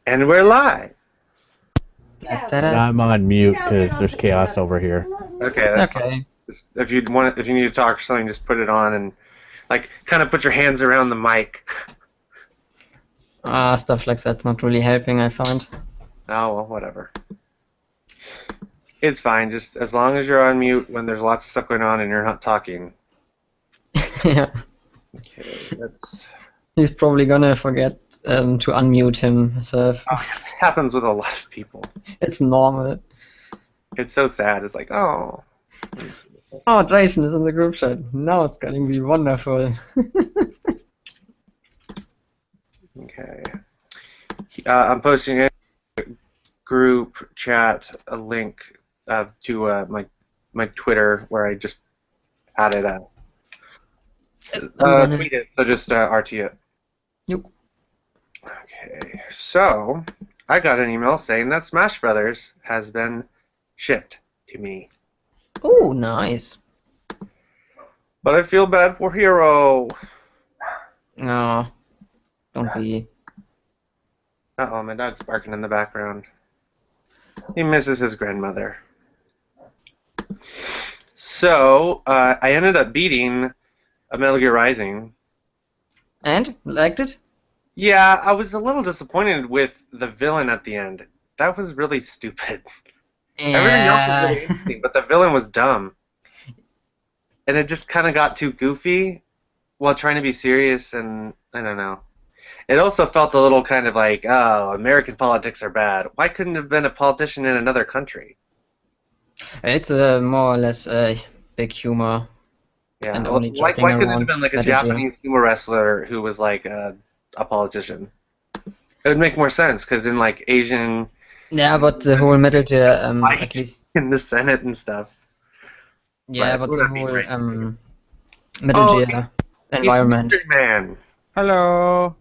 And we're live. And Da-da-da. I'm on mute because there's chaos over here. Okay, that's fine. Okay. If you need to talk or something, just put it on and like kind of put your hands around the mic. Stuff like that's not really helping, I find. Oh well, whatever. It's fine. Just as long as you're on mute when there's lots of stuff going on and you're not talking. Yeah. Okay, that's He's probably gonna forget to unmute himself. it happens with a lot of people. It's normal. It's so sad. It's like, oh. Oh, Jason is in the group chat. Now it's gonna be wonderful. Okay. I'm posting in a group chat a link to my Twitter where I just added a tweet it. So just RT it. Yep. Okay. So I got an email saying that Smash Brothers has been shipped to me, Oh, nice. but I feel bad for Hero. No, don't be. Uh-oh, my dog's barking in the background. He misses his grandmother. So, I ended up beating a Metal Gear Rising. And liked it? Yeah, I was a little disappointed with the villain at the end. That was really stupid. Everything else was really interesting, but the villain was dumb. And it just kind of got too goofy while trying to be serious, and I don't know. It also felt a little kind of like, oh, American politics are bad. Why couldn't it have been a politician in another country? It's more or less a big humor Yeah, and well, only why joking couldn't it have around been like a strategy. Japanese sumo wrestler who was like a politician? It would make more sense because in like Asian Yeah, but the whole Metal Gear, at fight least. in the Senate and stuff. Yeah, But but we're the not being whole racist. Metal Oh, Gear he's environment. Mystery Man. Hello.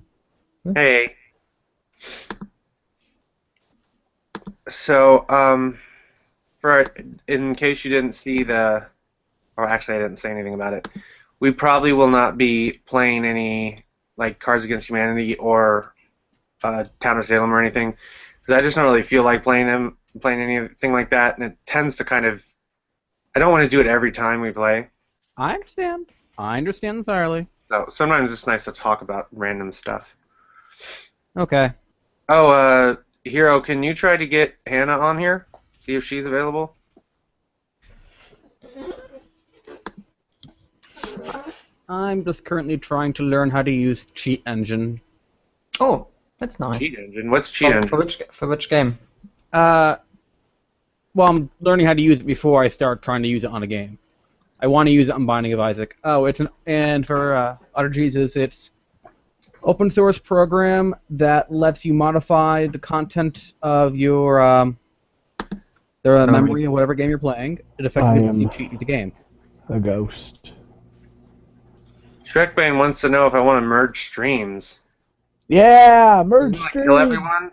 Hey. So, for in case you didn't see or actually I didn't say anything about it, we probably will not be playing any like Cards Against Humanity or Town of Salem or anything, because I just don't really feel like playing anything like that, and it tends to kind of. I don't want to do it every time we play. I understand. I understand entirely. So sometimes it's nice to talk about random stuff. Okay. Oh, Hero, can you try to get Hannah on here? See if she's available. I'm just currently trying to learn how to use Cheat Engine. Oh, that's nice. Cheat Engine. What's Cheat Engine? For which game? Well, I'm learning how to use it before I start trying to use it on a game. I want to use it on Binding of Isaac. Oh, and for Otter Jesus, it's open source program that lets you modify the content of your the memory of whatever game you're playing. It effectively lets you cheat the game. A ghost. Shrekbane wants to know if I want to merge streams. Yeah, merge Doesn't that stream. kill everyone?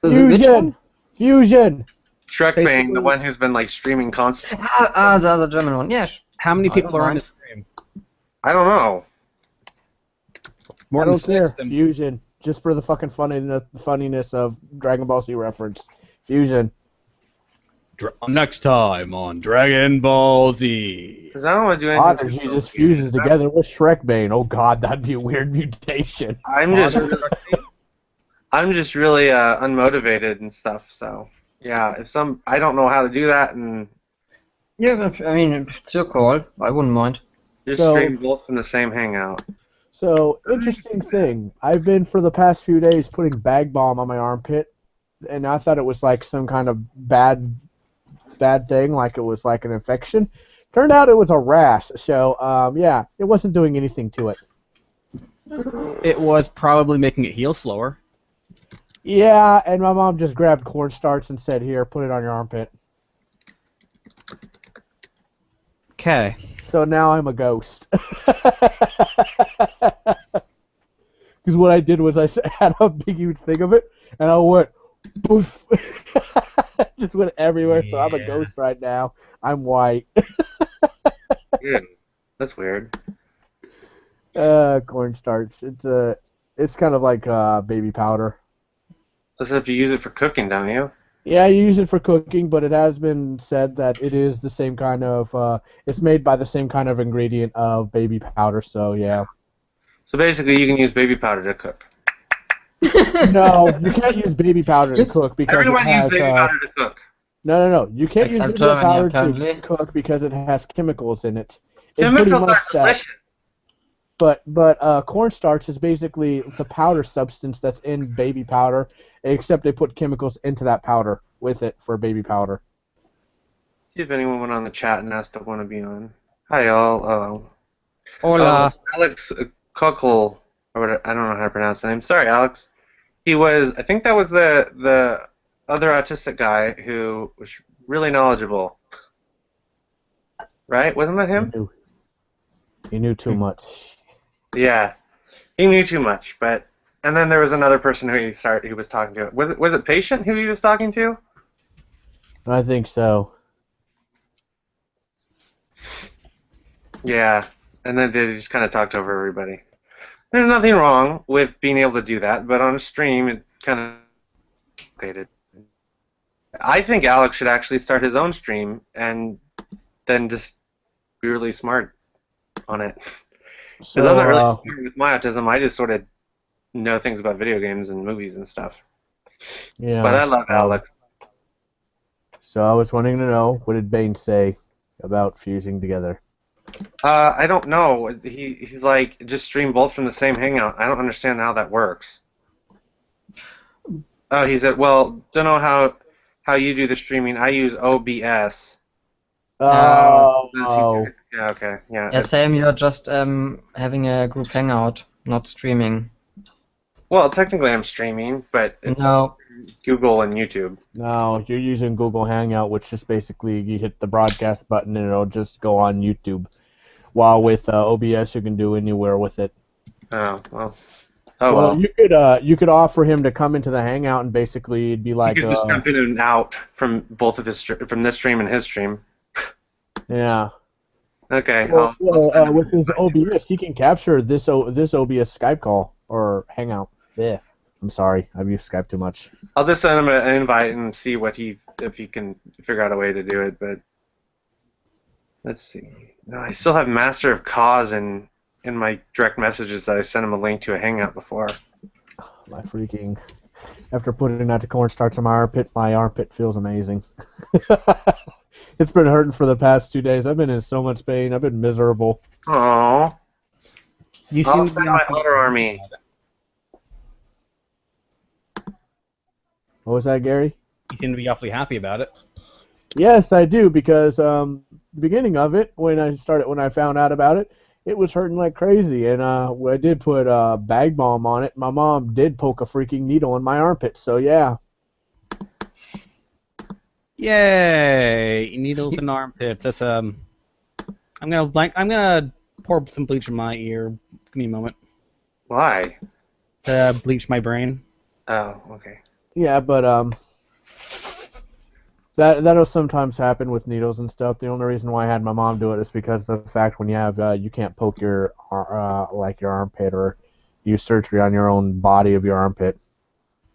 Which one? Fusion. Shrekbane, Basically- the one who's been like streaming constantly. The other German one. Yeah. How many I people don't are on mind. the stream? I don't know. More I than don't care. 6. Then Fusion. Just for the fucking funniness of Dragon Ball Z reference. Fusion. Next time on Dragon Ball Z. Because I don't want to do anything. Otter Jesus fuses together with Shrekbane. Oh god, that'd be a weird mutation. I'm just really unmotivated and stuff. So yeah, I don't know how to do that, and Yeah, I mean, it's your call. I wouldn't mind. just So- stream both from the same hangout. So, interesting thing. I've been for the past few days putting bag balm on my armpit, and I thought it was like some kind of bad thing, like it was like an infection. Turned out it was a rash. So, yeah, it wasn't doing anything to it. It was probably making it heal slower. Yeah, and my mom just grabbed cornstarch and said, "Here, put it on your armpit." Okay. So now I'm a ghost. Because what I did was I had a big huge thing of it, and I went, poof. Just went everywhere, so I'm a Yeah. ghost right now. I'm white. Weird. That's weird. Cornstarch. It's kind of like baby powder. Except you use it for cooking, don't you? Yeah, you use it for cooking, but it has been said that it is the same kind of, it's made by the same kind of ingredient of baby powder, so yeah. So basically, you can use baby powder to cook. No, you can't use baby powder to Just cook because it Everyone uses has, baby powder to cook. no. You can't use except baby Germany, powder apparently. to cook because it has chemicals in it. It's pretty Chemicals much are that. delicious. But cornstarch is basically the powder substance that's in baby powder, except they put chemicals into that powder with it for baby powder. See if anyone went on the chat and asked to want to be on. Hi, y'all. Hola. Alex Kuckle, or whatever, I don't know how to pronounce the name. Sorry, Alex. He was, I think that was the other autistic guy who was really knowledgeable. Right? Wasn't that him? He knew too much. Yeah. He knew too much, but and then there was another person who he was talking to. Was it Patient who he was talking to? I think so. Yeah. And then they just kind of talked over everybody. There's nothing wrong with being able to do that, but on a stream it kind of complicated. I think Alex should actually start his own stream and then just be really smart on it. Because I'm not really So, smart with my autism. I just sort of know things about video games and movies and stuff. yeah. But I love Alex. So I was wanting to know, what did Bane say about fusing together? I don't know. He's like, just stream both from the same hangout. I don't understand how that works. Oh, he said, well, don't know how you do the streaming. I use OBS. Oh. Yeah, okay. Yeah. Yeah, same. You're just having a group hangout, not streaming. Well, technically I'm streaming, but it's No. Google and YouTube. No, you're using Google Hangout, which just basically you hit the broadcast button and it'll just go on YouTube. While with OBS, you can do anywhere with it. Oh, well. Well, you could offer him to come into the Hangout and basically it'd be like You could just jump in and out from both of from this stream and his stream. yeah. Okay. Well, I'll with his OBS, he can capture this OBS Skype call or Hangout. Yeah. I'm sorry, I've used Skype too much. I'll just send him an invite and see if he can figure out a way to do it. But let's see. No, I still have Master of Cause in my direct messages that I sent him a link to a Hangout before. My freaking. After putting that to cornstarch on my armpit feels amazing. It's been hurting for the past 2 days. I've been in so much pain. I've been miserable. Aww. You I'll seem to send be my awfully- Otter army. What was that, Gary? You seem to be awfully happy about it. Yes, I do, because the beginning of it, when I found out about it, it was hurting like crazy, and I did put bag balm on it. My mom did poke a freaking needle in my armpit, so yeah. Yay! Needles and armpits. That's I'm gonna pour some bleach in my ear. Give me a moment Why? to bleach my brain. Oh, okay. Yeah, but that'll sometimes happen with needles and stuff. The only reason why I had my mom do it is because of the fact when you can't poke your like your armpit or use surgery on your own body of your armpit.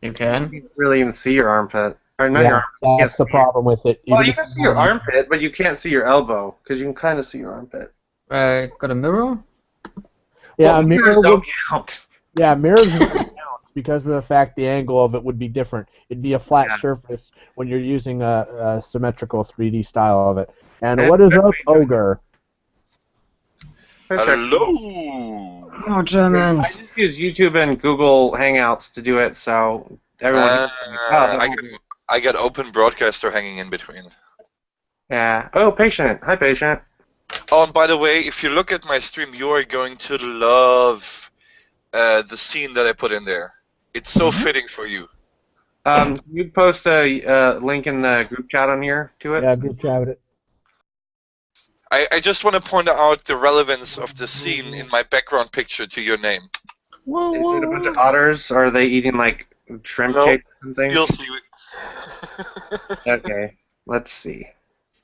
You can. You can't really even see your armpit. Or not Yeah, your armpit. that's the problem with it. Well, Even you if can see your armpit, but you can't see your elbow because you can kind of see your armpit. Got a mirror? Yeah, well, mirror mirrors would, don't count. yeah, mirrors would count because of the fact the angle of it would be different. It'd be a flat Yeah. surface when you're using a symmetrical 3D style of it. And And what is up, wait. Ogre? Hello. Oh, I Germans. just use YouTube and Google Hangouts to do it, so everyone. I got Open Broadcaster hanging in between. Yeah. Oh, Patient. Hi, Patient. Oh, and by the way, if you look at my stream, you are going to love the scene that I put in there. It's so fitting for you. Can you post a link in the group chat on here to it? Yeah, group chat it. I just want to point out the relevance of the scene in my background picture to your name. Is it a bunch of otters, or are they eating like shrimp No. cake or something? You'll see. Okay. Let's see.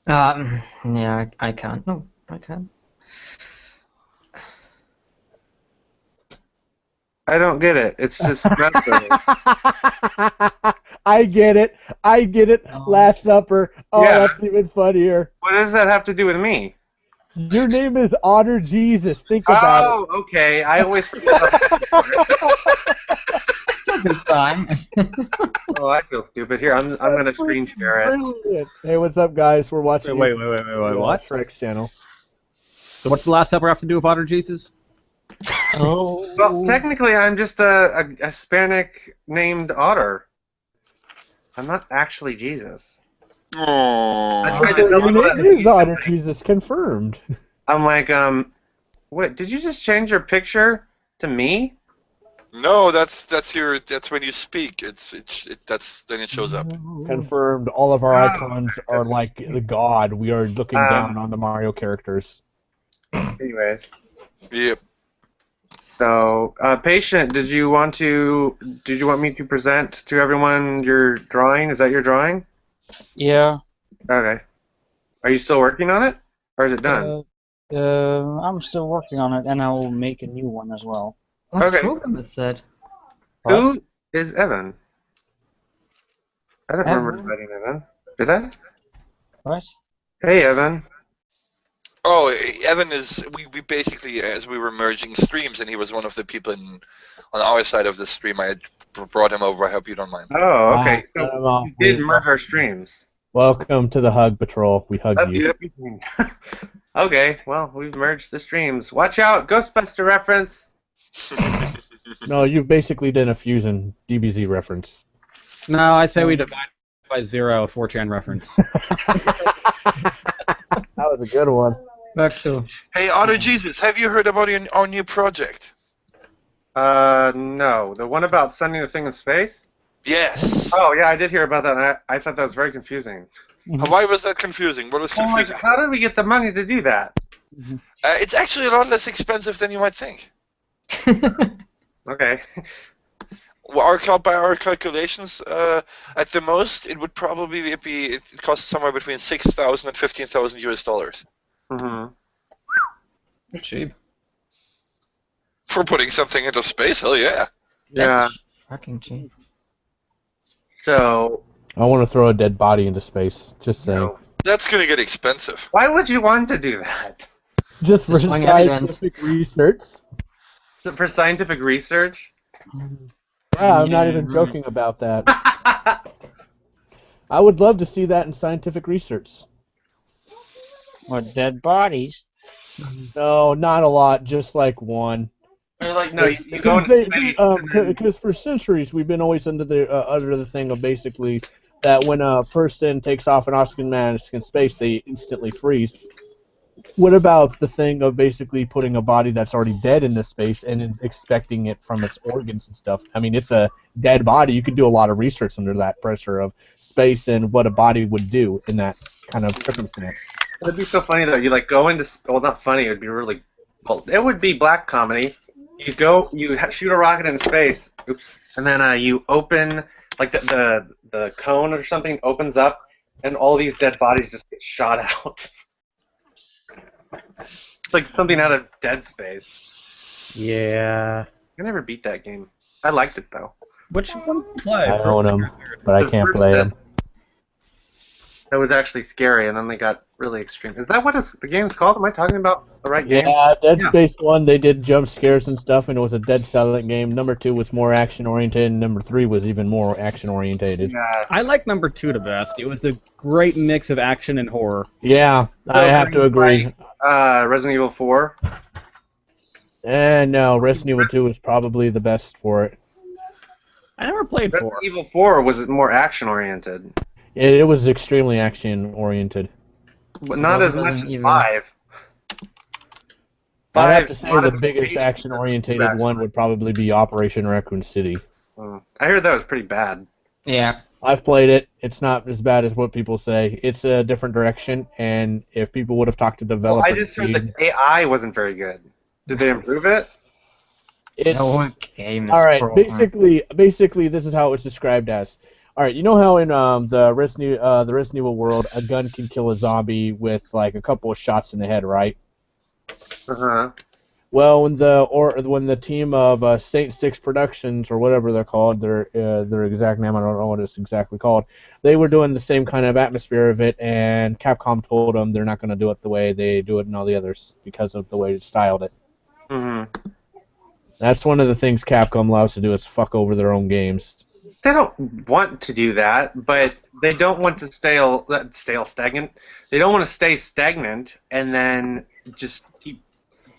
Yeah, I can't. No, I can't. I don't get it. It's just raspberry. I get it. Last Supper. Oh, Yeah. that's even funnier. What does that have to do with me? Your name is Otter Jesus. Think about it. Oh, okay. I always. Took his time. Oh, I feel stupid. Here, I'm gonna screen share it. Brilliant. Hey, what's up, guys? We're watching. Wait, what? Shrek's channel. So what's the Last Supper have to do with Otter Jesus? Oh. Well, technically, I'm just a Hispanic named Otter. I'm not actually Jesus. Oh. I tried to tell people Your that. name is Otter Jesus. Confirmed. I'm like, wait, did you just change your picture to me? No, that's when you speak. That's then it shows up. Confirmed. All of our icons are like the god. We are looking down on the Mario characters. Anyways, Yep. so patient, did you want me to present to everyone your drawing? Is that your drawing? Yeah. Okay. Are you still working on it, or is it done? I'm still working on it, and I will make a new one as well. What Okay. program is that? Who is Evan? I don't remember Evan? inviting Evan. Did I? What? Hey, Evan. Oh, Evan is we basically as we were merging streams, and he was one of the people on our side of the stream. I had brought him over. I hope you don't mind. Oh, okay. So you did merge our streams. Welcome to the Hug Patrol. We hug you. Okay, well, we've merged the streams. Watch out, Ghostbuster reference. No, you basically did a Fusion DBZ reference. No, I say we divide by 0, a 4chan reference. That was a good one. Works too. Hey, Otter Jesus, have you heard about our new project? No. The one about sending the thing in space? Yes. Oh, yeah, I did hear about that. I thought that was very confusing. Why was that confusing? What was I'm like, confusing? how did we get the money to do that? It's actually a lot less expensive than you might think. Okay. Well, by our calculations, at the most, it would probably it costs somewhere between $6,000 and $15,000 US Mm-hmm. Cheap. for putting something into space. Hell yeah! Yeah. That's fucking cheap. So, I want to throw a dead body into space. Just saying. no. That's gonna get expensive. Why would you want to do that? Just for Destroying evidence. scientific research. For scientific research? Yeah, I'm not even joking about that. I would love to see that in scientific research. Or dead bodies. No, not a lot. Just like one. Or like, no, you go into space. and then- Because for centuries we've been always under the thing of basically that when a person takes off an oxygen mask in space, they instantly freeze. What about the thing of basically putting a body that's already dead into space and then expecting it from its organs and stuff? I mean, it's a dead body. You could do a lot of research under that pressure of space and what a body would do in that kind of circumstance. It'd be so funny though. You like go into well, not funny. It'd be really. Well, it would be black comedy. You go, shoot a rocket into space. Oops. And then you open like the cone or something opens up, and all these dead bodies just get shot out. It's like something out of Dead Space. Yeah. I never beat that game. I liked it though. Which one to play? I own them, but I The can't first play Dead- them. That was actually scary, and then they got really extreme. Is that what the game's called? Am I talking about the right game? Yeah, Dead Yeah. Space 1, they did jump scares and stuff, and it was a dead silent game. Number 2 was more action-oriented, and number 3 was even more action-orientated. Yeah. I like number 2 the best. It was a great mix of action and horror. Yeah, I have to agree. Resident Evil 4. And no, Resident Evil 2 is probably the best for it. I never played 4. Resident Evil 4 was more action-oriented, It was extremely action-oriented. but not was as much Resident as Evil. 5. I'd have to Five- say lot the of biggest basic action-orientated action. one would probably be Operation Raccoon City. I heard that was pretty bad. Yeah. I've played it. It's not as bad as what people say. It's a different direction, and if people would have talked to Well, developers, I just heard the AI wasn't very good. Did they improve it? it's No game is all right. broken. Basically, this is how it's described as. All right, you know how in the Resident Evil world, a gun can kill a zombie with like a couple of shots in the head, right? Uh-huh. Well, when the team of Saint Six Productions or whatever they're called, their exact name I don't know what it's exactly called. They were doing the same kind of atmosphere of it, and Capcom told them they're not going to do it the way they do it in all the others because of the way it styled it. Mm-hmm. That's one of the things Capcom loves to do is fuck over their own games. They don't want to do that, but they don't want to stagnant. They don't want to stay stagnant and then just keep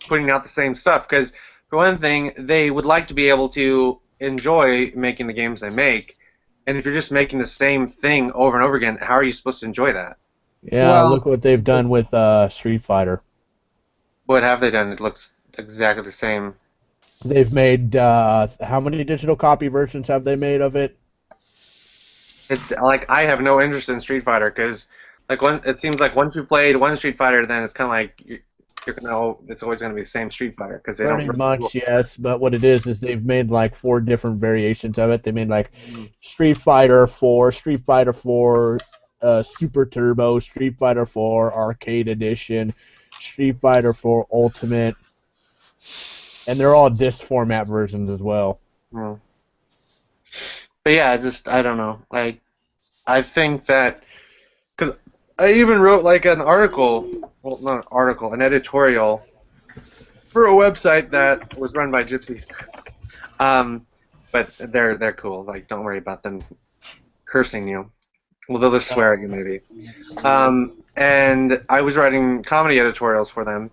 putting out the same stuff. Because for one thing, they would like to be able to enjoy making the games they make. And if you're just making the same thing over and over again, how are you supposed to enjoy that? Yeah, Well, look what they've done with Street Fighter. What have they done? It looks exactly the same. They've made how many digital copy versions have they made of it? It's like I have no interest in Street Fighter because it seems like once you've played one Street Fighter, then it's kind of like you're gonna it's always gonna be the same Street Fighter because they don't Pretty really much, yes. But what it is they've made like 4 different variations of it. They made like Street Fighter 4, Street Fighter 4 Super Turbo, Street Fighter 4 Arcade Edition, Street Fighter 4 Ultimate, and they're all disc format versions as well. Mm. But yeah, I don't know. I think that because I even wrote like an article, well, not an article, an editorial for a website that was run by gypsies. But they're cool. Like, don't worry about them cursing you. Well, they'll just swear at you maybe. And I was writing comedy editorials for them,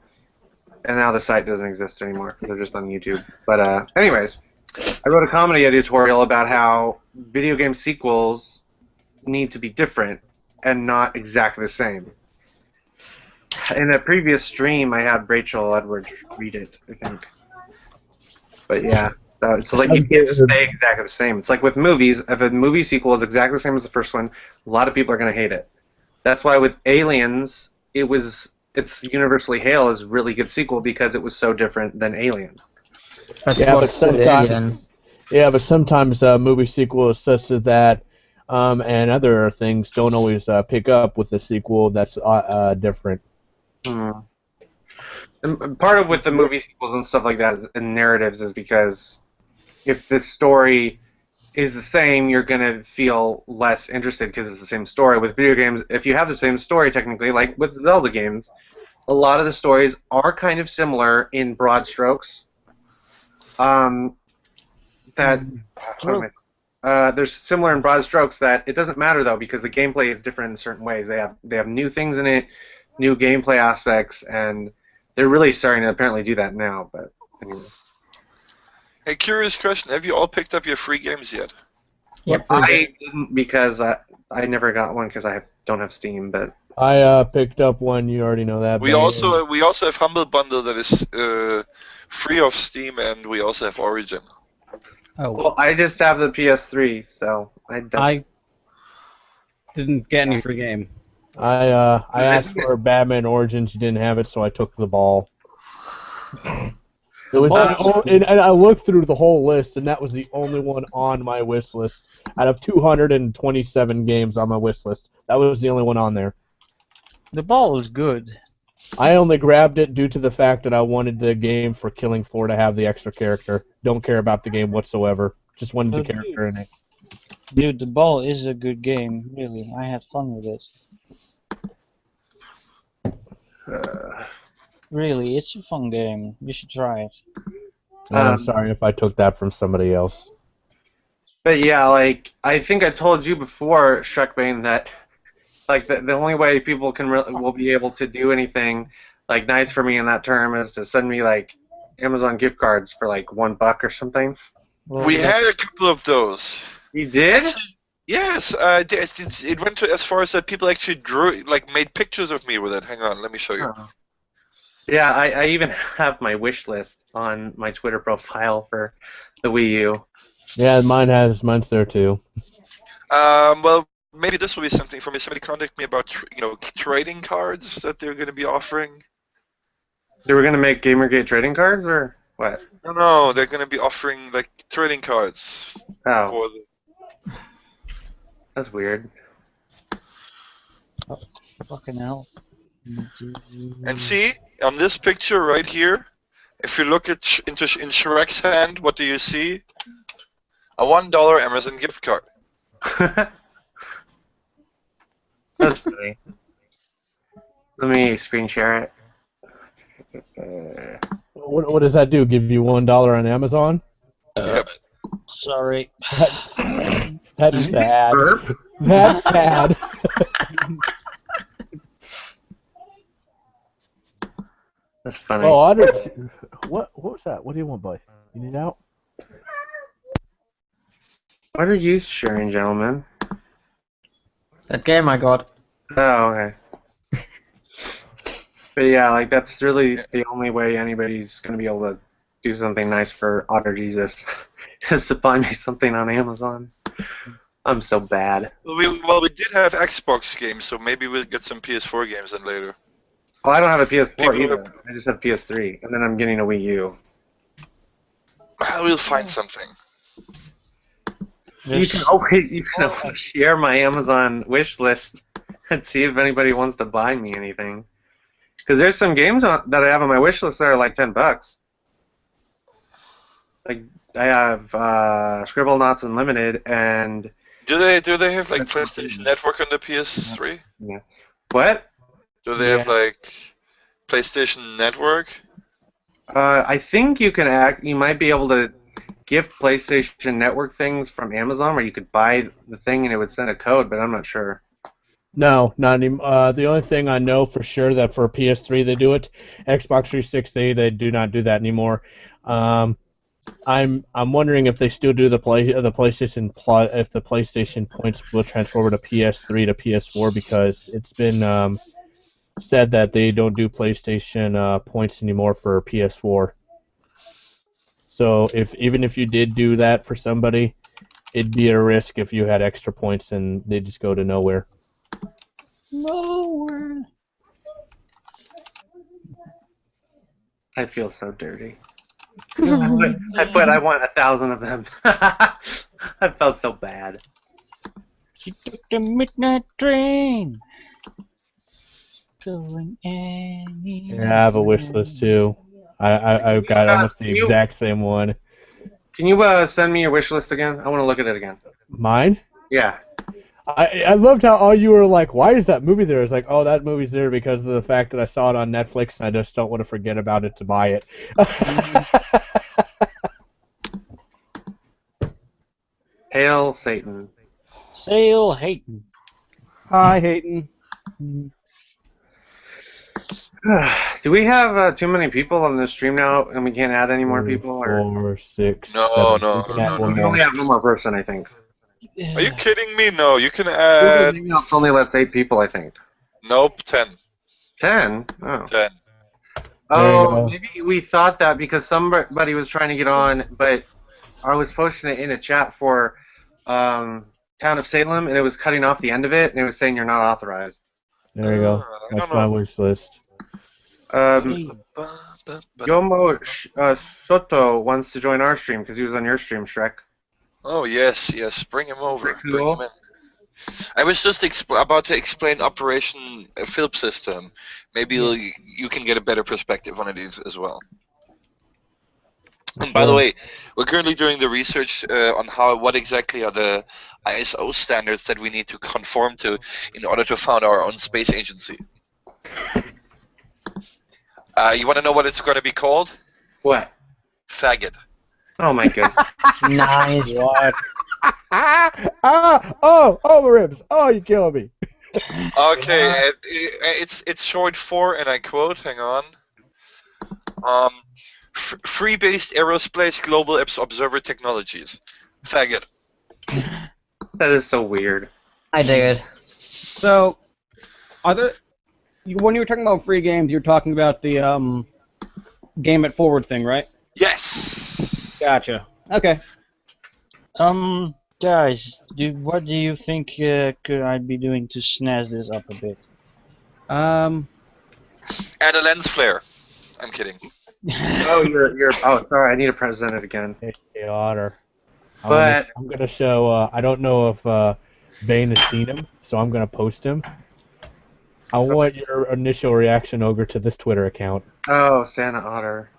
and now the site doesn't exist anymore. They're just on YouTube. But anyways, I wrote a comedy editorial about how video game sequels need to be different and not exactly the same. In a previous stream, I had Rachel Edwards read it, I think. But yeah, so like you can't just stay exactly the same. It's like with movies. If a movie sequel is exactly the same as the first one, a lot of people are going to hate it. That's why with Aliens, it's universally hailed as a really good sequel because it was so different than Alien. That's Yeah, what but said Alien. sometimes movie sequels such as that and other things don't always pick up with a sequel that's different. Hmm. And part of with the movie sequels and stuff like that and narratives is because if the story is the same, you're gonna feel less interested because it's the same story. With video games, if you have the same story, technically, like with Zelda games, a lot of the stories are kind of similar in broad strokes. There's similar in broad strokes that it doesn't matter though because the gameplay is different in certain ways. They have new things in it, new gameplay aspects, and they're really starting to apparently do that now. But anyway. Hey, curious question: have you all picked up your free games yet? Yep. I didn't because I never got one because don't have Steam. But I picked up one. You already know that. We also have Humble Bundle that is free of Steam, and we also have Origin. Oh, well, I just have the PS3, so I didn't get any free game. I asked for Batman Origins. You didn't have it, so I took the ball. It was and I looked through the whole list, and that was the only one on my wish list. Out of 227 games on my wish list, that was the only one on there. The ball is good. I only grabbed it due to the fact that I wanted the game for Killing Floor to have the extra character. Don't care about the game whatsoever. Just wanted the character in it. Dude, the ball is a good game, really. I had fun with it. Really, it's a fun game. You should try it. I'm sorry if I took that from somebody else. But yeah, like I think I told you before, Shrekbane, that like the only way people will be able to do anything like nice for me in that term is to send me like Amazon gift cards for like $1 or something. Well, We had a couple of those. You did? Actually, yes, it went to as far as that people actually made pictures of me with it. Hang on, let me show you. Oh. Yeah, I even have my wish list on my Twitter profile for the Wii U. Yeah, mine's there too. Well, maybe this will be something for me. Somebody contacted me about trading cards that they're going to be offering. They were gonna make Gamergate trading cards or what? No, they're going to be offering like trading cards. Oh, that's weird. fucking hell. And see, on this picture right here, If you look at in Shrek's hand, what do you see? A $1 Amazon gift card. That's funny. Let me screen share it. What does that do? Give you $1 on Amazon? Yep. Sorry. That's sad. Burp? That's sad. That's funny. Oh, what was that? What do you want, boy? You need out? What are you sharing, gentlemen? That game I got. Oh, okay. But yeah, like that's really the only way anybody's gonna be able to do something nice for Otter Jesus is to buy me something on Amazon. I'm so bad. Well, we did have Xbox games, so maybe we'll get some PS4 games then later. Well, I don't have a PS4 People either. are- I just have PS3, and then I'm getting a Wii U. We'll find something. You can always share my Amazon wish list and see if anybody wants to buy me anything. Because there's some games that I have on my wish list that are like $10. Like I have Scribblenauts Unlimited and Do they have like PlayStation Network on the PS3? yeah. What? Do they have like PlayStation Network? I think you might be able to gift PlayStation Network things from Amazon, where you could buy the thing and it would send a code, but I'm not sure. No, not anymore. The only thing I know for sure that for PS3 they do it. Xbox 360 they do not do that anymore. I'm wondering if they still do the PlayStation Plus, if the PlayStation points will transfer over to PS3 to PS4, because it's been said that they don't do PlayStation points anymore for PS4. So even if you did do that for somebody, it'd be a risk if you had extra points and they just go to nowhere. Nowhere. I feel so dirty. But I want 1,000 of them. I felt so bad. She took the midnight train. Going anywhere. Yeah, I have a wish list too. I've got almost the exact same one. Can you send me your wish list again? I want to look at it again. Mine? Yeah. I loved how all you were like, why is that movie there? It's like, oh, that movie's there because of the fact that I saw it on Netflix and I just don't want to forget about it to buy it. Hail Satan. Sail Hayton. Hi, Hayden. Do we have too many people on this stream now, and we can't add any more people? Or 4, 6, No, 7. no, You can no, add no, one we more. only have one more person, I think. Are you kidding me? No, you can Google add. Hangouts only lets 8 people, I think. Nope, 10. 10? Oh. 10. There you Oh, go. maybe we thought that because somebody was trying to get on, but I was posting it in a chat for Town of Salem, and it was cutting off the end of it, and it was saying you're not authorized. There you go. I That's don't my know. wish list. Yomo Soto wants to join our stream because he was on your stream, Shrek. Oh, yes. Bring him over. Pretty Bring cool. him in. I was just about to explain Operation Philp System. Maybe you can get a better perspective on it as well. And by the way, we're currently doing the research on what exactly are the ISO standards that we need to conform to in order to found our own space agency. You want to know what it's going to be called? What? Faggot. Oh my goodness. Nice. What? Oh, my ribs. Oh, you're killing me. Okay, it's short for, and I quote, hang on, Free-Based Aerospace Global Observer Technologies. Faggot. That is so weird. I dig it. So, when you were talking about free games, you were talking about the Game It Forward thing, right? Yes! Gotcha. Okay. Guys, what do you think could I be doing to snazz this up a bit? Add a lens flare. I'm kidding. Oh, you're. Oh, sorry. I need to present it again. Hey, Otter. But I'm gonna show. I don't know if Bane has seen him, so I'm gonna post him. I want your initial reaction, Ogre, to this Twitter account. oh, Santa Otter.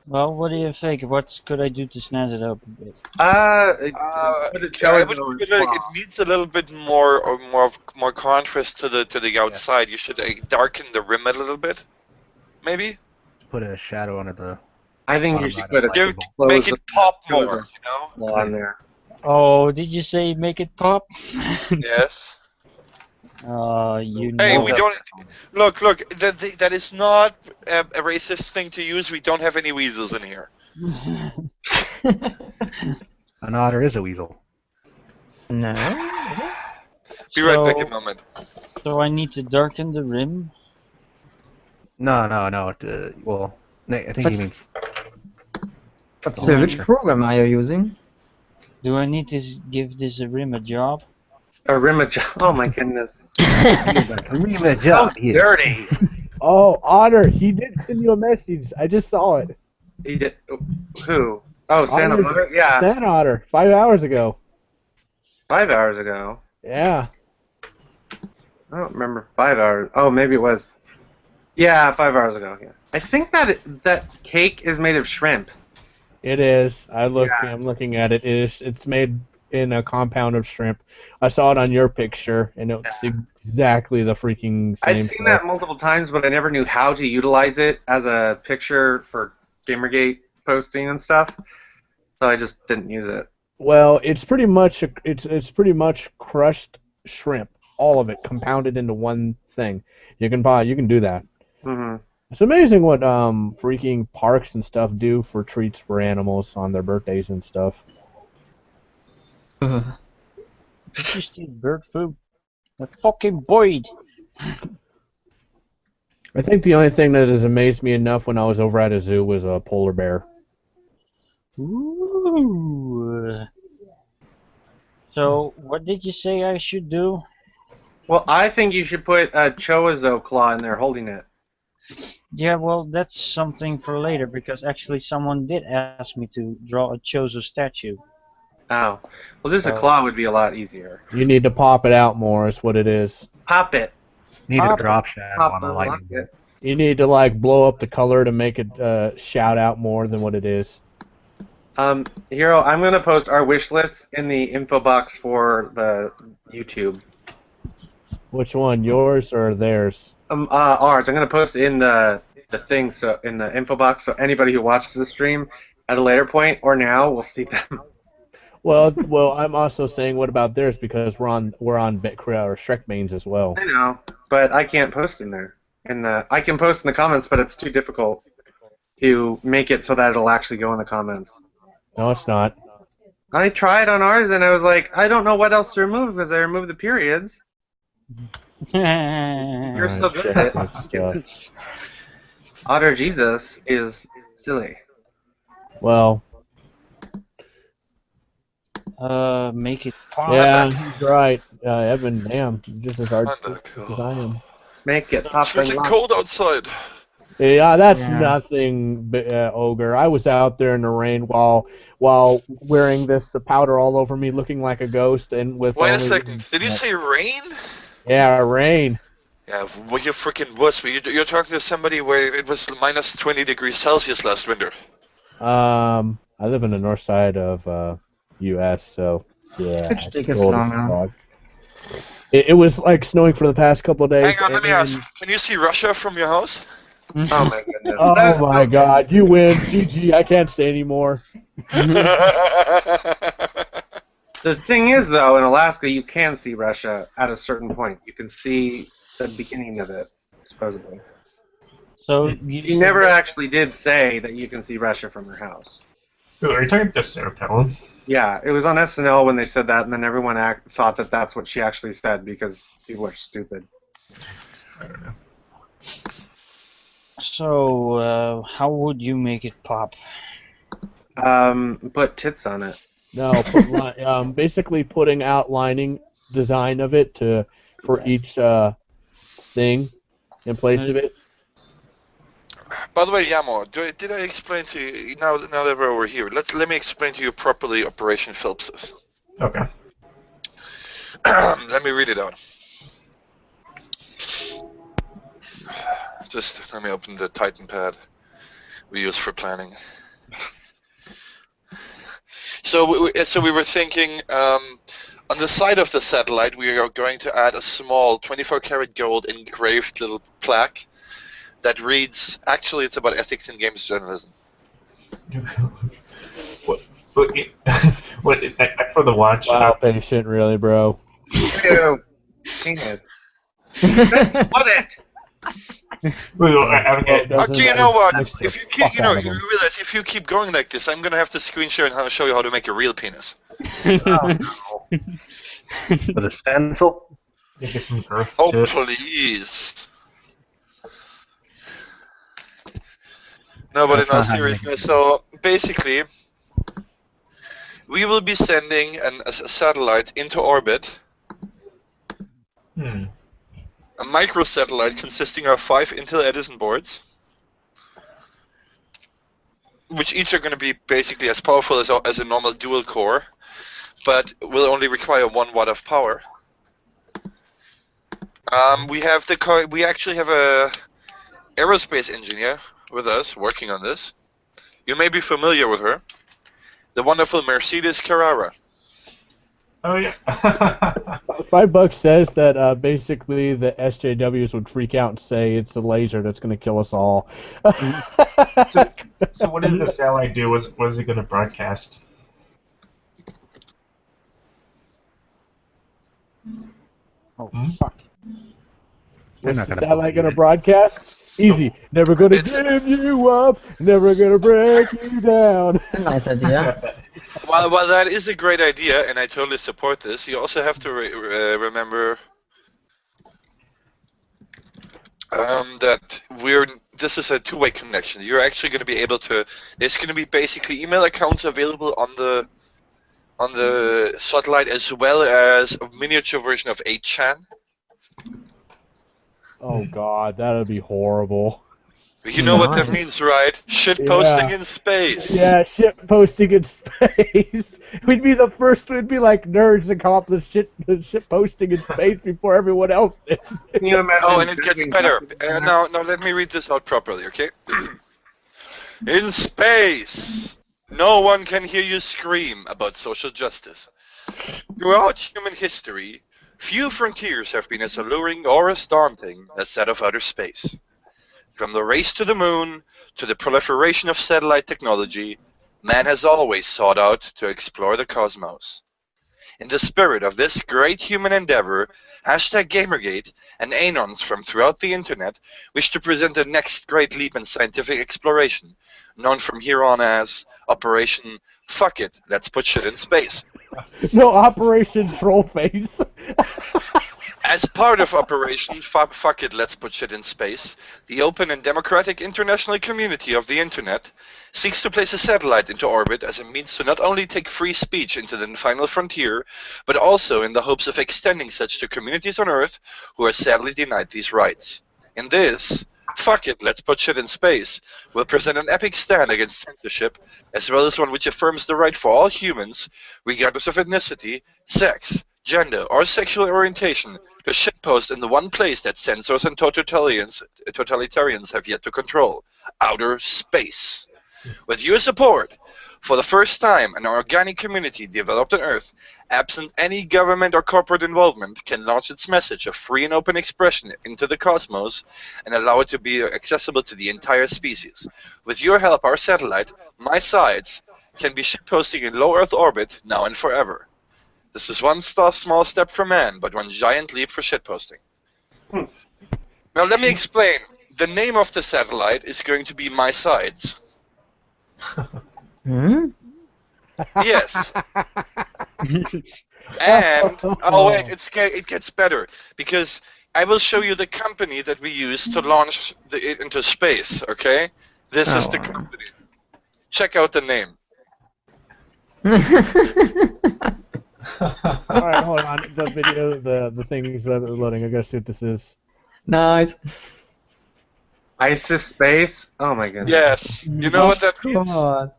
Well, what do you think? What could I do to snazz it up a bit? Put a I choice would on give it needs a little bit more contrast to the outside. You should darken the rim a little bit, maybe. Put a shadow under the. I think you bottom should right put a of Give, light. make it pop close more, it. you know? on there. Oh, did you say make it pop? Yes. You Hey, know. we don't. Look. That is not a racist thing to use. We don't have any weasels in here. An otter is a weasel. No. Be right back in a moment. So I need to darken the rim. No. Well, I think he means. But still, which program are you using? Do I need to give this a rim a job? A rim of oh my goodness. Remit job. Yes. Dirty. Oh, Otter, he did send you a message. I just saw it. He did. Who? Oh, Santa Otter? Yeah. Santa Otter, 5 hours ago. 5 hours ago. Yeah. I don't remember 5 hours. Oh, maybe it was. Yeah, 5 hours ago. Yeah. I think that cake is made of shrimp. It is. I'm looking at it. It's made in a compound of shrimp. I saw it on your picture, and it's exactly the freaking same. I'd seen that multiple times, but I never knew how to utilize it as a picture for Gamergate posting and stuff. So I just didn't use it. Well, it's pretty much crushed shrimp, all of it compounded into one thing. You can do that. Mm-hmm. It's amazing what freaking parks and stuff do for treats for animals on their birthdays and stuff. Did you steal bird food? A fucking Boyd! I think the only thing that has amazed me enough when I was over at a zoo was a polar bear. Ooh. So, what did you say I should do? Well, I think you should put a Choazo claw in there holding it. Yeah, well, that's something for later, because actually someone did ask me to draw a Chozo statue. Oh. Well, just a claw would be a lot easier. You need to pop it out more, is what it is. Pop it. Need Pop a drop shadow on the lightning bolt. You need to blow up the color to make it shout out more than what it is. Hero, I'm gonna post our wish list in the info box for the YouTube. Which one, yours or theirs? Ours. I'm gonna post it in the thing, so in the info box, so anybody who watches the stream at a later point or now will see them. Well, I'm also saying, what about theirs? Because we're on Shrek mains as well. I know, but I can't post in there. I can post in the comments, but it's too difficult to make it so that it'll actually go in the comments. No, it's not. I tried on ours, and I was like, I don't know what else to remove because I removed the periods. You're so good at it. Otter Jesus is silly. Well. Make it pop. Yeah, he's right. Evan, damn, just as hard as I am. Make it pop. It's freaking cold outside. Yeah, that's nothing, Ogre. I was out there in the rain while wearing this powder all over me, looking like a ghost, and with. Wait a second. Did you say rain? Yeah, rain. Yeah, well, you freaking wuss. You're talking to somebody where it was minus 20 degrees Celsius last winter. I live in the north side of U.S., so yeah. It was like snowing for the past couple of days. Hang on, let me ask. Can you see Russia from your house? Oh my goodness. Oh my God, you win. GG, I can't say anymore. The thing is, though, in Alaska, you can see Russia at a certain point. You can see the beginning of it, supposedly. So you never actually did say that you can see Russia from your house. Ooh, are you talking to Sarah Palin? Yeah, it was on SNL when they said that, and then everyone thought that that's what she actually said because people are stupid. I don't know. So, how would you make it pop? Put tits on it. No, basically putting outlining design of it for each thing in place of it. By the way, Yamo, did I explain to you now that we're over here? Let me explain to you properly Operation Phelps's. Okay. Let me read it out. Just let me open the Titan pad we use for planning. So we were thinking, on the side of the satellite, we are going to add a small 24-karat gold engraved little plaque that reads, actually, it's about ethics in games journalism. What, for the watch. Wow, patient, really, bro. Ew. Penis. What it? Okay. Okay, you know what? If you keep, you realize if you keep going like this, I'm gonna have to screen share and show you how to make a real penis. Oh, no. With a stencil? Get some girth Oh, to it. please. No, but That's in all not how you make seriousness, so basically, we will be sending a satellite into orbit, Hmm. a microsatellite consisting of 5 Intel Edison boards, which each are going to be basically as powerful as a normal dual core, but will only require 1 watt of power. We actually have a aerospace engineer with us working on this. You may be familiar with her, the wonderful Mercedes Carrara. Oh yeah. $5 says that basically the SJWs would freak out and say it's the laser that's going to kill us all. So what did the satellite do? What is it going to broadcast? Oh, fuck. They're What's not the gonna satellite believe going to it. broadcast? Easy. Never going to give you up. Never going to break you down. Nice idea. While that is a great idea, and I totally support this, you also have to remember that this is a two-way connection. You're actually going to be able to. There's going to be basically email accounts available on the satellite, as well as a miniature version of 8chan. Oh, God. That would be horrible. You know what that Nice. means, right? Shit posting Yeah. in space. Yeah, shit posting in space. We'd be the first. We'd be like nerds to come up with shit posting in space before everyone else did. Can you imagine? Oh, and it gets driving better. buses? Now, let me read this out properly, okay? In space, no one can hear you scream about social justice. Throughout human history, few frontiers have been as alluring or as daunting as that of outer space. From the race to the moon to the proliferation of satellite technology, man has always sought out to explore the cosmos. In the spirit of this great human endeavor, #Gamergate and anons from throughout the internet wish to present the next great leap in scientific exploration, known from here on as Operation Fuck It, Let's Put Shit in Space. No, Operation Trollface. As part of Operation Fuck It, Let's Put Shit in Space, the open and democratic international community of the internet seeks to place a satellite into orbit as a means to not only take free speech into the final frontier, but also in the hopes of extending such to communities on Earth who are sadly denied these rights. In this, Fuck It, Let's Put Shit in Space will present an epic stand against censorship, as well as one which affirms the right for all humans, regardless of ethnicity, sex, gender, or sexual orientation, to shitpost in the one place that censors and totalitarians have yet to control: outer space. With your support, for the first time, an organic community developed on Earth, absent any government or corporate involvement, can launch its message of free and open expression into the cosmos and allow it to be accessible to the entire species. With your help, our satellite, My Sides, can be shitposting in low Earth orbit now and forever. This is one small step for man, but one giant leap for shitposting. Now let me explain. The name of the satellite is going to be My Sides. Hmm? Yes. And oh wait, it gets better, because I will show you the company that we use to launch it into space. Okay, this is the company. Check out the name. Alright, hold on. The video, the thing is loading. I gotta see what this is. Nice. ISIS space? Oh my goodness. Yes. You know what that Of means? course.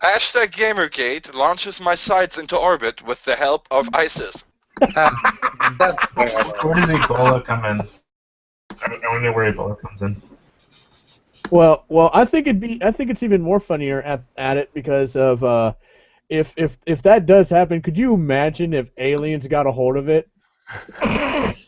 #Gamergate launches My Sites into orbit with the help of ISIS. That's terrible. Where does Ebola come in? I wonder where Ebola comes in. Well, I think it's even more funnier at it because of if that does happen, could you imagine if aliens got a hold of it?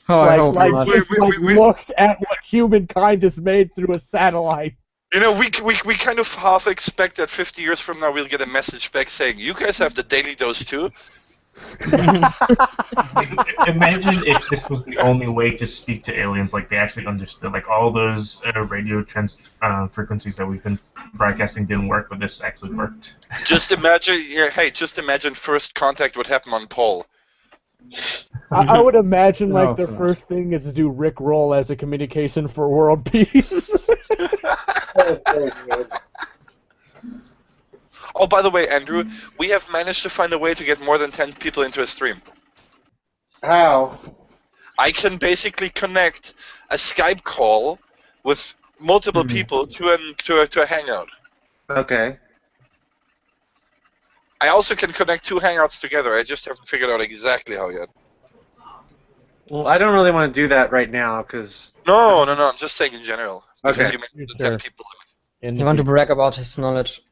Oh, I hope not. Looked at what humankind has made through a satellite. You know, we kind of half expect that 50 years from now we'll get a message back saying, you guys have the daily dose too? Imagine if this was the only way to speak to aliens, like they actually understood, like all those radio frequencies that we've been broadcasting didn't work, but this actually worked. Just imagine, just imagine first contact would happen on Pole. I would imagine like Oh, their God. first thing is to do Rick Roll as a communication for world peace. Oh, by the way, Andrew, we have managed to find a way to get more than 10 people into a stream. How? I can basically connect a Skype call with multiple people to a hangout. Okay. I also can connect 2 hangouts together. I just haven't figured out exactly how yet. Well, I don't really want to do that right now because. No, I'm just saying in general. Because Okay. you mentioned the Sure. 10 people limit. You want to brag about his knowledge.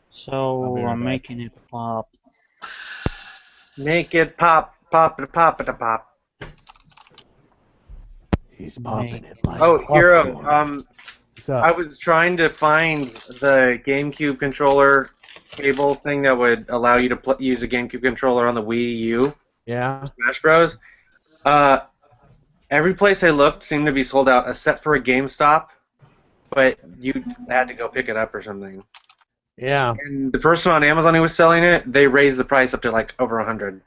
So right I'm back. making it pop. Make it pop, pop it, pop it, pop. He's popping it like Oh, Hero. popcorn. What's up? I was trying to find the GameCube controller cable thing that would allow you to use a GameCube controller on the Wii U, Yeah. Smash Bros. Every place I looked seemed to be sold out, except for a GameStop, but you had to go pick it up or something. Yeah. And the person on Amazon who was selling it, they raised the price up to like over $100.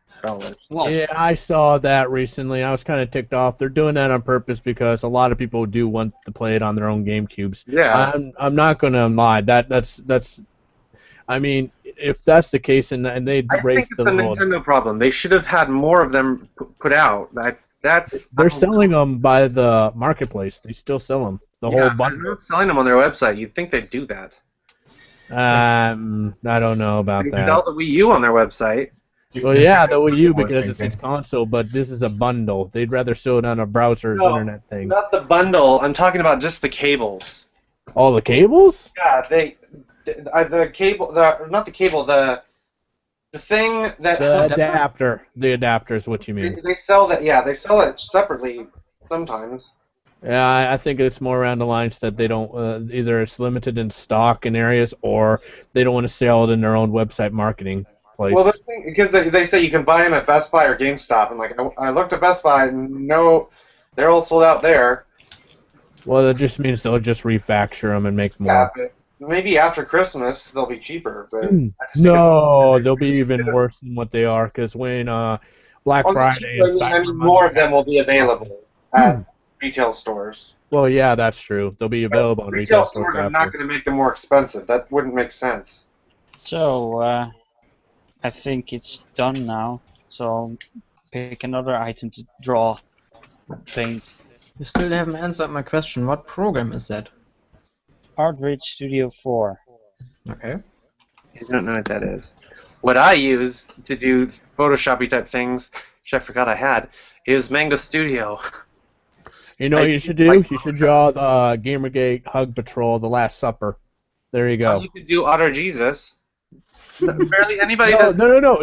Yeah, I saw that recently. I was kind of ticked off. They're doing that on purpose because a lot of people do want to play it on their own GameCubes. Yeah. I'm not gonna lie. That's. I mean, if that's the case, and they I think raised it's the the load, Nintendo problem. They should have had more of them put out. they're selling them by the marketplace. They still sell them. The whole They're bundle. not selling them on their website. You'd think they'd do that. I don't know about They that. sell the Wii U on their website. Well, yeah, the Wii U More because same it's its thing. console, but this is a bundle. They'd rather sell it on a browser's No. internet thing. Not the bundle. I'm talking about just the cables. All the cables? Yeah, the cable, not the cable, the thing that The adapter. The adapter is what you mean. they sell that. Yeah, they sell it separately sometimes. Yeah, I think it's more around the lines that they don't either it's limited in stock in areas or they don't want to sell it in their own website marketing place. Well, the thing, because they say you can buy them at Best Buy or GameStop, and like I looked at Best Buy, and no, they're all sold out there. Well, that just means they'll just refactor them and make Yeah, more. but maybe after Christmas they'll be cheaper. But I just think No, they'll be even worse than what they are because when Black Oh, Friday cheaper, and I mean, Cyber more of Monday. them will be available at retail stores. Well, yeah, that's true. They'll be available in retail stores stores are after. not going to make them more expensive. That wouldn't make sense. So I think it's done now. So pick another item to draw. Paint. You still haven't answered my question. What program is that? Artridge Studio 4. Okay. I don't know what that is. What I use to do Photoshoppy type things, which I forgot I had, is Mango Studio. You know what you should do? You should draw the Gamergate Hug Patrol, The Last Supper. There you go. You could do Otter Jesus. Barely anybody No, does. no.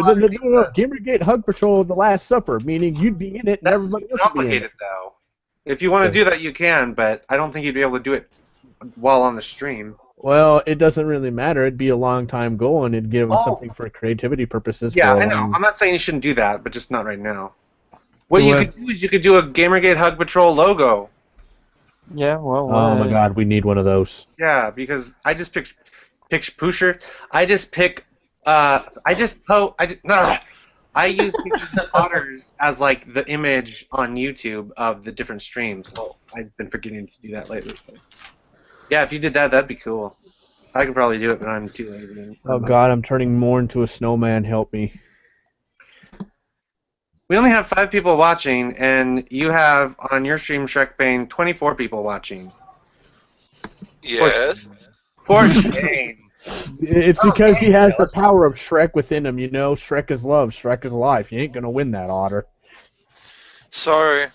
Gamergate Hug Patrol, The Last Supper, meaning you'd be in it and That's everybody else would be in complicated, it. though. If you want to do that, you can, but I don't think you'd be able to do it while on the stream. Well, it doesn't really matter. It'd be a long time goal, and it'd give them Oh. something for creativity purposes. Yeah, for a I know. long- I'm not saying you shouldn't do that, but just not right now. What Do you I- could do is you could do a Gamergate Hug Patrol logo. Yeah, well. Oh my God, we need one of those. Yeah, because I just pick Pusher. I just pick. I use pictures of otters as like the image on YouTube of the different streams. Well, I've been forgetting to do that lately. But yeah, if you did that, that'd be cool. I could probably do it, but I'm too lazy. Oh God, I'm turning more into a snowman. Help me. We only have 5 people watching, and you have on your stream, Shrek Bane, 24 people watching. Yes. For shame. It's because he has the power of Shrek within him. You know, Shrek is love. Shrek is life. You ain't gonna win that, Otter. Sorry.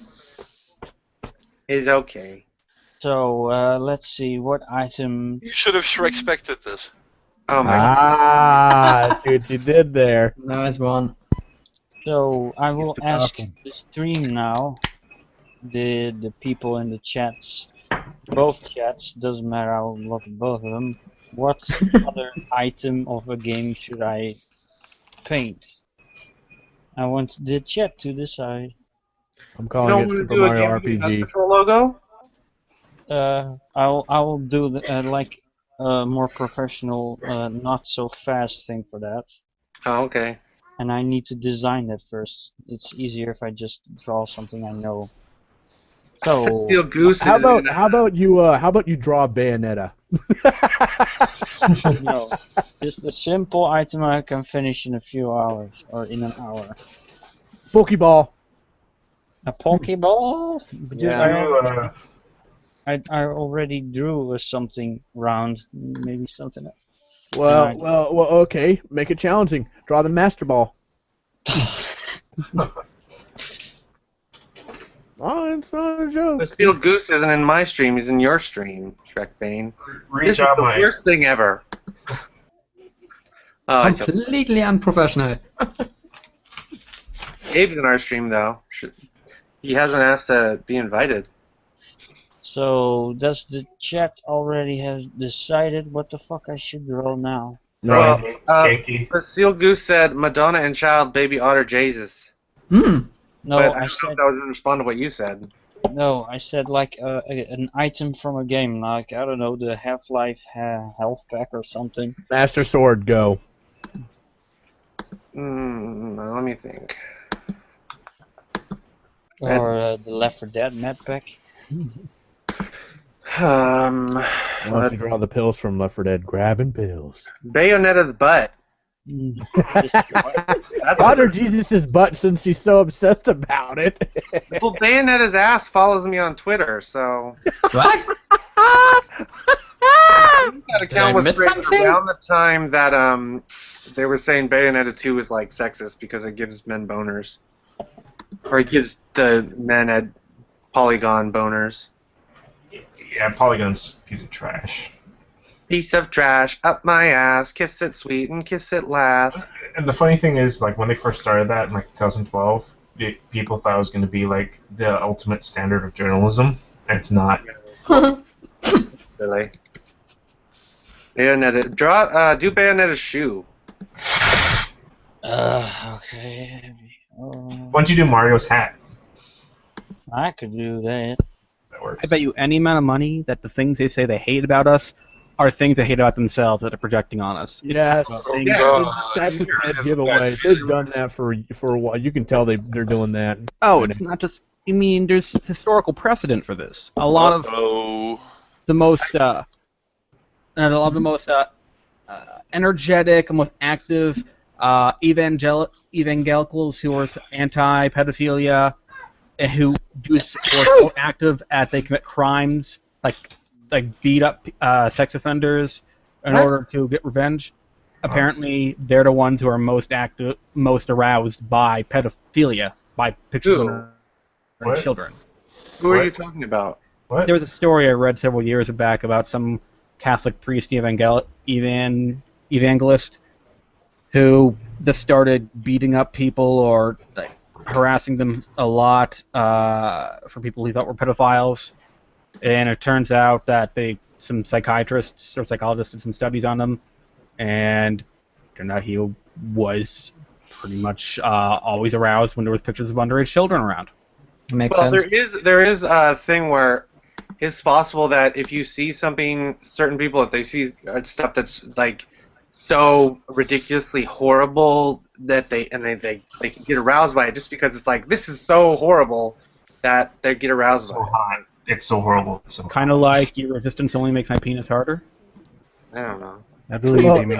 It's okay. So let's see what item. You should have expected this. Oh my. I see what you did there. Nice one. So I will to ask talking. the stream now. The people in the chats, both chats, doesn't matter. I'll look at both of them. What other item of a game should I paint? I want the chat to decide. I'm You calling don't it want to Super do a Mario game with a RPG. Control logo? I will do like a more professional, not so fast thing for that. Oh, okay. And I need to design that first. It's easier if I just draw something I know. So Steel Goose. How is about in a- how about you draw Bayonetta? no, just a simple item I can finish in a few hours or in an hour. Pokeball. A Pokeball? Dude, Yeah. I already drew something round, maybe something else. Well, okay. Make it challenging. Draw the Master Ball. Oh, it's not a joke. The Steel Goose isn't in my stream. He's in your stream, Shrek Bane. This is Reach out the my. worst thing ever. Oh, I said- Completely unprofessional. Abe's in our stream though. He hasn't asked to be invited. So, does the chat already have decided what the fuck I should draw now? No. Well, Genki. the Steel Goose said Madonna and Child, Baby Otter, Jesus. Hmm. No, But I I don't know said if that was in response to what you said. no. I said like an item from a game, like I don't know, the Half-Life health pack or something. Master Sword, go. Let me think. Or the Left 4 Dead med pack. Why don't you draw the pills from Left 4 Dead? Grabbing pills. Bayonetta's butt. Just- Otter Jesus' butt since she's so obsessed about it. Well, Bayonetta's ass follows me on Twitter, so What? that account I was miss created something? around the time that they were saying Bayonetta 2 is like sexist because it gives men boners, or it gives the men at Polygon boners. Yeah, Polygon's a piece of trash. Piece of trash up my ass, kiss it sweet and kiss it last. And the funny thing is, like when they first started that in like 2012, people thought it was going to be like the ultimate standard of journalism. And it's not. Really. Bayonetta, do Bayonetta's shoe. okay. Why don't you do Mario's hat? I could do that. That works. I bet you any amount of money that the things they say they hate about us are things they hate about themselves that they're projecting on us. Yes. Yeah. That's a dead giveaway. They've done that for a while. You can tell they're doing that. Oh, it's not just. I mean, there's historical precedent for this. A lot of the most, energetic, most active evangelicals who are anti-pedophilia, who who are so active at they commit crimes like beat up sex offenders in order to get revenge. Apparently, they're the ones who are most active, most aroused by pedophilia, by pictures of What? children. Who are What? you talking about? What? There was a story I read several years back about some Catholic priest evangelist who just started beating up people or like, harassing them a lot for people he thought were pedophiles. And it turns out that some psychiatrists or psychologists did some studies on them, and it turned out he was pretty much always aroused when there was pictures of underage children around. Makes Well, sense. there is a thing where it's possible that if you see something, certain people, if they see stuff that's like so ridiculously horrible that they can get aroused by it just because it's like this is so horrible that they get aroused so by it. hot. It's so horrible. It's so Kind of like your resistance only makes my penis harder. I don't know. I believe you, man.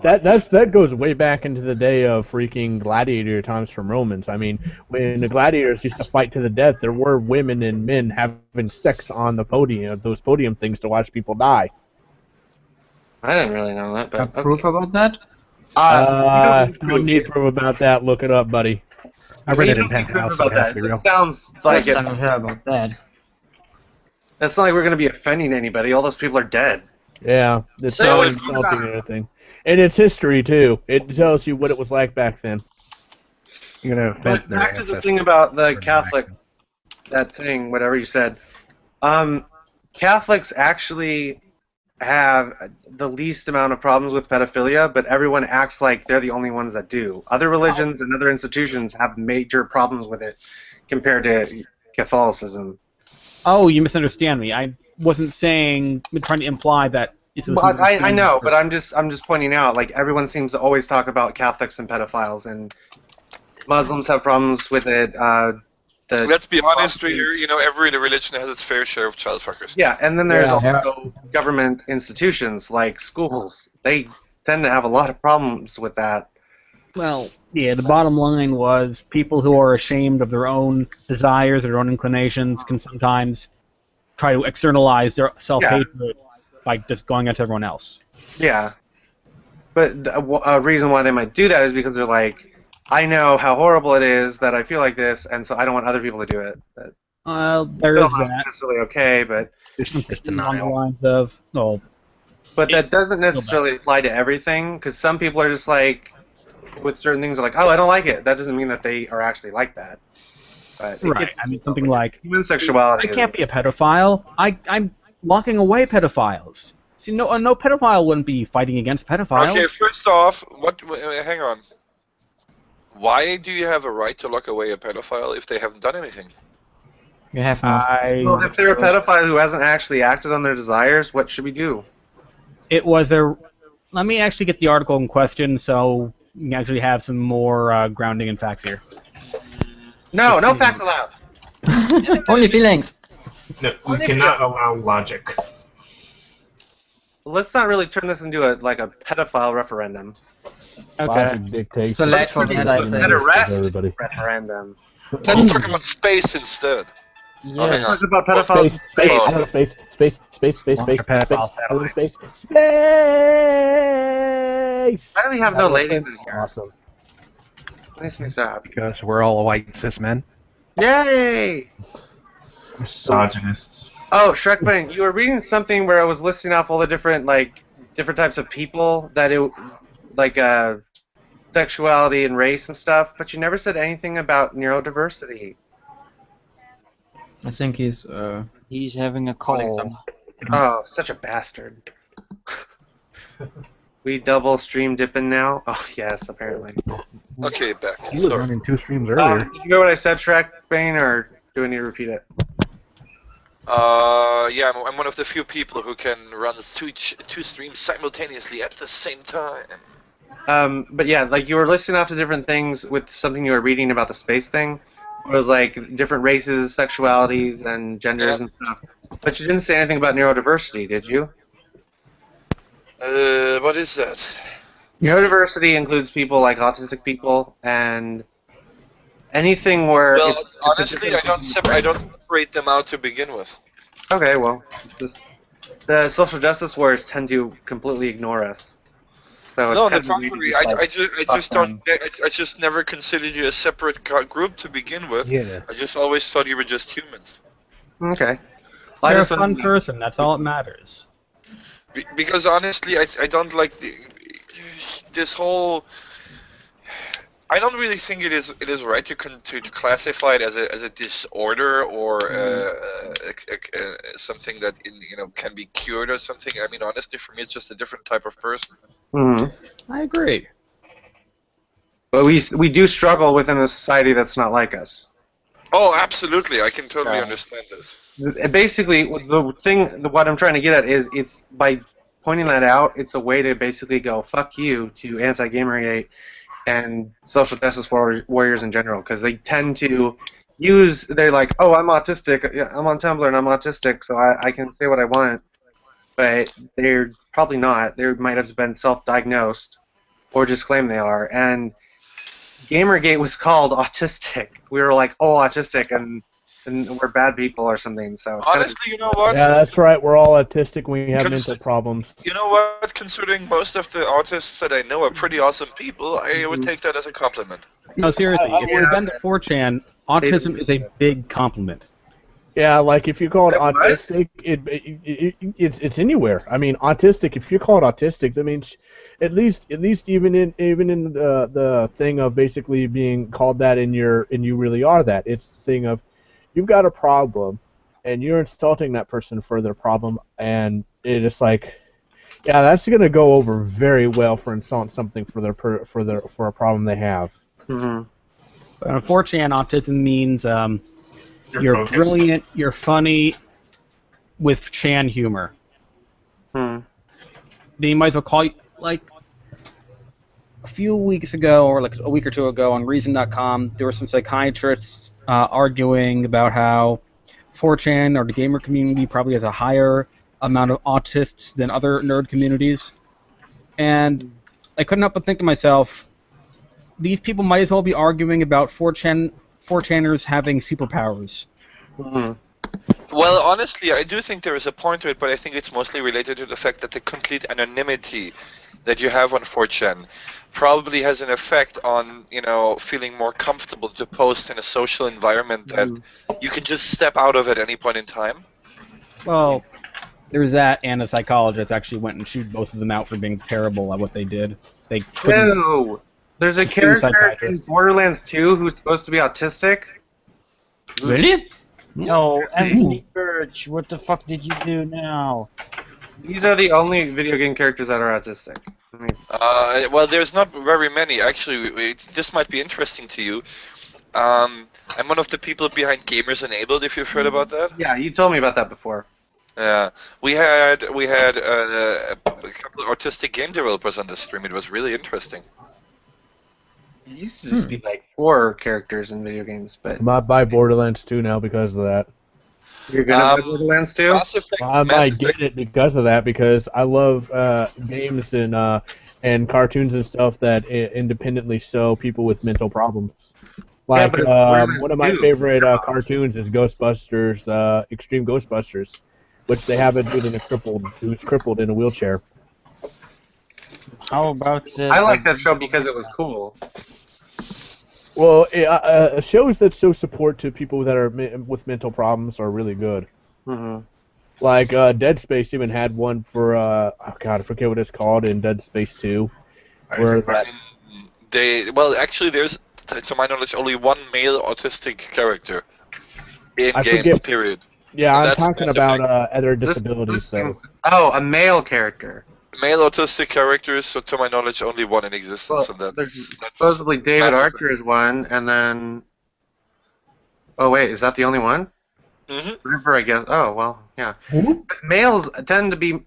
That goes way back into the day of freaking gladiator times from Romans. I mean, when the gladiators used to fight to the death, there were women and men having sex on the podium, those podium things to watch people die. I didn't really know that, but Got proof about that? You need proof about that. Look it up, buddy. I read it in You don't need proof Penthouse, so about it has that. to be real. It sounds like First time I heard about that. It's not like we're going to be offending anybody. All those people are dead. Yeah, it's So not it- insulting or anything. And it's history, too. It tells you what it was like back then. You're gonna offend But their back to the ancestors. thing about the Catholic, that thing, whatever you said. Catholics actually have the least amount of problems with pedophilia, but everyone acts like they're the only ones that do. Other religions and other institutions have major problems with it compared to Catholicism. Oh, you misunderstand me. I wasn't trying to imply that this was. But I know, but I'm just pointing out, like, everyone seems to always talk about Catholics and pedophiles, and Muslims have problems with it. Let's be honest here. Every religion has its fair share of child fuckers. Yeah, and then there's Yeah. also government institutions like schools. They tend to have a lot of problems with that. Well, yeah, the bottom line was people who are ashamed of their own desires, their own inclinations, can sometimes try to externalize their self-hatred by just going against everyone else. Yeah. But a reason why they might do that is because they're like, I know how horrible it is that I feel like this, and so I don't want other people to do it. But There is still not that. necessarily okay, but Just Along the denial. lines of, but that doesn't necessarily apply to everything, because some people are just like, with certain things, are like, oh, I don't like it. That doesn't mean that they are actually like that. But right. I mean, something like, human sexuality. I can't be a pedophile. I'm locking away pedophiles. See, no pedophile wouldn't be fighting against pedophiles. Okay, first off, hang on. Why do you have a right to lock away a pedophile if they haven't done anything? You have not. Well, if they're a pedophile who hasn't actually acted on their desires, what should we do? It was a. Let me actually get the article in question so you can actually have some more grounding in facts here. No facts allowed. Only feelings. No, we cannot allow logic. Let's not really turn this into a pedophile referendum. Okay. Logic dictates. So late for that, I say. An arrest Everybody. referendum. Let's talk about space instead. Yeah. hang on. Talk about pedophiles. Space, Oh. hello, space, Pedophile hello, satellite. space. Why do we have no ladies in here? Awesome. Makes me sad. Because we're all white cis men. Yay! Misogynists. Oh, Shrekman, you were reading something where I was listing off all the different types of people that sexuality and race and stuff, but you never said anything about neurodiversity. I think he's He's having a call. Oh, such a bastard. We double stream dipping now? Oh, yes, apparently. Okay, back. He was Sorry. running 2 streams earlier. You know what I said, Shrekman, or do I need to repeat it? Yeah, I'm one of the few people who can run two streams simultaneously at the same time. But yeah, you were listing off the different things with something you were reading about the space thing. It was different races, sexualities, and genders and stuff. But you didn't say anything about neurodiversity, did you? What is that? Neurodiversity includes people like autistic people and anything where. Well, it's honestly, I don't separate them out to begin with. Okay, well, the social justice warriors tend to completely ignore us. So No, on it's the kind of contrary, easy to I just don't. I just never considered you a separate group to begin with. Yeah. I just always thought you were just humans. Okay. Well, I You're a just fun wanted to- person. That's all that matters. Because honestly, I don't like this whole. I don't really think it is right to classify it as a disorder or something that can be cured or something. I mean, honestly, for me, it's just a different type of person. Mhm. I agree. But we do struggle within a society that's not like us. Oh, absolutely, I can totally Yeah. understand this. Basically, what I'm trying to get at is it's by pointing that out, it's a way to basically go fuck you to anti-Gamergate and social justice warriors in general, because they tend to they're like, oh, I'm autistic, yeah, I'm on Tumblr and I'm autistic, so I can say what I want, but they're probably not. They might have been self-diagnosed or just claim they are, and Gamergate was called autistic. We were like, oh, autistic, and we're bad people or something. So Honestly, you know what? Yeah, that's right. We're all autistic. We have Cons- mental problems. You know what? Considering most of the autists that I know are pretty awesome people, I would take that as a compliment. No, seriously. If you've been to 4chan, autism is a big compliment. Yeah, like if you call it What? autistic, it's anywhere. I mean, autistic. If you call it autistic, that means at least even in the thing of basically being called that and you really are that. It's the thing of you've got a problem, and you're insulting that person for their problem, and it's just like, yeah, that's gonna go over very well for insulting something for a problem they have. Mm-hmm. But unfortunately, autism means you're focused. brilliant, you're funny, with Chan humor. Hmm. They might as well call you, like, a few weeks ago, or like a week or two ago on Reason.com, there were some psychiatrists arguing about how 4chan or the gamer community probably has a higher amount of autists than other nerd communities. And I couldn't help but think to myself, these people might as well be arguing about 4chaners having superpowers. Mm-hmm. Well, honestly, I do think there is a point to it, but I think it's mostly related to the fact that the complete anonymity that you have on 4chan probably has an effect on, feeling more comfortable to post in a social environment that you can just step out of at any point in time. Well, there's that, and a psychologist actually went and chewed both of them out for being terrible at what they did. They couldn't. No, there's a Two character in psychiatrists. Borderlands 2 who's supposed to be autistic. Really? No, Anthony Birch, what the fuck did you do now? These are the only video game characters that are autistic. I mean, Well, there's not very many. Actually, this might be interesting to you. I'm one of the people behind Gamers Enabled, if you've heard about that. yeah, you told me about that before. Yeah, we had a couple of autistic game developers on the stream. It was really interesting. It used to just be like 4 characters in video games, but I might buy Borderlands 2 now because of that. you're gonna play Borderlands 2? Mass Effect, I Mass might Effect- get it because of that, because I love games and cartoons and stuff that independently show people with mental problems. Like but it's Borderlands one of my 2. favorite cartoons is Ghostbusters, Extreme Ghostbusters, which they have a dude who's crippled in a wheelchair. How about I like that show because it was cool. Well, shows that show support to people that are with mental problems are really good. Mm-hmm. Like Dead Space even had one for oh god, I forget what it's called in Dead Space 2. Where that, Actually, there's, to my knowledge, only one male autistic character in I games. forget- Period. yeah, I'm That's talking Mass about Effect. other disabilities though. Oh, a male character. Male autistic characters, so to my knowledge, only one in existence, and There's that's supposedly David Mass Archer is one, and then... Oh, wait, is that the only one? hmm River, I guess. Oh, well, yeah. But males tend to be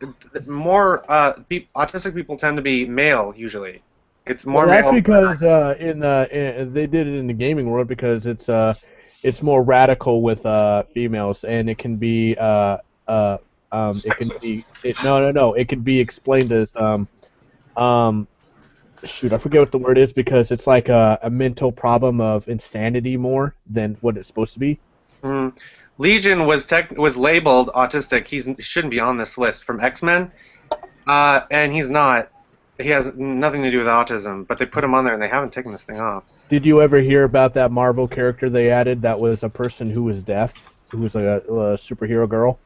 more... autistic people tend to be male, usually. It's more Well, that's male. because they did it in the gaming world because it's more radical with females, and it can be it can be explained as shoot, I forget what the word is, because it's like a mental problem of insanity more than what it's supposed to be. Mm. Legion was labeled autistic. He shouldn't be on this list from X-Men, and he's not. He has nothing to do with autism, but they put him on there and they haven't taken this thing off. Did you ever hear about that Marvel character they added that was a person who was deaf, who was like a superhero girl?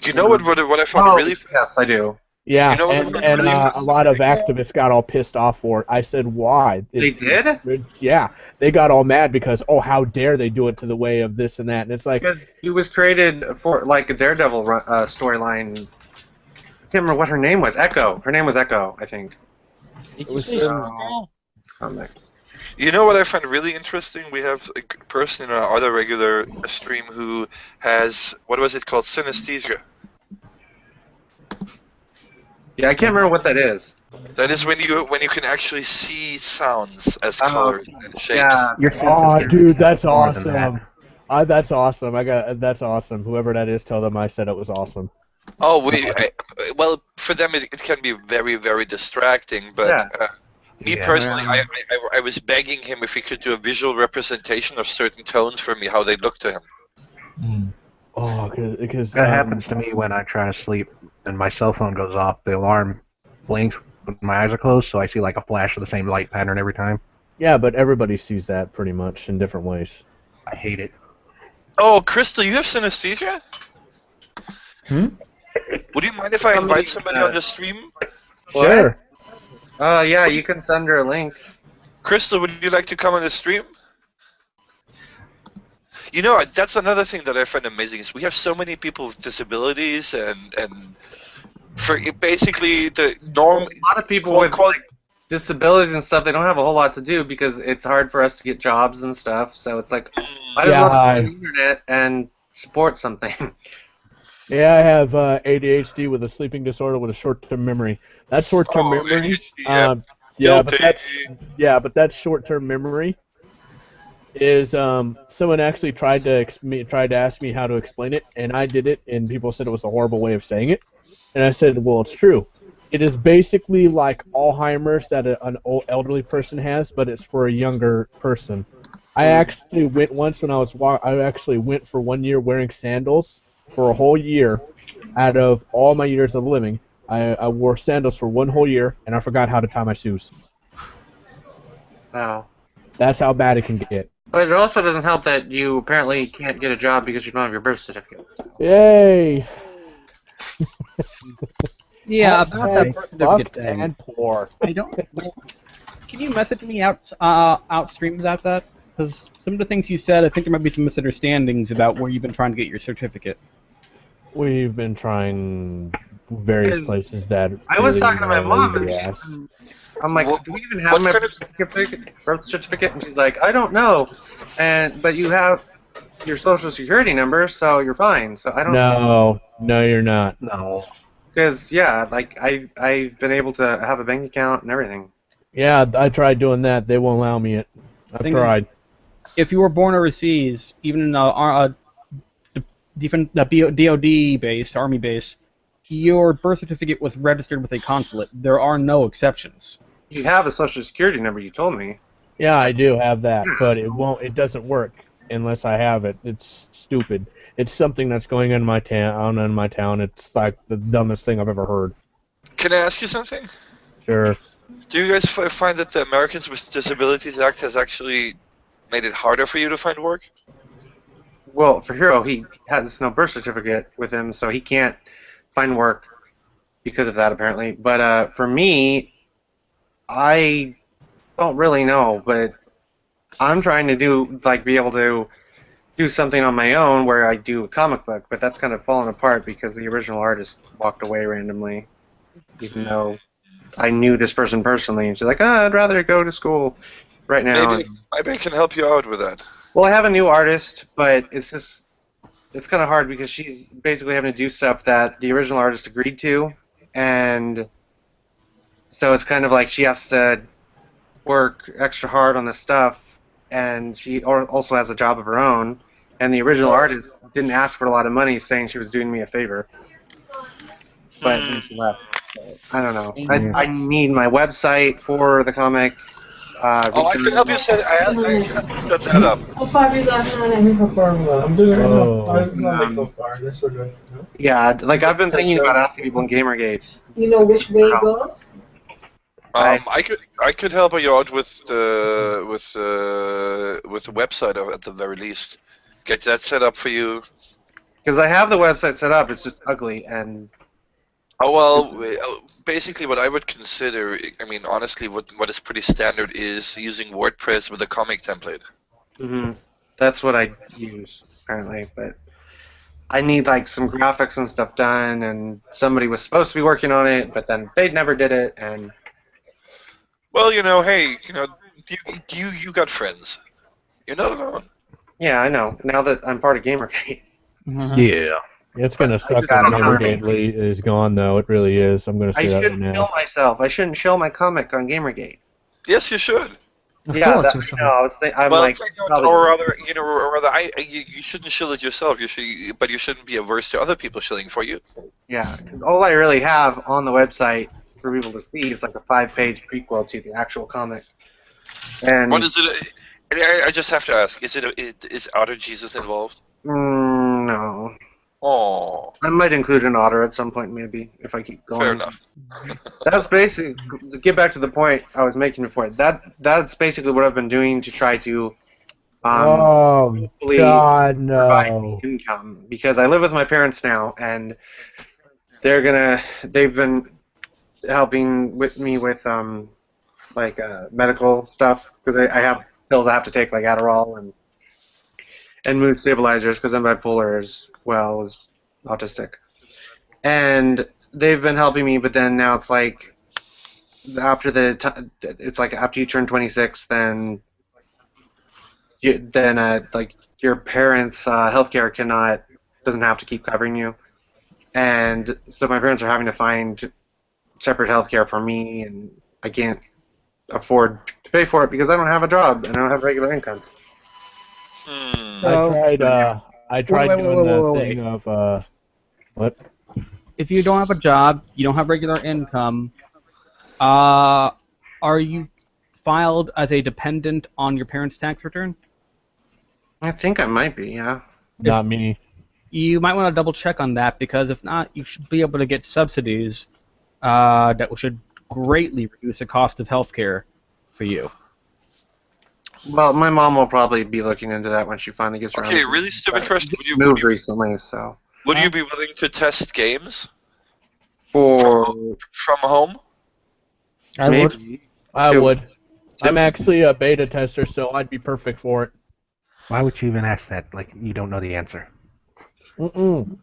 You know what I found really... Yes, I do. Yeah, You know what and, I found and really a lot of activists got all pissed off for it. I said, why? They did? Yeah, they got all mad because, oh, how dare they do it to the way of this and that. And it's like, Because he was created for like a Daredevil storyline. I can't remember what her name was. Echo. Her name was Echo, I think. Did It you was, say Comics. You know what I find really interesting? We have a person in our other regular stream who has, what was it called, synesthesia. Yeah, I can't remember what that is. That is when you can actually see sounds as colors and shapes. Yeah. Your senses oh, get dude, that's more than that. awesome. That's awesome. That's awesome. Whoever that is, tell them I said it was awesome. Oh, well, for them it can be very, very distracting, but me Yeah. personally, I was begging him if he could do a visual representation of certain tones for me, how they look to him. Oh, because That happens to me when I try to sleep and my cell phone goes off. The alarm blinks when my eyes are closed, so I see like a flash of the same light pattern every time. Yeah, but everybody sees that pretty much in different ways. I hate it. Oh, Crystal, you have synesthesia? Would you mind if I invite somebody on the stream? Sure. Yeah, you can send her a link. Crystal, would you like to come on the stream? You know, that's another thing that I find amazing is we have so many people with disabilities and for basically the norm. A lot of people with like, disabilities and stuff, they don't have a whole lot to do because it's hard for us to get jobs and stuff. So it's like, might as well go on the internet and support something. Yeah, I have ADHD with a sleeping disorder with a short-term memory. That short-term memory, but that short-term memory is someone actually tried to ask me how to explain it, and I did it, and people said it was a horrible way of saying it, and I said, well, it's true. It is basically like Alzheimer's that an old elderly person has, but it's for a younger person. I actually went once when I actually went for 1 year wearing sandals for a whole year. Out of all my years of living, I wore sandals for 1 whole year, and I forgot how to tie my shoes. Wow. That's how bad it can get. But it also doesn't help that you apparently can't get a job because you don't have your birth certificate. Yay! Yeah, about that birth certificate thing. And poor. I don't. Can you message me out stream about that? Because some of the things you said, I think there might be some misunderstandings about where you've been trying to get your certificate. We've been trying various places that. I was talking to my mom, and I'm like, do we even have my birth certificate? And she's like, I don't know. But you have your social security number, so you're fine. So I don't. No, you're not. No. Because like I've been able to have a bank account and everything. Yeah, I tried doing that. They won't allow me it. I tried. If you were born overseas, even in a different DoD base, Army base, your birth certificate was registered with a consulate. There are no exceptions. You have a social security number, you told me. Yeah, I do have that, but it doesn't work unless I have it. It's stupid. It's something that's going on in my town. It's like the dumbest thing I've ever heard. Can I ask you something? Sure. Do you guys find that the Americans with Disabilities Act has actually made it harder for you to find work? Well, for Hero, he has no birth certificate with him, so he can't find work because of that, apparently. But for me, I don't really know, but I'm trying to be able to do something on my own where I do a comic book, but that's kind of fallen apart because the original artist walked away randomly, even though I knew this person personally, and she's like, I'd rather go to school right now. Maybe I can help you out with that. Well, I have a new artist, but it's kind of hard because she's basically having to do stuff that the original artist agreed to, and so it's kind of like she has to work extra hard on this stuff, and she also has a job of her own, and the original artist didn't ask for a lot of money, saying she was doing me a favor, but then she left. So, I don't know. I need my website for the comic. I can help you set. I can set that up. I'm doing it right now. I'm not so far. That's what we're doing. Yeah, like I've been thinking about asking people in Gamergate. You know which way it goes? I could help you out with the website at the very least. Get that set up for you. Because I have the website set up, it's just ugly and. Oh well, basically what I would consider, I mean, honestly, what is pretty standard is using WordPress with a comic template. Mhm. That's what I use apparently, but I need like some graphics and stuff done, and somebody was supposed to be working on it, but then they never did it, and. Well, hey, you got friends. You're not alone. Yeah, I know. Now that I'm part of Gamergate. Yeah. It's gonna suck that Gamergate is gone, though. It really is. I'm gonna say that right now. I shouldn't kill myself. I shouldn't show my comic on Gamergate. Yes, you should. Yeah, I'm like. Or rather, you shouldn't shill it yourself. But you shouldn't be averse to other people shilling for you. Yeah, because all I really have on the website for people to see is like a 5-page prequel to the actual comic. And what is it? I just have to ask: is Otter Jesus involved? No. Oh. I might include an Otter at some point, maybe, if I keep going. Fair enough. That's basically, to get back to the point I was making before, that's basically what I've been doing to try to Oh hopefully God, provide no! me income because I live with my parents now, and they've been helping with me with like medical stuff because I have pills I have to take like Adderall and mood stabilizers because I'm bipolar as well as autistic, and they've been helping me. But then now it's like it's like after you turn 26, then like your parents' healthcare cannot doesn't have to keep covering you, and so my parents are having to find separate healthcare for me, and I can't afford to pay for it because I don't have a job and I don't have regular income. Hmm. So, I tried doing the wait. thing of what? If you don't have a job, you don't have regular income, are you filed as a dependent on your parents' tax return? I think I might be, yeah. Not me. You might want to double check on that because if not, you should be able to get subsidies that should greatly reduce the cost of healthcare for you. Well, my mom will probably be looking into that when she finally gets around. Okay, to it. really stupid question. Moved recently, so Would you be willing to test games for from home? I would. maybe I Tim- would. I'm Tim- actually a beta tester, so I'd be perfect for it. Why would you even ask that? Like, you don't know the answer. Mm-mm.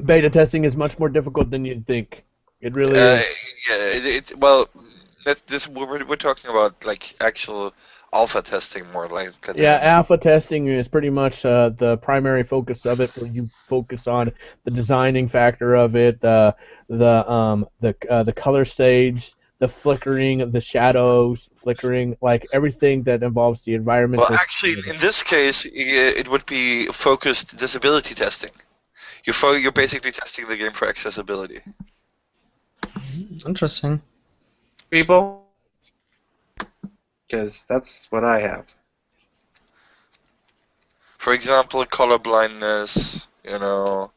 Beta testing is much more difficult than you'd think. It really is. Yeah, well, we're talking about like actual alpha testing more like. Yeah, alpha testing is pretty much the primary focus of it, where you focus on the designing factor of it, the color stage, the flickering, the shadows flickering, like everything that involves the environment. Well, actually, in this case, it would be focused disability testing. You're basically testing the game for accessibility. Interesting. people, because that's what I have. For example, color blindness. Wow,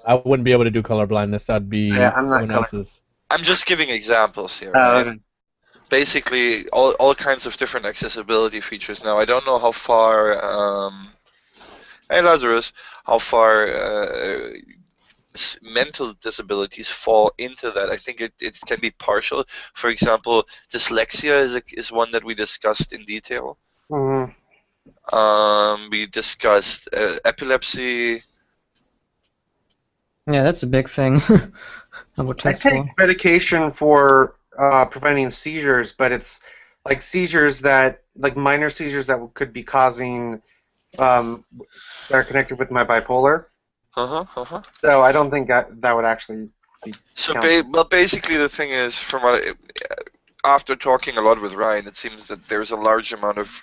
I wouldn't be able to do color blindness. That'd be Yeah, I'm not someone color- else's. I'm just giving examples here. Oh, Right? okay. Basically, all kinds of different accessibility features. Now, I don't know how far. Hey, Lazarus, how far mental disabilities fall into that. I think it can be partial. For example, dyslexia is one that we discussed in detail. Mhm. We discussed epilepsy. Yeah, that's a big thing. I would I test take for. medication for preventing seizures, but it's like seizures that, like minor seizures that could be causing, that are connected with my bipolar. So I don't think that would actually be. So, counted. basically, the thing is, from what after talking a lot with Ryan, it seems that there's a large amount of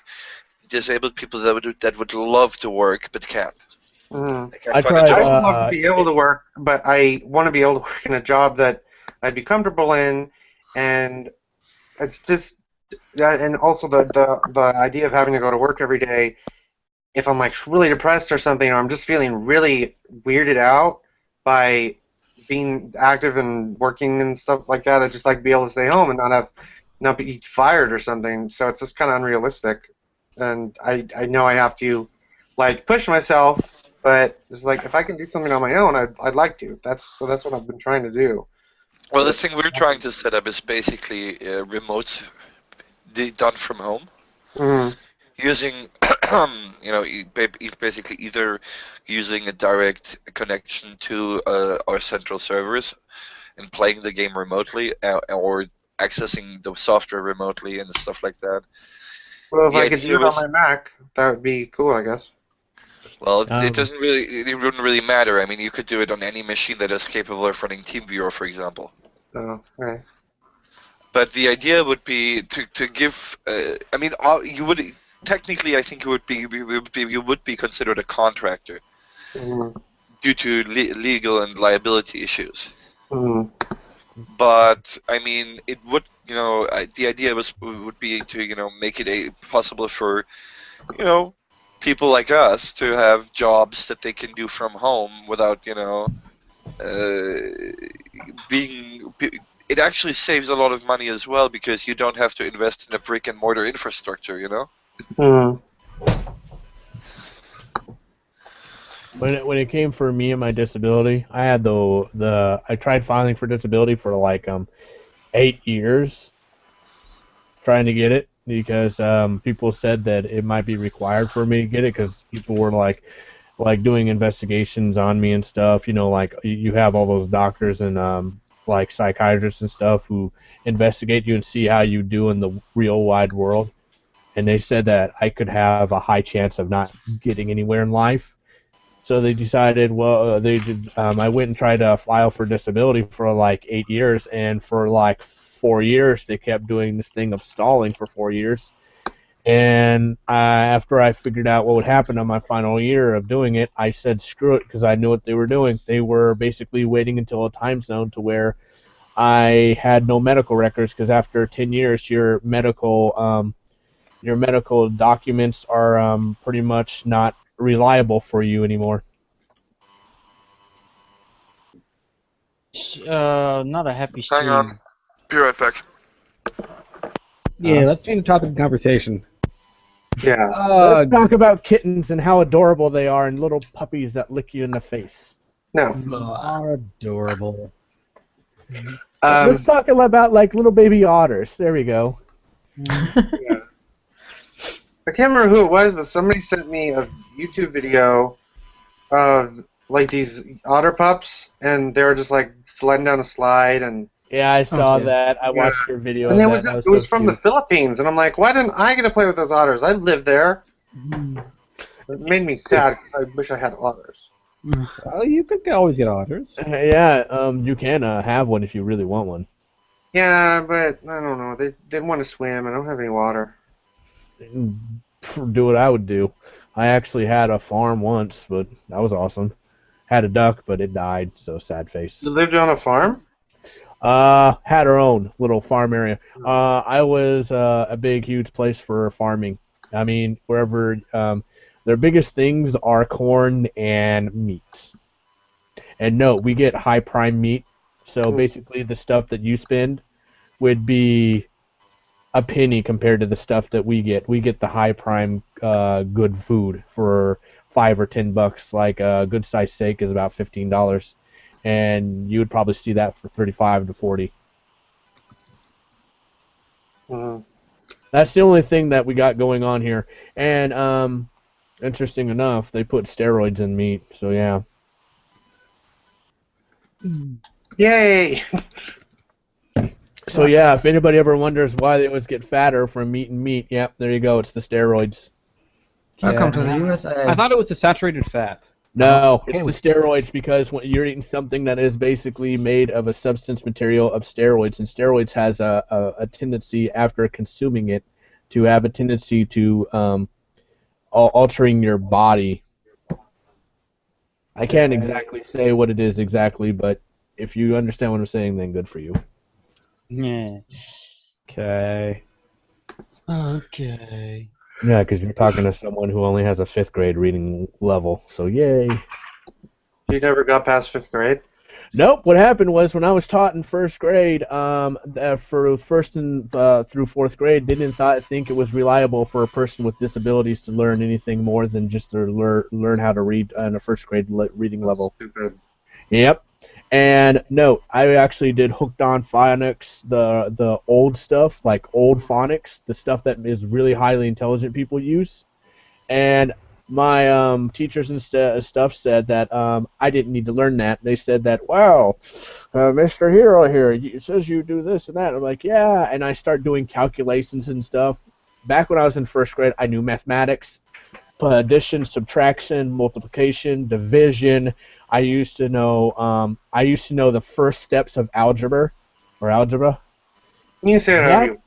disabled people that would love to work but can't. Mhm. They can't I find a tried. job. I would love to be able to work, but I want to be able to work in a job that I'd be comfortable in, and it's just, and also the idea of having to go to work every day. If I'm like really depressed or something, or I'm just feeling really weirded out by being active and working and stuff like that, I'd just like to be able to stay home and not be fired or something. So it's just kind of unrealistic, and I know I have to like push myself, but it's like if I can do something on my own, I'd like to. That's what I've been trying to do. Well, the thing we're trying to set up is basically remote, done from home, Mm-hmm. using, basically either using a direct connection to our central servers and playing the game remotely, or accessing the software remotely and stuff like that. Well, if The I could idea do it was- on my Mac, that would be cool, I guess. Well, it wouldn't really matter. I mean, you could do it on any machine that is capable of running TeamViewer, for example. So, right. But the idea would be to give. I mean, you would technically, I think you would be considered a contractor Mm-hmm. due to legal and liability issues. Mm-hmm. But I mean, it would. The idea would be to make it possible for people like us to have jobs that they can do from home without being. It actually saves a lot of money as well because you don't have to invest in a brick and mortar infrastructure. Mm-hmm. when it came for me and my disability, I had I tried filing for disability for like 8 years trying to get it because people said that it might be required for me to get it because people were like doing investigations on me and stuff. You know, like you have all those doctors and like psychiatrists and stuff who investigate you and see how you do in the real wide world. And they said that I could have a high chance of not getting anywhere in life. So they decided, well, I went and tried to file for disability for like 8 years, and for like 4 years they kept doing this thing of stalling for 4 years. And after I figured out what would happen on my final year of doing it, I said screw it because I knew what they were doing. They were basically waiting until a time zone to where I had no medical records because after 10 years, your medical documents are pretty much not reliable for you anymore. Not a happy stream. Hang on. Be right back. Yeah, let's change the topic of conversation. Yeah. Let's talk about kittens and how adorable they are and little puppies that lick you in the face. No. Are adorable. Let's talk about like little baby otters. There we go. Yeah. I can't remember who it was, but somebody sent me a YouTube video of like these otter pups, and they were just like sliding down a slide, and Yeah, I saw that. I watched your video. and of it that. was That it was so from cute. the Philippines, and I'm like, why didn't I get to play with those otters? I live there. It made me sad. I wish I had otters. Well, you could always get otters. Yeah, you can have one if you really want one. Yeah, but I don't know. They didn't want to swim. I don't have any water. Do what I would do. I actually had a farm once, but that was awesome. Had a duck, but it died, so sad face. You lived on a farm? Had our own little farm area. I was a big, huge place for farming. I mean, wherever their biggest things are corn and meat. And no, we get high prime meat. So basically, the stuff that you spend would be a penny compared to the stuff that we get. We get the high prime good food for $5 or $10. Like a good sized steak is about $15, and you would probably see that for 35 to 40. That's the only thing that we got going on here. And interesting enough, they put steroids in meat. So yeah. Yay! So yeah, if anybody ever wonders why they always get fatter from eating meat, yep, there you go. It's the steroids. Welcome to the USA. I thought it was the saturated fat. No, it's the steroids because when you're eating something that is basically made of a substance material of steroids, and steroids has a tendency after consuming it to have a tendency to altering your body. I can't exactly say what it is exactly, but if you understand what I'm saying, then good for you. Yeah. Okay. Okay. Yeah, because you're talking to someone who only has a 5th grade reading level, so yay. You never got past 5th grade? Nope. What happened was when I was taught in 1st grade, for 1st and through 4th grade, they didn't think it was reliable for a person with disabilities to learn anything more than just to learn how to read on a 1st grade reading level. Stupid. Yep. And no, I actually did hooked on phonics, the old stuff, like old phonics, the stuff that is really highly intelligent people use. And my teachers and stuff said that I didn't need to learn that. They said that, wow, Mr. Hero here, it says you do this and that. I'm like, yeah. And I start doing calculations and stuff. Back when I was in 1st grade, I knew mathematics, addition, subtraction, multiplication, division. I used to know the first steps of algebra. You say That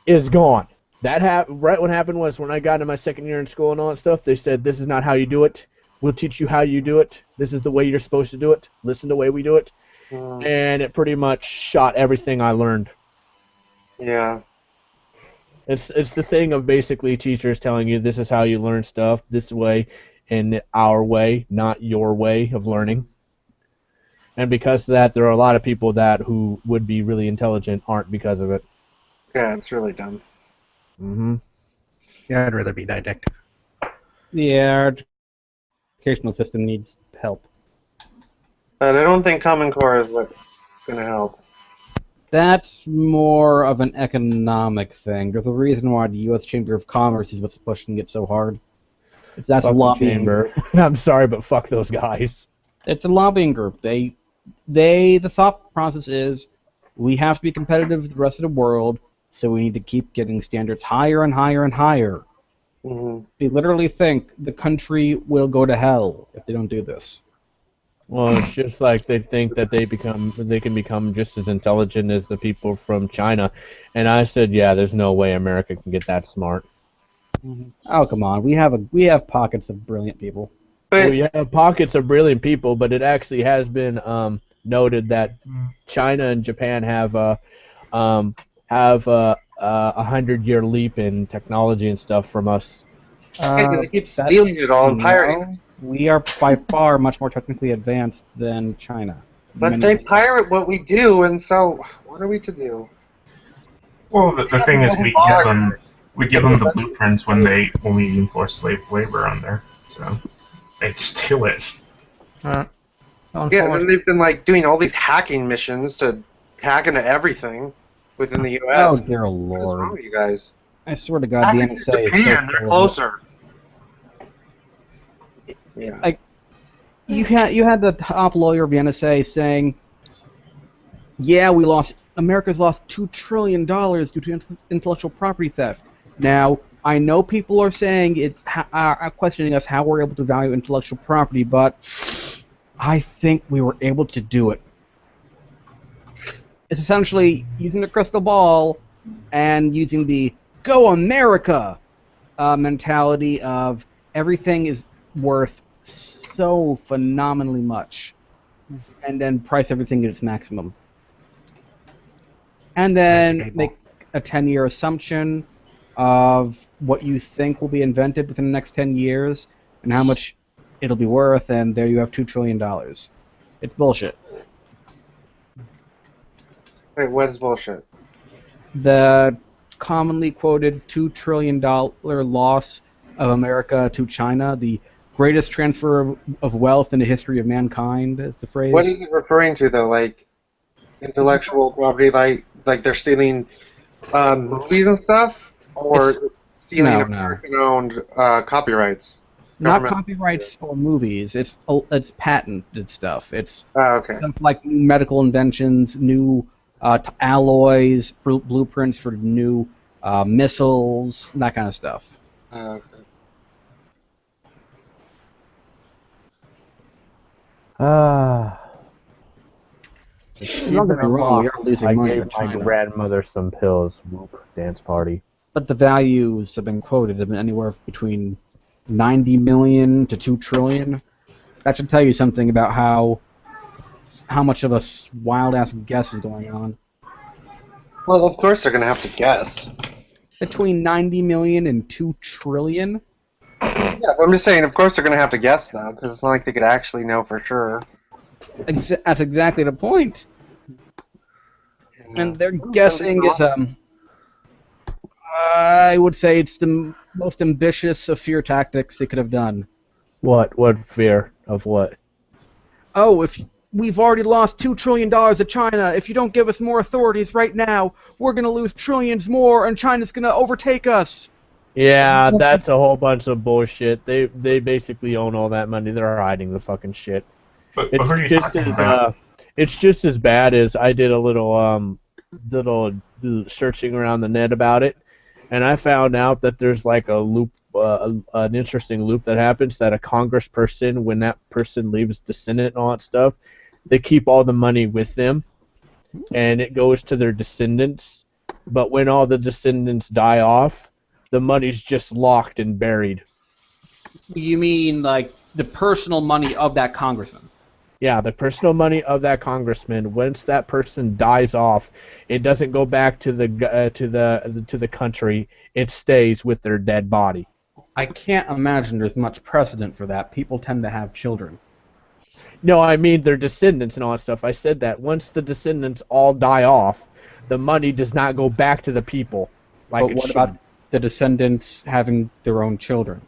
is gone. Right what happened was when I got into my 2nd year in school and all that stuff, they said, this is not how you do it. We'll teach you how you do it. This is the way you're supposed to do it. Listen to the way we do it. And it pretty much shot everything I learned. Yeah. It's the thing of basically teachers telling you this is how you learn stuff, this way, and our way, not your way of learning. And because of that, there are a lot of people who would be really intelligent aren't because of it. Yeah, it's really dumb. Yeah, I'd rather be didactic. Yeah. educational system needs help. But I don't think Common Core is what's going to help. That's more of an economic thing. There's a reason why the U.S. Chamber of Commerce is what's pushing it so hard. That's Fuck the lobbying. chamber. I'm sorry, but fuck those guys. It's a lobbying group. The thought process is we have to be competitive with the rest of the world, so we need to keep getting standards higher and higher and higher. Mm-hmm. They literally think the country will go to hell if they don't do this. Well, it's just like they think that they can become just as intelligent as the people from China, and I said, yeah, there's no way America can get that smart. Oh, come on. We have pockets of brilliant people. But Well, yeah, pockets of brilliant people, but it actually has been noted that China and Japan have a 100-year leap in technology and stuff from us. they keep stealing it all and pirating. No, we are by far much more technically advanced than China. But Many they respects. pirate what we do, and so what are we to do? Well, the thing is, we give them the blueprints when we enforce slave labor on there, so they steal it. Going Yeah, and forward. then they've been like doing all these hacking missions to hack into everything within the U.S. Oh, dear What's wrong Lord. with you guys? I swear to God, the Hack into NSA is so Japan, they're full of it. closer. Yeah. You had the top lawyer of the NSA saying, "Yeah, America's lost $2 trillion due to intellectual property theft." Now, I know people are saying are questioning us how we're able to value intellectual property, but I think we were able to do it. It's essentially using the crystal ball and using the "Go America" mentality of everything is worth so phenomenally much, and then price everything at its maximum. And then make a 10-year assumption of what you think will be invented within the next 10 years and how much it'll be worth, and there you have $2 trillion. It's bullshit. Wait, what is bullshit? The commonly quoted $2 trillion loss of America to China, the greatest transfer of wealth in the history of mankind, is the phrase. What is it referring to, though? Like intellectual property, like they're stealing movies and stuff, or stealing No. American-owned copyrights? Not Government- copyrights or movies. It's patented stuff. It's Oh, okay. stuff like new medical inventions, new alloys, blueprints for new missiles, that kind of stuff. Okay. Don't get me wrong, we are losing I money gave to my China. grandmother some pills. Whoop, dance party. But the values have been quoted have been anywhere between 90 million to 2 trillion. That should tell you something about how much of a wild-ass guess is going on. Well, of course they're going to have to guess. Between 90 million and 2 trillion? Yeah, but I'm just saying, of course they're going to have to guess, though, because it's not like they could actually know for sure. That's exactly the point. And their guessing is, I would say it's the most ambitious of fear tactics they could have done. What? What fear of what? Oh, if we've already lost $2 trillion to China, if you don't give us more authorities right now, we're going to lose trillions more, and China's going to overtake us. Yeah, that's a whole bunch of bullshit. They basically own all that money. They're hiding the fucking shit. But who are you It's just talking as about? it's just as bad as I did a little searching around the net about it, and I found out that there's like a loop, an interesting loop that happens that a congressperson, when that person leaves the Senate and all that stuff, they keep all the money with them, and it goes to their descendants. But when all the descendants die off, the money's just locked and buried. You mean like the personal money of that congressman? Yeah, the personal money of that congressman. Once that person dies off, it doesn't go back to the country. It stays with their dead body. I can't imagine there's much precedent for that. People tend to have children. No, I mean their descendants and all that stuff. I said that once the descendants all die off, the money does not go back to the people. Like But it what should. about the descendants having their own children?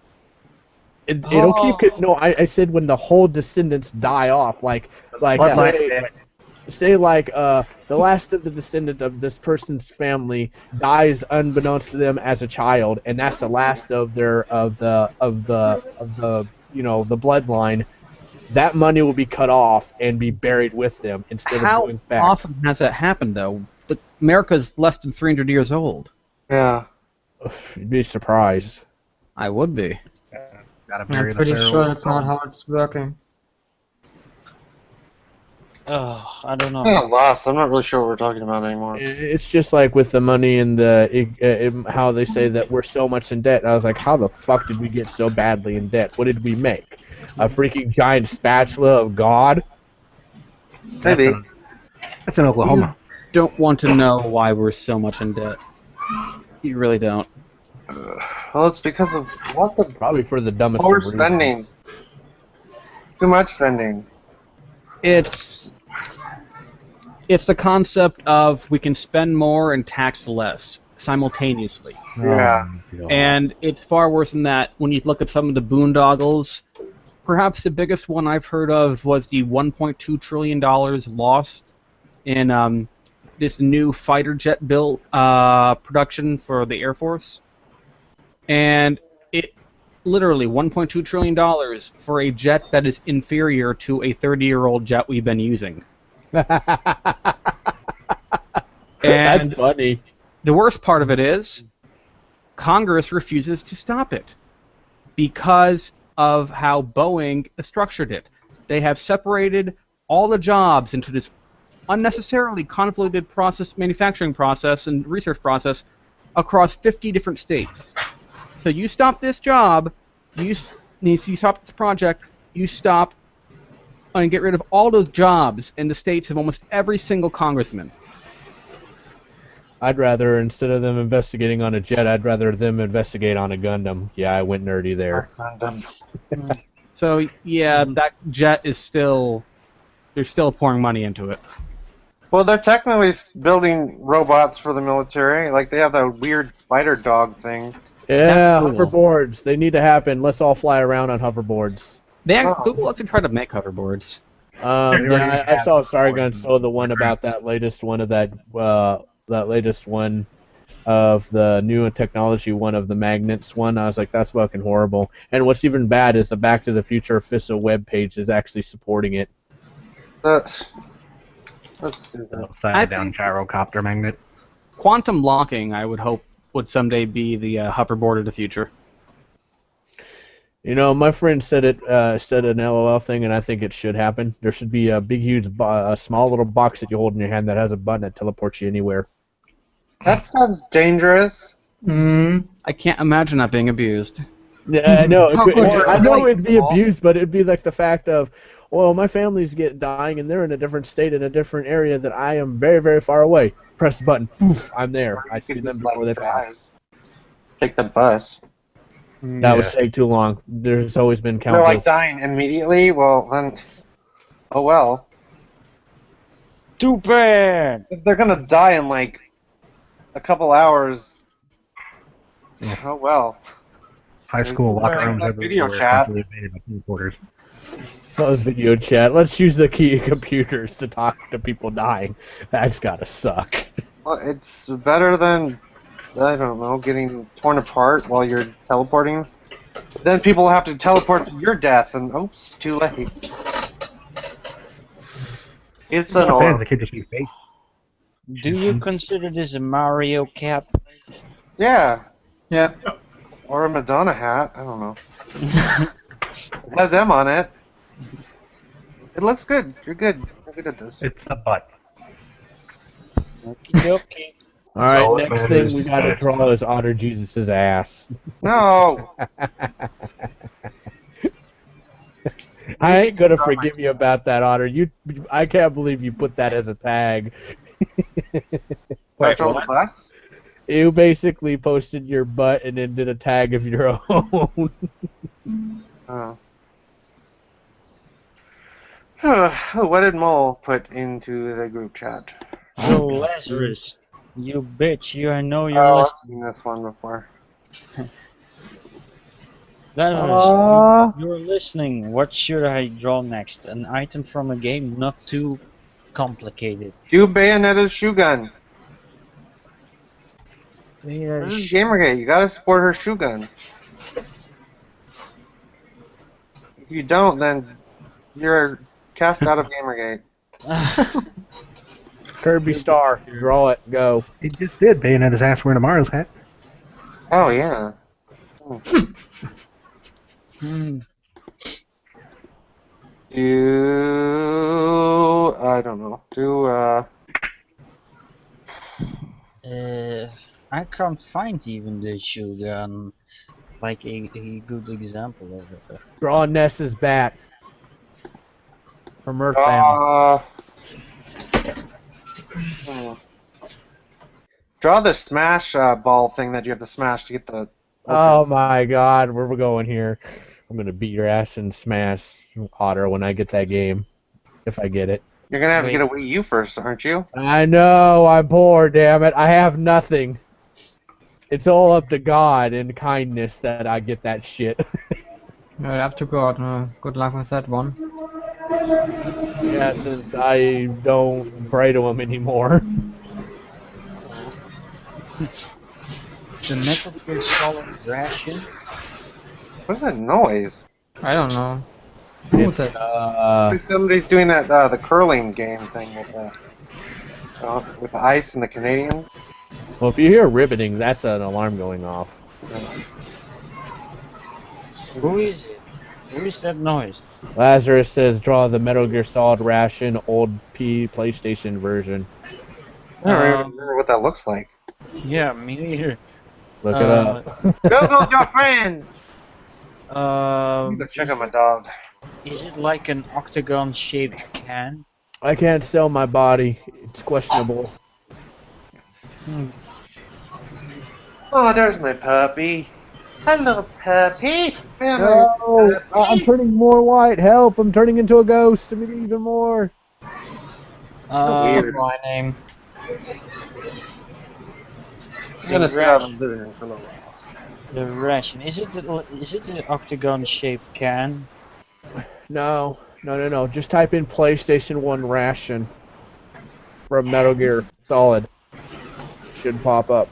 It'll keep. No, I said when the whole descendants die off, like Bloodline. say like the last of the descendant of this person's family dies unbeknownst to them as a child, and that's the last of their of the the bloodline. That money will be cut off and be buried with them instead of How going back. often has that happened, though? America's less than 300 years old. Yeah. You'd be surprised. I would be. Gotta bury I'm the pretty pharaoh sure with that's gold. not how it's working. I don't know. I'm lost. I'm not really sure what we're talking about anymore. It's just like with the money and how they say that we're so much in debt. I was like, how the fuck did we get so badly in debt? What did we make? A freaking giant spatula of God? Maybe. That's in Oklahoma. Don't want to know why we're so much in debt. You really don't. Well, it's because of lots of Probably for the dumbest over of reasons. spending. Too much spending. It's the concept of we can spend more and tax less simultaneously. Yeah. God. And it's far worse than that when you look at some of the boondoggles. Perhaps the biggest one I've heard of was the $1.2 trillion lost in this new fighter jet build production for the Air Force. And it literally $1.2 trillion for a jet that is inferior to a 30-year-old jet we've been using. That's And funny. the worst part of it is Congress refuses to stop it because of how Boeing structured it. They have separated all the jobs into this unnecessarily convoluted manufacturing process and research process across 50 different states. So you stop this job, you stop this project, you stop and get rid of all those jobs in the states of almost every single congressman. I'd rather, instead of them investigating on a jet, I'd rather them investigate on a Gundam. Yeah, I went nerdy there. So yeah, that jet is still, they're still pouring money into it. Well, they're technically building robots for the military. Like, they have that weird spider dog thing. Yeah, That's cool. hoverboards. They need to happen. Let's all fly around on hoverboards. Google actually tried to make hoverboards. Yeah, I saw Sargon show the one about that latest one of that latest one of the new technology one of the magnets one. I was like, that's fucking horrible. And what's even bad is the Back to the Future official webpage is actually supporting it. That's stupid. Upside down gyrocopter magnet. Quantum locking, I would hope, would someday be the hoverboard of the future. You know, my friend said an LOL thing, and I think it should happen. There should be a big, huge, small little box that you hold in your hand that has a button that teleports you anywhere. That sounds dangerous. I can't imagine that being abused. Yeah, I know. I know really it'd be cool. abused, but it'd be like the fact of, well, my family's dying, and they're in a different state, in a different area that I am very, very far away. Press the button, poof, I'm there. I see them before they pass. Take the bus. That would take too long. There's always been They're countless. like dying immediately. Well, then, oh well. Too bad! If they're gonna die in like a couple hours. Oh well. High school locker rooms That everywhere video were chat. essentially invaded by teleporters. Oh, video chat. Let's use the key computers to talk to people dying. That's gotta suck. Well, it's better than, I don't know, getting torn apart while you're teleporting. Then people have to teleport to your death, and oops, too late. It's an Depends. It could just be fake. Do you consider this a Mario cap? Yeah, Yeah. or a Madonna hat. I don't know. It has M on it. It looks good. You're good. You're good at this. It's a butt. Okay. All So right, what next matters thing we is gotta that- draw is Otter Jesus' ass. No. I ain't gonna forgive you about that, Otter. I can't believe you put that as a tag. Wait, on the butt? You basically posted your butt and then did a tag of your own. Oh. What did Mole put into the group chat? So Lazarus, you bitch, I know you're Oh, I've listening. seen this one before. You're listening. What should I draw next? An item from a game, not too complicated. Do Bayonetta's shoe gun. This is Gamergate. You gotta support her shoe gun. If you don't, then you're cast out of Gamergate. Kirby Star. Draw it. Go. He just did Bayonetta's ass wearing a Mario's hat. Oh, yeah. I don't know. I can't find even the shoe gun, like a good example of it. Draw Ness's bat. From Earthbound. Draw the smash ball thing that you have to smash to get the... Oh my god, where we're going here. I'm gonna beat your ass and smash Otter when I get that game. If I get it. You're gonna have to get a Wii U first, aren't you? I know, I'm poor, damn it. I have nothing. It's all up to God and kindness that I get that shit. Up to God. Good luck with that one. Yeah, since I don't pray to him anymore. The Metal Gear Solid ration? What's that noise? I don't know. It's, It's like somebody's doing that the curling game thing with the ice and the Canadians. well, if you hear ribbiting, that's an alarm going off. Who is it? Who is that noise? Lazarus says draw the Metal Gear Solid ration old PlayStation version. I don't even remember what that looks like. Yeah, me neither. Look it up. Google your friend! Um, Check out my dog. Is it like an octagon-shaped can? I can't sell my body. It's questionable. Oh, there's my puppy. Hello, puppy. No, I'm turning more white. Help! I'm turning into a ghost. I'm even more. Weird. My name. I'm gonna sit out in the living room for a little while. The ration. Is it an octagon-shaped can? No. Just type in PlayStation 1 ration from Metal Gear Solid. Should pop up.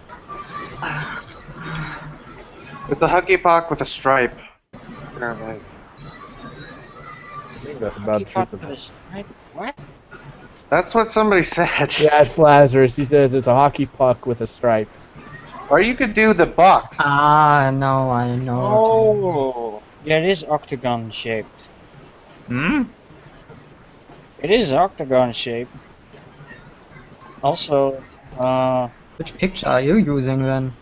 It's a Huggy Puck with a stripe. Apparently. I think that's about the truth of it. What? That's what somebody said. Yeah, it's Lazarus. He says it's a hockey puck with a stripe. Or you could do the box. No, I know. Oh, yeah, it is octagon-shaped. It is octagon-shaped. Also, Which picture are you using then?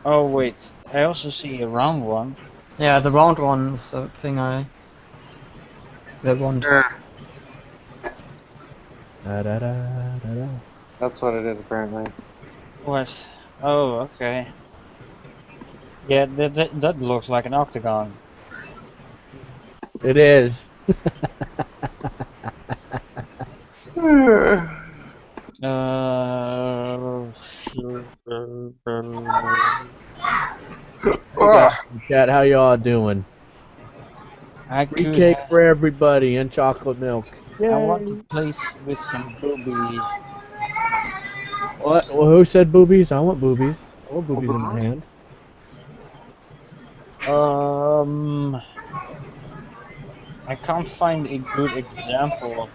oh wait, I also see a round one. Yeah, the round one is the thing I will want. That's what it is, apparently. What? Oh, okay. Yeah, that looks like an octagon. It is. Chat, how y'all doing? Free cake for everybody and chocolate milk. Yay. I want to place with some boobies. What? Well, who said boobies? I want boobies. I want boobies in my hand. I can't find a good example of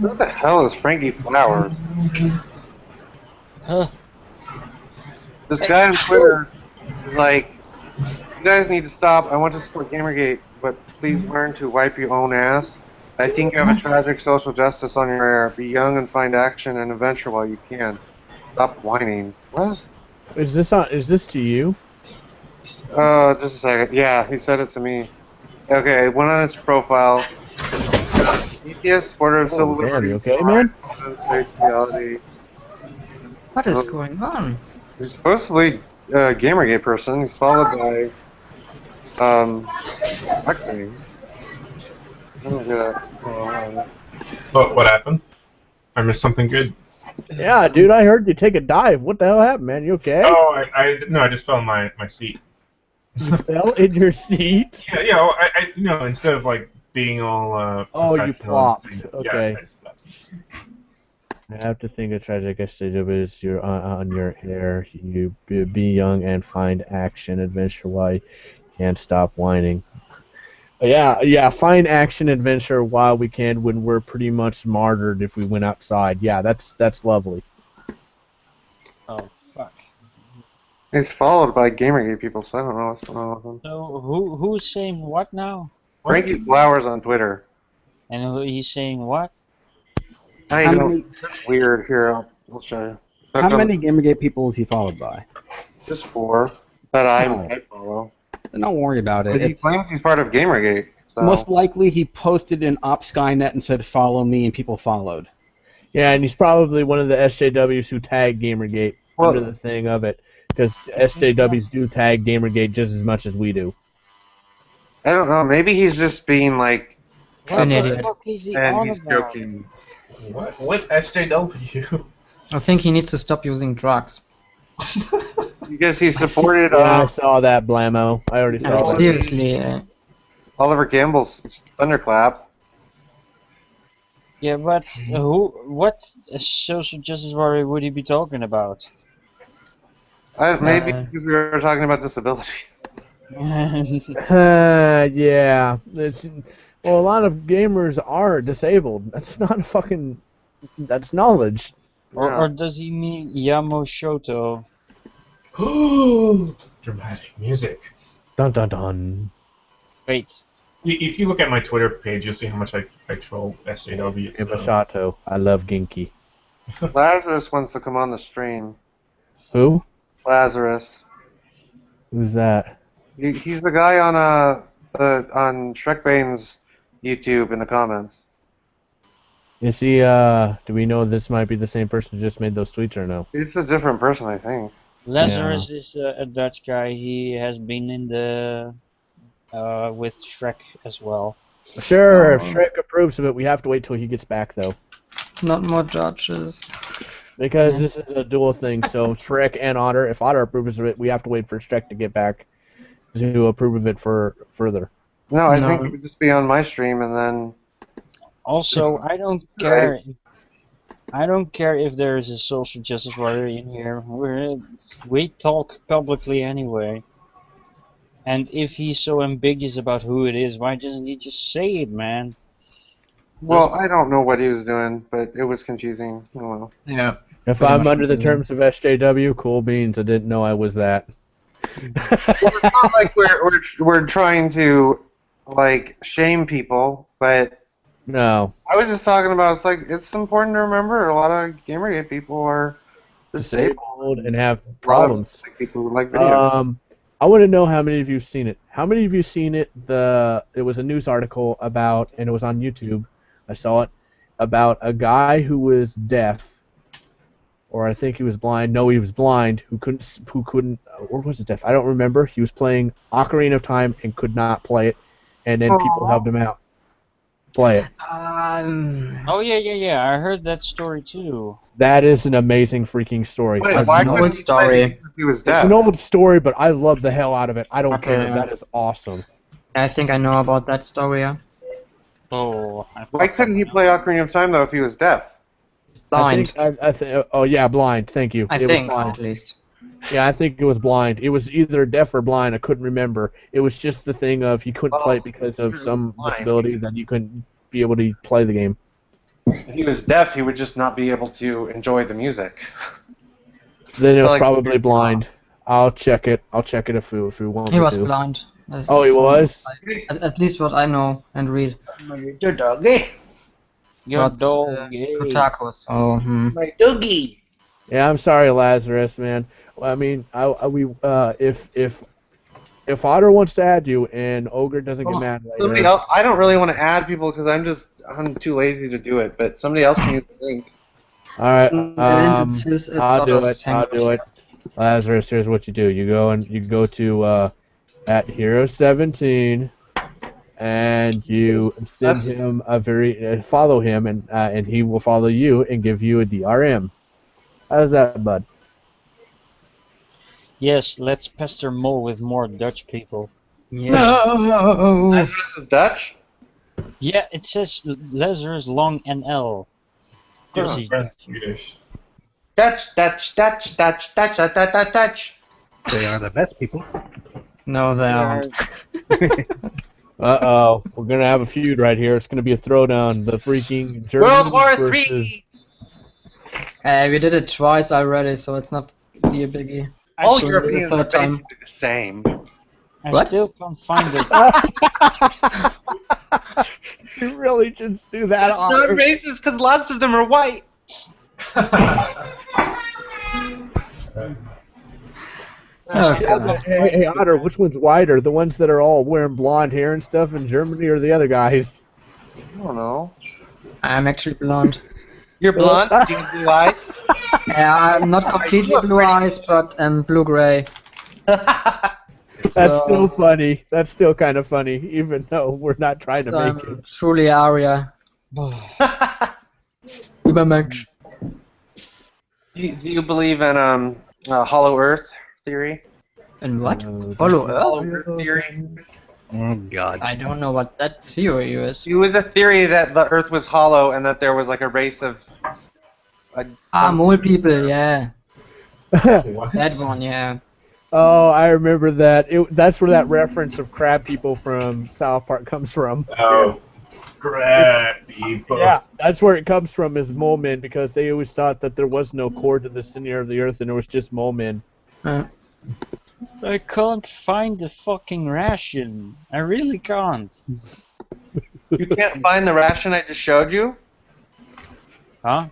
What the hell is Frankie Flowers? Huh. This guy on Twitter is like, you guys need to stop. I want to support Gamergate, but please learn to wipe your own ass. I think you have a tragic social justice on your air. Be young and find action and adventure while you can. Stop whining. What? Is this to you? Just a second. Yeah, he said it to me. Okay, went on his profile. Atheist, supporter of civil Damn, liberty. you okay, man? Space reality. What is going on? He's supposed to be a Gamergate person. He's followed by Acting. What happened? I missed something good. Yeah, dude, I heard you take a dive. What the hell happened, man? You okay? Oh, no, I just fell in my seat. You fell in your seat? Yeah, well, instead of like being all Oh, you professional, plopped. yeah, Okay. I just fell in the seat. I have to think a tragic SJW is your on your hair. You be young and find action adventure. Why you can't stop whining? Yeah. Find action adventure while we can when we're pretty much martyred if we went outside. Yeah, that's lovely. Oh fuck. He's followed by Gamergate people, so I don't know what's going on with him. So who's saying what now? Frankie Flowers on Twitter. And he's saying what? I How know. many- That's weird. Here, I'll show you. How many Gamergate people is he followed by? Just 4 that I Oh. follow. Then don't worry about it. But he It's- claims he's part of Gamergate. So. Most likely he posted in Op Skynet and said follow me, and people followed. Yeah, and he's probably one of the SJWs who tagged Gamergate Well- under the thing of it, because SJWs do tag Gamergate just as much as we do. I don't know. Maybe he's just being like, What An the idiot. fuck is he and on he's about? joking. What SJW? I think he needs to stop using drugs. Because he supported Yeah, I saw that, Blammo. I already saw that. Seriously, Oliver Campbell's Thunderclap. Yeah, but what social justice warrior would he be talking about? Maybe because we were talking about disabilities. Yeah. Well, a lot of gamers are disabled. That's not a fucking... That's knowledge. Or does he mean Yamoshoto? Dramatic music. Dun dun dun. Wait. If you look at my Twitter page, you'll see how much I troll SJW. So. Yamashito. I love Genki. Lazarus wants to come on the stream. Who? Lazarus. Who's that? He's the guy on Shrekbane's YouTube in the comments. Is he, do we know this might be the same person who just made those tweets or no? It's a different person, I think. Lazarus is a Dutch guy. He has been in the with Shrek as well. Sure, if Shrek approves of it, we have to wait till he gets back, though. not more judges. Because this is a dual thing, so Shrek and Otter, if Otter approves of it, we have to wait for Shrek to get back to approve of it further. No, I think it would just be on my stream and then... Also, I don't care. I don't care if there is a social justice warrior in here. We talk publicly anyway. And if he's so ambiguous about who it is, why doesn't he just say it, man? Well, I don't know what he was doing, but it was confusing. Oh, well. Yeah. If Pretty I'm much under the confusing. terms of SJW, cool beans. I didn't know I was that. It's not like we're trying to like shame people, but No. I was just talking about it's important to remember a lot of Gamergate people are disabled And have problems. Like people who like video. I want to know how many of you have seen it. How many of you seen it? It was a news article about, and it was on YouTube. I saw it about a guy who was deaf, or I think he was blind. No, he was blind. Who couldn't, or was it deaf? I don't remember. He was playing Ocarina of Time and could not play it, and then people helped him out play it. Oh yeah. I heard that story too. That is an amazing freaking story. Wait, That's why an couldn't old he play story. it if he was It's deaf? an old story, but I love the hell out of it. I don't care. Okay. That is awesome. I think I know about that story. Yeah. Oh. Why couldn't he play Ocarina of Time though if he was deaf? Blind. I think. Oh yeah, blind. Thank you. I It was think, blind. at least. Yeah, I think it was blind. It was either deaf or blind. I couldn't remember. It was just the thing of he couldn't play it because of some blind. disability that you couldn't be able to play the game. If he was deaf, he would just not be able to enjoy the music. Then it was Like- probably blind. I'll check it. if we want He was to. blind. Oh, he was? At least what I know and read. Your doggy. Your But, dog. Yay. Kotaku, so, My doggy. Yeah, I'm sorry, Lazarus, man. Well, I mean, if Otter wants to add you and Ogre doesn't get mad Somebody later, else, I don't really want to add people because I'm too lazy to do it. But somebody else can use the link. all right, and it's I'll do Otter's it. I'll language. do it. Lazarus, here's what you do. You go to at Hero 17 and you send him a follow him, and he will follow you and give you a DRM. How's that, bud? Yes, let's pester Mo with more Dutch people. No. This is Dutch? Yeah, it says Lazarus Long NL. Of course he's Dutch. Swedish. Dutch. They are the best people. No, they aren't. Uh-oh. We're going to have a feud right here. It's going to be a throwdown. The freaking Germany World War versus... III! We did it twice already, so it's not be a biggie. All Actually, Europeans the are third time. basically the same. I What? still can't find it. You really just do that, Not Otter. racist because lots of them are white. Hey, Otter, which one's whiter? The ones that are all wearing blonde hair and stuff in Germany, or the other guys? I don't know. I'm actually blonde. You're blonde? You have blue eyes? I'm not completely blue eyes, but blue-gray. That's still funny. That's still kind of funny, even though we're not trying to make it. Truly Aria. Übermensch. Do you believe in Hollow Earth theory? And what? Hollow Hollow Earth? Earth theory? Oh, God. I don't know what that theory is. It was a theory that the Earth was hollow and that there was like a race of... mole people, yeah. What? That one, yeah. Oh, I remember that. That's where that reference of crab people from South Park comes from. Oh, crap people. Yeah, that's where it comes from, is mole men, because they always thought that there was no core to the center of the Earth and there was just mole men. I can't find the fucking ration. I really can't. You can't find the ration I just showed you? Huh?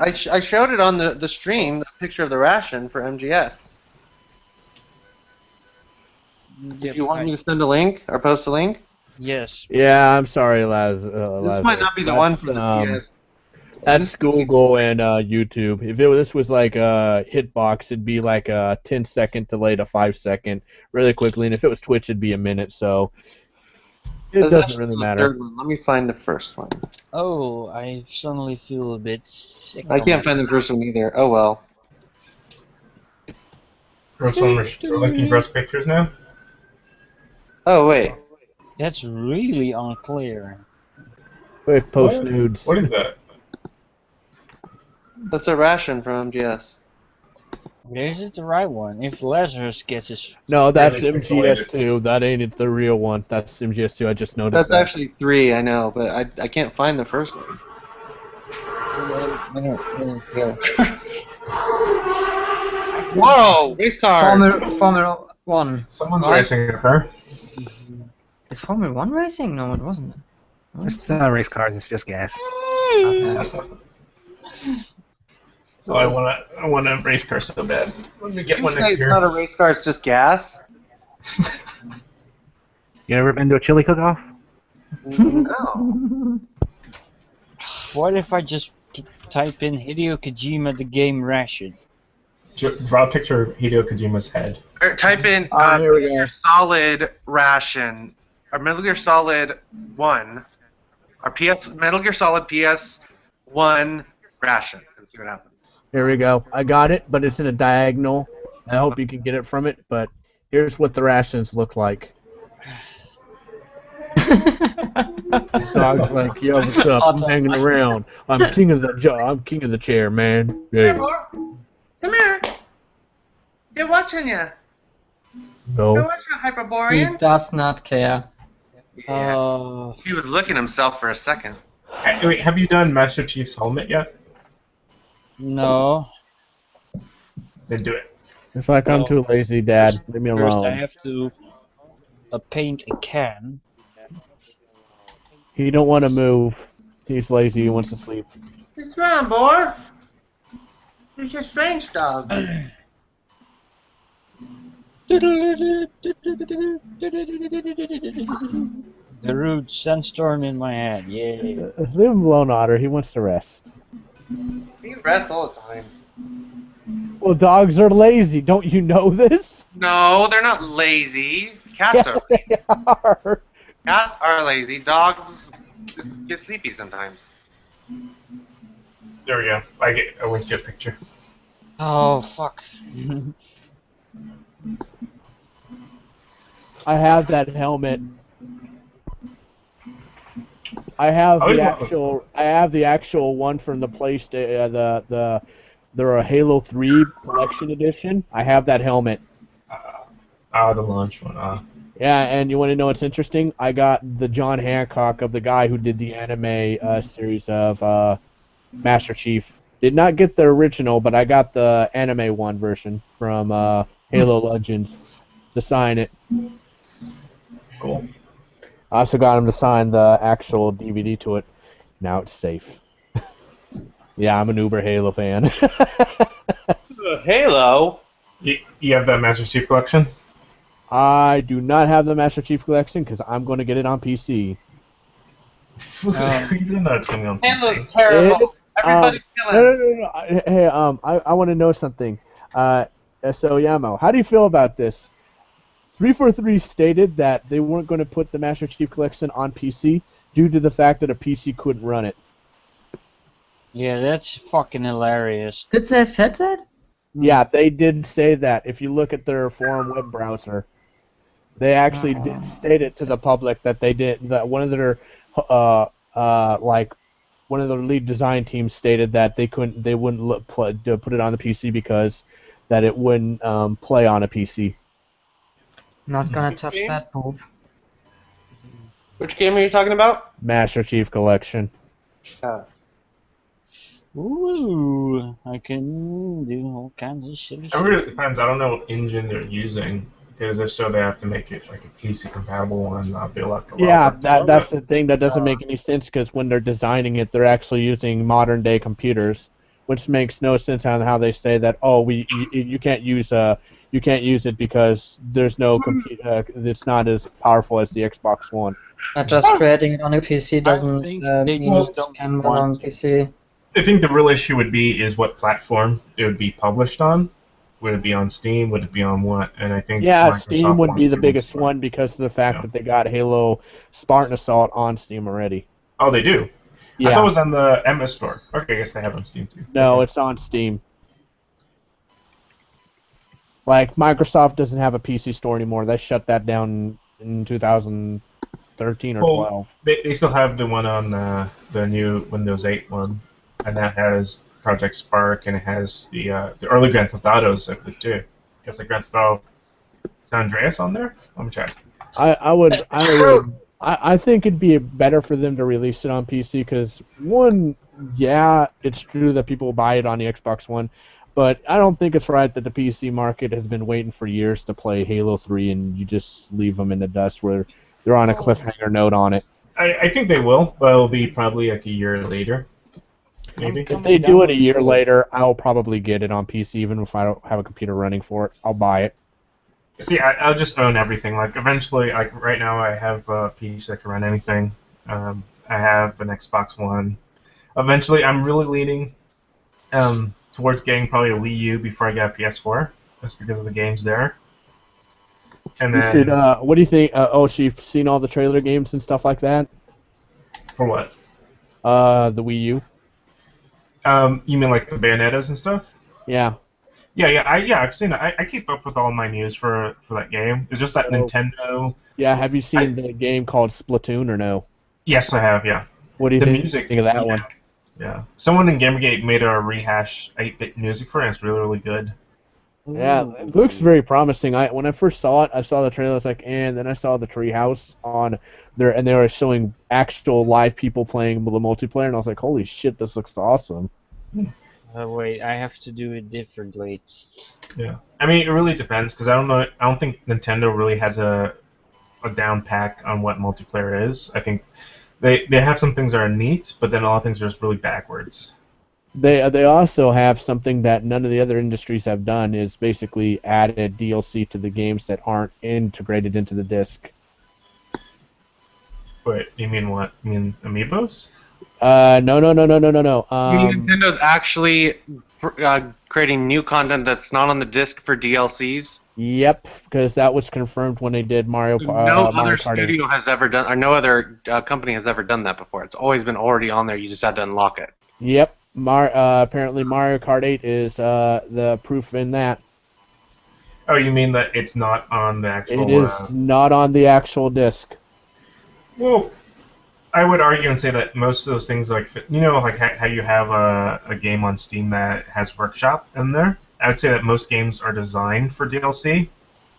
I showed it on the stream, the picture of the ration for MGS. Do you want me to send a link or post a link? Yes. Yeah, I'm sorry, Laz. This might not be the one for the PS. That's Google and YouTube. If this was like a Hitbox, it'd be like a 10-second delay to 5-second, really quickly. And if it was Twitch, it'd be a minute. So it doesn't really matter. Let me find the first one. Oh, I suddenly feel a bit sick. I can't find the first one either. Oh well. First one, we're looking for us pictures now? Oh wait. That's really unclear. Quick, post nudes. What is that? That's a ration from MGS. Is it the right one? If Lazarus gets his... No, that's Really MGS2. That ain't it, the real one. That's MGS2. I just noticed That's that. actually 3, I know, but I can't find the first one. Whoa! Race car! Formula 1. Someone's Right. racing a car. Is Formula 1 racing? No, it wasn't. It's not race cars, it's just gas. Oh, I want a race car so bad. Let me get You one say next it's year. not a race car, it's just gas? You ever been to a chili cook-off? No. What if I just type in Hideo Kojima the game ration? Draw a picture of Hideo Kojima's head. Or type in Here we Metal Gear Solid ration, or Metal Gear Solid 1, or Metal Gear Solid PS1 ration, and see what happens. Here we go. I got it, but it's in a diagonal. I hope you can get it from it, but here's what the rations look like. Dog's like, yo, what's up? I'm hanging around. I'm king of the chair, man. Yeah. Come here. They're watching you. No. They're watching He Hyperborean. does not care. He was looking himself for a second. Wait, have you done Master Chief's helmet yet? No. Then do it. It's like I'm too lazy, Dad. Leave me First I alone. have to paint a can. He don't want to move. He's lazy. He wants to sleep. What's wrong, boy? You're a strange dog. The rude sandstorm in my head, yeah. Leave him alone, Otter. He wants to rest. He rests all the time. Well, dogs are lazy. Don't you know this? No, they're not lazy. Cats are. They are. Cats are lazy. Dogs just get sleepy sometimes. There we go. I linked you a picture. Oh fuck. I have that helmet. I have Oh, the yeah. actual one from the PlayStation, the Halo 3 Collection Edition. I have that helmet. The launch one. Yeah, and you want to know what's interesting? I got the John Hancock of the guy who did the anime series of Master Chief. Did not get the original, but I got the anime one version from Halo Legends to sign it. Cool. I also got him to sign the actual DVD to it. Now it's safe. Yeah, I'm an Uber Halo fan. Halo? You have that Master Chief collection? I do not have the Master Chief Collection because I'm going to get it on PC. You don't know it's coming on Halo's PC. terrible. Everybody's killing. No. Hey, I want to know something. So Yamo, how do you feel about this? 343 stated that they weren't going to put the Master Chief Collection on PC due to the fact that a PC couldn't run it. Yeah, that's fucking hilarious. Did they said that? Yeah, they did say that. If you look at their forum web browser, they actually did state it to the public that they did. That one of their one of the lead design teams stated that they wouldn't put it on the PC because that it wouldn't play on a PC. Not gonna touch that boob. Which game are you talking about? Master Chief Collection. Ooh, I can do all kinds of shit. It really depends. I don't know what engine they're using, because if so, they have to make it like a PC compatible one, not be able to. Yeah, that's the thing that doesn't make any sense because when they're designing it, they're actually using modern day computers, which makes no sense on how they say that. Oh, you can't use it because there's no it's not as powerful as the Xbox One. Just creating it on a PC doesn't mean it can run on PC. I think the real issue would be is what platform it would be published on. Would it be on Steam? Would it be on what? And I think Microsoft Steam would be wants the to biggest restart. one because of the fact that they got Halo Spartan Assault on Steam already. Oh, they do? Yeah. I thought it was on the MS Store. Okay, I guess they have it on Steam too. No, Okay. it's on Steam. Like, Microsoft doesn't have a PC store anymore. They shut that down in 2013 or 12. They still have the one on the new Windows 8 one, and that has Project Spark, and it has the early Grand Theft Autos, I believe, too. I guess like Grand Theft Auto San Andreas on there? Let me check. I think it'd be better for them to release it on PC because, one, yeah, it's true that people buy it on the Xbox One, but I don't think it's right that the PC market has been waiting for years to play Halo 3 and you just leave them in the dust where they're on a cliffhanger note on it. I think they will, but it'll be probably like a year later. Maybe. If they do it a year later, I'll probably get it on PC even if I don't have a computer running for it. I'll buy it. See, I'll just own everything. Like, eventually, like, right now I have a PC that can run anything. I have an Xbox One. Eventually, I'm really leaning towards getting probably a Wii U before I get a PS4, just because of the games there. And then... what do you think? So you've seen all the trailer games and stuff like that? For what? The Wii U. You mean like the Bayonettas and stuff? Yeah. I've seen it. I keep up with all my news for that game. It's just that Nintendo. Yeah, have you seen the game called Splatoon or no? Yes, I have. Yeah. What do you think of that one? Yeah. Someone in Gamergate made a rehash 8-bit music for it. And it's really, really good. Yeah, it looks very promising. When I first saw it, I saw the trailer. I was like, and then I saw the treehouse on there, and they were showing actual live people playing the multiplayer, and I was like, holy shit, this looks awesome. Wait, I have to do it differently. Yeah, I mean, it really depends because I don't know. I don't think Nintendo really has a down pack on what multiplayer is. I think they have some things that are neat, but then a lot of things are just really backwards. They also have something that none of the other industries have done is basically added DLC to the games that aren't integrated into the disc. Wait, you mean what? You mean Amiibos? No. Nintendo's actually creating new content that's not on the disc for DLCs. Yep, because that was confirmed when they did No Mario other Kart 8. studio has ever done, or no other company has ever done that before. It's always been already on there. You just had to unlock it. Yep, apparently Mario Kart 8 is the proof in that. Oh, you mean that it's not on the It actual? is not on the actual disc. Well, I would argue and say that most of those things, like like how you have a game on Steam that has Workshop in there. I would say that most games are designed for DLC,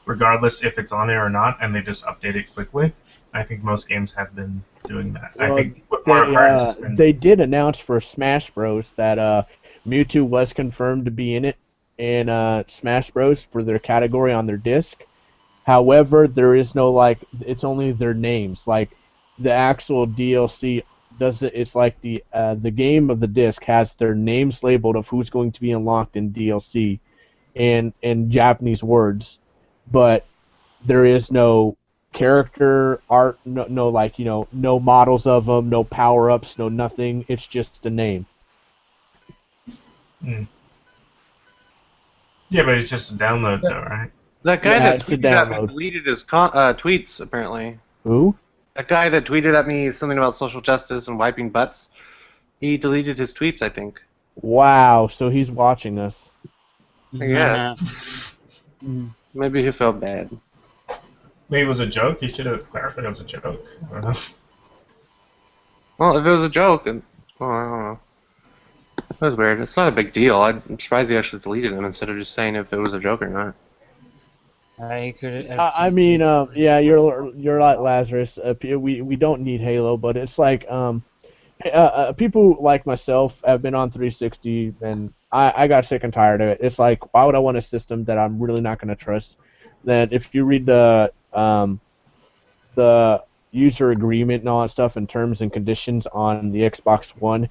regardless if it's on there or not, and they just update it quickly. I think most games have been doing that. I Well, think what Mario Kart has just been. they did announce for Smash Bros. That Mewtwo was confirmed to be in it in Smash Bros. For their category on their disc. However, there is no it's only their names. Like the actual DLC does it. It's like the game of the disc has their names labeled of who's going to be unlocked in DLC, in Japanese words, but there is no character art, no models of them, no power ups, no nothing. It's just a name. Hmm. Yeah, but it's just a download, though, right? That guy Yeah, that it's a tweeted at me download. deleted his tweets, apparently. Who? That guy that tweeted at me something about social justice and wiping butts, he deleted his tweets, I think. Wow. So he's watching us. Yeah. Maybe he felt bad. Maybe it was a joke. You should have clarified it was a joke. I don't know. Well, if it was a joke, and well, I don't know. That was weird. It's not a big deal. I'm surprised he actually deleted him instead of just saying if it was a joke or not. I mean, yeah, you're like Lazarus. We don't need Halo, but it's like people like myself have been on 360, and I got sick and tired of it. It's like, why would I want a system that I'm really not going to trust? That if you read the user agreement and all that stuff and terms and conditions on the Xbox One,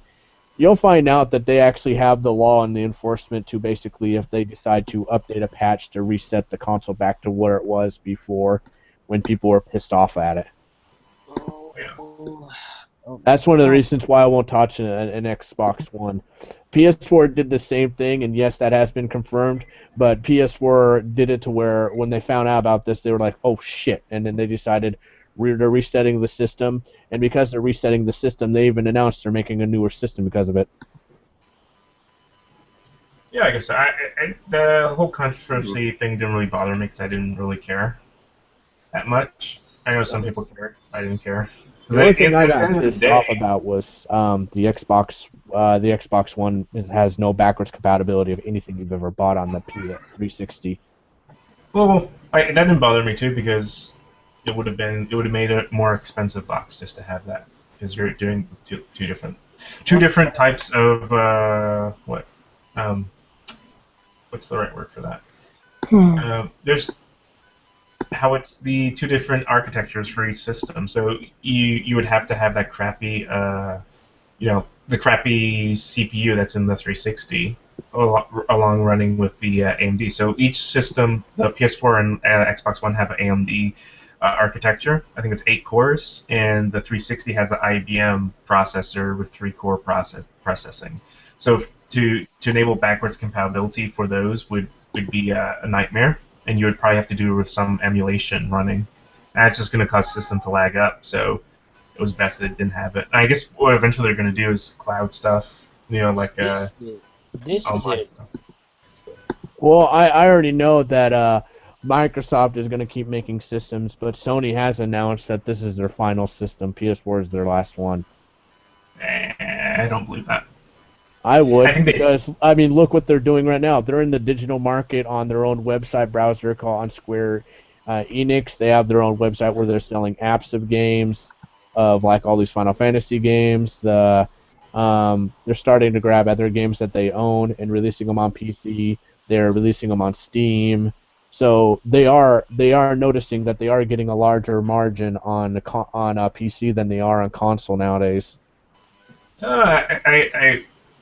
you'll find out that they actually have the law and the enforcement to basically, if they decide to update a patch to reset the console back to where it was before, when people were pissed off at it. That's one of the reasons why I won't touch an Xbox One. PS4 did the same thing, and yes, that has been confirmed, but PS4 did it to where when they found out about this, they were like, oh shit, and then they decided they're resetting the system, and because they're resetting the system, they even announced they're making a newer system because of it. Yeah, I guess so. The whole controversy thing didn't really bother me because I didn't really care that much. I know some people cared. I didn't care. The only thing I got pissed off about was the Xbox One has no backwards compatibility of anything you've ever bought on the 360. Well, that didn't bother me too because it would have made a more expensive box just to have that because you're doing two different types of what's the right word for that? There's how it's the two different architectures for each system. So you would have to have that crappy, the crappy CPU that's in the 360 along running with the AMD. So each system, the PS4 and Xbox One have an AMD architecture. I think it's 8 cores, and the 360 has the IBM processor with 3-core processing. So to enable backwards compatibility for those would be a nightmare. And you would probably have to do it with some emulation running. And that's just going to cause the system to lag up, so it was best that it didn't have it. And I guess what eventually they're going to do is cloud stuff, like This is it. stuff. Well, I already know that Microsoft is going to keep making systems, but Sony has announced that this is their final system. PS4 is their last one. I don't believe that. I would, I think because, I mean, look what they're doing right now. They're in the digital market on their own website browser called on Square Enix. They have their own website where they're selling apps of games, of like all these Final Fantasy games. They're starting to grab other games that they own and releasing them on PC. They're releasing them on Steam. So they are noticing that they are getting a larger margin on PC than they are on console nowadays.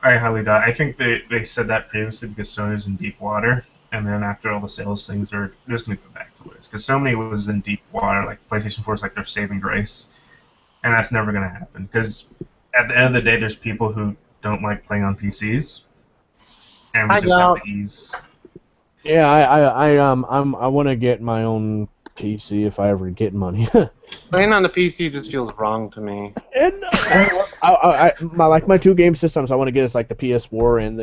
I highly doubt. I think they said that previously because Sony's in deep water, and then after all the sales things, they're just going to go back to what it is. Because Sony was in deep water, like PlayStation 4 is like their saving grace, and that's never going to happen. Because at the end of the day, there's people who don't like playing on PCs, and we just have the ease. Yeah, I want to get my own PC if I ever get money. Playing on the PC just feels wrong to me. And my two game systems I want to get is like the PS4 and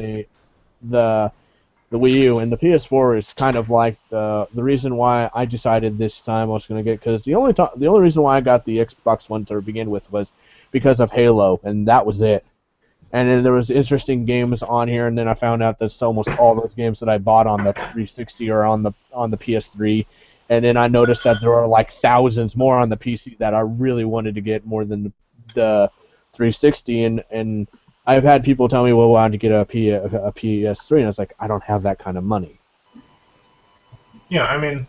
the Wii U, and the PS4 is kind of like the reason why I decided this time I was going to get, because the only reason why I got the Xbox One to begin with was because of Halo, and that was it. And then there was interesting games on here, and then I found out that almost all those games that I bought on the 360 are on the PS3, and then I noticed that there are like thousands more on the PC that I really wanted to get more than the 360, and I've had people tell me, well, why don't you get a PS3? And I was like, I don't have that kind of money. Yeah, I mean,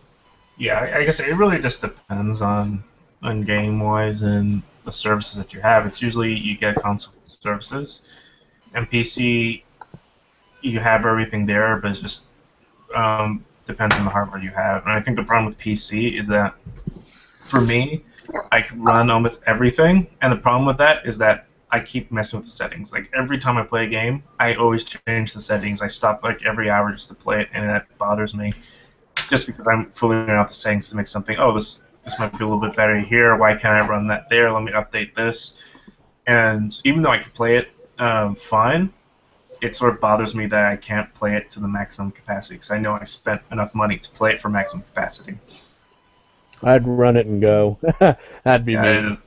yeah, I guess it really just depends on game-wise and the services that you have. It's usually you get console services, and PC, you have everything there, but it's just depends on the hardware you have. And I think the problem with PC is that, for me, I can run almost everything, and the problem with that is that I keep messing with the settings. Like, every time I play a game, I always change the settings. I stop like every hour just to play it, and that bothers me. Just because I'm figuring out the settings to make something, oh, this might be a little bit better here. Why can't I run that there? Let me update this. And even though I can play it fine, it sort of bothers me that I can't play it to the maximum capacity, because I know I spent enough money to play it for maximum capacity. I'd run it and go. That'd be me.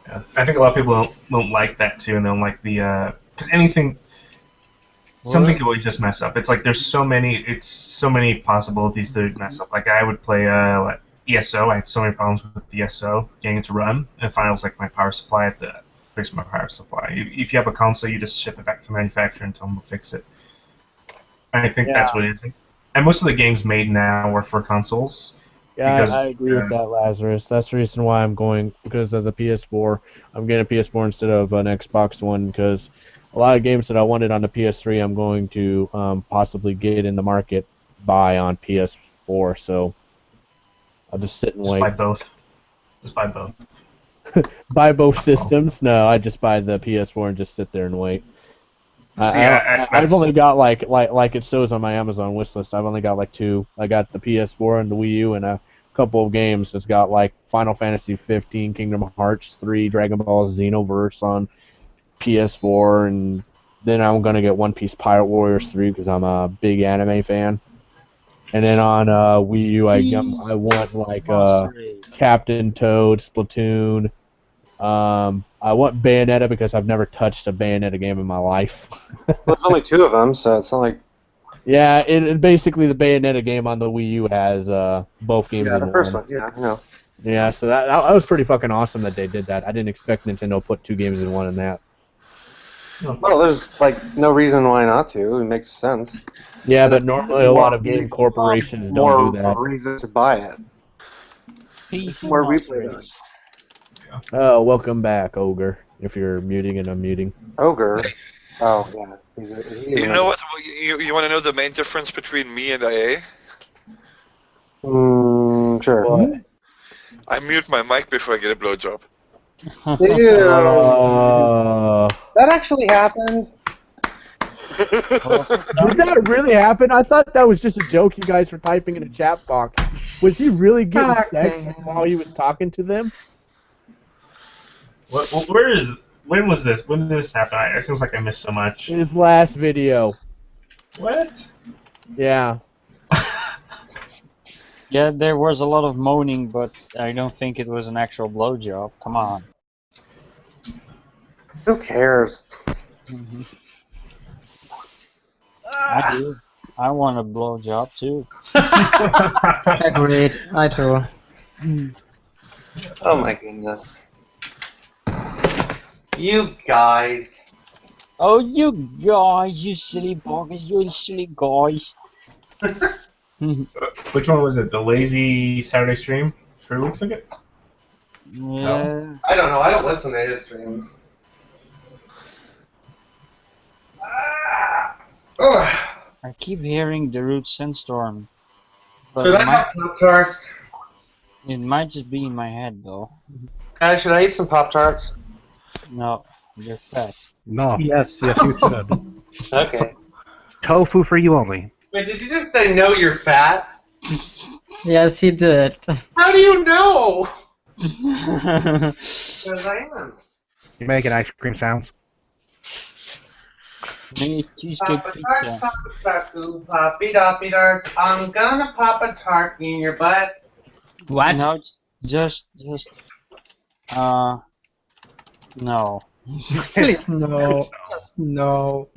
Yeah, I think a lot of people don't like that too, and they don't like the because something can always just mess up. It's like there's so many possibilities to mess up. Like I would play ESO. I had so many problems with the ESO getting it to run, and finally it was like my power supply at the fix my power supply. If you have a console, you just ship it back to the manufacturer and tell them to fix it. And I think that's what it is. And most of the games made now are for consoles. Yeah, because, I agree with that, Lazarus. That's the reason why I'm going, because of the PS4. I'm getting a PS4 instead of an Xbox One, because a lot of games that I wanted on the PS3 I'm going to possibly get in the market buy on PS4, so I'll just sit and wait. Buy both. Just buy both. Buy both systems? No, I just buy the PS4 and just sit there and wait. I've only got like it shows on my Amazon wishlist. I've only got like two. I got the PS4 and the Wii U and a couple of games. It's got like Final Fantasy 15, Kingdom Hearts 3, Dragon Ball Xenoverse on PS4, and then I'm gonna get One Piece Pirate Warriors 3 because I'm a big anime fan. And then on Wii U, I want like Captain Toad, Splatoon. I want Bayonetta because I've never touched a Bayonetta game in my life. Well, there's only two of them, so it's not like... Yeah, it basically the Bayonetta game on the Wii U has both games in one. Yeah, the first one, yeah, I know. Yeah, so that was pretty fucking awesome that they did that. I didn't expect Nintendo to put two games in one in that. Well, there's like no reason why not to. It makes sense. Yeah, but normally a lot of game corporations don't do that. More reason to buy it. More replay. Oh, welcome back, Ogre. If you're muting and unmuting. Ogre? Oh, yeah. You know what? You want to know the main difference between me and IA? Sure. What? I mute my mic before I get a blowjob. That actually happened. Did that really happen? I thought that was just a joke you guys were typing in a chat box. Was he really getting sex while he was talking to them? When was this? When did this happen? It seems like I missed so much. His last video. What? Yeah. Yeah, there was a lot of moaning, but I don't think it was an actual blowjob. Come on. Who cares? I do. I want a blowjob too. Agreed. I too. Oh my goodness. You guys. Oh, you guys, you silly buggers, you silly guys. Which one was it? The lazy Saturday stream 3 weeks ago? Yeah. No. I don't know. I don't listen to his streams. I keep hearing the root sandstorm. But Should I have Pop-Tarts? it might just be in my head, though. Guys, should I eat some Pop-Tarts? No, you're fat. No. Yes, you should. Okay. Tofu for you only. Wait, did you just say no, you're fat? Yes, he did. How do you know? Because I am. You're making ice cream sounds. Mini cheesecake Papa tart, pizza. papa tart, ooh, poppy doppy darts. I'm gonna pop a tart in your butt. What? No, just, no. Please no. Just no.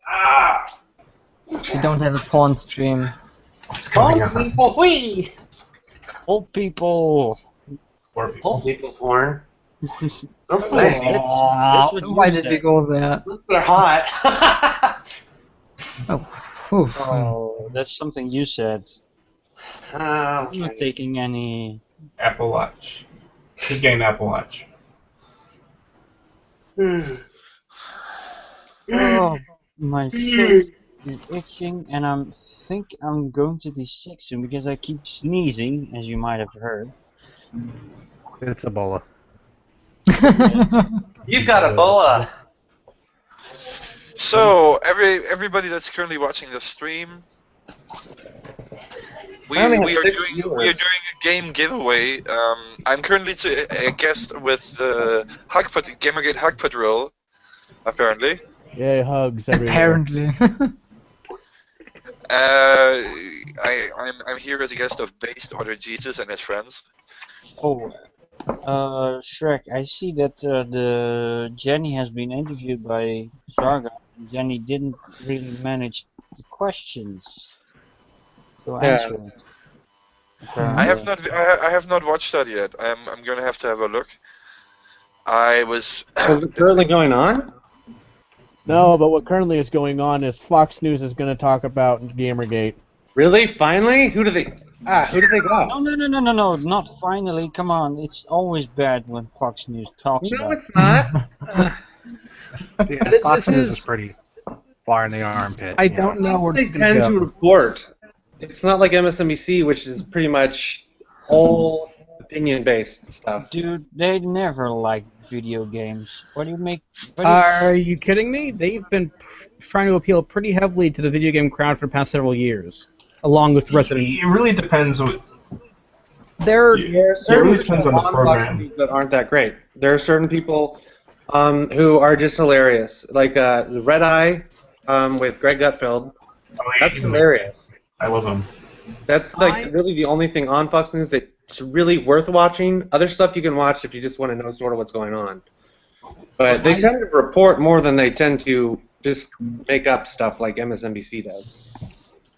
Ah! We don't have a porn stream. It's coming up. Wee! Old people. Poor people. Old people porn. So That's funny. what you Why did we said. go there? They're hot. Oh, whew. Oh, that's something you said. I'm not Okay. taking any. Apple Watch. Who's getting Apple Watch? Oh, my face is itching, and I think I'm going to be sick soon because I keep sneezing, as you might have heard. It's Ebola. You've got Ebola. So everybody that's currently watching the stream, we I only have are 6 doing viewers. a game giveaway. I'm currently a guest with the Hackput Gamergate Hackput role, apparently. Yay, hugs everywhere. Apparently. I'm here as a guest of Based Otter Jesus and his friends. Oh, Shrek, I see that the Jenny has been interviewed by Zarga. Jenny didn't really manage the questions to answer it. I have not watched that yet. I'm gonna have to have a look. I was Is it currently going on? No, but what currently is going on is Fox News is going to talk about Gamergate. Really? Finally? Who do they got? No, not finally. Come on, it's always bad when Fox News talks No, about it. it's not. Yeah, This Fox News is- is pretty far in the armpit. I you know. don't know where They this is going tend to to go. report. It's not like MSNBC, which is pretty much all opinion-based stuff. Dude, they never liked video games. What do you make? Are you kidding me? They've been trying to appeal pretty heavily to the video game crowd for the past several years, along with Resident It really depends. They're There are It certain really depends on the people Fox program. News that aren't that great. There are certain people who are just hilarious, like the Red Eye with Greg Gutfeld. That's hilarious. I love them. That's like really the only thing on Fox News that's really worth watching. Other stuff you can watch if you just want to know sort of what's going on. But they tend to report more than they tend to just make up stuff like MSNBC does.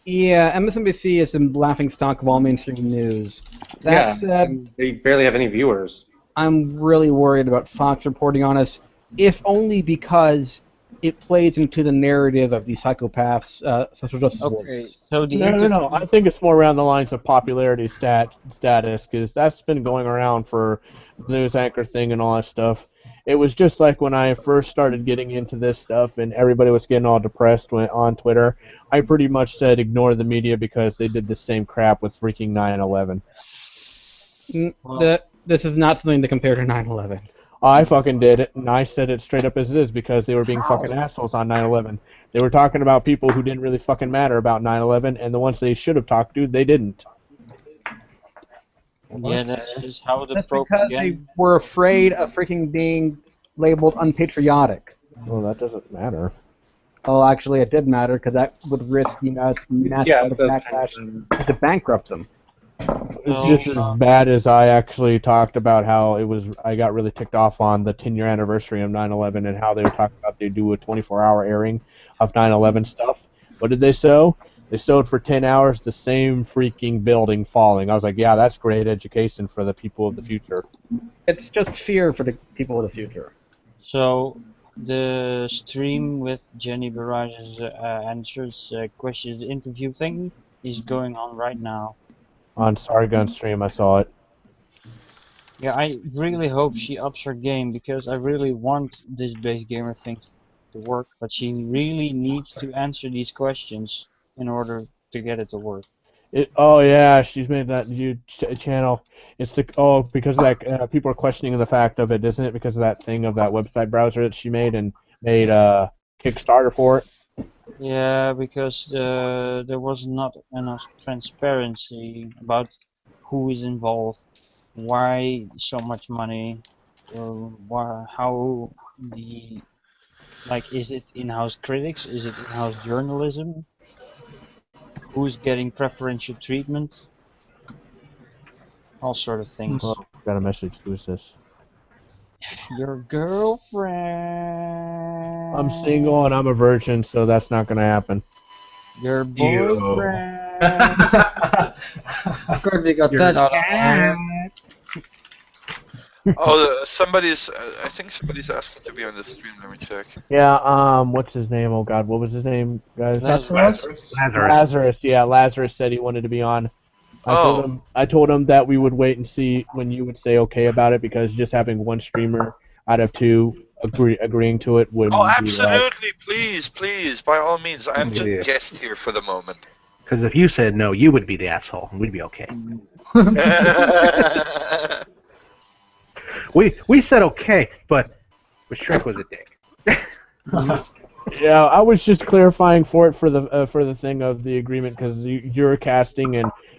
Yeah, MSNBC is the laughing stock of all mainstream news. That said, and they barely have any viewers. I'm really worried about Fox reporting on us, if only because it plays into the narrative of these psychopaths, social justice Okay, warriors. so the No. I think it's more around the lines of popularity status, because that's been going around for the news anchor thing and all that stuff. It was just like when I first started getting into this stuff and everybody was getting all depressed on Twitter. I pretty much said ignore the media because they did the same crap with freaking 9/11. This is not something to compare to 9/11. I fucking did it, and I said it straight up as it is because they were being fucking assholes on 9/11. They were talking about people who didn't really fucking matter about 9/11, and the ones they should have talked to, they didn't. Yeah, that's just how the That's because they propaganda. were afraid of freaking being labeled unpatriotic. Well, that doesn't matter. Oh, actually, it did matter because that would risk massive it does backlash kind of- to bankrupt them. It's Oh, just as bad as I actually talked about how it was. I got really ticked off on the 10-year anniversary of 9/11 and how they were talking about they do a 24-hour airing of 9/11 stuff. What did they show? They showed for 10 hours the same freaking building falling. I was like, yeah, that's great education for the people of the future. It's just fear for the people of the future. So the stream with Jenny Barrage's answers, questions, interview thing is going on right now. On Sargon stream, I saw it. Yeah, I really hope she ups her game because I really want this base gamer thing to work, but she really needs to answer these questions in order to get it to work. Oh yeah, she's made that new channel. It's because of that people are questioning the fact of it, isn't it? Because of that thing of that website browser that she made and made Kickstarter for it. Yeah, because there was not enough transparency about who is involved, why so much money, how the is it in-house critics, is it in-house journalism, who's getting preferential treatment, all sort of things. Oh, got a message. Who's this? Your girlfriend. I'm single and I'm a virgin, so that's not gonna happen. Your Ew. boyfriend. Good, we got Your that out of cat. Oh, I think somebody's asking to be on the stream. Let me check. Yeah. What's his name? Oh God, what was his name, guys? Lazarus. Lazarus. Lazarus. Yeah, Lazarus said he wanted to be on. I told him that we would wait and see when you would say okay about it, because just having one streamer out of two agreeing to it wouldn't Oh, be absolutely! Please, by all means. I'm just Yeah. guest here for the moment. Because if you said no, you would be the asshole, and we'd be okay. We said okay, but Shrek was a dick. Yeah, I was just clarifying for the thing of the agreement, because you're casting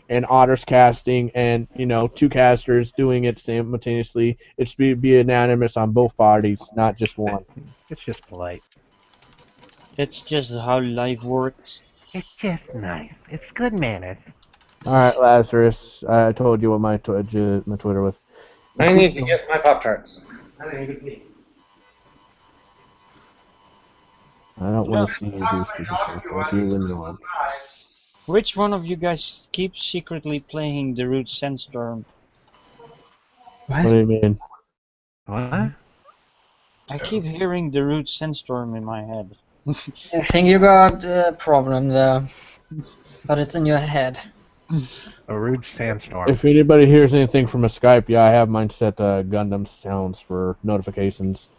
and Otter's casting, and two casters doing it simultaneously. It should be unanimous on both parties, not just one. It's just polite. It's just how life works. It's just nice. It's good manners. All right, Lazarus. I told you what my Twitter was. I need to get my Pop-Tarts. I don't want to see you do stupid stuff like you and your one. Which one of you guys keeps secretly playing the Root Sandstorm? What do you mean? What? I keep hearing the Root Sandstorm in my head. I think you got a problem there, but it's in your head. A rude sandstorm. If anybody hears anything from a Skype, yeah, I have mine set Gundam sounds for notifications.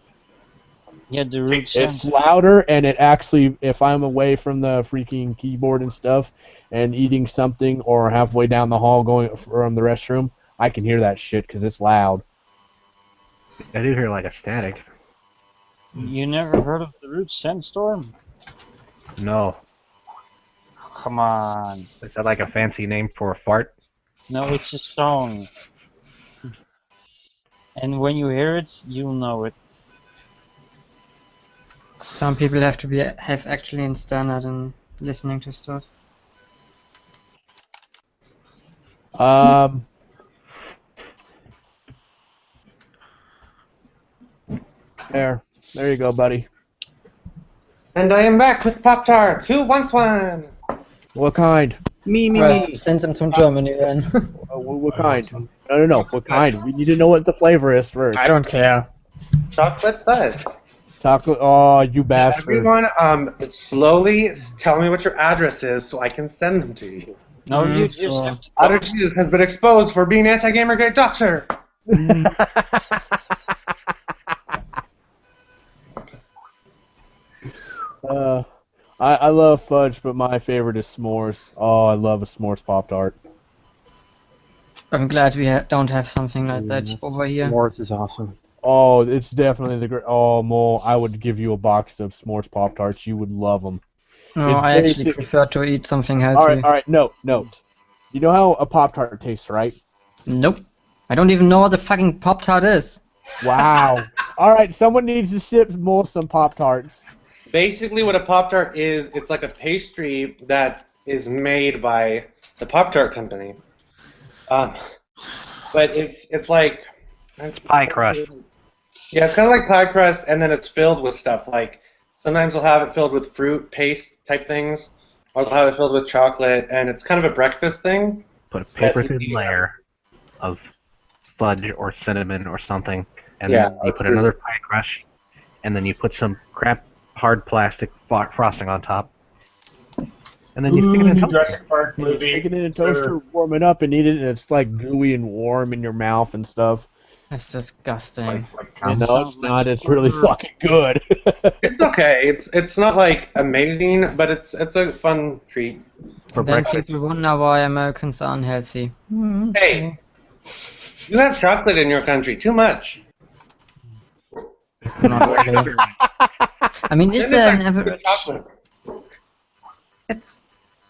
Yeah, the Root It's Sandstorm. louder, and it actually, if I'm away from the freaking keyboard and stuff, and eating something, or halfway down the hall going from the restroom, I can hear that shit because it's loud. I do hear like a static. You never heard of the Root Sandstorm? No. Come on. Is that like a fancy name for a fart? No, it's a song. And when you hear it, you'll know it. Some people have actually installed it and listening to stuff. There you go, buddy. And I am back with Pop-Tarts. Who wants one? What kind? Well, send them to Germany then. What kind? No. What kind? We need to know what the flavor is first. I don't care. Chocolate fudge. Chocolate. Oh, you bastard. Everyone, slowly tell me what your address is so I can send them to you. No, you just have to Otter Jesus has been exposed for being anti-Gamergate doctor. I love fudge, but my favorite is s'mores. Oh, I love a s'mores Pop-Tart. I'm glad we don't have something like that over here. S'mores is awesome. Oh, it's definitely the great. Oh, Mo, I would give you a box of s'mores Pop-Tarts. You would love them. No, It's I actually basic- prefer to eat something healthy. All right. Note. You know how a Pop-Tart tastes, right? Nope. I don't even know what the fucking Pop-Tart is. Wow. All right, someone needs to ship Mo some Pop-Tarts. Basically, what a Pop-Tart is, it's like a pastry that is made by the Pop-Tart company. But it's like... It's pie crust. Yeah, it's kind of like pie crust, and then it's filled with stuff. Like, sometimes they'll have it filled with fruit paste type things, or they'll have it filled with chocolate, and it's kind of a breakfast thing. Put a paper thin layer of fudge or cinnamon or something, and Yeah, then you put another pie crust, and then you put some crap hard plastic frosting on top, and then you stick it in a toaster. Jurassic Park You movie. stick it in a toaster, warm it up, and eat it, and it's like gooey and warm in your mouth and stuff. That's disgusting. It No, sounds it's like not. It's really torture. fucking good. It's okay. It's not like amazing, but it's a fun treat. For Then breakfast. people wonder why Americans are unhealthy. Hey, you have chocolate in your country. Too much. Not really. I mean, is Then there it's an like average? chocolate. It's.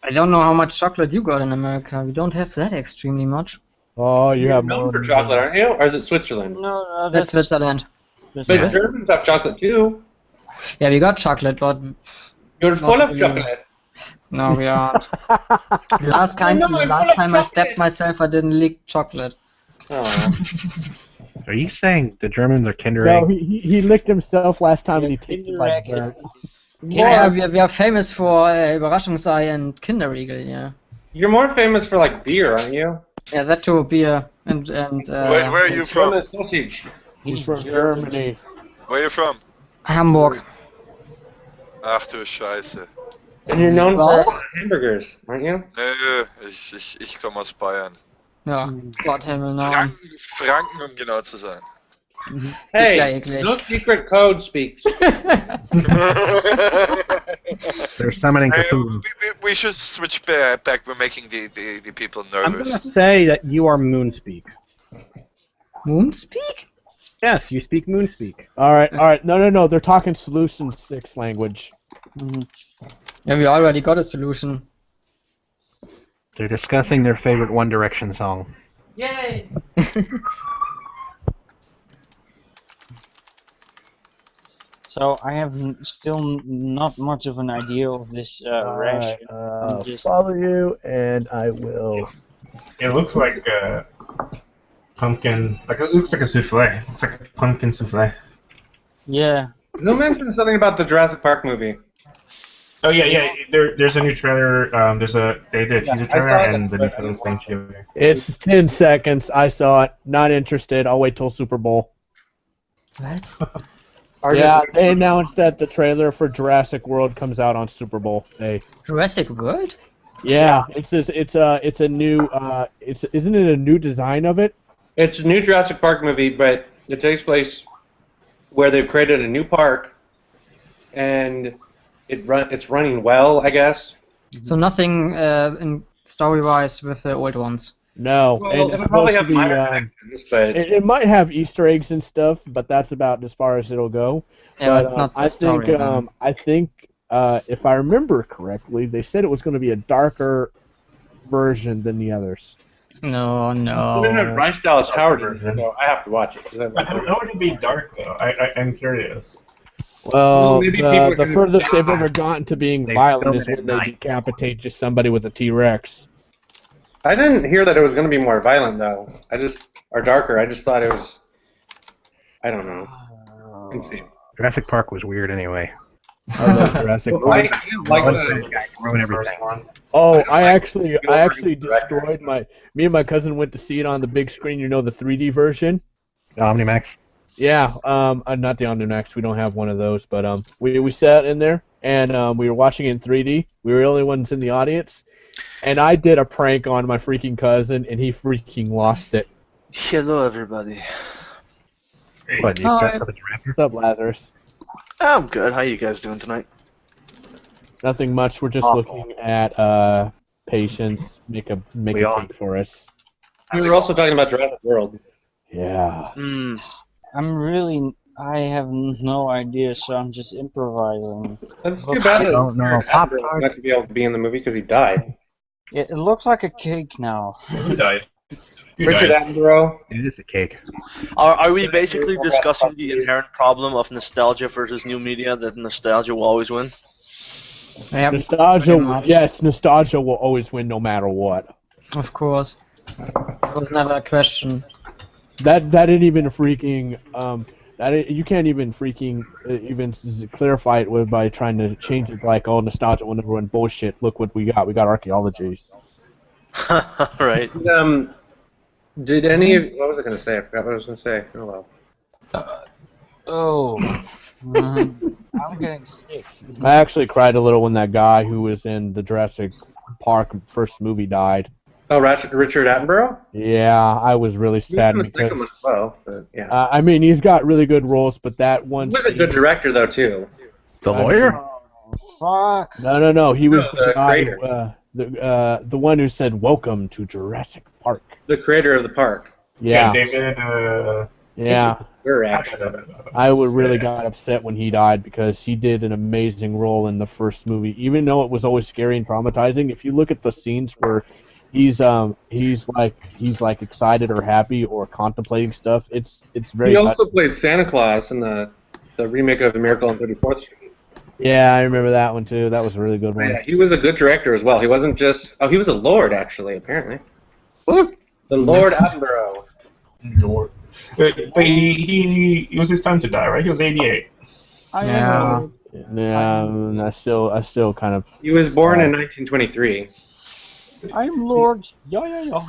I don't know how much chocolate you got in America. We don't have that extremely much. Oh, you You're have known more. for chocolate, aren't you? Or is it Switzerland? No, That's Switzerland. But Switzerland. Germans have chocolate too. Yeah, we got chocolate, but You're full of really. chocolate. no, we aren't. The last time, No, I'm the last full of time I stabbed chocolate. myself, I didn't lick chocolate. Oh. Are you saying the Germans are Kinder No, Egg? he licked himself last time and he Yeah, tasted like Kinder dirt. Yeah, we are famous for Überraschungsei and Kinderriegel, yeah. You're more famous for like beer, aren't you? Yeah, that too, beer and Where are you from? German sausage. He's from Germany. Where are you from? Hamburg. Ach du Scheiße. And you're known Well? for hamburgers, aren't you? Nö, ich komme aus Bayern. Ja, Gott Himmel, no. Franken, um genau zu sein. Ist ja Hey, eklig. no secret code speaks. They're summoning Hey, Cthulhu. we should switch back. We're making the people I'm gonna nervous. say that you are Moonspeak. Moonspeak? Yes, you speak Moonspeak. All right. No. They're talking Solution 6 language. Yeah, we already got a solution. They're discussing their favorite One Direction song. Yay! So I have still not much of an idea of this rash. I'm just- Follow you, and I will. It looks like pumpkin. Like it looks like a souffle. It's like a pumpkin souffle. Yeah. Who mentioned something about the Jurassic Park movie? Oh yeah. There's a new trailer. They did a teaser I trailer, saw that, and the new but- trailer's Thanksgiving. It's 10 seconds. I saw it. Not interested. I'll wait till Super Bowl. What? Yeah, they announced that the trailer for Jurassic World comes out on Super Bowl Day. Jurassic World? Yeah, it's a new isn't it a new design of it? It's a new Jurassic Park movie, but it takes place where they've created a new park, and it's running well, I guess. So nothing in story-wise with the old ones. No, Well, and it's it'll probably supposed to have be, minor connections, but it might have Easter eggs and stuff, but that's about as far as it'll go. Yeah, But not the I story. think if I remember correctly, they said it was going to be a darker version than the others. No. Bryce Dallas Howard in it, version. so I have to watch it. 'Cause How would it be dark though? I'm curious. Well, maybe people the can- furthest they've ever gotten to being They violent film is it at when they night. decapitate just somebody with a T-Rex. I didn't hear that it was going to be more violent, though. Or darker. I just thought it was. I don't know. Let's see. Jurassic Park was weird anyway. I love Jurassic I Park. do like Also, the, Ruin first everything. one. Oh, I I like actually director. destroyed me and my cousin went to see it on the big screen. You know, the 3D version. Omnimax. Yeah, not the Omnimax. We don't have one of those, but we sat in there and we were watching it in 3D. We were the only ones in the audience, and I did a prank on my freaking cousin, and he freaking lost it. Hello, everybody. What, you Hi. dressed up as a rapper? What's up, Lazarus? I'm good. How you guys doing tonight? Nothing much. We're just Awful. looking at patience. Make a We all- cake for us. we were also talking about Jurassic World. Yeah. I have no idea, so I'm just improvising. That's too bad. I don't know. Pop Pop-Tart. not to be able to be in the movie because he died. It looks like a cake now. Who died? Who Richard died? Attenborough. It is a cake. Are we basically discussing the inherent problem of nostalgia versus new media, that nostalgia will always win? Yeah, Nostalgia. pretty much. Yes, nostalgia will always win no matter what. Of course. It was never a question. That didn't even freaking you can't even freaking clarify it by trying to change it like nostalgia when everyone bullshit. Look what we got. We got archaeology. Right. Did any of what was I going to say? I forgot what I was going to say. Oh well. I'm getting sick. I actually cried a little when that guy who was in the Jurassic Park first movie died. Oh, Richard Attenborough. Yeah, I was really He sad was because as well, but yeah. I mean he's got really good roles, but that one. He was a good director though too. The lawyer? Fuck. No. He was No, the the guy, creator. the one who said "Welcome to Jurassic Park." The creator of the park. Yeah. David. Yeah. We're actually. I would really got upset when he died because he did an amazing role in the first movie. Even though it was always scary and traumatizing, if you look at the scenes where he's like excited or happy or contemplating stuff, it's very He touching. also played Santa Claus in the remake of The Miracle on 34th Street. Yeah, I remember that one too. That was a really good one. Yeah, he was a good director as well. He wasn't just. Oh, he was a lord actually. Apparently. What? The Lord Attenborough. Lord. But he it was his time to die, right? He was 88. Yeah. Yeah, I still kind of. He was born in 1923. I'm Lord. Yeah.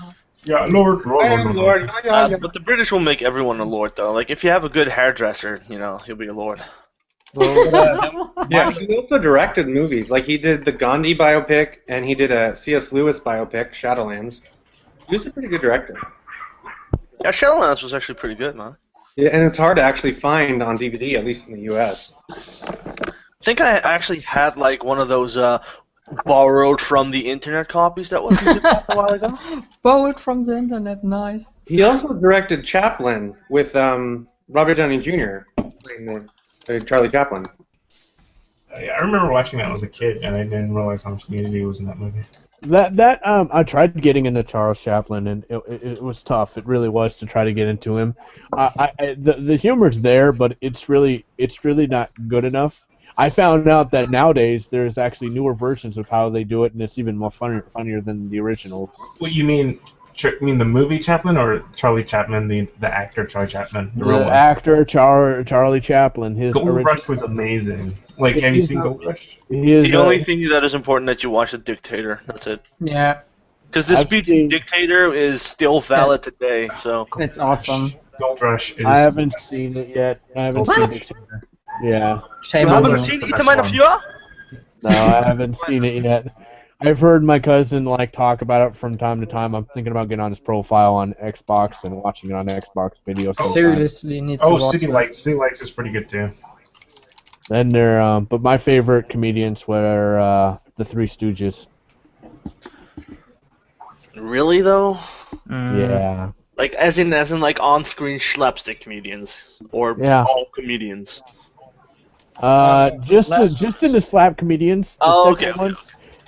Yeah, Lord. I am Lord. But the British will make everyone a lord, though. Like, if you have a good hairdresser, he'll be a lord. Yeah, he also directed movies. Like he did the Gandhi biopic, and he did a C.S. Lewis biopic, Shadowlands. He was a pretty good director. Yeah, Shadowlands was actually pretty good, man. Yeah, and it's hard to actually find on DVD, at least in the U.S. I think I actually had like one of those borrowed from the internet copies that wasn't too bad a while ago. Borrowed from the internet, nice. He also directed Chaplin with Robert Downey Jr. playing the Charlie Chaplin. Yeah, I remember watching that as a kid, and I didn't realize how much community was in that movie. I tried getting into Charles Chaplin, and it was tough. It really was to try to get into him. The humor's there, but it's really not good enough. I found out that nowadays there's actually newer versions of how they do it, and it's even more funnier than the originals. What you mean? You mean the movie Chaplin or Charlie Chaplin, the actor Charlie Chaplin, the real one? Actor Charlie Chaplin. His Gold Rush was amazing. Like, have you seen Gold Rush? The only thing that is important that you watch The Dictator. That's it. Yeah. Because the speech in Dictator is still valid today. So it's awesome. Gold Rush. I haven't seen it yet. I haven't seen Dictator. Yeah. You haven't seen Ita Meine Fua? No, I haven't seen it yet. I've heard my cousin talk about it from time to time. I'm thinking about getting on his profile on Xbox and watching it on Xbox videos. Seriously, need to watch City that. Lights. City Lights is pretty good too. And they're but my favorite comedians were the Three Stooges. Really though? Yeah. Like as in like on-screen slapstick comedians or all comedians. Just in the slap comedians.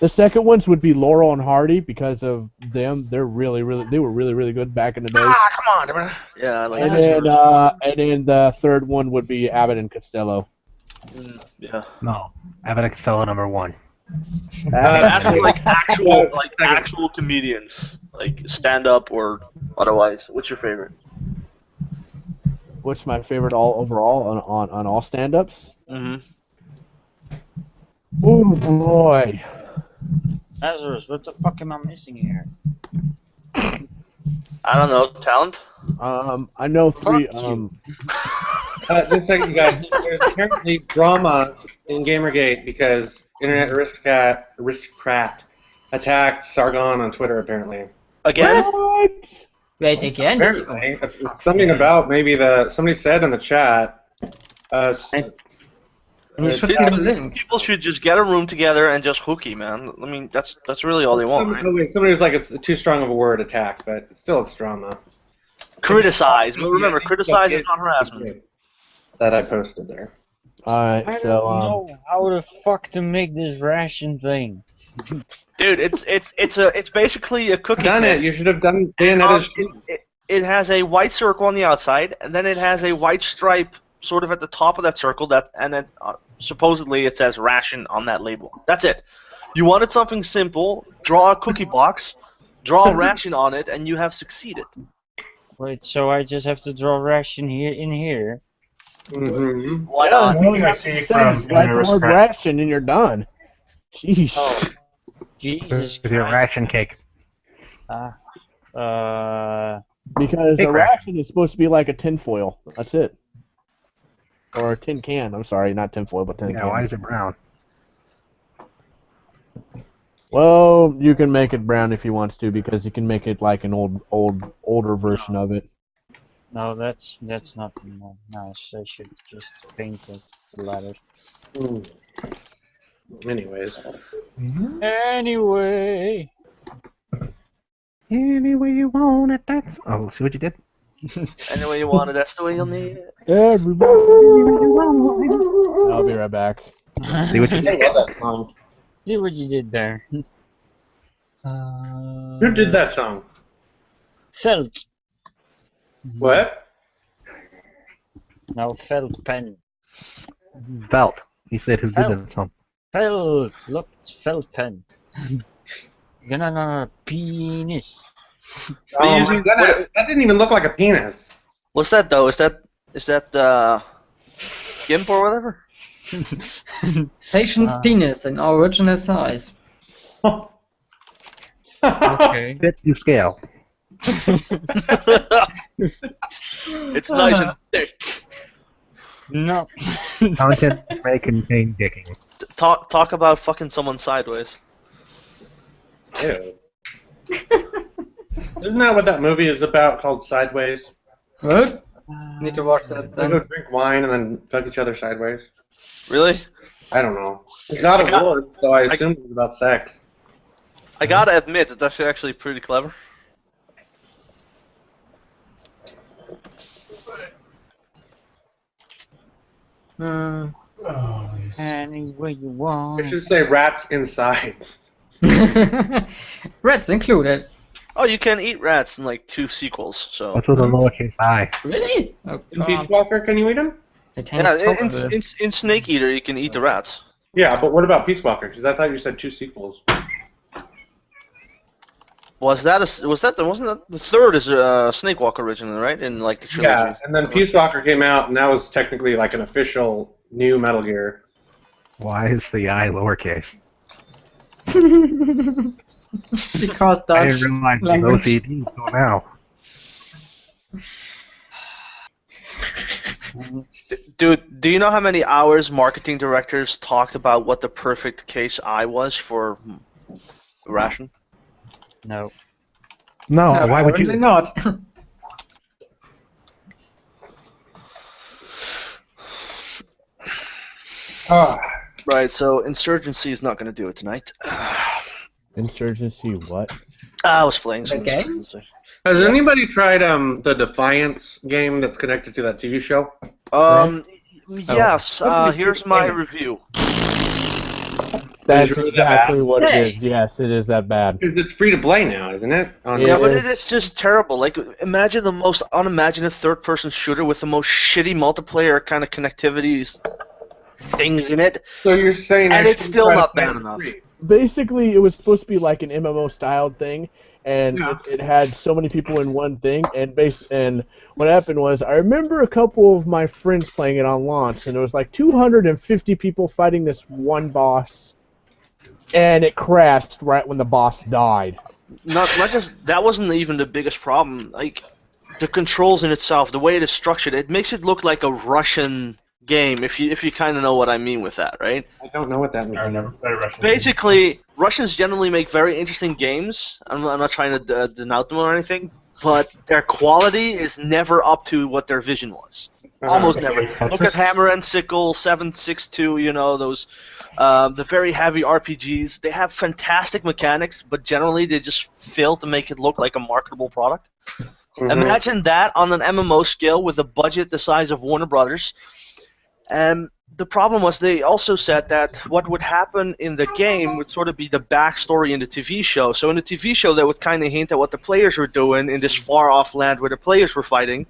The second ones would be Laurel and Hardy because of them. They were really good back in the day. Come on, yeah. Like and then the third one would be Abbott and Costello. Yeah. No, Abbott and Costello #1. Actually, actual comedians, like stand-up or otherwise. What's your favorite? What's my favorite overall on all stand-ups? Mm-hmm. Oh boy. Lazarus, what the fuck am I missing here? I don't know. Talent? I know three. Just a second, guys. There's apparently drama in Gamergate because Internet Aristocrat attacked Sargon on Twitter, apparently. Again? What? Wait, again? Apparently. It's something about maybe somebody said in the chat. People should just get a room together and just hooky, man. I mean, that's really all they want, right? Somebody was like, it's too strong of a word, attack, but still it's drama. Criticize. But remember, criticize is not harassment. That I posted there. Alright, I don't know how the fuck to make this ration thing. Dude, it's basically a cookie. Done it. You should have done Bayonetta's. It has a white circle on the outside, and then it has a white stripe sort of at the top of that circle. And then supposedly it says ration on that label. That's it. You wanted something simple. Draw a cookie box, draw a ration on it, and you have succeeded. Wait, so I just have to draw ration here? Mm-hmm. Why not? The only thing I see from Write the word ration and you're done. Jeez. Oh, Jesus With your ration cake. Because a ration is supposed to be like a tinfoil. That's it. Or a tin can. I'm sorry, not tinfoil, but tin can. Yeah, why is it brown? Well, you can make it brown if you want to, because you can make it like an older version of it. No, that's not nice. I should just paint it the latter. Anyways. Anyway. Any way you want it, that's... Oh, see what you did? Any way you want it, that's the way you'll need it. Everybody. I'll be right back. See what you I did? love that song. See what you did there. Who did that song? Felt. What? No, felt pen. Felt. He said who did Felt. that song. Felt. Look, it's felt pen. Gonna penis. Oh my God, that didn't even look like a penis. What's that though? Is that GIMP or whatever? Patient's penis in original size. Okay. Fit to scale. It's nice and thick. No. Content may contain dicking. Talk about fucking someone sideways. Ew. Isn't that what that movie is about called Sideways? What? Need to watch that They go then. drink wine and then fuck each other sideways. Really? I don't know. It's not a word, so I assumed it was about sex. I gotta admit that that's actually pretty clever. Any way you I want. should say rats inside. Rats included. Oh, you can eat rats in like 2 sequels. So What's with a lowercase I? Really? Oh, In Peach Walker, can you eat them? I can't yeah, stop in, it. in Snake Eater you can eat the rats. Yeah, but what about Peace Walker? Because I thought you said 2 sequels. Wasn't that the third is Snake Walker originally, right? In like the trilogy. Yeah, and then Peace Walker came out, and that was technically like an official new Metal Gear. Why is the I lowercase? Because I Dutch didn't realize it was language. OCD until now. Dude, do you know how many hours marketing directors talked about what the perfect case I was for Ration? No. No, No, why would apparently you? not? Right, so Insurgency is not going to do it tonight. Insurgency what? I was playing some Okay. Insurgency. Has anybody tried the Defiance game that's connected to that TV show? Yes, here's my review. That's Is it really that exactly bad? what it Hey. is. Yes, it is that bad. Because it's free to play now, isn't it? On Yeah, but is. it's just terrible. Like, imagine the most unimaginative third-person shooter with the most shitty multiplayer kind of connectivity things in it, So you're saying, and I it's should still try to not play bad it enough. free? Basically, it was supposed to be like an MMO styled thing, and Yeah. it had so many people in one thing. And what happened was, I remember a couple of my friends playing it on launch, and it was like 250 people fighting this one boss, and it crashed right when the boss died. Not just that wasn't even the biggest problem. Like, the controls in itself, the way it is structured, it makes it look like a Russian game. If you kind of know what I mean with that, right? I don't know what that I means. never played Russian. Basically, Russians generally make very interesting games. I'm not trying to denote them or anything, but their quality is never up to what their vision was. Almost never. Look at Hammer and Sickle, 762. You know those, the very heavy RPGs. They have fantastic mechanics, but generally they just fail to make it look like a marketable product. Mhm. Imagine that on an MMO scale with a budget the size of Warner Brothers. And the problem was they also said that what would happen in the game would sort of be the backstory in the TV show. So in the TV show, they would kind of hint at what the players were doing in this far-off land where the players were fighting.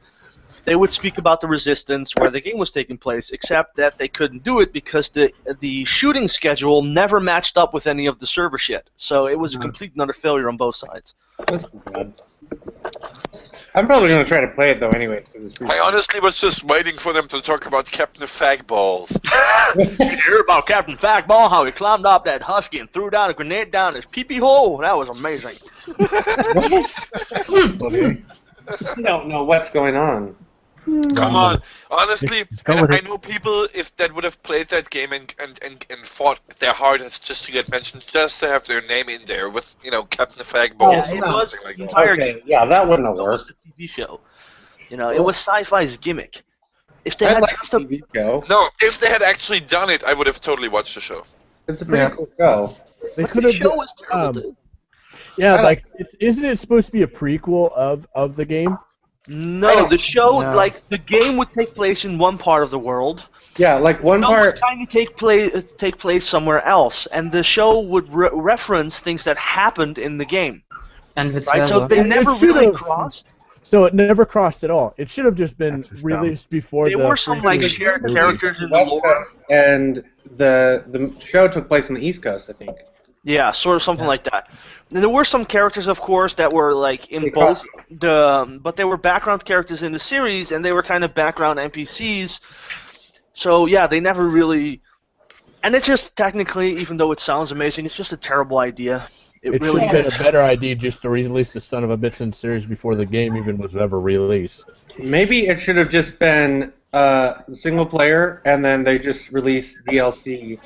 They would speak about the resistance where the game was taking place, except that they couldn't do it because the shooting schedule never matched up with any of the server shit. So it was a complete and utter failure on both sides. That's bad. I'm probably going to try to play it, though, anyway. 'Cause it's free. I honestly was just waiting for them to talk about Captain Fagballs. Did you hear about Captain Fagball, how he climbed up that husky and threw down a grenade down his pee-pee hole? That was amazing. Okay. I don't know what's going on. Come on. Honestly, Go with I it. know people if that would have played that game and fought their hardest just to get mentioned, just to have their name in there with, Captain Fagballs Yeah, it or was something like the that. entire Okay, game. yeah, that wouldn't have It was worked. the TV show. It was sci-fi's gimmick. If they I had like just the a TV show. No, if they had actually done it, I would have totally watched the show. It's a pretty Yeah. cool show. They but could the have. show was terrible too. Yeah, I like isn't it supposed to be a prequel of the game? No, the show, No. like the game would take place in one part of the world. Yeah, like one It part. would kind of take place somewhere else, and the show would reference things that happened in the game. And vice Right, so versa. they It never should've- really crossed. So it never crossed at all. It should have just been That's just dumb. released before There the. were some like freaking shared movie. characters in the West lore. Coast, and the show took place on the East Coast, I think. Yeah, sort of something like that. And there were some characters, of course, that were like in They both the, but they were background characters in the series, and they were kind of background NPCs. So yeah, they never really. And it's just technically, even though it sounds amazing, it's just a terrible idea. It It should really have been is. a better idea just to release the son of a bitch in series before the game even was ever released. Maybe it should have just been single player, and then they just released DLC.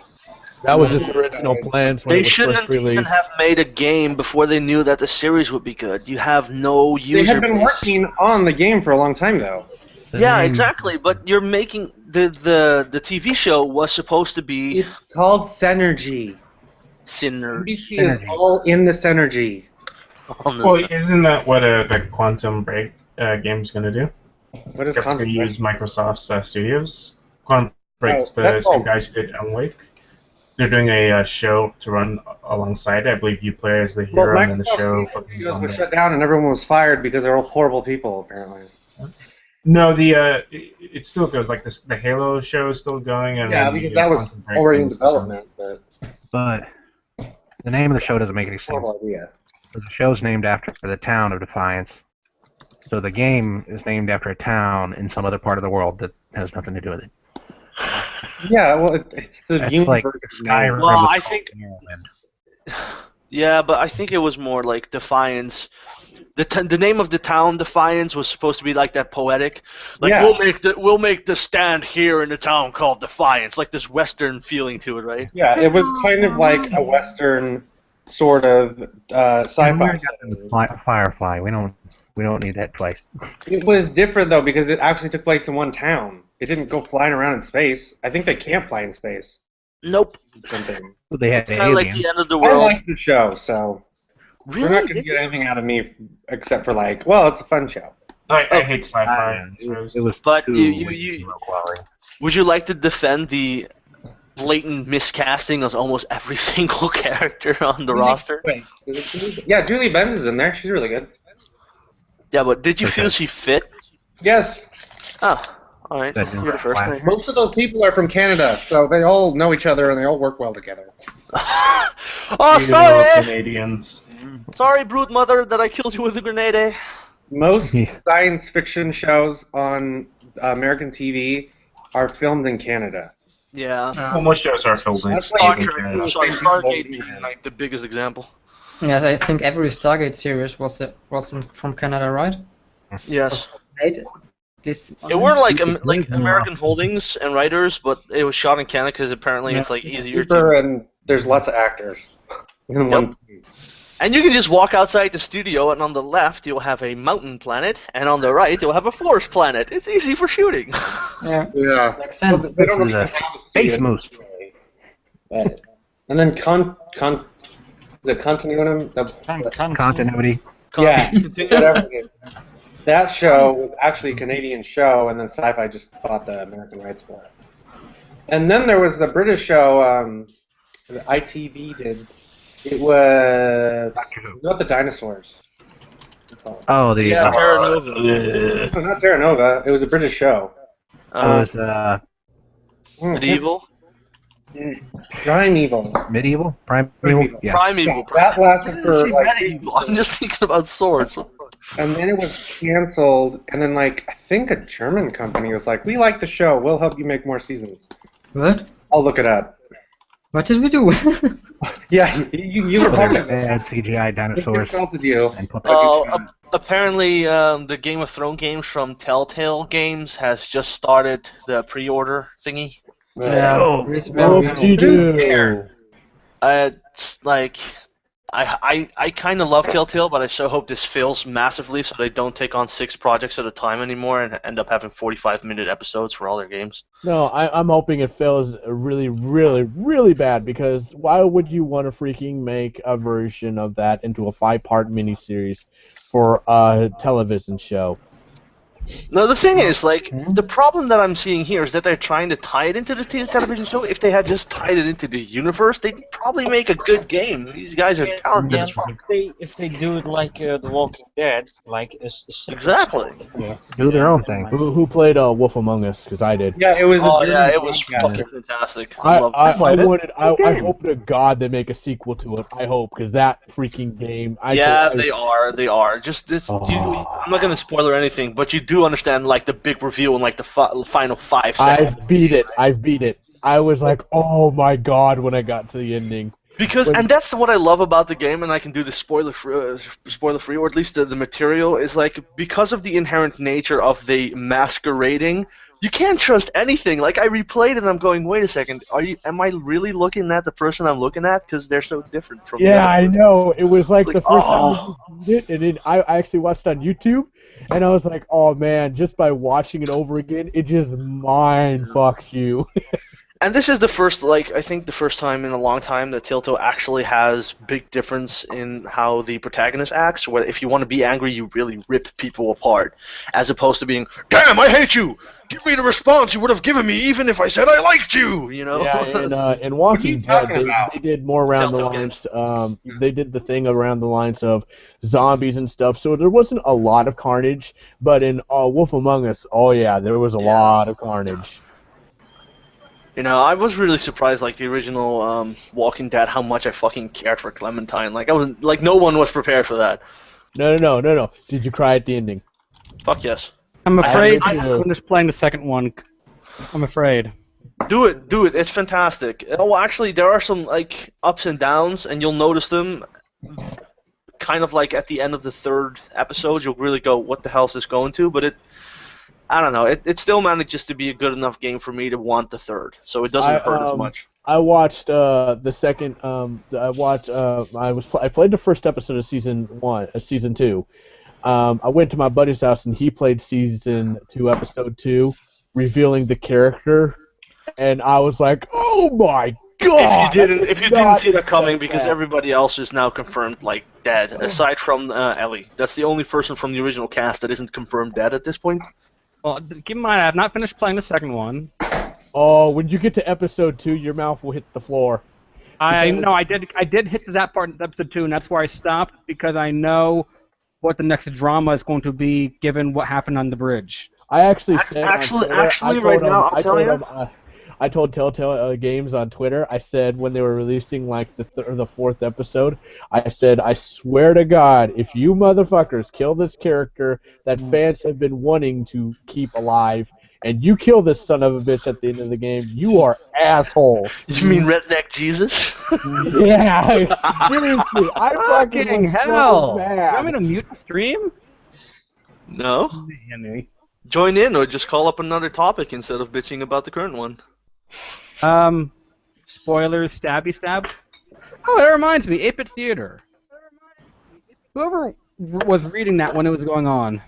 That was its original plans when They it was shouldn't first even released. have made a game before they knew that the series would be good. You have no They user had been base. working on the game for a long time, though. The Yeah, name- exactly. But you're making the TV show was supposed to be It's called Synergy. Sinner. NBC is all in the Synergy. On the Well, isn't that what the Quantum Break game's going to do? What is It's going to Content? use Microsoft's studios. Quantum Break's the that's same all. guys who did Alan Wake. They're doing a show to run alongside. I believe you play as the Well, hero, and then the Microsoft show Studios focuses on was the... shut down, and everyone was fired because they're all horrible people, apparently. No, it still goes. Like this, the Halo show is still going, and Yeah, then because the that was Quantum Break already in thing's still development, but But the name of the show doesn't make any sense. horrible idea. The show's named after the town of Defiance. So the game is named after a town in some other part of the world that has nothing to do with it. Yeah, well, it's the That's universe. like name. Skyrim. Well, was I called think- Morrowind. Yeah, but I think it was more like Defiance. The name of the town, Defiance, was supposed to be like that poetic. Like Yeah. we'll make the stand here in the town called Defiance, like this Western feeling to it, right? Yeah, it was kind of like a Western sort of sci-fi. setting. Firefly. We don't need that twice. It was different though because it actually took place in one town. It didn't go flying around in space. I think they can't fly in space. Nope. Something. They had Kind of like aliens. the end of the I world. like the show, so they're not Really? going to get anything out of me except for like, well, it's a fun show. I hate sci-fi shows. It was But too you- low quality. Would you like to defend the blatant miscasting of almost every single character on the roster? Wait, yeah, Julie Benz is in there. She's really good. Yeah, but did you Okay. feel she fit? Yes, Oh, all right. That You're the first Flash. one. most of those people are from Canada, so they all know each other and they all work well together. Oh, You sorry! Canadians. Sorry, brood mother, that I killed you with a grenade. Eh? Most science fiction shows on American TV are filmed in Canada. Yeah. Well, most shows are filmed in That's why Star you Trek, can- sorry, Stargate being like the biggest example. Yes, I think every Stargate series was from Canada, right? Yes. Right? At least It were like It's like amazing. American holdings and writers, but it was shot in Canada because apparently it's like easier to. Cheaper and there's lots of actors. In one. And you can just walk outside the studio, and on the left you'll have a mountain planet, and on the right you'll have a forest planet. It's easy for shooting. Yeah, Yeah. makes sense. They don't This is really a have to see Space it, moose. really. But, and then the continuum. Continuity. Yeah, Continue. whatever. it is. That show was actually a Canadian show, and then Sci-Fi just bought the American rights for it. And then there was the British show that ITV did. It was not the dinosaurs. Oh, the Yeah, Terra Nova. No, not Terra Nova. It was a British show. it was Medieval. Primeval. medieval, primeval. Primeval. Yeah. Primeval. That lasted for Say like, medieval. I'm just thinking about swords. and then it was canceled. And then like I think a German company was like, "We like the show. We'll help you make more seasons." What? I'll look it up. What did we do? Yeah, you were part of it. Bad CGI They dinosaurs consulted you. and puppets. Apparently, the Game of Thrones games from Telltale Games has just started the pre-order thingy. Yeah. Oh, Chris Oh, Bell. you do. It's like I kind of love Telltale, but I so hope this fails massively so they don't take on 6 projects at a time anymore and end up having 45-minute episodes for all their games. No, I'm hoping it fails really, really, really bad because why would you want to freaking make a version of that into a 5-part miniseries for a television show? No, the thing is, like, the problem that I'm seeing here is that they're trying to tie it into the television show. If they had just tied it into the universe, they'd probably make a good game. These guys are talented Yeah, as fuck. if they do it like The Walking Dead, like a separate Exactly. yeah, Do their own thing. Who played Wolf Among Us? Because I did. Yeah, it was. Oh a yeah, German it was podcast. fucking fantastic. I loved I it. I hope to God they make a sequel to it. I hope, because that freaking game. They are. Just this. I'm not gonna spoil or anything, but you do understand like the big reveal in like the final 5 seconds. I've beat it. I was like, oh my God, when I got to the ending. And that's what I love about the game, and I can do the spoiler free, or at least the material is like because of the inherent nature of the masquerading. You can't trust anything. Like I replayed it and I'm going, wait a second, am I really looking at the person I'm looking at? Because they're so different from. Yeah, I know. It was like the first oh. time I did it, and then I actually watched on YouTube, and I was like, oh man, just by watching it over again, it just mind fucks you. And this is the first, I think the first time in a long time that Tilto actually has big difference in how the protagonist acts, where if you want to be angry, you really rip people apart, as opposed to being, damn, I hate you! Give me the response you would have given me even if I said I liked you, you know? Yeah, in Walking Dead, they did more around the lines, they did the thing around the lines of zombies and stuff, so there wasn't a lot of carnage, but in Wolf Among Us, oh yeah, there was a lot of carnage. You know, I was really surprised, like the original Walking Dead, how much I fucking cared for Clementine. Like I was, like no one was prepared for that. No. Did you cry at the ending? Fuck yes. I'm afraid I'm just playing the second one. I'm afraid. Do it. It's fantastic. Oh, actually, there are some like ups and downs, and you'll notice them. Kind of like at the end of the third episode, you'll really go, "What the hell is this going to?" But I don't know. It still manages to be a good enough game for me to want the third, so it doesn't hurt as much. I watched the second. I played the first episode of season 2. I went to my buddy's house and he played season 2, episode 2, revealing the character, and I was like, "Oh my God!" If you didn't see that coming, because everybody else is now confirmed like dead, aside from Ellie. That's the only person from the original cast that isn't confirmed dead at this point. Well, keep in mind, I have not finished playing the second one. Oh, when you get to episode 2, your mouth will hit the floor. I did hit to that part in episode 2, and that's where I stopped, because I know what the next drama is going to be, given what happened on the bridge. I actually said I told Telltale Games on Twitter, I said when they were releasing like the fourth episode, I said, I swear to God, if you motherfuckers kill this character that fans have been wanting to keep alive, and you kill this son of a bitch at the end of the game, you are assholes. You mean Redneck Jesus? Yeah, seriously, I fucking hell. So mad. You want me to mute the stream? No. Join in or just call up another topic instead of bitching about the current one. Spoilers, stabby stab. Oh, that reminds me, 8-Bit Theater. Whoever was reading that when it was going on.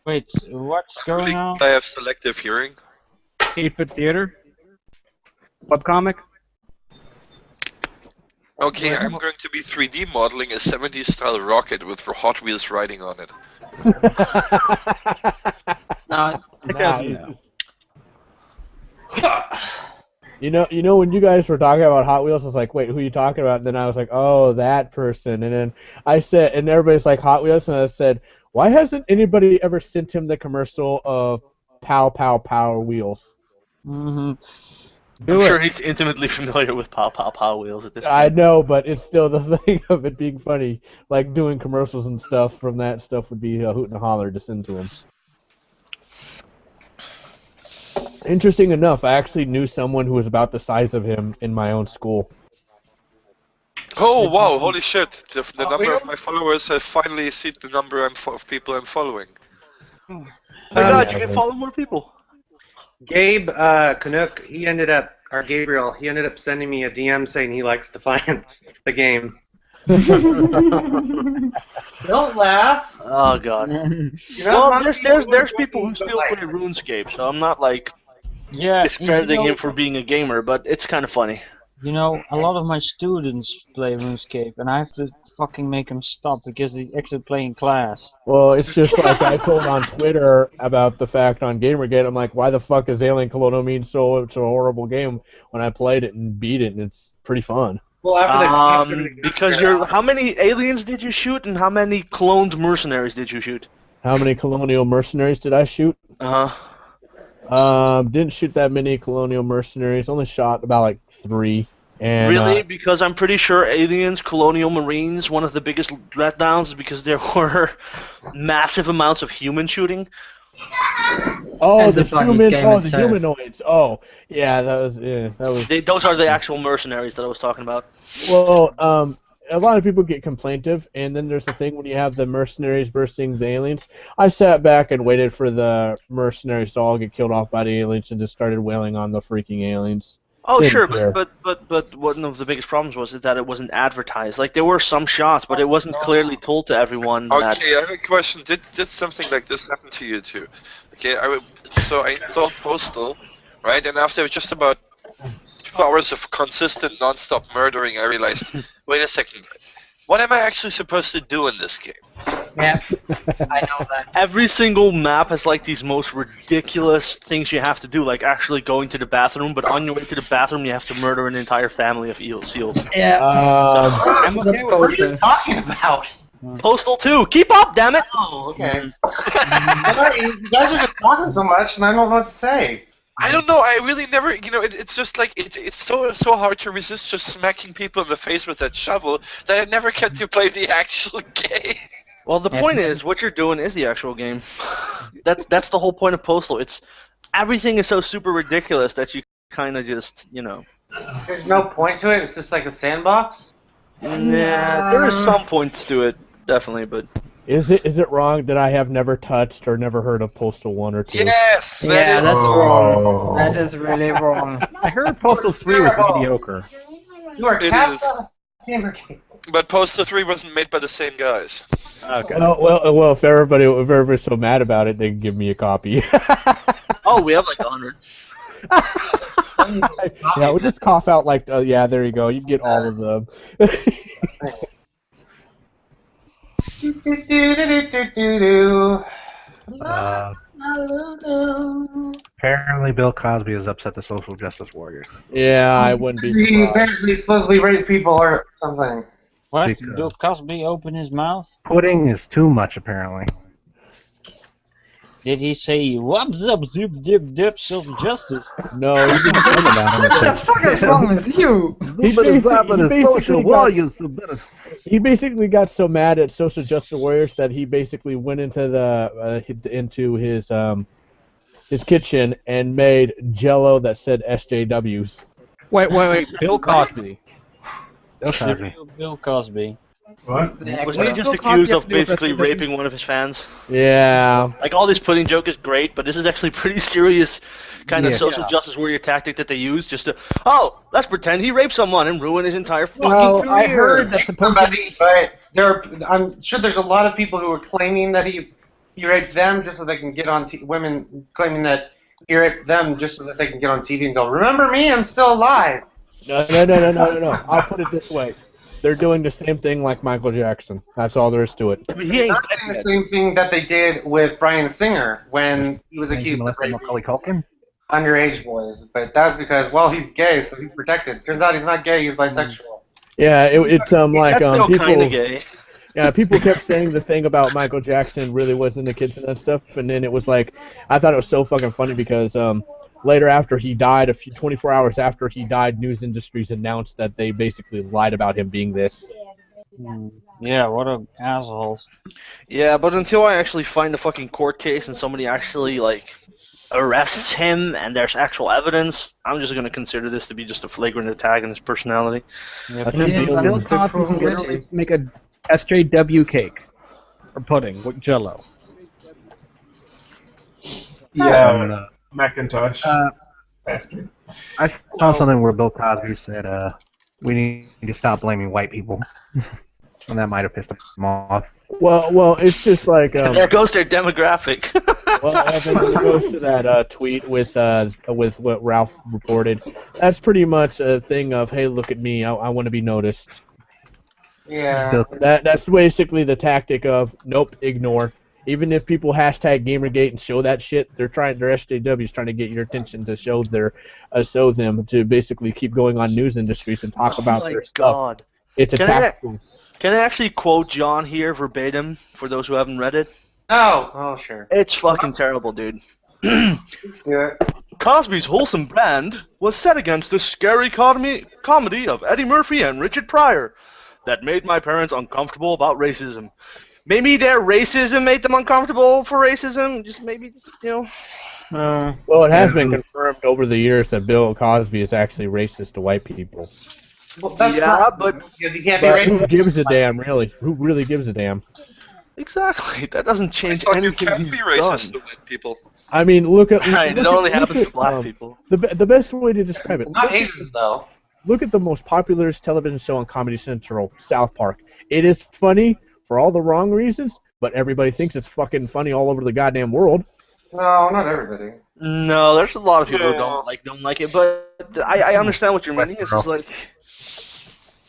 Wait, what's going on? I have selective hearing. 8-Bit Theater? Webcomic? Okay, I'm going to be 3D modeling a 70s style rocket with Hot Wheels riding on it. You know when you guys were talking about Hot Wheels, I was like, wait, who are you talking about? And then I was like, oh, that person. And then I said, and everybody's like, Hot Wheels, and I said, why hasn't anybody ever sent him the commercial of Pow Pow Power Wheels? I'm sure he's intimately familiar with Pow Pow Pow Wheels at this point. I know, but it's still the thing of it being funny. Like doing commercials and stuff from that stuff would be a hoot and a holler to send to him. Interesting enough, I actually knew someone who was about the size of him in my own school. Oh wow! Holy shit! The number of my followers have finally exceeded the number of people I'm following. Oh my God! You can follow more people. Gabe Canuck, Gabriel, he ended up sending me a DM saying he likes Defiance, the game. Don't laugh. Oh God. Well, there's people who still play RuneScape, so I'm not like discrediting him for being a gamer, but it's kind of funny. You know, a lot of my students play RuneScape, and I have to fucking make them stop because they actually play in class. Well, it's just like I told on Twitter about the fact on Gamergate. I'm like, why the fuck is Alien Colonial mean so it's a horrible game when I played it and beat it, and it's pretty fun. Well, after they patched everything up, Because they're how many aliens did you shoot, and how many cloned mercenaries did you shoot? How many Colonial mercenaries did I shoot? Uh-huh. Didn't shoot that many Colonial mercenaries. Only shot about like 3. And, Really? Because I'm pretty sure aliens, colonial marines, one of the biggest letdowns is because there were massive amounts of human shooting. Oh, And the the fucking human, game oh, the itself. humanoids. Oh, yeah, that was. Those are the actual mercenaries that I was talking about. Well, a lot of people get complaintive, and then there's the thing when you have the mercenaries versus the aliens. I sat back and waited for the mercenaries to all get killed off by the aliens and just started wailing on the freaking aliens. Oh, Didn't sure, care. but one of the biggest problems was that it wasn't advertised. Like, there were some shots, but it wasn't clearly told to everyone that... Okay, I have a question. Did something like this happen to you too? Okay, so I installed Postal, right? And after just about 2 hours of consistent, non-stop murdering, I realized, wait a second, what am I actually supposed to do in this game? Yeah, I know that. Every single map has, like, these most ridiculous things you have to do, like actually going to the bathroom, but on your way to the bathroom you have to murder an entire family of seals. Yeah, I'm okay that's with What are you Postal. talking about? Postal 2, keep up, damn it! Oh, okay. Sorry, you guys are just talking so much, and I don't know what to say. I don't know. I really never. It's just like it's so hard to resist just smacking people in the face with that shovel that I never get to play the actual game. Well, the point is, what you're doing is the actual game. That's the whole point of Postal. Everything is so super ridiculous that you kind of just, There's no point to it. It's just like a sandbox. Nah, there is some points to it, definitely, but Is it wrong that I have never touched or never heard of Postal 1 or 2? Yes, that Yeah, is. that's Oh. wrong. That is really wrong. I heard Postal 3 was mediocre. You are It cast is. out of Gamergate. But Postal 3 wasn't made by the same guys. Okay. Well, if everybody's so mad about it, they can give me a copy. oh, we have like 100. Yeah, we'll just cough out like, yeah, there you go. You get all of them. Apparently, Bill Cosby has upset the social justice warriors. Yeah, I wouldn't be He surprised. apparently supposedly raped people or something. What? Because- Bill Cosby open his mouth? Pudding is too much, apparently. Did he say whop zip zip dip dip self justice? No, he didn't say that. What the fuck is wrong with you? He basically got so mad at social justice warriors that he basically went into his kitchen and made Jello that said SJWs. Wait. Bill Cosby. Bill Cosby. Bill Cosby. What? Wasn't he just Bill Cosby accused has of to do with basically SJW? raping one of his fans? Yeah. Like, all this pudding joke is great, but this is actually pretty serious kind of Yeah. social justice warrior tactic that they use just to, let's pretend he raped someone and ruin his entire fucking Well, career. I heard that supposedly. But I'm sure there's a lot of people who are claiming that he raped them just so they can get on women claiming that he raped them just so that they can get on TV and go, remember me, I'm still alive. No. I'll put it this way. They're doing the same thing like Michael Jackson. That's all there is to it. He ain't Not dead doing yet. the same thing that they did with Bryan Singer when he was accused of Melissa raping Macaulay Culkin? underage boys. But that's because, well, he's gay, so he's protected. Turns out he's not gay, he's bisexual. Yeah, it's like That's still kind of people. gay. Yeah, people kept saying the thing about Michael Jackson really wasn't the kids and that stuff, and then it was like, I thought it was so fucking funny because later after he died, 24 hours after he died, News Industries announced that they basically lied about him being this. Yeah, what a assholes. Yeah, but until I actually find a fucking court case and somebody actually, like, arrests him and there's actual evidence, I'm just going to consider this to be just a flagrant attack on his personality. Yeah, I think Yeah, the Bill only- Cosby proven can literally guilty. make a SJW cake or pudding with Jello. Yeah, Macintosh. Bastard. I saw something where Bill Cosby said, we need to stop blaming white people. And that might have pissed him off. Well, it's just like There goes their demographic. well, Evan, when it goes to that tweet with what Ralph reported, that's pretty much a thing of, hey, look at me, I want to be noticed. Yeah. That's basically the tactic of nope, ignore. Even if people hashtag Gamergate and show that shit, their SJWs trying to get your attention to show them to basically keep going on news industries and talk about their stuff. God. It's a tactic. Can I actually quote John here verbatim for those who haven't read it? No. Oh, sure. It's fucking terrible, dude. Yeah. Cosby's wholesome brand was set against the scary comedy of Eddie Murphy and Richard Pryor that made my parents uncomfortable about racism. Maybe their racism made them uncomfortable for racism. Well, it has been confirmed over the years that Bill Cosby is actually racist to white people. Well, that's Yeah, not, but because he can't be But who racist. gives a damn, really? Who really gives a damn? exactly. That doesn't I change thought you anything can't he's be racist done. to white people. I mean, look at Right, it only happens to black people. The best way to describe it. Not Asians, though. Look at the most popular television show on Comedy Central, South Park. It is funny for all the wrong reasons, but everybody thinks it's fucking funny all over the goddamn world. No, not everybody. No, there's a lot of people who don't like it, but I understand what you're meaning. It's just like,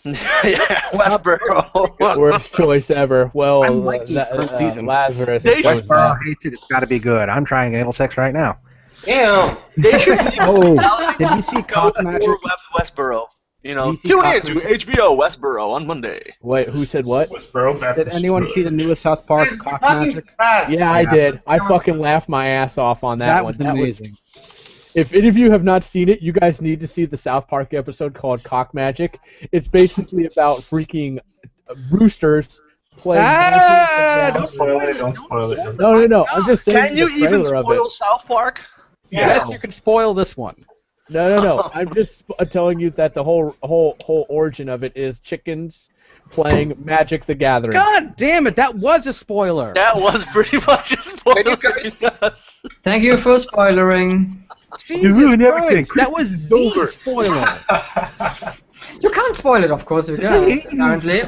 yeah, Westboro. Worst choice ever. Well, I'm liking the first season. Lazarus. They should- Westboro hates it. It's got to be good. I'm trying anal sex right now. Ew. They should. Oh, did you see Go Cock for Magic? Westboro. You know, Did you see tune Cock in to Magic? HBO Westboro on Monday. Wait, who said what? Westboro Did Baptist anyone Church. see the newest South Park, Cock Fucking Magic? fast. Yeah, I did. I fucking laughed my ass off on that That one. was amazing. If any of you have not seen it, you guys need to see the South Park episode called Cock Magic. It's basically about freaking roosters playing. Don't Spoil it, don't spoil it. No. I'm just saying Can you the even trailer of spoil it. South Park? Yes, you can spoil this one. No. I'm just telling you that the whole origin of it is chickens playing Magic the Gathering. God damn it, that was a spoiler. That was pretty much a spoiler. Can you guys- Yes. Thank you for spoilering. Jesus ruined everything. Christ, that was the spoiler. You can't spoil it, of course you can, apparently.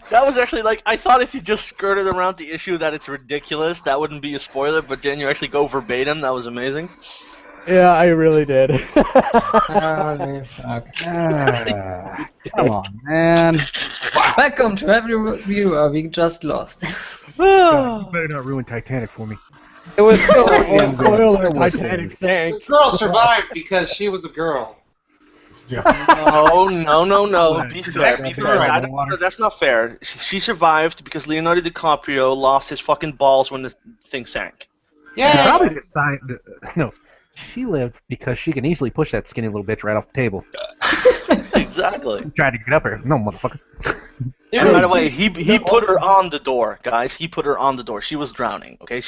That was actually like, I thought if you just skirted around the issue that it's ridiculous, that wouldn't be a spoiler, but then you actually go verbatim. That was amazing. Yeah, I really did. Holy fuck. Come on, man. Welcome to every viewer we just lost. God, you better not ruin Titanic for me. It was still Spoiler, Titanic sank. The girl survived because she was a girl. No. Be fair. Be Be fair. fair. I don't, that's not fair. She survived because Leonardo DiCaprio lost his fucking balls when the thing sank. She Yeah. probably decided. No, she lived because she can easily push that skinny little bitch right off the table. Exactly. Tried to get up her. No, motherfucker. And by the way, he put her on the door, guys. He put her on the door. She was drowning. Okay,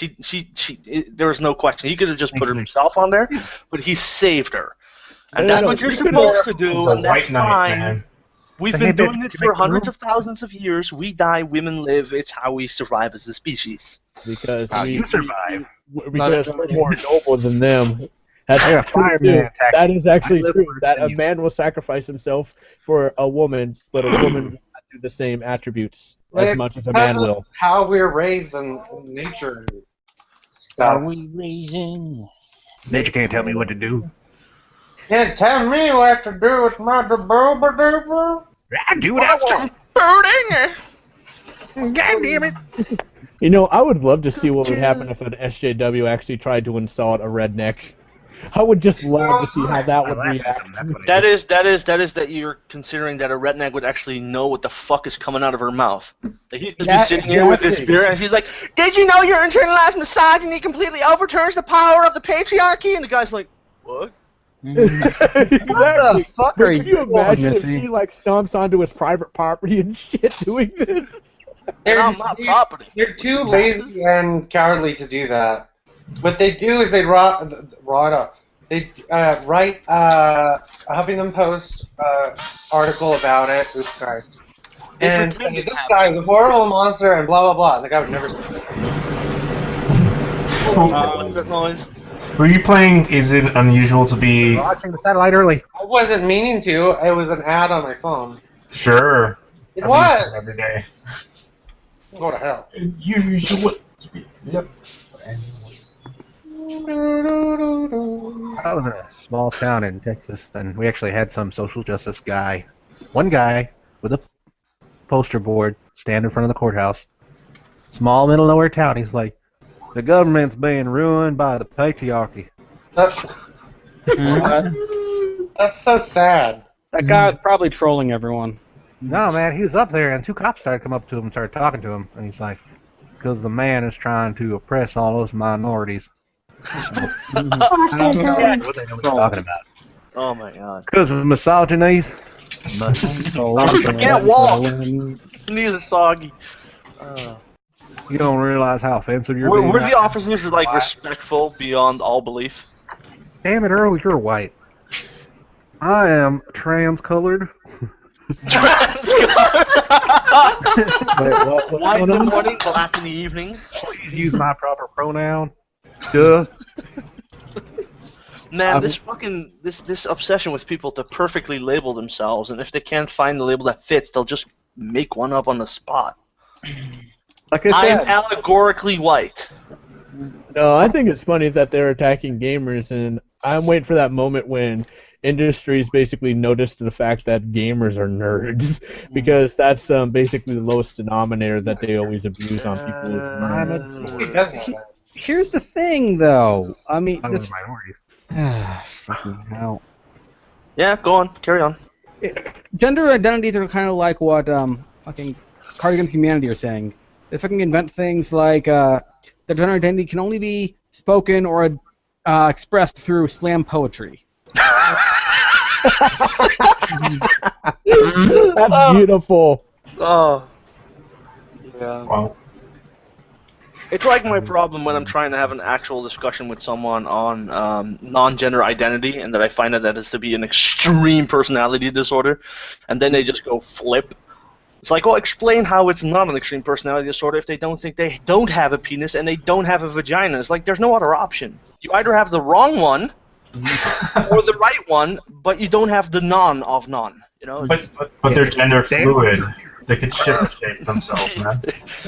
there was no question. He could have just put her himself on there, but he saved her. And that's what you're supposed to do, It's a and that's white knight, fine. man. We've Hey, been bitch, doing it you for make the hundreds room? of thousands of years. We die, women live. It's how we survive as a species. Because You survive. because we're more noble than them. That's I got true, fireman too. attack. That is actually I live true. for it That a than you. man will sacrifice himself for a woman, but a woman will not do the same attributes as Like, much as a man because of will. How we're raised in nature Are stuff. we raising? Nature can't tell me what to do. Can't tell me what to do with my dooba. I do what I want. God damn it. You know, I would love to see what would happen if an SJW actually tried to insult a redneck. I would just love to see how that I would laugh at react. them. That's what I That do. is that you're considering that a redneck would actually know what the fuck is coming out of her mouth. Like, he'd just Yeah, be sitting here with his exactly. spear, and she's like, "Did you know your internalized misogyny completely overturns the power of the patriarchy?" And the guy's like, "What?" Exactly. What the fuck But are can you you imagine if Missy? she like stomps onto his private property and shit doing this? Get on my property. They're too lazy and cowardly to do that. What they do is they raw it up. They write a Huffington Post article about it. Oops, sorry. And pretend it this guy is a horrible monster and blah blah blah. And the guy would never say that. What's that noise? Were you playing Is It Unusual to Be... Watching the satellite early. I wasn't meaning to. It was an ad on my phone. Sure. It I've was. used it every day. Go to hell. Usually. Yep. I live in a small town in Texas, and we actually had some social justice guy. One guy with a poster board stand in front of the courthouse. Small middle nowhere town. He's like, the government's being ruined by the patriarchy. That's, that's so sad. That guy was probably trolling everyone. No, man, he was up there, and two cops started to come up to him and started talking to him, and he's like, because the man is trying to oppress all those minorities. I don't know what the hell he's talking about. Oh my god. Because of misogynies. I can't walk. Knees are soggy. You don't realize how offensive you're Were being. the officers like respectful beyond all belief? Damn it, Earl, you're white. I am trans-colored. White in the morning, black in the evening. Please use my proper pronoun. Duh. Man, this obsession with people to perfectly label themselves, and if they can't find the label that fits, they'll just make one up on the spot. Like I I'm said, allegorically white. no, I think it's funny that they're attacking gamers, and I'm waiting for that moment when industries basically notice the fact that gamers are nerds, because that's basically the lowest denominator that they always abuse on people. Here's the thing, though. I mean, I was minorities. fucking hell. Yeah, go on, carry on. Gender identities are kind of like what fucking Cards Against Humanity are saying. They fucking invent things like the gender identity can only be spoken or expressed through slam poetry. That's beautiful. Oh. Yeah. Wow. It's like my problem when I'm trying to have an actual discussion with someone on non-gender identity, and that I find that is to be an extreme personality disorder, and then they just go flip. It's like, well, explain how it's not an extreme personality disorder if they don't think they don't have a penis and they don't have a vagina. It's like there's no other option. You either have the wrong one or the right one, but you don't have the none of none. You know. But they're gender fluid. They could shape themselves, man.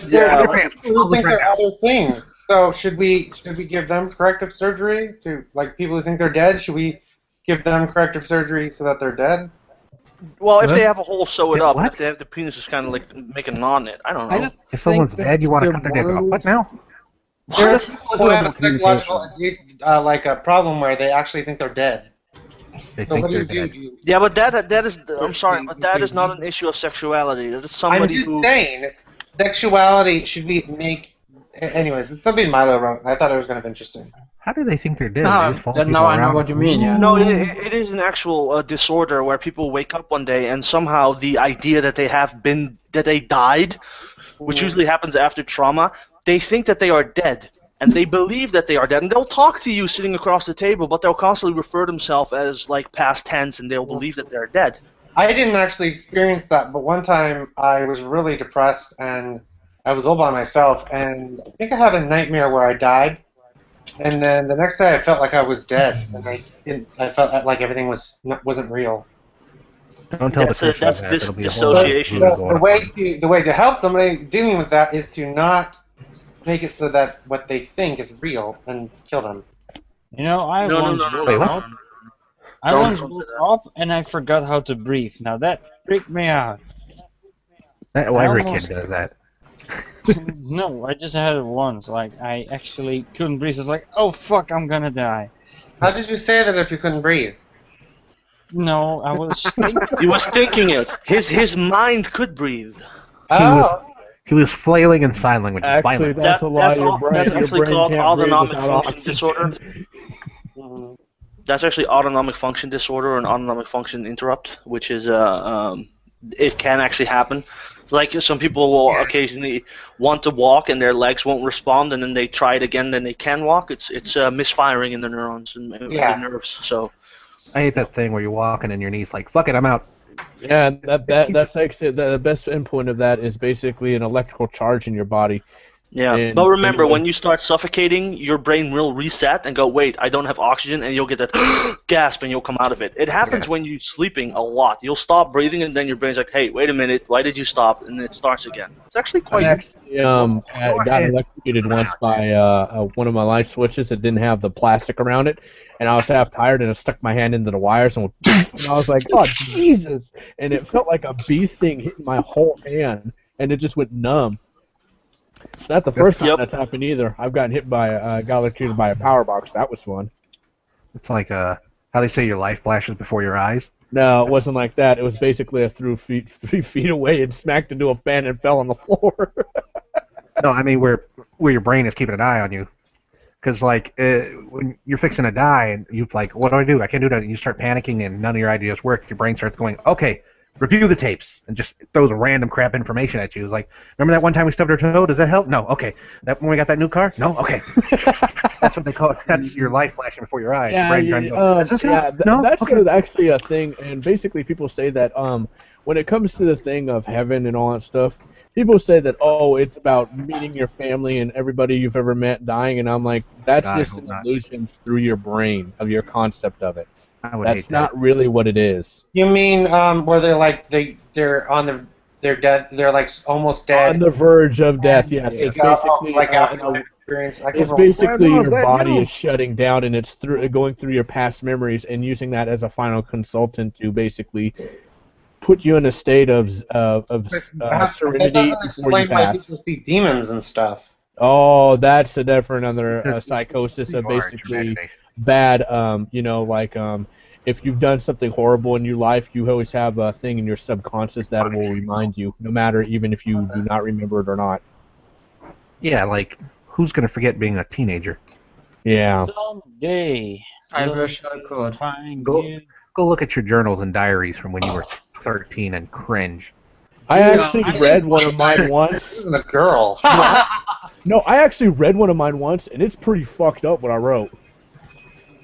Yeah, people think they're other things. So should we give them corrective surgery to like people who think they're dead? Should we give them corrective surgery so that they're dead? Well, if they have a hole, sew it up. What? If they have the penis, just kind of like make a knot in it. I don't know. If someone's dead, you want to cut their dick off. What now? There are people who have a psychological like a problem where they actually think they're dead. They So think what do they're you dead. do? Yeah, but that is. I'm sorry, but that is not an issue of sexuality. That is I'm somebody just who. saying, sexuality should be make. Anyways, it's something Milo wrote. I thought it was kind of interesting. How do they think they're dead? They No, just follow then people now I know around? what you mean, yeah. No, it is an actual disorder where people wake up one day and somehow the idea that they died, which usually happens after trauma, they think that they are dead. And they believe that they are dead. And they'll talk to you sitting across the table, but they'll constantly refer themselves as like past tense, and they'll believe that they're dead. I didn't actually experience that, but one time I was really depressed and I was all by myself, and I think I had a nightmare where I died. And then the next day I felt like I was dead, and I felt like everything wasn't real. Don't tell That's the Christians that. dis- It'll be a whole lot of dissociation. voodoo going The on. way to help somebody dealing with that is to not make it so that what they think is real and kill them. You know, I once Wait, what? woke up. I once woke up and I forgot how to breathe. Now that freaked me out. Every kid does that. No, I just had it once. Like, I actually couldn't breathe. I was like, oh fuck, I'm gonna die. How did you say that if you couldn't breathe? No, I was thinking. He was thinking it. His mind could breathe. Oh, He was flailing in sign language. Actually, violent. that's a lie. Your brain, That's your actually brain called can't breathe autonomic without function oxygen. disorder. That's actually autonomic function disorder or an autonomic function interrupt, which is it can actually happen. Like some people will occasionally want to walk and their legs won't respond, and then they try it again, then they can walk. It's misfiring in the neurons and the nerves. So I hate that thing where you're walking and your knees like, fuck it, I'm out. Yeah, that's actually the best endpoint of that is basically an electrical charge in your body. Yeah, And but remember, anyway. when you start suffocating, your brain will reset and go, wait, I don't have oxygen, and you'll get that gasp and you'll come out of it. It happens when you're sleeping a lot. You'll stop breathing, and then your brain's like, hey, wait a minute, why did you stop? And then it starts again. It's actually I quite. actually got electrocuted once by one of my light switches that didn't have the plastic around it, and I was half tired and I stuck my hand into the wires and, and I was like, oh Jesus! And it felt like a bee sting hitting my whole hand, and it just went numb. It's not the first time that's happened either. I've gotten hit by got electrocuted by a power box. That was fun. It's like how they say your life flashes before your eyes. No, it wasn't like that. It was basically I threw 3 feet away and smacked into a fan and fell on the floor. No, I mean where your brain is keeping an eye on you. Because like when you're fixing to die and you're like, what do I do? I can't do that. And you start panicking and none of your ideas work. Your brain starts going, okay, review the tapes, and just throws random crap information at you. It's like, remember that one time we stubbed our toe? Does that help? No. Okay. That when we got that new car? No. Okay. That's what they call it. That's your life flashing before your eyes. Yeah, your brain trying to go, no? That's Okay. actually a thing. And basically, people say that when it comes to the thing of heaven and all that stuff, people say that, oh, it's about meeting your family and everybody you've ever met dying, and I'm like, that's just an illusion through your brain of your concept of it. That's not really what it is. You mean where they're like they're on they're dead, they're like almost dead, On the verge of death, yes. It's basically like after experience. It's basically your body is shutting down, and it's going through your past memories and using that as a final consultant to basically put you in a state of serenity That doesn't before explain you why pass. people see demons and stuff. Oh, that's a different other psychosis of basically bad. If you've done something horrible in your life, you always have a thing in your subconscious that will remind you, no matter even if you do not remember it or not. Yeah, like who's gonna forget being a teenager? Yeah. Someday. I wish I could. Go look at your journals and diaries from when you were 13 and cringe. I actually read one of mine once. A girl. No, I actually read one of mine once, and it's pretty fucked up what I wrote.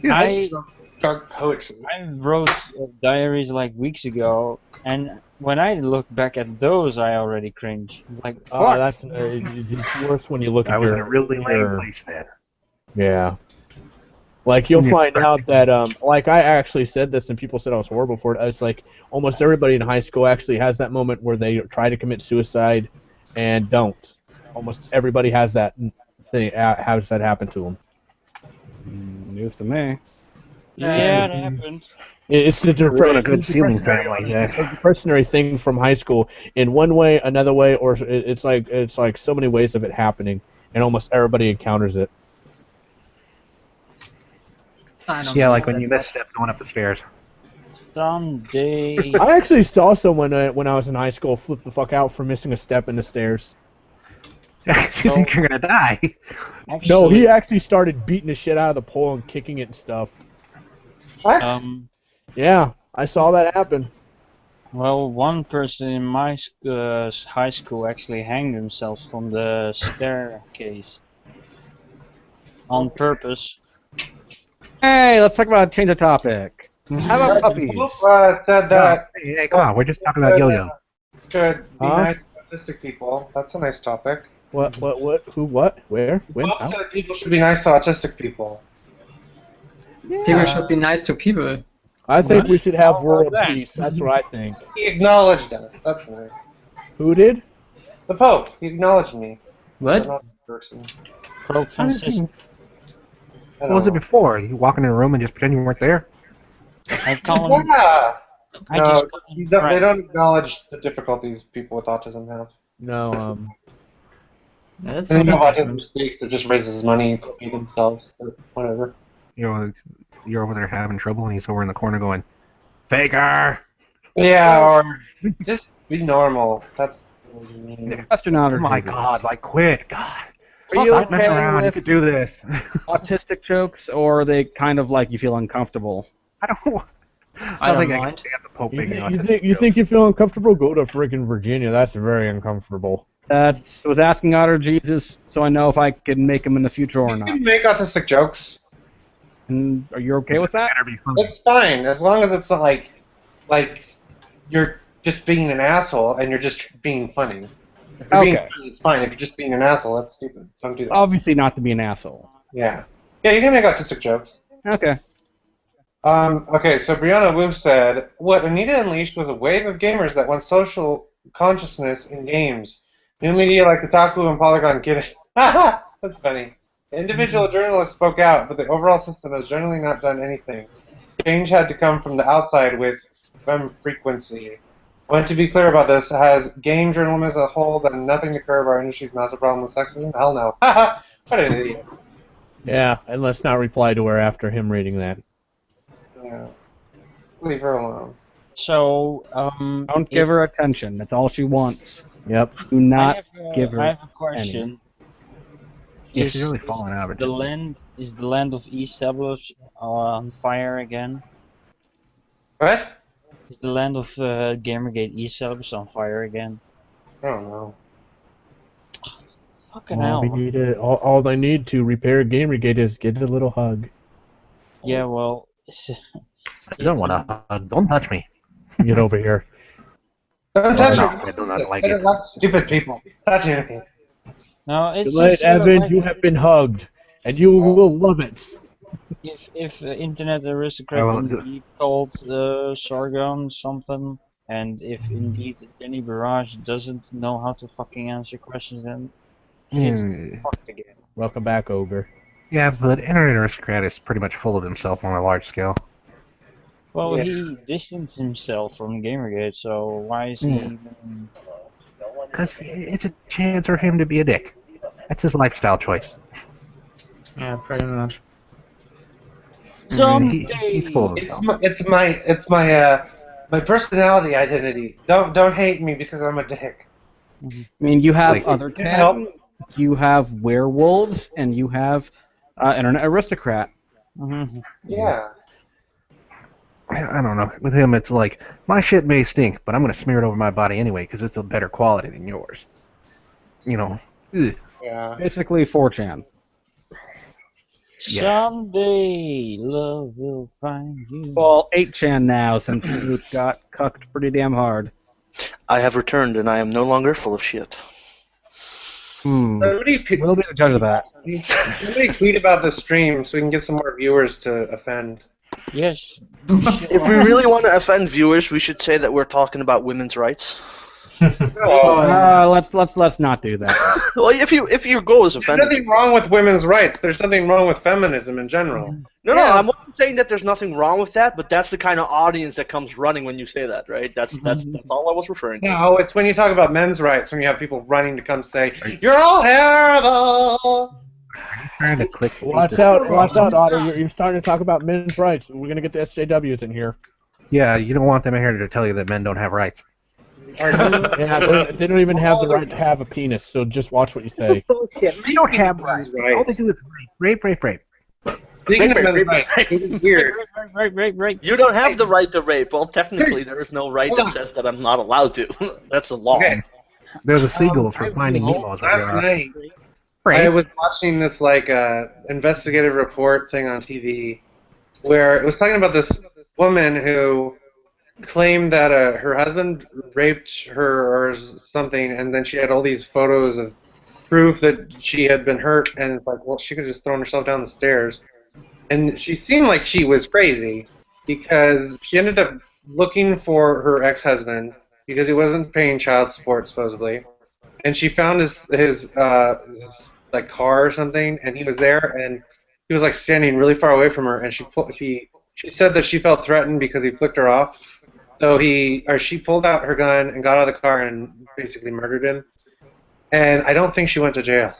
I dark poetry. I wrote diaries like weeks ago, and when I look back at those, I already cringe. It's like, fuck. It's worse when you look at I was your, in a really lame place then. Yeah. Like, you'll find out that, like, I actually said this, and people said I was horrible for it. I was like, almost everybody in high school actually has that moment where they try to commit suicide and don't. Almost everybody has that thing. Has that happen to them? News to me. Yeah, it happened. It's the We're in a good ceiling family. Yeah. Depressionary thing from high school in one way, another way, or it's like so many ways of it happening, and almost everybody encounters it. Yeah, like when you misstep going up the stairs. Someday. I actually saw someone when I was in high school flip the fuck out for missing a step in the stairs. You think you're gonna die? No, he actually started beating the shit out of the pole and kicking it and stuff. What? Yeah, I saw that happen. Well, one person in my high school actually hanged themselves from the staircase. On purpose. Hey, let's talk about change of topic. How about puppies? Said that. Hey, come on, we're just talking about yo-yo. Should be nice to autistic people. That's a nice topic. What? Who? What? Where? When? Bob said people should be nice to autistic people. Yeah. People should be nice to people. I think we should have world peace. That's what I think. He acknowledged us. That's nice. Who did? The Pope. He acknowledged me. What? Not the person. Pope Francis. What was it before? You walk in a room and just pretend you weren't there? I call him. Yeah. No, him they don't acknowledge the difficulties people with autism have. No. That's And they have autism mistakes that just raises money to pay themselves. But whatever. You're over there having trouble, and he's over in the corner going, "Faker." Yeah, or just be normal. That's what you mean. Question out. Oh my God! Like, quit, God. Are you Stop messing okay around. You with could do this. autistic jokes, or are they kind of like you feel uncomfortable? I don't think I can stand the Pope making autistic You think you feel uncomfortable? Go to freaking Virginia. That's very uncomfortable. Was asking Otter Jesus, so I know if I can make them in the future or You not. can make autistic jokes. And are you okay with that? It's fine as long as it's not like you're just being an asshole and you're just being funny. If you're being Okay. funny, it's fine. If you're just being an asshole, that's stupid. Don't do that. Obviously not to be an asshole. Yeah. Yeah, you can make autistic jokes. Okay. Okay, so Brianna Wu said, "What Anita unleashed was a wave of gamers that want social consciousness in games. New media like Kotaku and Polygon get it." That's funny. Individual journalists spoke out, but the overall system has generally not done anything. Change had to come from the outside with frequency. I want to be clear about this. Has game journalism as a whole done nothing to curb our industry's massive problem with sexism? Hell no. What an idiot. Yeah, and let's not reply to her after him reading that. Yeah. Leave her alone. So, Don't give her attention. That's all she wants. Yep. Do not give her. I have a question. Yeah, she's really falling out of it. Is the land of e-subs on fire again? What? Is the land of Gamergate e-subs on fire again? I don't know. Fucking hell. All they need to repair Gamergate is get a little hug. Yeah, well, I don't want to hug. Don't touch me. Get over here. Don't touch no, her. I do not like I don't it. like stupid people. Touch anything. no, it's Let just, Evan, like, you have been hugged, and you will love it. if internet aristocrat I will- indeed called Sargon something, and if indeed Jenny Barrage doesn't know how to fucking answer questions, then it's fucked again. Welcome back, Ogre. Yeah, but Internet Aristocrat is pretty much full of himself on a large scale. Well, Yeah. he distanced himself from Gamergate, so why is he even... Because it's a chance for him to be a dick. That's his lifestyle choice. Yeah, pretty much. Someday! He's full of himself. It's my personality identity. Don't hate me because I'm a dick. I mean, you have Like- other Can I help? cats, you have werewolves, and you have internet aristocrat. Mhm. Yeah. I don't know. With him, it's like, my shit may stink, but I'm going to smear it over my body anyway because it's a better quality than yours. You know. Ugh. Yeah. Basically 4chan. Yes. Someday love will find you. Well, 8chan now, since you got cucked pretty damn hard. I have returned, and I am no longer full of shit. We'll be the judge of that. Somebody tweet about the stream so we can get some more viewers to offend. Yes. If we really want to offend viewers, we should say that we're talking about women's rights. Let's not do that. Well, if your goal is There's offending, nothing wrong with women's rights. There's nothing wrong with feminism in general. no, I'm not saying that there's nothing wrong with that, but that's the kind of audience that comes running when you say that, right? That's all I was referring to. No, it's when you talk about men's rights when you have people running to come say, "You're all terrible." Trying to click. Watch out, Otter. You're starting to talk about men's rights. We're going to get the SJWs in here. Yeah, you don't want them in here to tell you that men don't have rights. Yeah, they don't even have the right to have a penis, so just watch what you say. Bullshit. They don't have rights. All they do is rape. Speaking of men's rights, it's weird. Right. You don't have the right to rape. Well, technically, there is no right that says that I'm not allowed to. That's the law. Okay. They're the seagulls from Finding Nemo. is what they Last are. night, I was watching this investigative report thing on TV, where it was talking about this woman who claimed that her husband raped her or something, and then she had all these photos of proof that she had been hurt, and it's like, well, she could have just thrown herself down the stairs. And she seemed like she was crazy because she ended up looking for her ex-husband because he wasn't paying child support supposedly, and she found his like car or something, and he was there, and he was like standing really far away from her, and she said that she felt threatened because he flicked her off. So she pulled out her gun and got out of the car and basically murdered him. And I don't think she went to jail.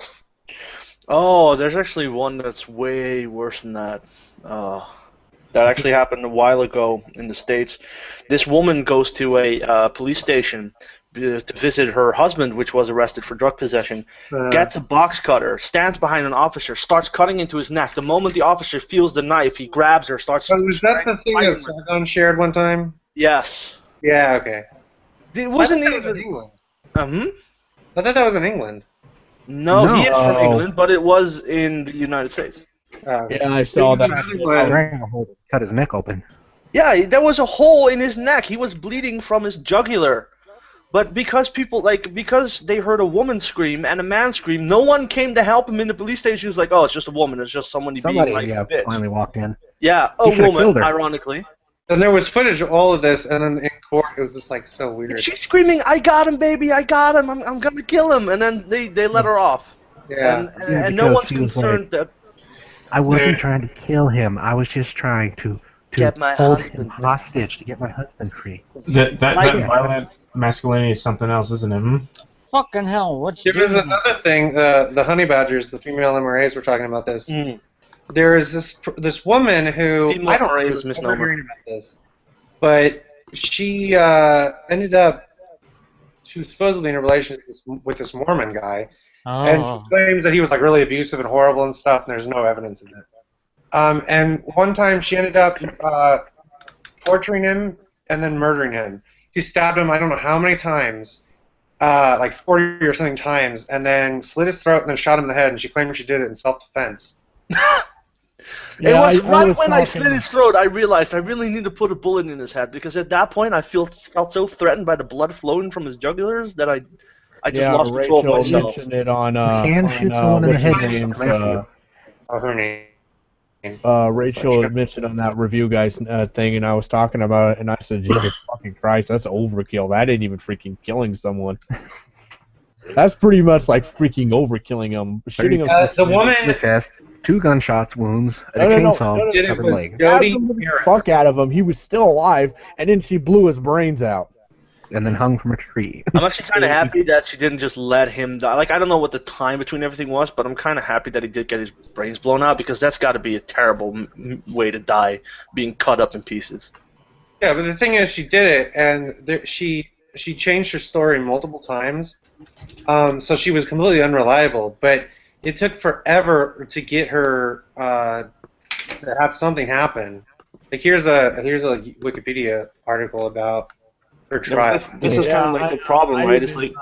Oh, there's actually one that's way worse than that. That actually happened a while ago in the States. This woman goes to a police station to visit her husband, which was arrested for drug possession, gets a box cutter, stands behind an officer, starts cutting into his neck. The moment the officer feels the knife, he grabs her, starts... So was that the thing that Sargon shared one time? Yes. Yeah, okay. It wasn't I thought that was in even... England. I thought that was in England. No, he is from England, but it was in the United States. Yeah, I saw that. Cut his neck open. Yeah, there was a hole in his neck. He was bleeding from his jugular But because because they heard a woman scream and a man scream, no one came to help him in the police station. He was like, oh, it's just a woman. It's just somebody being like a bitch. finally walked in. Yeah, He a should've killed woman, her. ironically. And there was footage of all of this, and then in court it was just like so And weird. she's screaming, I got him, baby, I got him, I'm gonna kill him. And then they let her off. Yeah. And no because one's he was concerned that I wasn't trying to kill him. I was just trying to Get my hold husband. him hostage to get my husband free. That Like- violent masculinity is something else, isn't it? Hmm? Fucking hell, what's There was doing? another thing. The honey badgers, the female MRAs, were talking about this. Mm. There is this woman who Female I don't MRA remember is misnomer. hearing about this, but she ended up. She was supposedly in a relationship with this Mormon guy, and Oh. she claims that he was like really abusive and horrible and stuff. And there's no evidence of it. And one time she ended up torturing him and then murdering him. She stabbed him I don't know how many times, like 40 or something times, and then slit his throat and then shot him in the head. And she claimed she did it in self-defense. It was I right was when I talking- slit his throat, I realized I really need to put a bullet in his head, because at that point I felt so threatened by the blood flowing from his jugulars that I just lost control of Rachel myself. mentioned it on. can shoot someone in the what's head her and name's, come after you. Oh, her name. Rachel had mentioned on that review guys thing, and I was talking about it, and I said, Jesus fucking Christ, that's overkill. That ain't even freaking killing someone. That's pretty much like freaking overkilling him. Shooting him. The woman In the chest, 2 gunshots, wounds, and No, a no, chainsaw, no, did it severed was leg. Jody Stabbed the Harris. fuck out of him. He was still alive, and then she blew his brains out. And then hung from a tree. I'm actually kind of happy that she didn't just let him die. Like, I don't know what the time between everything was, but I'm kind of happy that he did get his brains blown out, because that's got to be a terrible way to die, being cut up in pieces. Yeah, but the thing is, she did it, and she changed her story multiple times. So she was completely unreliable. But it took forever to get her to have something happen. Like here's a Wikipedia article about her trial. This is kind of like the problem, right? It's like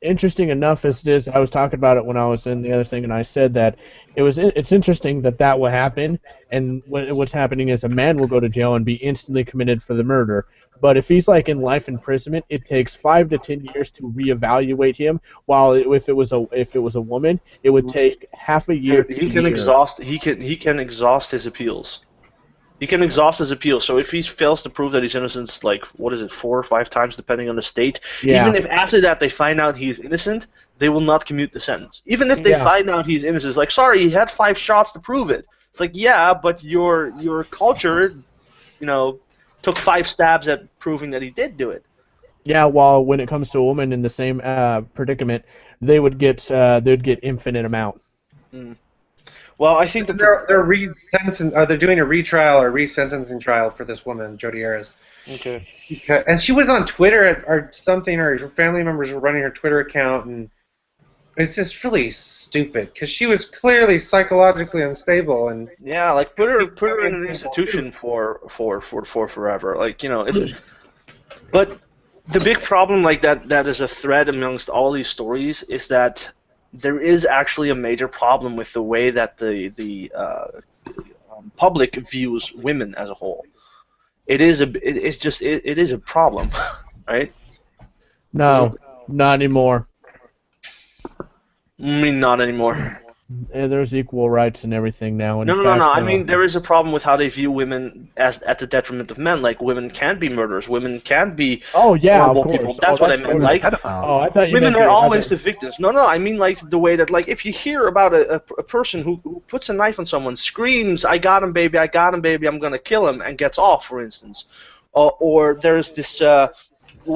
Interesting enough as this, I was talking about it when I was in the other thing, and I said that it's interesting that will happen, and what's happening is a man will go to jail and be instantly committed for the murder. But if he's like in life imprisonment, it takes 5 to 10 years to reevaluate him. While if it was a woman, it would take half a year. he can exhaust exhaust his appeals. He can exhaust his appeals. So if he fails to prove that he's innocent, like 4 or 5 times, depending on the state, Yeah. even if after that they find out he's innocent, they will not commute the sentence. Even if they Yeah. find out he's innocent, it's like, sorry, he had 5 shots to prove it. It's like, yeah, but your culture, took 5 stabs at proving that he did do it. Yeah, while when it comes to a woman in the same predicament, they'd get infinite amount. Well, I think They're they're doing a retrial or resentencing trial for this woman, Jodi Harris. Okay. And she was on Twitter or something, or her family members were running her Twitter account, and it's just really stupid because she was clearly psychologically unstable. And Yeah, like put her in an institution for forever. Like, but the big problem, like that is a thread amongst all these stories, is that there is actually a major problem with the way that the public views women as a whole. It is a problem, right? No, not anymore. I mean, not anymore. There's equal rights and everything now. In No. fact, I mean, there is a problem with how they view women at the detriment of men. Like, women can be murderers. Women can be Oh yeah, of horrible course. people. That's what I meant. Like, Oh, I thought you women meant are the always other- the victims. No, I mean like the way that, like, if you hear about a person who puts a knife on someone, screams, "I got him, baby! I got him, baby! I'm gonna kill him," and gets off, for instance, or there's this what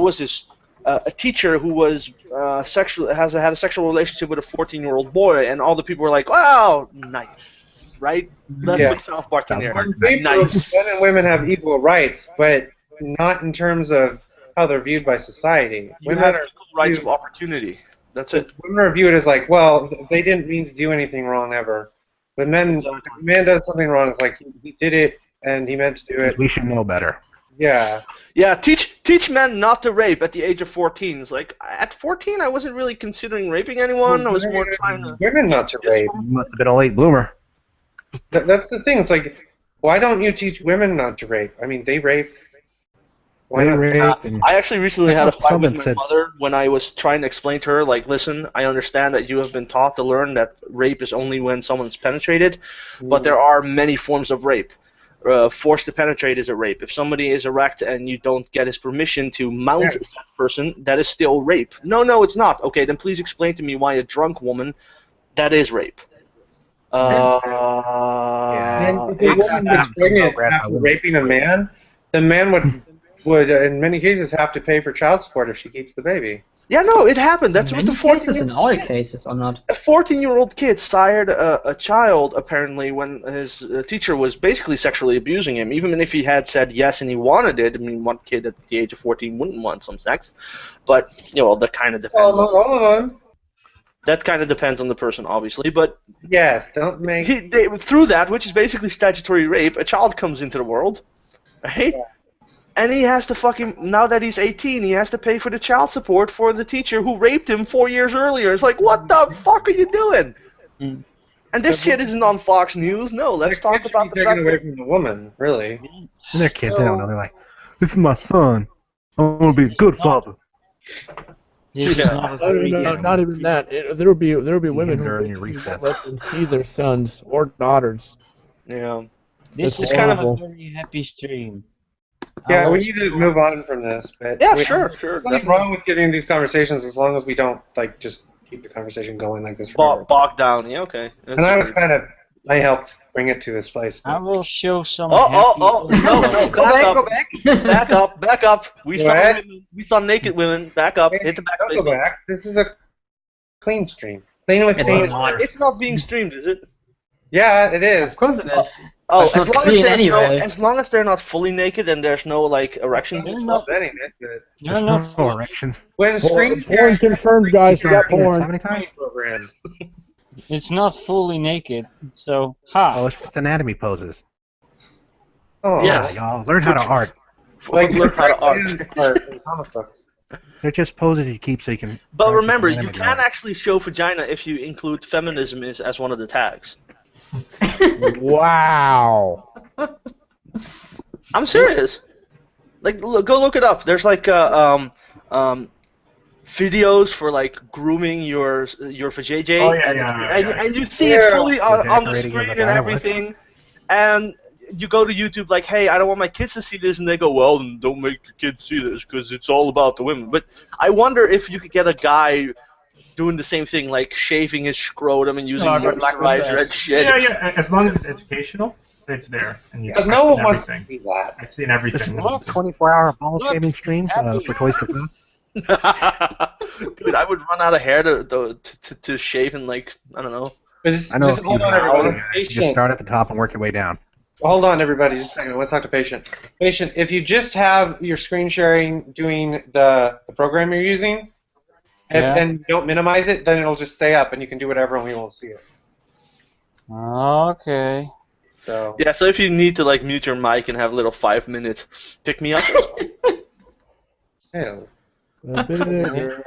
was this? A teacher who was had a sexual relationship with a 14-year-old boy, and all the people were like, "Wow, nice, right?" Let's Yes. put South Park in there. on paper, Nice. men and women have equal rights, but not in terms of how they're viewed by society. You Women have are equal rights viewed- of opportunity. That's it. Women are viewed as like, well, they didn't mean to do anything wrong ever. But men, if a man does something wrong, it's like he did it and he meant to do it. We should know better. Yeah. Yeah, teach men not to rape at the age of 14. It's like, at 14, I wasn't really considering raping anyone. I was more trying to... Women not to rape. You must have been a late bloomer. That's the thing. It's like, why don't you teach women not to rape? I mean, they rape. Why They not? rape and I actually recently That's had a what fight with someone my said. mother when I was trying to explain to her, like, listen, I understand that you have been taught to learn that rape is only when someone's penetrated, but there are many forms of rape. Forced to penetrate is a rape. If somebody is erect and you don't get his permission to mount Yeah. that person, that is still rape. No, it's not. Okay, then please explain to me why a drunk woman, that is rape. And if a It's, woman gets pregnant after raping a man, the man would in many cases have to pay for child support if she keeps the baby. yeah, no, it happened. That's in what the many 14 cases, in all cases, or not. A 14-year-old kid sired a child, apparently, when his teacher was basically sexually abusing him. Even if he had said yes and he wanted it, I mean, what kid at the age of 14 wouldn't want some sex? But, that kind of depends. Well, not all of them. That kind of depends on the person, obviously. But Yes, don't make. through that, which is basically statutory rape, a child comes into the world, right? Yeah. And he has to now that he's 18, he has to pay for the child support for the teacher who raped him 4 years earlier. It's like, what the fuck are you doing? Mm. And this shit isn't on Fox News. No, let's talk about the fact taken away from the woman, really. And they're kids, they don't know. They're like, this is my son. I'm going to be a good father. This is not a very Not even that. There would be women who during your wouldn't recess. let them see their sons or daughters. Yeah. This It's is kind of horrible. a very happy stream. Yeah, I'll we need to move on from this. But Yeah, we- sure. There's nothing wrong with getting these conversations as long as we don't just keep the conversation going like this forever. Bogged down. Yeah, okay. And I was I helped bring it to this place. I will show some. No, Go back. back up. We Go saw ahead. women. We saw naked women. Back up. Hit the back. Don't go back. This is a clean stream. Clean with It's clean. not. It's not being streamed, is it? Yeah, it is. Of course it is. Oh, It's not clean anyway. as long as they're not fully naked and there's no erection. They're Not not. setting it, but They're There's not. no erection. when screen Porn confirmed, guys. We got How porn. many times? program. It's not fully naked. So, Oh, it's just anatomy poses. Oh, Yeah. Y'all learn how to art. like Learn how to art. in comic books. They're just poses you keep so you can. But practice remember, you anatomy can art. actually show vagina if you include feminism as one of the tags. Wow. I'm serious. Like, go look it up. There's like videos for like grooming your vajayjay, Oh, yeah. and you see it fully on the Decorating your screen and vagina with. everything. And you go to YouTube like, hey, I don't want my kids to see this, and they go, well, then don't make your kids see this because it's all about the women. But I wonder if you could get a guy doing the same thing, like shaving his scrotum and using moisturizer and shit. Yeah. As long as it's educational, it's there. And you But I've no seen one wants everything. to see that. I've seen everything. Look. 24-hour ball Look, shaving stream happy. for Toys for Tots. Dude, I would run out of hair to shave in like, I don't know. But just, I know. just if hold you on, have everybody. hours, you just Patient. start at the top and work your way down. Hold on, everybody. Just a second. I want to talk to Patient. Patient, if you just have your screen sharing doing the program you're using, Yeah. and don't minimize it, then it'll just stay up and you can do whatever and we won't see it. Okay. So Yeah, so if you need to like mute your mic and have a little 5-minute pick me up, ew. A bigger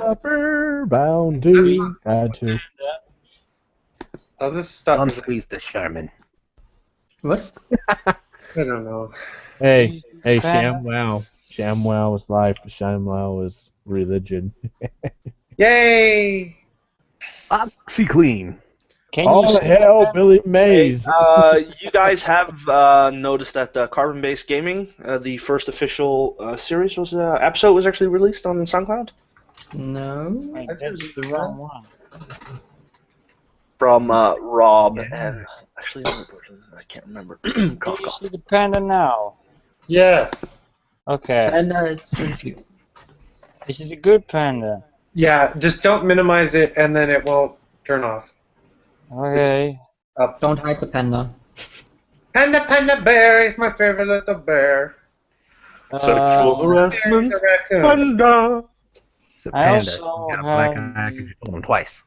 upper bound to add to. Oh, this stuff. Is, Unsqueeze the Sherman. What? I don't know. Hey, ShamWow. ShamWow is life. ShamWow is religion. Yay! OxyClean. Can All you the hell, Billy Mays. you guys have noticed that Carbon-Based Gaming, the first official series episode was actually released on SoundCloud No. Wait, that's the wrong one. from Rob and actually another person I can't remember. Cough, Can you cough. see the panda now? Yes. Okay. And it's review. This is a good panda. Yeah, just don't minimize it and then it won't turn off. Okay. Up. Don't hide the panda. Panda, panda bear is my favorite little bear. Sexual harassment. There's a raccoon. Panda. It's a I panda. also You got a black have eye 'cause you pulled him twice.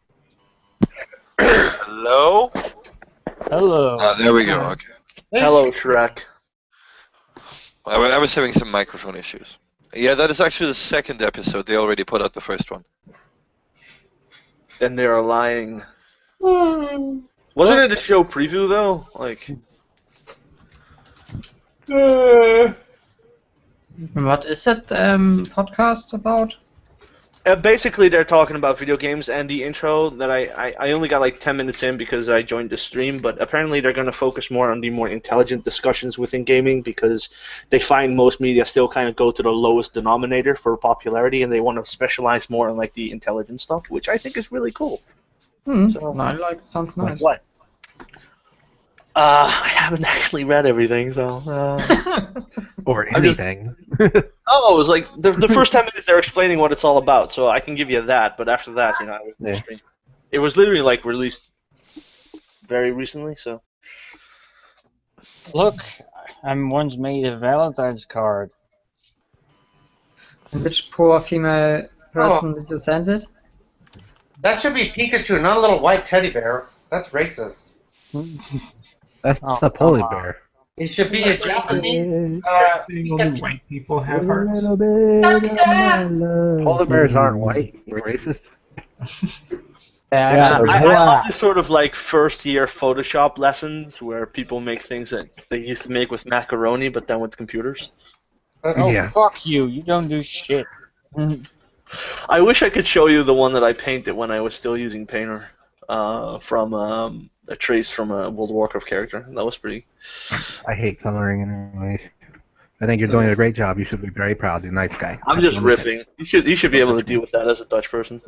Hello? Hello. There we go. Okay. Hello, Shrek. I was having some microphone issues. Yeah, that is actually the second episode. They already put out the first one. And they are lying. Wasn't it a show preview though? Like, What is that podcast about? Basically, they're talking about video games, and the intro that I only got like 10 minutes in because I joined the stream, but apparently they're going to focus more on the more intelligent discussions within gaming because they find most media still kind of go to the lowest denominator for popularity, and they want to specialize more on like the intelligent stuff, which I think is really cool. So, I like it. Sounds nice. What? I haven't actually read everything, so. Or anything. Oh, it was like the first 10 minutes they're explaining what it's all about, so I can give you that. But after that, I was stream. It was literally like released very recently, so. Look, I once made a Valentine's card. And which poor female person did you send it? That should be Pikachu, not a little white teddy bear. That's racist. That's a polar bear. It should be a Japanese. Saying only white people have hearts. Polar bears aren't white. You're racist. Yeah, I love this sort of like first year Photoshop lessons where people make things that they used to make with macaroni, but then with computers. Yeah. Fuck you! You don't do shit. I wish I could show you the one that I painted when I was still using Painter from a trace from a World of Warcraft character. That was pretty. I hate coloring anyway. I think you're doing a great job. You should be very proud. You're a nice guy. I'm just riffing. You should be able to deal with that as a Dutch person.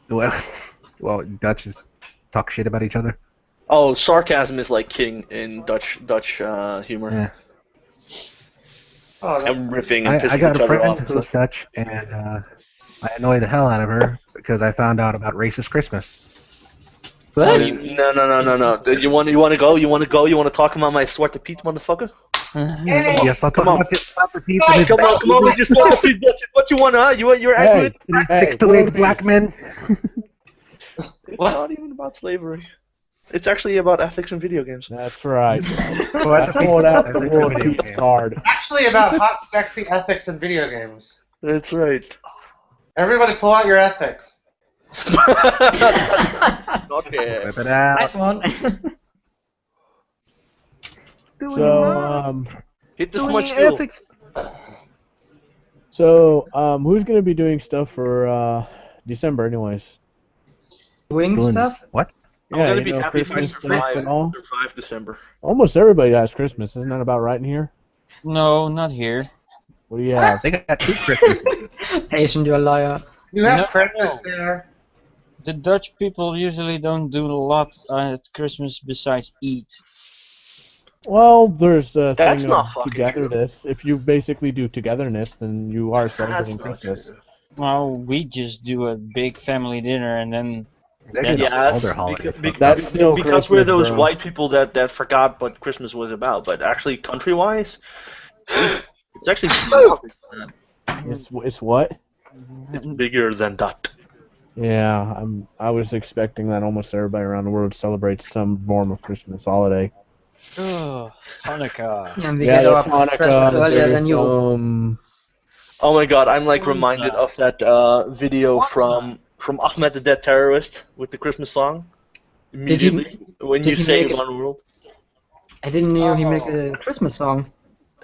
Well, Dutch just talk shit about each other. Oh, sarcasm is like king in Dutch humor. Yeah. And riffing and pissing I got each a other friend off. who's Dutch, and I annoy the hell out of her because I found out about racist Christmas. No. You want to go? You want to talk about my Zwarte Piet, motherfucker? Yes, I'll talk about the pizza. Hey, come on, we just want to Piet. What you want, huh? You're angry? 6 to 8 black men. It's not even about slavery. It's actually about ethics in video games. That's right. Well, That's pulled out the World Peace card. Actually, about hot, sexy ethics in video games. That's right. Everybody, pull out your ethics. Okay. Whip it out. Nice one. So, Hit the smudge tool. who's gonna be doing stuff for December, anyways? Doing stuff? What? I'm gonna be you know, happy if I Christmas stuff and all. survive December. Almost everybody has Christmas. Isn't that about right in here? No, not here. What do you have? They got 2 Christmases. Asian, you're a liar. You have No. Christmas there. The Dutch people usually don't do a lot at Christmas besides eat. Well, there's the That's thing not of fucking togetherness. If you basically do togetherness, then you are celebrating not Christmas. true. Well, we just do a big family dinner and then They got all their holidays. That's still because we're Christmas, those bro. white people that forgot what Christmas was about. But actually, country-wise, it's actually It's what? it's bigger than that. Yeah, I was expecting that almost everybody around the world celebrates some form of Christmas holiday. Hanukkah. And we Yeah, get our there's Christmas Hanukkah. earlier There's than you. Oh my god, I'm like reminded of that video from Ahmed the Dead Terrorist with the Christmas song. Immediately when you did he say make it- one world. I didn't know he made a Christmas song.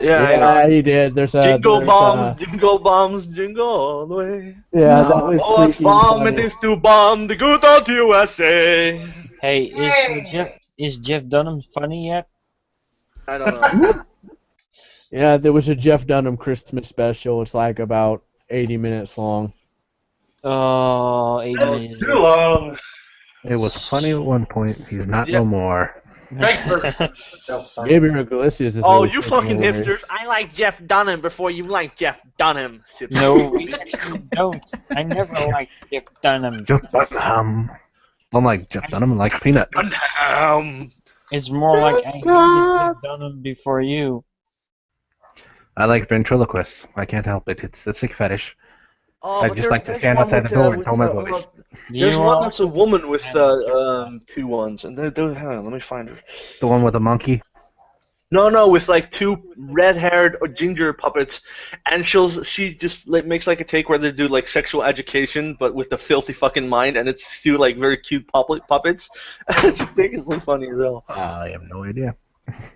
Yeah, I know. Yeah, he did. There's a Jingle there's, bombs, jingle bombs, jingle all the way. Yeah, that was Oh, it's freaking bomb, funny. it is to bomb the good old USA. Hey, is Jeff Dunham funny yet? I don't know. Yeah, there was a Jeff Dunham Christmas special. It's like about 80 minutes long. Oh, 80 minutes. Too long. It was funny at one point. He's not no more. Gabriel Iglesias is Oh, really you freaking fucking hilarious. hipsters. I like Jeff Dunham before you like Jeff Dunham. No, we actually don't. I never liked Jeff Dunham. Jeff Dunham. I'm like Jeff Dunham, like peanut. Dunham. It's more like I hated Jeff Dunham before you. I like ventriloquists. I can't help it. It's a sick fetish. Oh, I but just there's- like to there's stand one outside the with, door and with, tell my voice. Do There's you one all- that's a woman with 2 ones, and hang on, let me find her. The one with the monkey. No, with like 2 red-haired or ginger puppets, and she just like makes like a take where they do like sexual education, but with a filthy fucking mind, and it's 2 like very cute puppets. It's ridiculously funny as hell. I have no idea.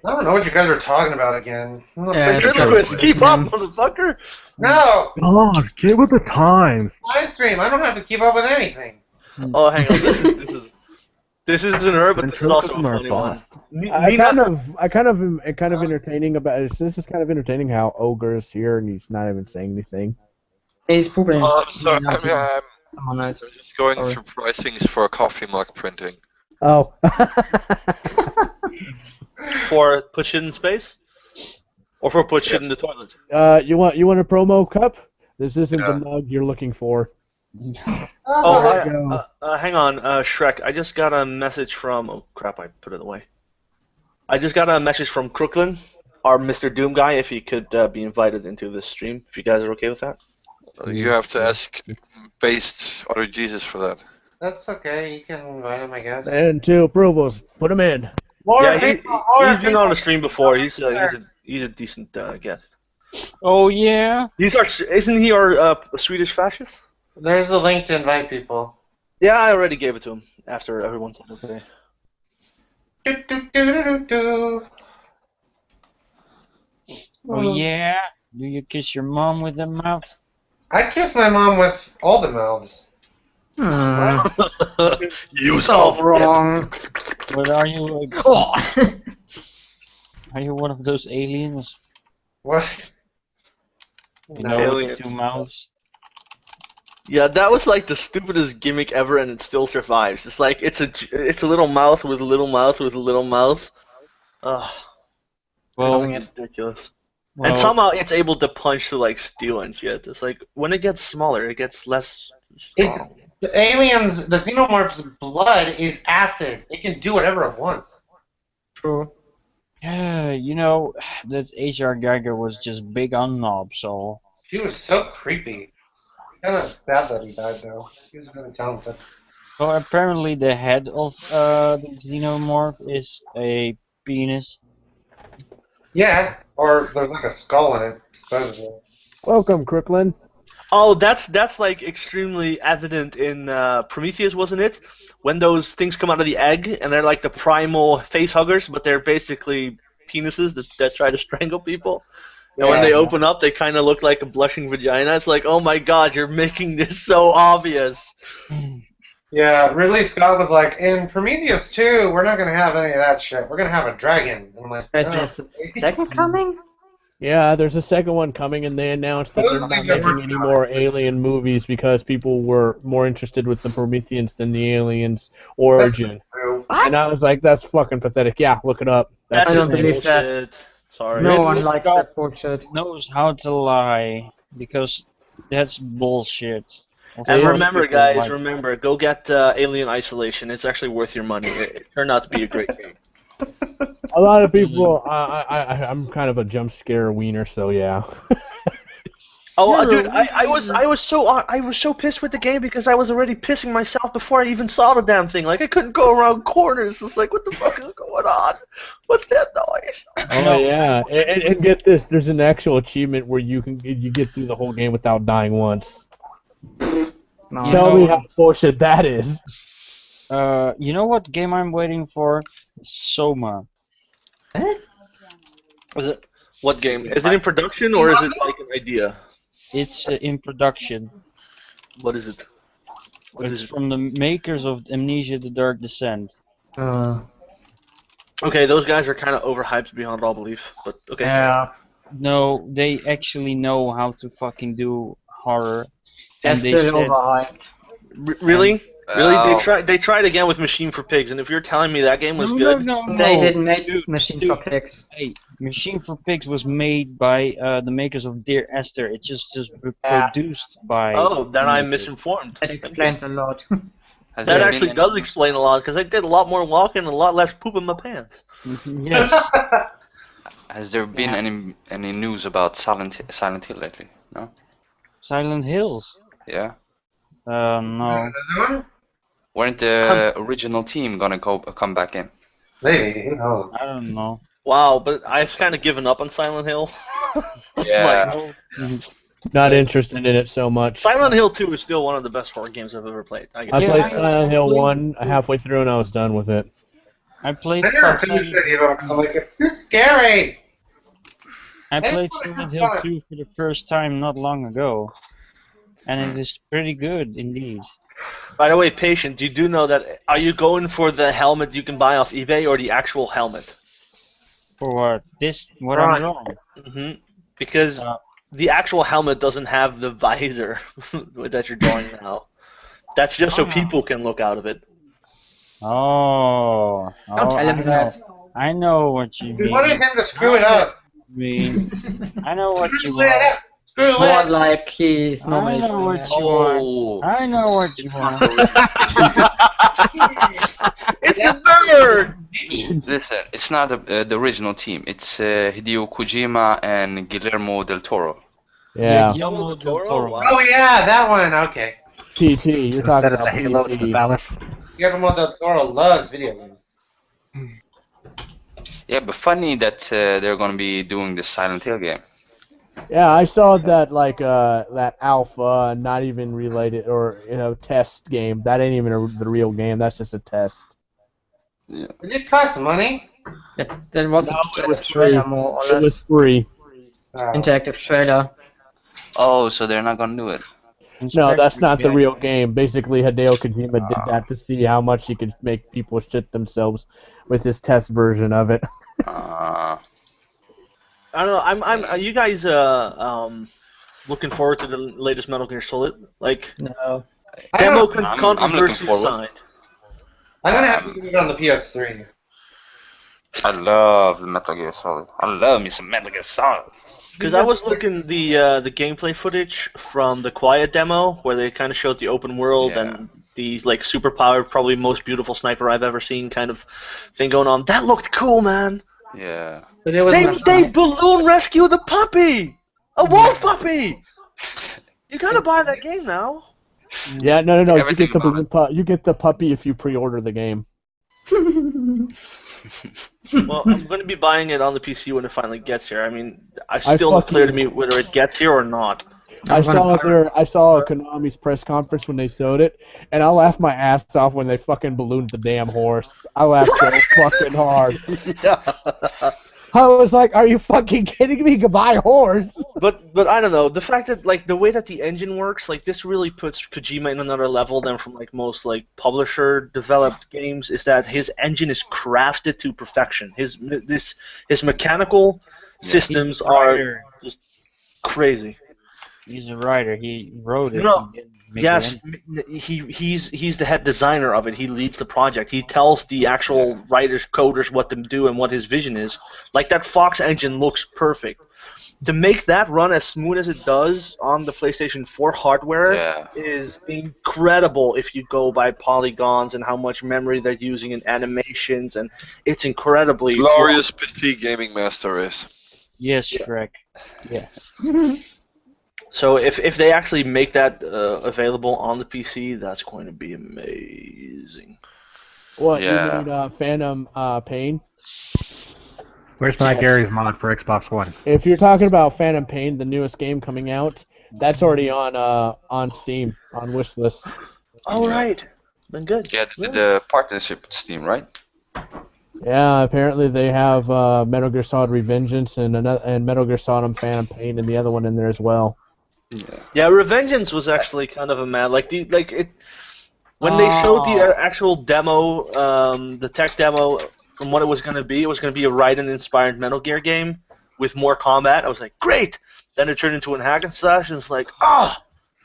I don't know what you guys are talking about again. Yeah, it's Ventriloquist, keep up, motherfucker! No! God, get with the times. Live stream, I don't have to keep up with anything. Oh, hang on, this isn't her, but this is also a Ventriloquism are funny one. bust. I kind of entertaining about this. This is kind of entertaining how Ogre's here and he's not even saying anything. He's pooping. Oh, I'm sorry. Come on, I'm just going Sorry. through pricings for coffee mug printing. Oh. For put shit in space? Or for put shit in the toilet? You want a promo cup? This isn't Yeah. the mug you're looking for. Oh, There you go. hang on, Shrek. I just got a message from. Oh crap! I put it away. I just got a message from Crooklyn, our Mr. Doom guy, if he could be invited into this stream. If you guys are okay with that. You have to ask based Otter Jesus for that. That's okay, you can invite him, I guess. And 2 approvals. Put them in. Yeah, he's been on the stream before. He's a decent guest. Oh yeah. Isn't he our Swedish fascist? There's a link to invite people. Yeah, I already gave it to him after everyone said okay. Do, do, do, do, do, do. Oh yeah. Do you kiss your mom with the mouth? I kiss my mom with all the mouths. Use So wrong. But are you? Oh. Are you one of those aliens? What? You No, know, with the aliens. 2 mouths. Yeah, that was like the stupidest gimmick ever, and it still survives. It's like it's a little mouth with a little mouth with a little mouth. Ugh, Well, it's ridiculous. well, And somehow it's able to punch to like steel and shit. It's like when it gets smaller, it gets less It's strong. the aliens. The xenomorph's blood is acid. It can do whatever it wants. True. yeah, you know, that H.R. Geiger was just big on knobs, so. She was so creepy. Kind of sad that he died though. He was really talented. Well, apparently the head of the xenomorph is a penis. Yeah, or there's like a skull in it, supposedly. Welcome, Crooklyn. Oh, that's like extremely evident in Prometheus, wasn't it? When those things come out of the egg and they're like the primal face huggers, but they're basically penises that try to strangle people. And when they open up, they kind of look like a blushing vagina. It's like, oh my god, you're making this so obvious. Yeah, Ridley Scott was like, in Prometheus 2, we're not gonna have any of that shit. We're gonna have a dragon. And I'm like, Wait, oh. there's a second coming? Yeah, there's a second one coming, and they announced that they're not making any more Alien movies because people were more interested with the Prometheans than the Aliens origin. True. And I was like, that's fucking pathetic. Yeah, look it up. That's I don't just believe that. bullshit. Sorry. No Ridley one likes Scott that bullshit. knows how to lie, because that's bullshit. Of And course remember, people guys, like- remember, go get Alien Isolation. It's actually worth your money. It turned out to be a great game. A lot of people, I'm kind of a jump scare wiener, so yeah. Oh, dude, I was so pissed with the game because I was already pissing myself before I even saw the damn thing. Like I couldn't go around corners. It's like, what the fuck is going on? What's that noise? Oh yeah, and get this, there's an actual achievement where you get through the whole game without dying once. No, Tell me how bullshit that is. You know what game I'm waiting for? Soma. Is it what game? Is it in production or is it like an idea? It's in production. What is it? What It's is it? from the makers of Amnesia: The Dark Descent. Okay, those guys are kind of overhyped beyond all belief, but okay. yeah. No, they actually know how to fucking do horror. They're And they still said- overhyped. Really? Really? Oh. They tried again with Machine for Pigs, and if you're telling me that game was No, good, no, no, They no. didn't make Dude, Machine dude. for Pigs. Hey, Machine for Pigs was made by the makers of Dear Esther. It's just Yeah. produced by. oh, then I'm makers. misinformed. That explains a lot. Has That there actually been does explain a lot because I did a lot more walking and a lot less poop in my pants. Yes. Has there been any news about Silent Hill lately? No. Silent Hills. Yeah. No. Another one? Weren't the original team gonna come back in? Maybe. Who knows? I don't know. Wow, but I've kind of given up on Silent Hill. Yeah. Not interested in it so much. Silent Hill 2 is still one of the best horror games I've ever played. I guess. played Silent Hill 1 halfway through and I was done with it. I played I never finished it, you know. I'm like, it's too scary. I played wanna Silent have Hill fun. 2 for the first time not long ago, and it is pretty good indeed. By the way, patient, you do know that. Are you going for the helmet you can buy off eBay or the actual helmet? For what? What Right. I'm drawing. Because Uh, the actual helmet doesn't have the visor that you're drawing now. That's just so people can look out of it. Oh, Don't tell him that. I know what you We wanted mean. him to screw it up. I know what you Screw it want. up. Screw it More up. like he's I normally know doing what that. you want. I know what you want. It's a bird! Listen, it's not the original team. It's Hideo Kojima and Guillermo del Toro. Yeah. Guillermo del Toro? Toro. Oh yeah, that one. Okay. TT, you're talking Instead of about the Halo, it's the PT. Phallus. Guillermo del Toro loves video games. Yeah, but funny that they're gonna be doing the Silent Hill game. Yeah, I saw that that alpha, not even related or test game. That ain't even the real game. That's just a test. Did it cost money? That was No, a it was free. trailer, more or It was less. free. Interactive trailer. Oh, so they're not gonna do it. No, that's not the real game. Basically, Hideo Kojima did that to see how much he could make people shit themselves with his test version of it. I don't know. Are you guys looking forward to the latest Metal Gear Solid? Like, No. demo I'm looking controversy forward. aside. I'm gonna have to do it on the PS3. I love Metal Gear Solid. I love me some Metal Gear Solid. Because I was looking the gameplay footage from the Quiet demo where they kind of showed the open world and the like super powered, probably most beautiful sniper I've ever seen kind of thing going on. That looked cool, man. Yeah. But it was They balloon rescued a puppy, a wolf puppy. You gotta buy that game now. Yeah, no. You Everything get the about balloon you get the puppy if you pre-order the game. Well, I'm going to be buying it on the PC when it finally gets here. I mean, it's still not fucking- clear to me whether it gets here or not. I saw Konami's press conference when they showed it, and I laughed my ass off when they fucking ballooned the damn horse. I laughed so fucking hard. I was like, "Are you fucking kidding me? Goodbye, horse." But I don't know. The fact that like the way that the engine works, like this really puts Kojima in another level than from like most like publisher developed games. Is that his engine is crafted to perfection. His mechanical systems are just crazy. He's a writer. He wrote it. No. He didn't make Yes, it. he's the head designer of it. He leads the project. He tells the actual writers, coders what to do and what his vision is. Like that Fox engine looks perfect. To make that run as smooth as it does on the PlayStation 4 hardware is incredible if you go by polygons and how much memory they're using in animations, and it's incredibly Glorious PT Gaming Master Race. Yes, Shrek. Yes. So if they actually make that available on the PC, that's going to be amazing. What Yeah. you mean, Phantom Pain? Where's my Gary's mod for Xbox One? If you're talking about Phantom Pain, the newest game coming out, that's already on Steam on wishlist. All right, then good. Yeah, the partnership with Steam, right? Yeah, apparently they have Metal Gear Solid Revengeance and Metal Gear Solid Phantom Pain and the other one in there as well. Yeah, Revengeance was actually kind of a mad when they showed the actual demo, the tech demo from what it was going to be a Raiden-inspired Metal Gear game with more combat. I was like, great! Then it turned into a hack and slash, and it's like,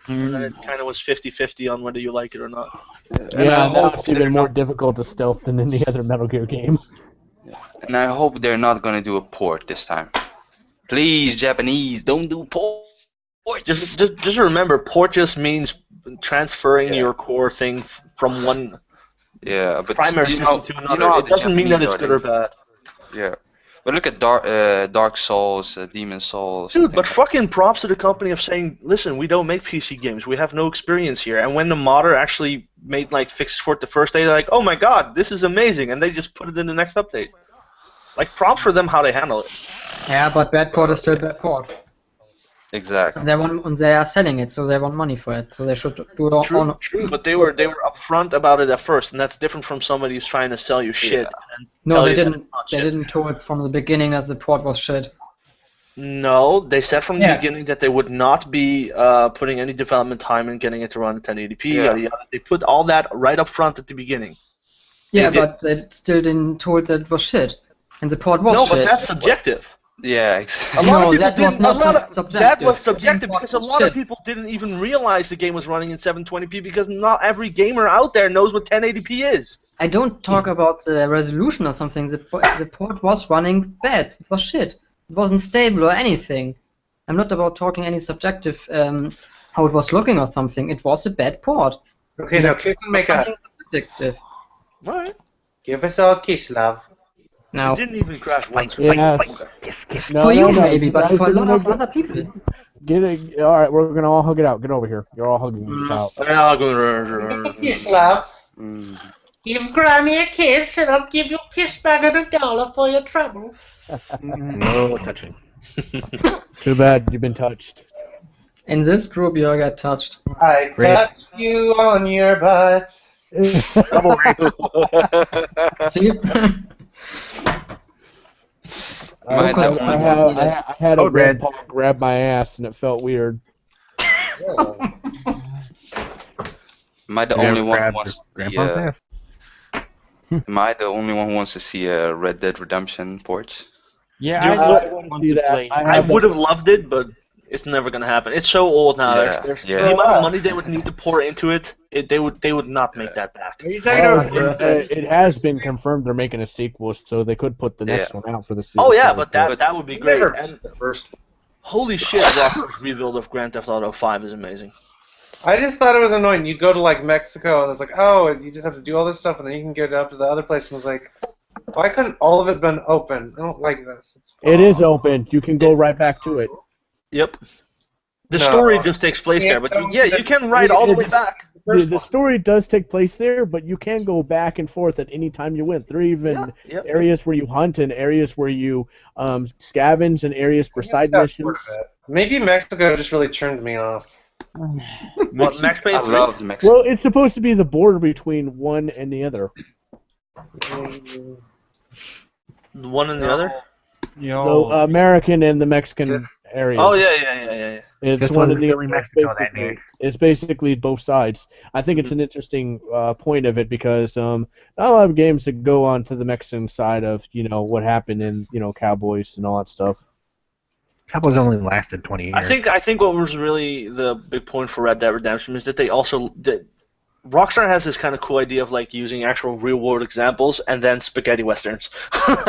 And then it kind of was 50-50 on whether you like it or not. Yeah, now it's even more difficult to stealth than any other Metal Gear game. And I hope they're not gonna do a port this time. Please, Japanese, don't do port. Just remember, port just means transferring your core thing from one but primary system to another. how It the doesn't mean that Japanese it's are, good or bad. Yeah, but look at Dark Souls, Demon Souls. Dude, but fucking props to the company of saying, listen, we don't make PC games. We have no experience here. And when the modder actually made like fixes for it the first day, they're like, oh my god, this is amazing. And they just put it in the next update. Like, props for them how they handle it. Yeah, but bad port is still bad port. Exactly. They are selling it, so they want money for it. So they should do it on. True, but they were upfront about it at first, and that's different from somebody who's trying to sell you shit. And No, tell they you that didn't. it's not They shit. didn't tell it from the beginning that the port was shit. No, they said from the Yeah. beginning that they would not be putting any development time in getting it to run at 1080p. Yeah. Yada, yada. They put all that right up front at the beginning. Yeah, They did- but they still didn't told that it was shit, and the port was No, shit. but that's subjective. Yeah, A exactly. lot No, of people that was didn't- not a lot of- subjective. That was The subjective game because a was lot of shit. people didn't even realize the game was running in 720p because not every gamer out there knows what 1080p is. I don't talk about the resolution or something. The port was running bad. It was shit. It wasn't stable or anything. I'm not about talking any subjective how it was looking or something. It was a bad port. Okay, now kiss and make up. Something subjective. What? Give us all a kiss, love. Now, It didn't even crash once. Yes. No, for you no, no. maybe, but Guys, for a lot we're of gonna other people. get it. All right, we're gonna all hug it out. Get over here. You're all hugging me out. Give us a kiss, love. Mm. Give Granny a kiss, and I'll give you a kiss back and $1 for your trouble. No touching. Too bad you've been touched. In this group, you got touched. I Great. touch you on your butt. Double rape. See? My Lucas dad wants once- us I had a Oh, red. grandpa grab my ass and it felt weird. Am I the You ever only one who grabbed wants your to see, grandpa's ass? Am I the only one who wants to see a Red Dead Redemption port? Yeah, You I would want see to that. play. I would have loved it, but it's never gonna happen. It's so old now. Yeah, There's yeah. the amount of money they would need to pour into it. They would not make that back. Are you Well, talking about it has been confirmed they're making a sequel, so they could put the next one out for the sequel. Oh yeah, but that would be great. Never. And holy shit, Rockstar's rebuild of Grand Theft Auto 5 is amazing. I just thought it was annoying. You go to like Mexico and it's like, oh, you just have to do all this stuff and then you can get up to the other place. And I was like, why couldn't all of it been open? I don't like this. It is open. You can go right back to it. Yep. The No. story just takes place there, but you can ride all the way back. The story does take place there, but you can go back and forth at any time you went. There are even Yep. areas where you hunt and areas where you scavenge and areas for side missions. Maybe Mexico just really turned me off. What, Max Payne I 3? love Mexico. Well, it's supposed to be the border between one and the other. The one and the other? The American and the Mexican area. Oh yeah. It's This one was of the really Mexico that basically- day. It's basically both sides. I think it's an interesting point of it because not a lot of games that go on to the Mexican side of what happened in Cowboys and all that stuff. Cowboys only lasted 20 years. I think what was really the big point for Red Dead Redemption is that they also Rockstar has this kind of cool idea of like using actual real world examples and then spaghetti westerns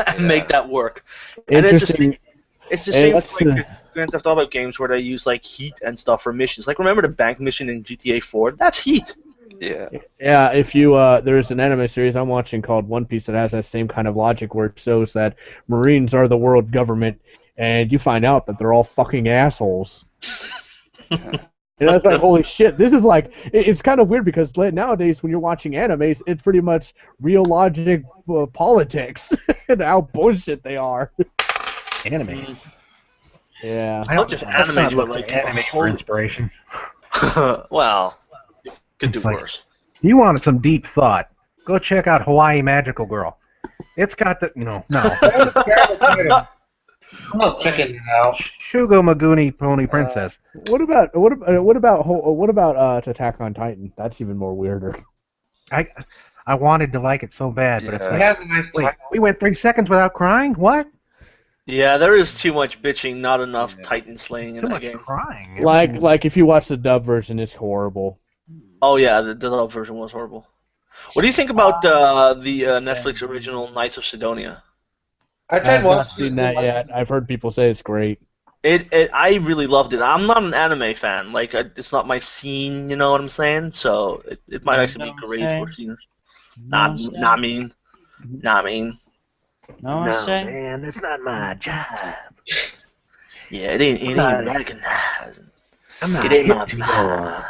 and make that work. And Interesting. it's the And same that's for like Grand Theft Auto games where they use like heat and stuff for missions. Like remember the bank mission in GTA 4? That's heat. Yeah. Yeah, if you there's an anime series I'm watching called One Piece that has that same kind of logic where it shows that Marines are the world government, and you find out that they're all fucking assholes. And it's like, holy shit, this is like, it's kind of weird because nowadays when you're watching animes, it's pretty much real logic politics and how bullshit they are. Anime. Yeah. I Not don't just let's anime, not look but, like, to anime a for whole- inspiration. Well, could do It's like- worse. You wanted some deep thought. Go check out Hawaii Magical Girl. It's got the, no. I'm not checking it out. Shugo Maguni Pony Princess. What about Attack on Titan? That's even more weirder. I wanted to like it so bad, but it's Yeah. It like, has a nice wait, title. we went 3 seconds without crying? What? Yeah, there is too much bitching, not enough Titan slaying in Too that much game. crying. Like if you watch the dub version, it's horrible. Oh yeah, the dub version was horrible. What do you think about the Netflix original Knights of Sidonia? I I tried have not watching seen that yet. I've heard people say it's great. I really loved it. I'm not an anime fan. Like it's not my scene. You know what I'm saying? So it might actually be great Okay. for sceners. No, Not mean. No, I say. man, that's not my job. Yeah, it ain't Right. recognized. I'm not It ain't my hip to your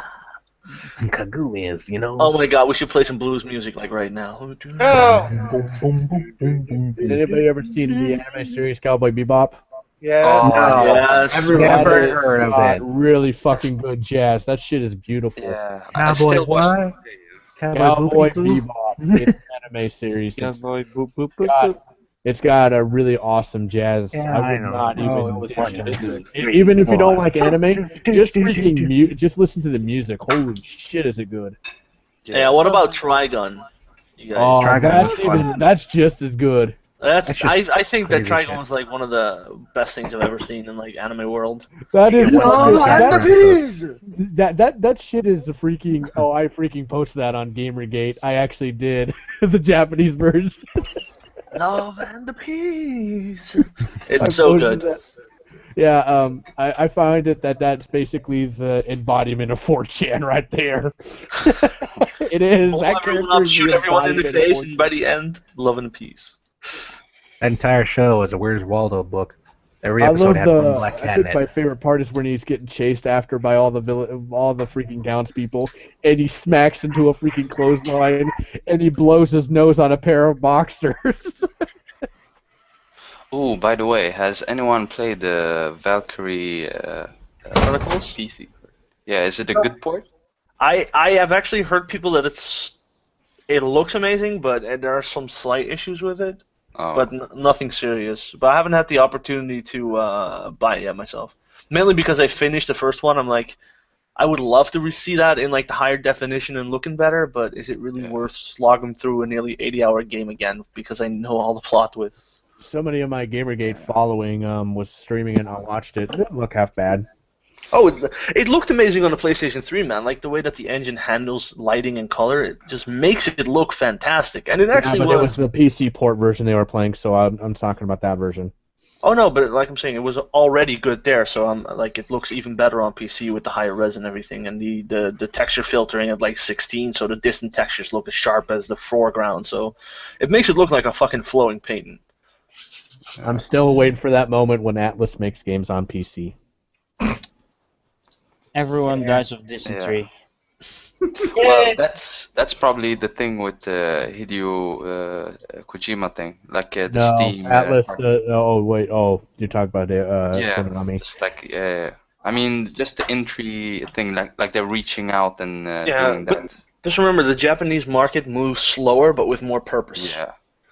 Kagumi's, you know? Oh my god, we should play some blues music like right now. Oh, Has anybody ever seen the anime series Cowboy Bebop? Yes. Oh, Yes. Everyone That is heard of got it. really fucking good jazz. That shit is beautiful. yeah. I Cowboy still watch. what? Cowboy Cowboy Boopity Boo? Bebop. It's an anime series. Cowboy boop boop boop got boop. it's got a really awesome jazz. Yeah, I I would know. not Oh, it even was doubt one, it. two, It's- three, even if you don't four. like anime, just listen to the music. Holy shit, is it good? Yeah, what about Trigun? You guys. Oh, Trigun that's was fun. that's just as good. That's That's just I think that crazy Trigun shit. was like one of the best things I've ever seen in like anime world. That is Yeah, well, that shit is a freaking. Oh, I freaking posted that on GamerGate. I actually did the Japanese version. Love and the peace. I It's so posted good. that. Yeah, I find it that's basically the embodiment of 4chan right there. It is. Blow That everyone character up, is shoot the everyone in the embodiment of face, and 4chan. by the end, love and peace. That entire show is a Where's Waldo book. Every I episode love had one black I cat think in my it. favorite part is when he's getting chased after by all the freaking townspeople, and he smacks into a freaking clothesline, and he blows his nose on a pair of boxers. Oh, by the way, has anyone played the Valkyrie Chronicles? PC? Yeah, is it a good port? I have actually heard people that it looks amazing, but there are some slight issues with it. Oh, But nothing serious. But I haven't had the opportunity to buy it yet myself. Mainly because I finished the first one. I'm like, I would love to see that in like the higher definition and looking better, but is it really Yeah. worth slogging through a nearly 80-hour game again because I know all the plot twists? Somebody in my GamerGate following was streaming it, and I watched it. It didn't look half bad. Oh, it looked amazing on the PlayStation 3, man. Like the way that the engine handles lighting and color, it just makes it look fantastic. And it actually Yeah, but it was was. the PC port version they were playing, so I'm talking about that version. Oh no, but like I'm saying, it was already good there. So I'm like, it looks even better on PC with the higher res and everything, and the texture filtering at like 16, so the distant textures look as sharp as the foreground. So it makes it look like a fucking flowing painting. I'm still waiting for that moment when Atlas makes games on PC. Everyone dies of dysentery. well, that's probably the thing with the Hideo Kojima thing, like the No, Steam. Atlas. part. Oh wait. Oh, you're talking about Yeah, Konami. just like I mean, just the entry thing, like they're reaching out and Yeah, doing that. but just remember the Japanese market moves slower but with more purpose. Yeah,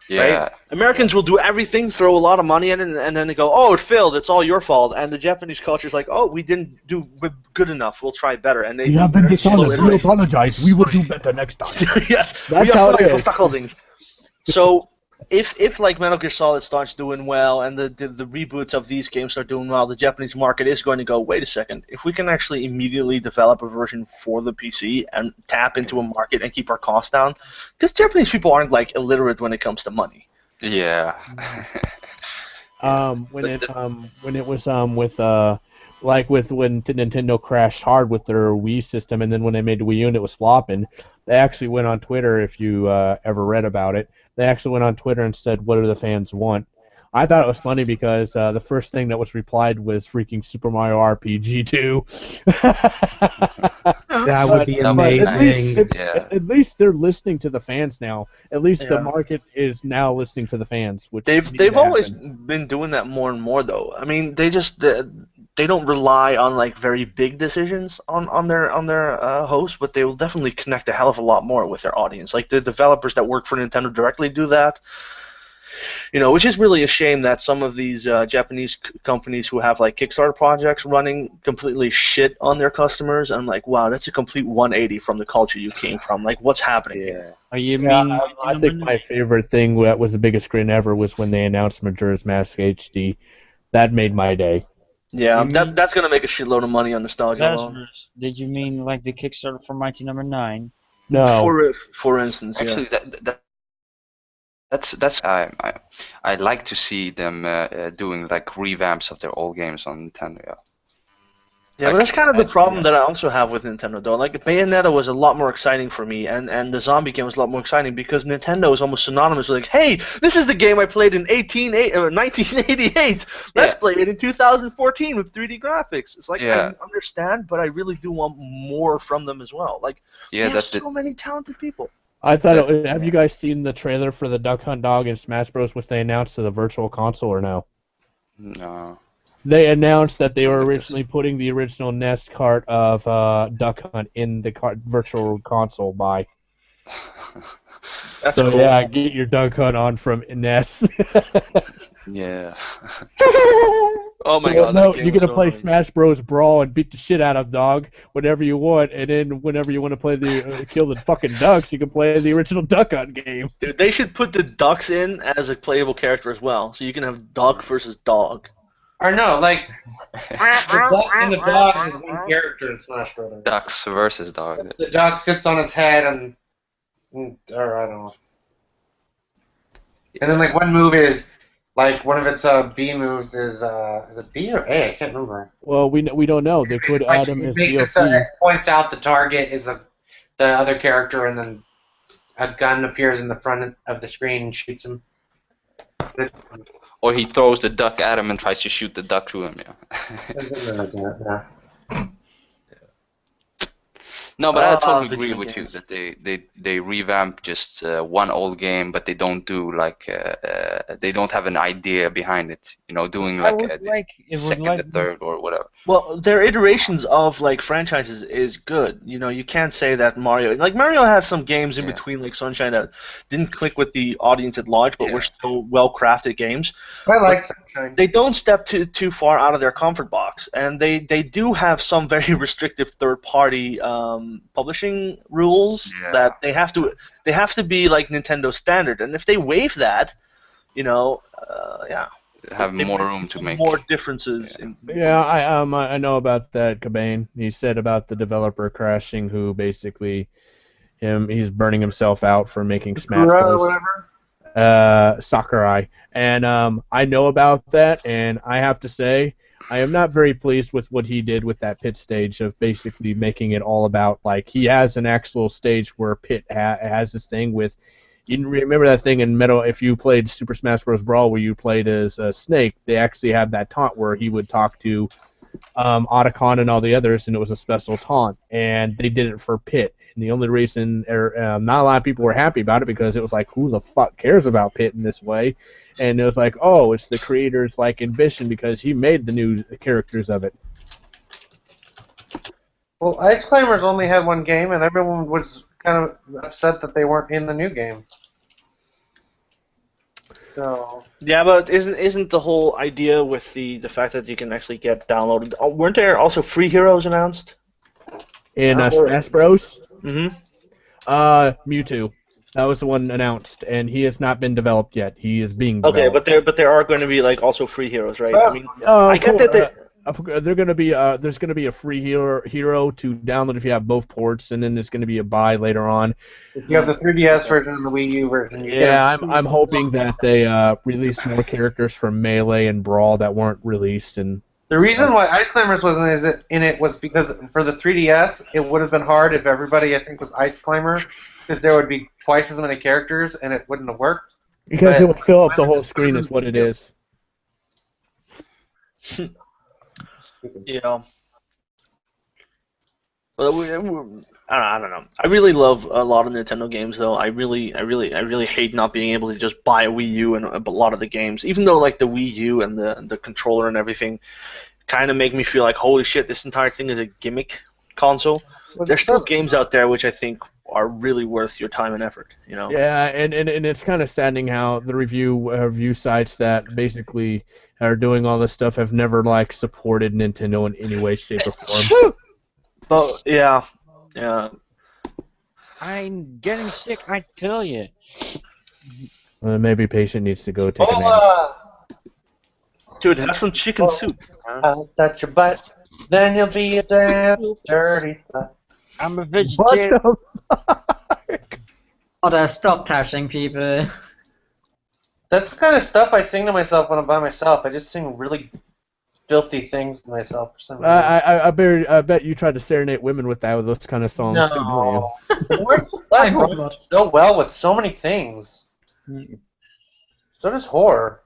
yeah. Right? Americans will do everything, throw a lot of money at it, and then they go, "Oh, it failed. It's all your fault." And the Japanese culture is like, "Oh, we didn't do good enough. We'll try better." And they We do have been very slow dishonest. We iterations. apologize. We will do better next time. Yes, That's we are how it sorry for is. stockholdings. So, if like Metal Gear Solid starts doing well, and the reboots of these games start doing well, the Japanese market is going to go, wait a second, if we can actually immediately develop a version for the PC and tap into a market and keep our costs down, because Japanese people aren't like illiterate when it comes to money. Yeah. When it was when Nintendo crashed hard with their Wii system, and then when they made the Wii U and it was flopping, they actually went on Twitter. If you ever read about it, they actually went on Twitter and said, "What do the fans want?" I thought it was funny because the first thing that was replied was freaking Super Mario RPG 2. That would be But amazing. at least they're listening to the fans now. At least the Yeah. market is now listening to the fans, which They've needed they've to always happen. been doing that more and more though. I mean, they don't rely on like very big decisions on their hosts, but they will definitely connect a hell of a lot more with their audience. Like the developers that work for Nintendo directly do that. You know, which is really a shame that some of these Japanese companies who have like Kickstarter projects running completely shit on their customers. I'm like, wow, that's a complete 180 from the culture you came from. Like, what's happening here? Oh, you Yeah, mean I think my favorite thing that was the biggest grin ever was when they announced Majora's Mask HD. That made my day. Yeah, You that's gonna make a shitload of money on nostalgia alone. Lazarus, did you mean like the Kickstarter for Mighty Number 9? No. For instance, yeah. Actually, that's I like to see them doing like revamps of their old games on Nintendo. Yeah. Yeah, but that's kind of the problem that I also have with Nintendo, though. Like, Bayonetta was a lot more exciting for me, and the zombie game was a lot more exciting because Nintendo is almost synonymous with, like, hey, this is the game I played in 1988. Let's play it in 2014 with 3D graphics. It's like, I understand, but I really do want more from them as well. Like, they have so many talented people. I thought, have you guys seen the trailer for the Duck Hunt Dog and Smash Bros. Which they announced to the Virtual Console or no? No. They announced that they were originally putting the original NES cart of Duck Hunt in the virtual console buy. That's So cool. yeah, get your Duck Hunt on from NES. Yeah. Oh my So, god, no, that game you're was gonna so play annoying. Smash Bros. Brawl and beat the shit out of dog whenever you want, and then whenever you want to play the kill the fucking ducks, you can play the original Duck Hunt game. Dude, they should put the ducks in as a playable character as well, so you can have duck versus dog. Or no, like the duck and the dog is one character in Smash Brothers. Ducks versus dog. The duck sits on its head or I don't know. And then like one move is like one of its B moves is it B or A? I can't remember. Well, we don't know. They could Like, add him it as makes it so DLC. it points out the target is the other character, and then a gun appears in the front of the screen and shoots him. Or he throws the duck at him and tries to shoot the duck through him. Yeah. No, but I totally video agree with you games. that they revamp just one old game, but they don't do like they don't have an idea behind it. You know, doing I like would like it would second, like the third, or whatever. Well, their iterations of like franchises is good. You know, you can't say that Mario has some games in Yeah. between like Sunshine that didn't click with the audience at large, but Yeah. were still well crafted games. I like Sunshine. They don't step too far out of their comfort box, and they do have some very restrictive third party publishing rules Yeah. that they have to be like Nintendo standard, and if they waive that, you know, yeah, Have they more might room see to make. more differences in. Yeah, I know about that, Cobain. He said about the developer crashing, who basically he's burning himself out for making Smash Sakura or Bros. whatever. Sakurai, and I know about that, and I have to say I am not very pleased with what he did with that pit stage of basically making it all about like he has an actual stage where Pit has this thing with. You remember that thing in Metal? If you played Super Smash Bros. Brawl, where you played as Snake, they actually had that taunt where he would talk to Otacon and all the others, and it was a special taunt. And they did it for Pit. And the only reason not a lot of people were happy about it because it was like, who the fuck cares about Pit in this way? And it was like, oh, it's the creator's like ambition because he made the new characters of it. Well, Ice Climbers only had one game, and everyone was kind of upset that they weren't in the new game. So Yeah, but isn't the whole idea with the fact that you can actually get downloaded? Weren't there also free heroes announced? In Smash Bros. Mm-hmm. Mewtwo. That was the one announced, and he has not been developed yet. He is being Okay, developed. but there are going to be like also free heroes, right? I mean, I get cool. that. They're gonna be there's gonna be a free hero to download if you have both ports, and then there's gonna be a buy later on. if you have the 3DS version and the Wii U version, you Yeah, get I'm hoping that they release more characters from Melee and Brawl that weren't released. And The reason why Ice Climbers wasn't in it was because for the 3DS, it would have been hard if everybody, I think, was Ice Climber, because there would be twice as many characters, and it wouldn't have worked. because it would fill up the whole screen is what it is. Yeah. But I don't know. I really love a lot of Nintendo games, though. I really hate not being able to just buy a Wii U and a lot of the games, even though like the Wii U and the controller and everything, kind of make me feel like holy shit, this entire thing is a gimmick console. There's still games out there which I think are really worth your time and effort. You know. Yeah, and it's kind of saddening how the review sites that basically are doing all this stuff have never like supported Nintendo in any way, shape, or form. But yeah. I'm getting sick, I tell you. Maybe Patient needs to go take a nap. Oh, Dude, have some chicken soup. I'll touch your butt, then you'll be a damn dirty slut. I'm a What vegetarian. the fuck? Otter, stop touching people. That's the kind of stuff I sing to myself when I'm by myself. I just sing really filthy things to myself for some reason. I bet you tried to serenade women with those kind of songs too, don't you? I hope not. So well with so many things. So does horror.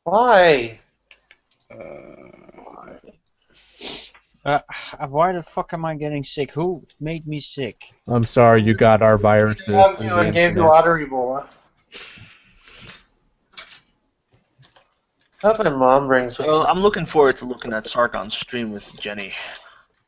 Why? Why the fuck am I getting sick? Who made me sick? I'm sorry, you got our viruses. Love through you the and gave you internet. Otter Ebola. Hope my mom brings. So I'm looking forward to looking at Sargon's stream with Jenny.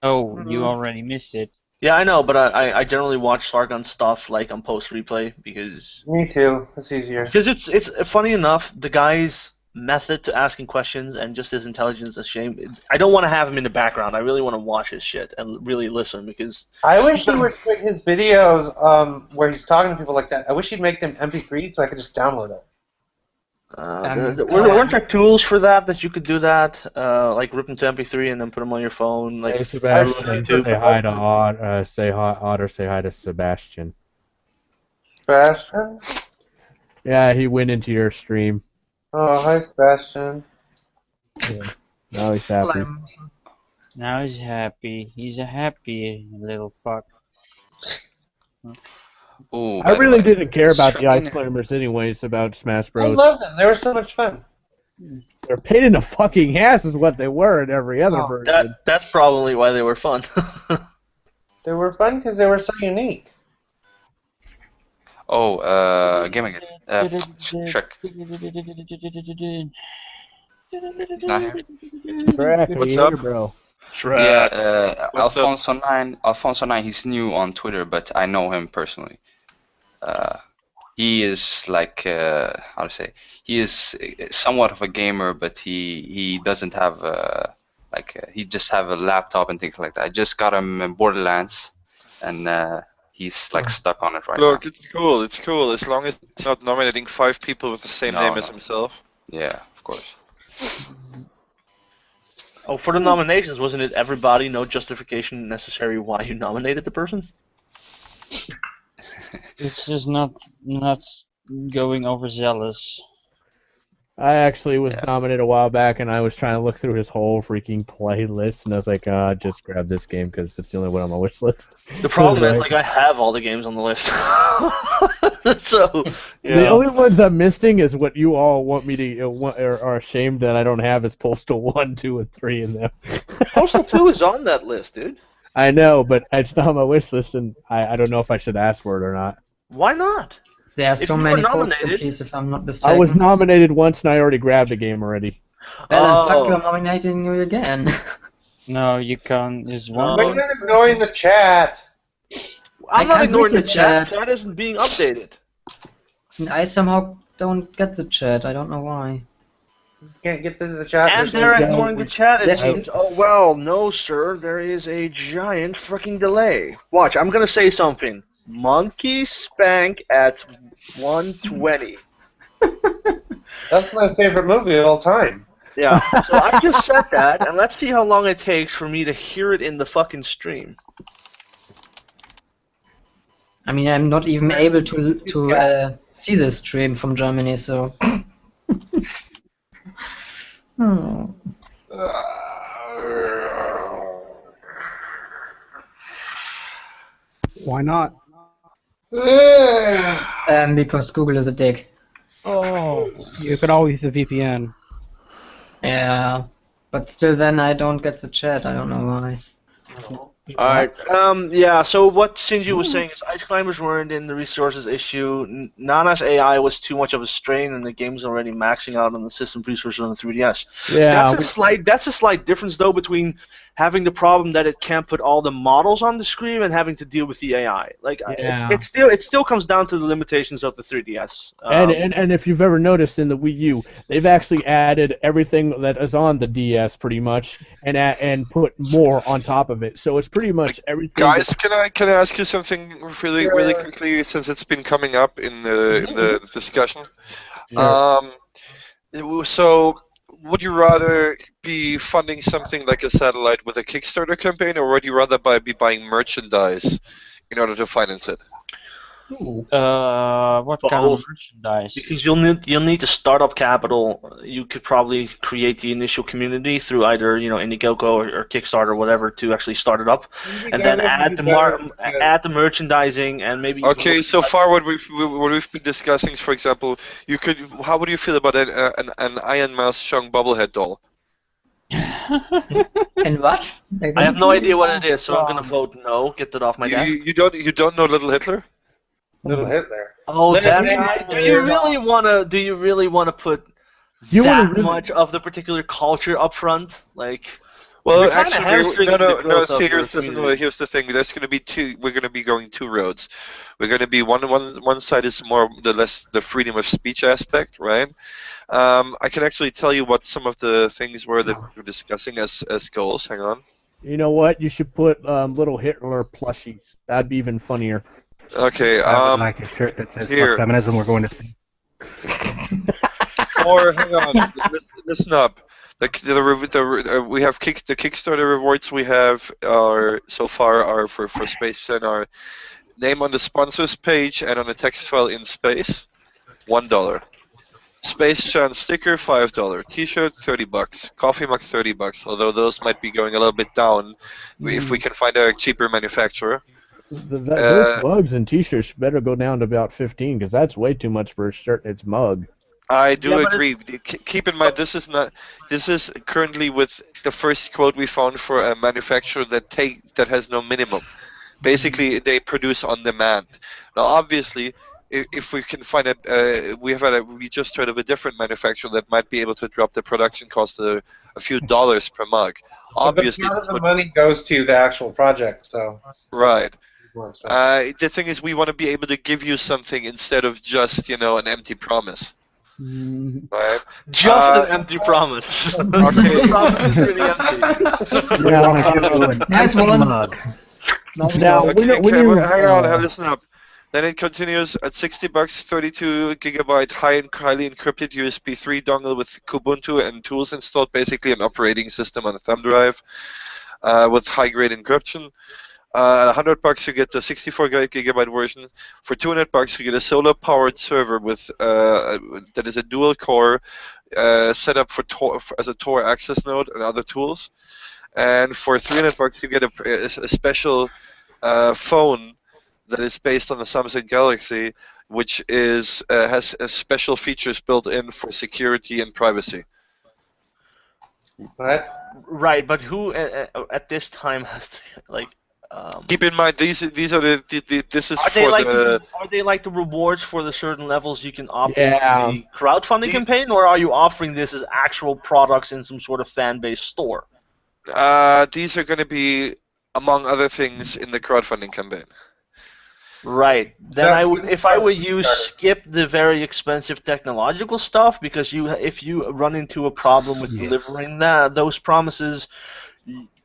Oh, you already missed it. Yeah, I know, but I generally watch Sargon stuff like on post replay because Me too. It's easier. it's funny enough the guy's method to asking questions and just his intelligence is shame. I don't want to have him in the background. I really want to watch his shit and really listen because I wish he would put his videos where he's talking to people like that. I wish he'd make them MP3 so I could just download it. weren't there tools for that you could do that like rip them to MP3 and then put them on your phone like Hey, Sebastian, say hi to Otter. Say hi, Otter. Say hi to Sebastian. Sebastian? Yeah, he went into your stream. Oh, hi, Sebastian. Yeah. Now he's happy. Now he's happy. He's a happy little fuck. Ooh, I really didn't care about the ice Shocking. climbers anyways about Smash I Bros. love them. They were so much fun. They're a pain in the fucking ass is what they were in every other version. that's probably why they were fun. They were fun because they were so unique. Oh, gaming it. Shrek. He's not here. Shrek, What's are you up? here, bro? Yeah, What's up? Alfonso9, he's new on Twitter, but I know him personally. He is like, how to say, he is somewhat of a gamer, but he doesn't have, he just have a laptop and things like that. I just got him in Borderlands, and he's like stuck on it right Look, now. it's cool. It's cool as long as it's not nominating 5 people with the same No, name as no. himself. Yeah, of course. Oh, for the nominations, wasn't it everybody, no justification necessary why you nominated the person? It's just not going overzealous. I actually was Yeah. nominated a while back, and I was trying to look through his whole freaking playlist, and I was like, just grab this game because it's the only one on my wish list. The problem is, Right. like, I have all the games on the list. So, yeah. The only ones I'm missing is what you all want me to are ashamed that I don't have is Postal 1, 2, and 3 in them. Postal 2 is on that list, dude. I know, but it's not on my wish list, and I don't know if I should ask for it or not. Why not? There are If so you were many nominated- codes if I'm not mistaken. I was nominated once, and I already grabbed the game already. Well, then fuck Oh. you, I'm nominating you again. No, you can't. There's one. But you're ignoring the chat. I'm not can't ignoring read the the chat. chat. Chat isn't being updated. I somehow don't get the chat. I don't know why. Can't get into the chat. And There's they're no- ignoring the chat, it There- seems. Oh, well, no, sir. There is a giant freaking delay. Watch, I'm going to say something. Monkey spank at 120. That's my favorite movie of all time. Yeah, so I just said that, and let's see how long it takes for me to hear it in the fucking stream. I mean, I'm not even able to see the stream from Germany, so. Hmm. Why not? Because Google is a dick. Oh, you could always use a VPN. Yeah, but still, then I don't get the chat. I don't know why. Alright, yeah, so what Shinji was saying is ice climbers weren't in the resources issue. Nana's AI was too much of a strain, and the game's already maxing out on the system resources on the 3DS. Yeah, That's a slight difference, though, between having the problem that it can't put all the models on the screen and having to deal with the AI. Like, Yeah. it still comes down to the limitations of the 3DS. and if you've ever noticed in the Wii U, they've actually added everything that is on the DS pretty much, and put more on top of it. So it's pretty much everything. Guys, can I ask you something really quickly since it's been coming up in the discussion? So would you rather be funding something like a satellite with a Kickstarter campaign, or would you rather be buying merchandise in order to finance it? What kind of Both. merchandise? Because you'll need the startup capital. You could probably create the initial community through either Indiegogo or Kickstarter or whatever to actually start it up, and then add the merchandising and maybe. Okay, so far what we've been discussing, for example, how would you feel about an Iron Mouse Shung bobblehead doll? And what? I have no idea what it is, so I'm gonna vote no. Get that off my desk. You don't know Little Hitler? Little Hitler. Oh, Let that me guy. know Do when you you're really wanna put You wanna that really- much of the particular culture up front. Like, Well, You're kinda actually, hamstringing the no. growth See, of your here's community. here's the thing. There's going to be two. We're going to be going two roads. We're going to be one side is more the freedom of speech aspect, right? I can actually tell you what some of the things were that we're discussing as goals. Hang on. You know what? You should put little Hitler plushies. That'd be even funnier. Okay. I would like a shirt that says here. "Fuck feminism, we're going to space." Or hang on, listen up. We have the Kickstarter rewards we have are so far are for Space and our name on the sponsors page and on a text file in space, $1. Space Chan sticker, $5. T-shirt, $30. Coffee mug, $30. Although those might be going a little bit down if we can find a cheaper manufacturer. Those mugs and T-shirts better go down to about 15 because that's way too much for a shirt and its mug. I do Yeah, but agree. Keep in mind, this is currently with the first quote we found for a manufacturer that has no minimum. Basically, they produce on demand. Now, obviously, if we can find we just heard of a different manufacturer that might be able to drop the production cost a few dollars per mug. Obviously, but the money goes to the actual project, so. right. The thing is, we want to be able to give you something instead of just an empty promise. Right. just an empty promise. Okay. The promise is really empty. We want to give you an Nice empty one. mug. Now, Okay, when you hang on, listen up. Then it continues at $60, 32 gigabyte highly encrypted USB 3 dongle with Kubuntu and tools installed, basically an operating system on a thumb drive with high-grade encryption. At $100 you get the 64 gigabyte version. For $200 you get a solar-powered server with that is a dual-core set up as a Tor access node and other tools. And for $300 you get a special phone that is based on the Samsung Galaxy, which has special features built in for security and privacy. What? Right, but who at this time has like? Keep in mind, these are this is Are for they like the. are they like the rewards for the certain levels you can opt Yeah. into the crowdfunding campaign, or are you offering this as actual products in some sort of fan-based store? These are going to be, among other things, in the crowdfunding campaign. Right. Then That- I would, if I were you, skip the very expensive technological stuff because if you run into a problem with delivering those promises,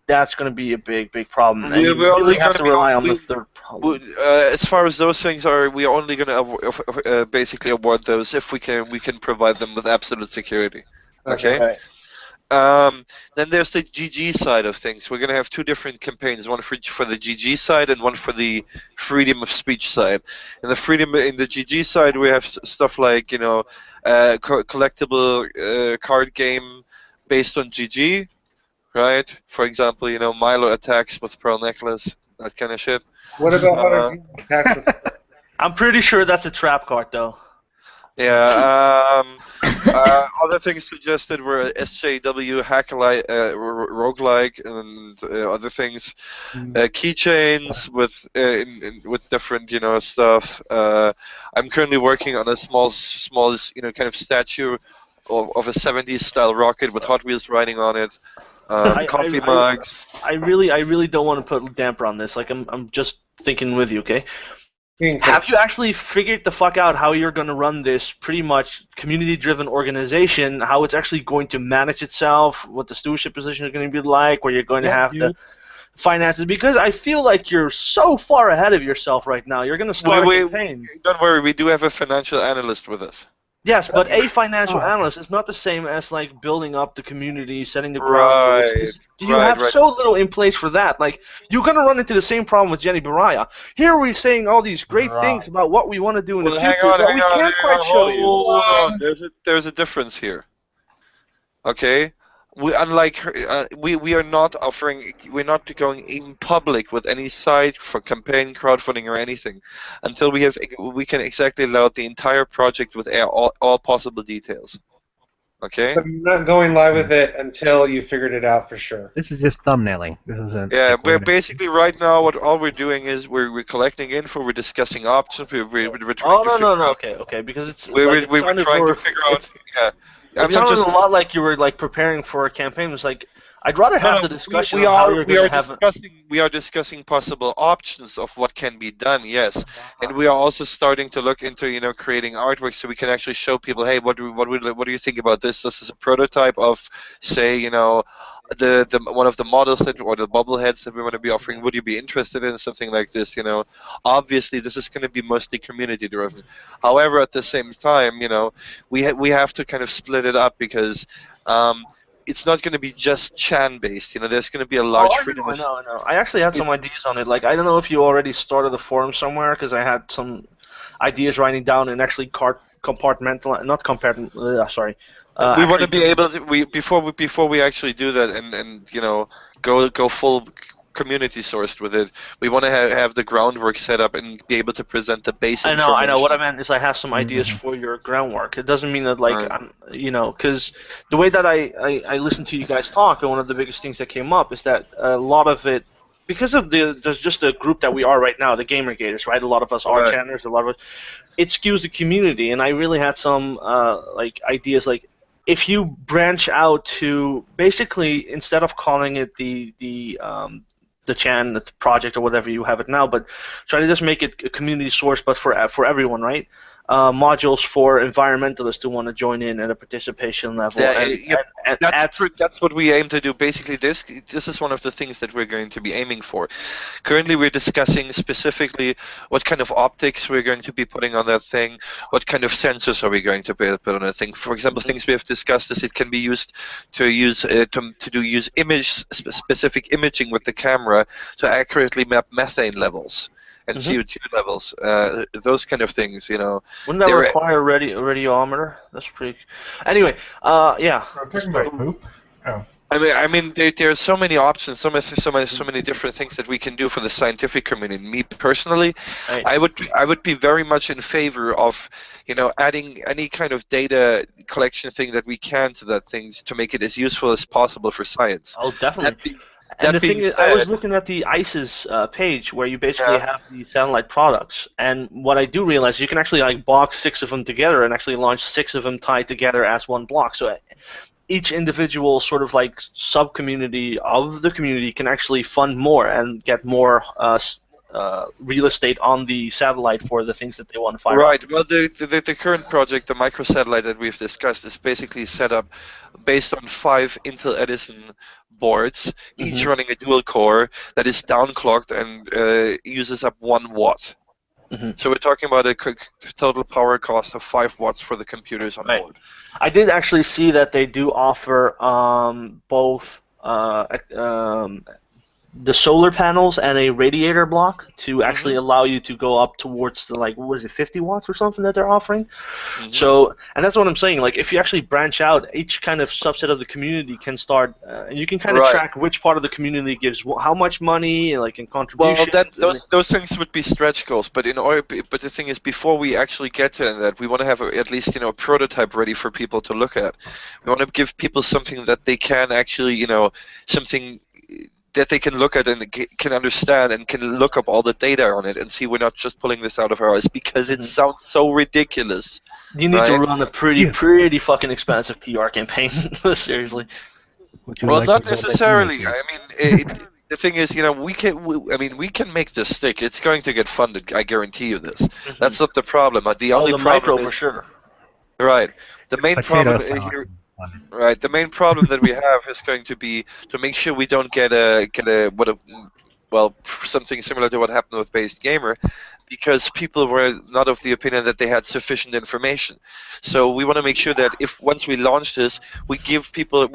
that's going to be a big problem. And you really have to rely on the third problem. As far as those things are, we are only going to basically award those if we can provide them with absolute security. Okay. Right. Then there's the GG side of things. We're going to have two different campaigns, one for the GG side and one for the freedom of speech side. In the GG side, we have stuff like collectible card game based on GG, right? For example, Milo attacks with Pearl Necklace, that kind of shit. What about I'm pretty sure that's a trap card, though. Yeah. Other things suggested were SJW, roguelike, and other things. Keychains with different stuff. I'm currently working on a small kind of statue of a 70s style rocket with Hot Wheels riding on it. Coffee mugs. I really don't want to put a damper on this. Like I'm just thinking with you, okay? Have you actually figured the fuck out how you're going to run this pretty much community-driven organization, how it's actually going to manage itself, what the stewardship position is going to be like, where you're going to have the finances? Because I feel like you're so far ahead of yourself right now. You're going to start a campaign. Don't worry, we do have a financial analyst with us. Yes, but a financial analyst is not the same as like building up the community, setting the ground rules. You have so little in place for that. Like you're gonna run into the same problem with Jenny Baraya. Here we're saying all these great things about what we want to do in the future, but we can't quite show you. Hold on. There's a difference here. Okay. Unlike her, we are not offering. We're not going in public with any site for campaign, crowdfunding, or anything until we can exactly lay out the entire project with all possible details. Okay. But you're not going live with it until you figured it out for sure. This is just thumbnailing. This isn't. Yeah, we're basically right now. All we're doing is we're collecting info. We're discussing options. We're trying to no. Okay, because it's. We're trying to figure out. Yeah. I It mean, I'm sounded just a lot like you were like preparing for a campaign. It's like I'd rather have the discussion we of how are you're we going are to have. discussing possible options of what can be done. Yes, and we are also starting to look into creating artwork so we can actually show people, hey, what do you think about this? This is a prototype of, say, the one of the models that or the bobbleheads that we want to be offering. Would you be interested in something like this? Obviously this is going to be mostly community driven. However, at the same time, we have to kind of split it up because. It's not going to be just Chan based. There's going to be a Oh, large I freedom know, I of know, I know. I actually had some space. ideas on it. Like, I don't know if you already started the forum somewhere, because I had some ideas writing down and actually compartmental, not compartment. Sorry. We want to Actually, be able to before we actually do that and go full community sourced with it. We want to have the groundwork set up and be able to present the base I know, I know. What I information. meant is I have some ideas for your groundwork. It doesn't mean that Right. because the way that I listen to you guys talk, and one of the biggest things that came up is that a lot of it, because of there's just the group that we are right now, the Gamer Gators, right? A lot of us are Right. channers, a lot of us, it skews the community, and I really had some ideas like if you branch out to basically instead of calling it the Chan the project or whatever you have it now, but try to just make it a community source, but for everyone, right? Modules for environmentalists who want to join in at a participation level, and That's what we aim to do. Basically, this is one of the things that we're going to be aiming for. Currently, we're discussing specifically what kind of optics we're going to be putting on that thing, what kind of sensors are we going to put on that thing. For example, things we have discussed is it can be used to use specific imaging with the camera to accurately map methane levels and CO2 levels, those kind of things. Wouldn't that require a radiometer? That's pretty. Anyway, yeah. I'm talking about poop. Oh. I mean, there are so many options, so many different things that we can do for the scientific community. Me personally, I would be very much in favor of, adding any kind of data collection thing that we can to that thing to make it as useful as possible for science. Oh, definitely. And the thing is, I was looking at the ICE's page where you basically have the satellite products, and what I do realize you can actually like box 6 of them together and actually launch 6 of them tied together as one block. So each individual sort of like sub-community of the community can actually fund more and get more real estate on the satellite for the things that they want to fire Right. up. Well, the current project, the microsatellite that we've discussed, is basically set up based on 5 Intel Edison boards, each running a dual core that is downclocked and uses up 1 watt. So we're talking about a total power cost of 5 watts for the computers on board. I did actually see that they do offer both the solar panels and a radiator block to actually allow you to go up towards the, like, what was it, 50 watts or something that they're offering? So, and that's what I'm saying, like, if you actually branch out, each kind of subset of the community can start, and you can kind of track which part of the community gives how much money, like, in contribution. Well, those things would be stretch goals, but but the thing is, before we actually get to that, we want to have at least, a prototype ready for people to look at. We want to give people something that they can actually, something that they can look at and can understand and can look up all the data on it and see we're not just pulling this out of our eyes because it sounds so ridiculous. You need to run a pretty fucking expensive PR campaign, seriously. Well, not necessarily. I mean, the thing is, we can make this stick. It's going to get funded. I guarantee you this. That's not the problem. The only problem micro is for sure. Right. The main problem here. Right. The main problem that we have is going to be to make sure we don't get something similar to what happened with Based Gamer, because people were not of the opinion that they had sufficient information. So we want to make sure that once we launch this, we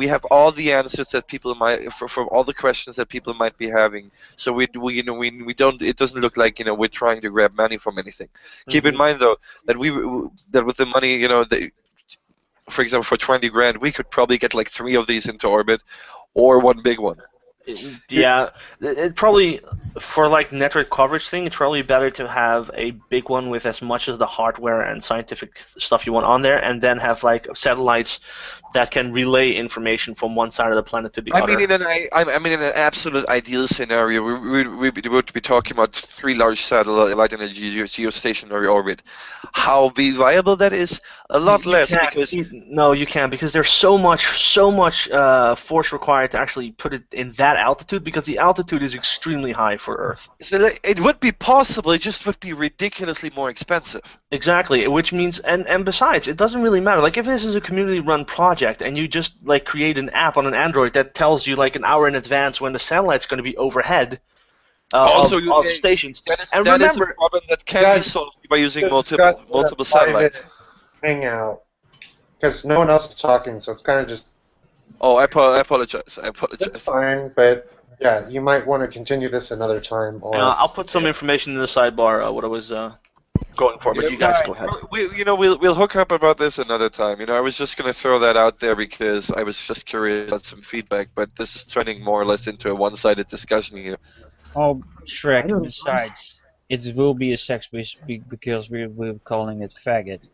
have all the answers that people might for all the questions that people might be having. So we don't. It doesn't look like we're trying to grab money from anything. Keep in mind though that with the money for example, for 20 grand, we could probably get like 3 of these into orbit, or 1 big one. Yeah, it probably, for like network coverage thing, it's probably better to have a big one with as much of the hardware and scientific stuff you want on there, and then have like satellites that can relay information from one side of the planet to the other. I mean, in an absolute ideal scenario, we would be talking about 3 large satellites in a geostationary orbit. How viable that is, A lot You less can't. because No, you can't because there's so much force required to actually put it in that altitude because the altitude is extremely high for Earth. it would be possible. It just would be ridiculously more expensive. Exactly, which means and besides, it doesn't really matter. Like if this is a community-run project and you just like create an app on an Android that tells you like an hour in advance when the satellite's going to be overhead of stations. And that is a remember, problem that can be solved by using Discuss multiple a private satellites. hangout. Because no one else is talking, so it's kind of just. Oh, I apologize. It's fine, but yeah, you might want to continue this another time. Or I'll put some information in the sidebar what I was going for, but you guys go ahead. We'll hook up about this another time. I was just gonna throw that out there because I was just curious about some feedback, but this is turning more or less into a one-sided discussion here. Oh, Shrek, besides, it will be a sex because we're calling it faggot.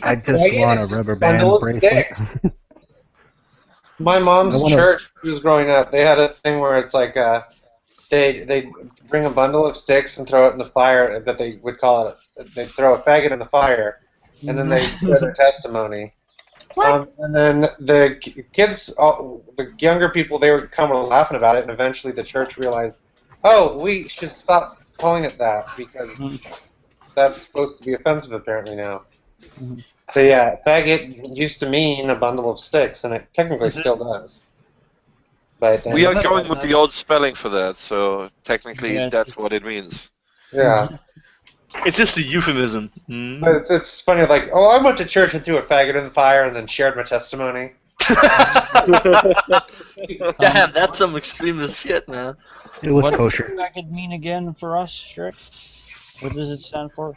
I just want a rubber band bracelet. My mom's church, who was growing up, they had a thing where it's like they bring a bundle of sticks and throw it in the fire, but they would call it, they'd throw a faggot in the fire, and then they share their testimony. And then the kids, the younger people, they were kind of laughing about it, and eventually the church realized, oh, we should stop calling it that because that's supposed to be offensive apparently now. So yeah, faggot used to mean a bundle of sticks, and it technically still does. But we are going with the old spelling for that, so technically that's what it means. Yeah. It's just a euphemism. But it's funny, like, oh, I went to church and threw a faggot in the fire and then shared my testimony. Damn, that's some extremist shit, man. It was what kosher. What does faggot mean again for us, Shrek? What does it stand for?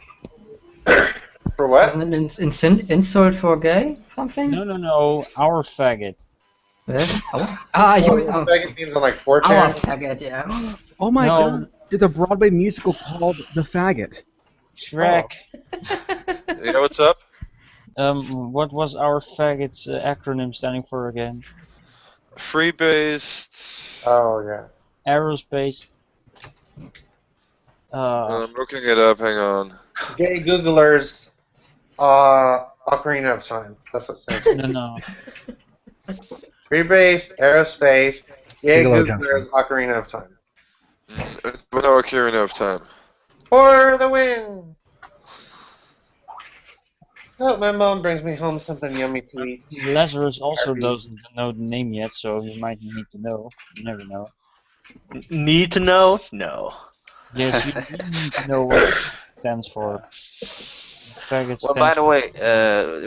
For what? Isn't it an insult for gay? Something? No. Our faggot. Faggot means on like 4chan. Our faggot, yeah. Oh my god, there's a Broadway musical called The Faggot. Shrek. Yeah, what's up? What was our faggot's acronym standing for again? Free-based. Oh yeah. Aerospace. I'm looking it up. Hang on. Gay Googlers, Ocarina of Time. That's what it stands for. No. Free-based, aerospace, gay Bigelow Googlers, Ocarina of Time. What Ocarina of Time? For the win! Oh, my mom brings me home something yummy to eat. Lazarus also doesn't know the name yet, so he might need to know. You never know. Need to know? No. Yes, you need to know what it stands for. Well, by the way,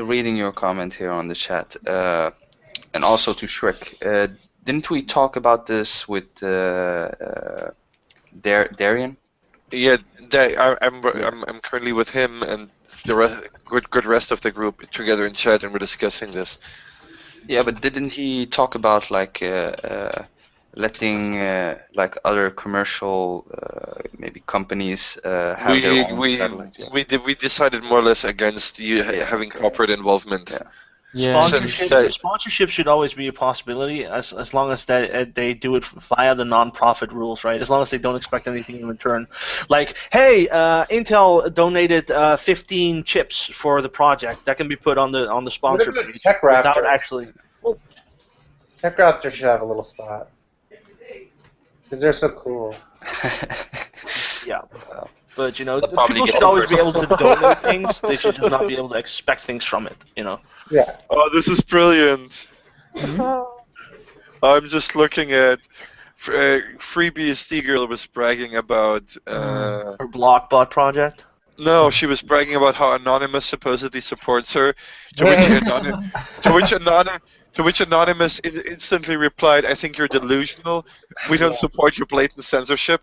reading your comment here on the chat, and also to Shrek, didn't we talk about this with Darian? Yeah, I'm currently with him and the good rest of the group together in chat, and we're discussing this. Yeah, but didn't he talk about like letting like other commercial maybe companies have their own satellite? Yeah. We decided more or less against you having corporate involvement. Yeah. Sponsorship should always be a possibility as long as they do it via the non-profit rules, right? As long as they don't expect anything in return. Like, hey, Intel donated 15 chips for the project. That can be put on the sponsor page without actually. Tech Raptor should have a little spot. Because they're so cool. Yeah. But, people should always be able to donate things. They should just not be able to expect things from it, Yeah. Oh, this is brilliant. I'm just looking at FreeBSD girl was bragging about her Blockbot project. No, she was bragging about how Anonymous supposedly supports her, to which Anonymous instantly replied, "I think you're delusional. We don't support your blatant censorship."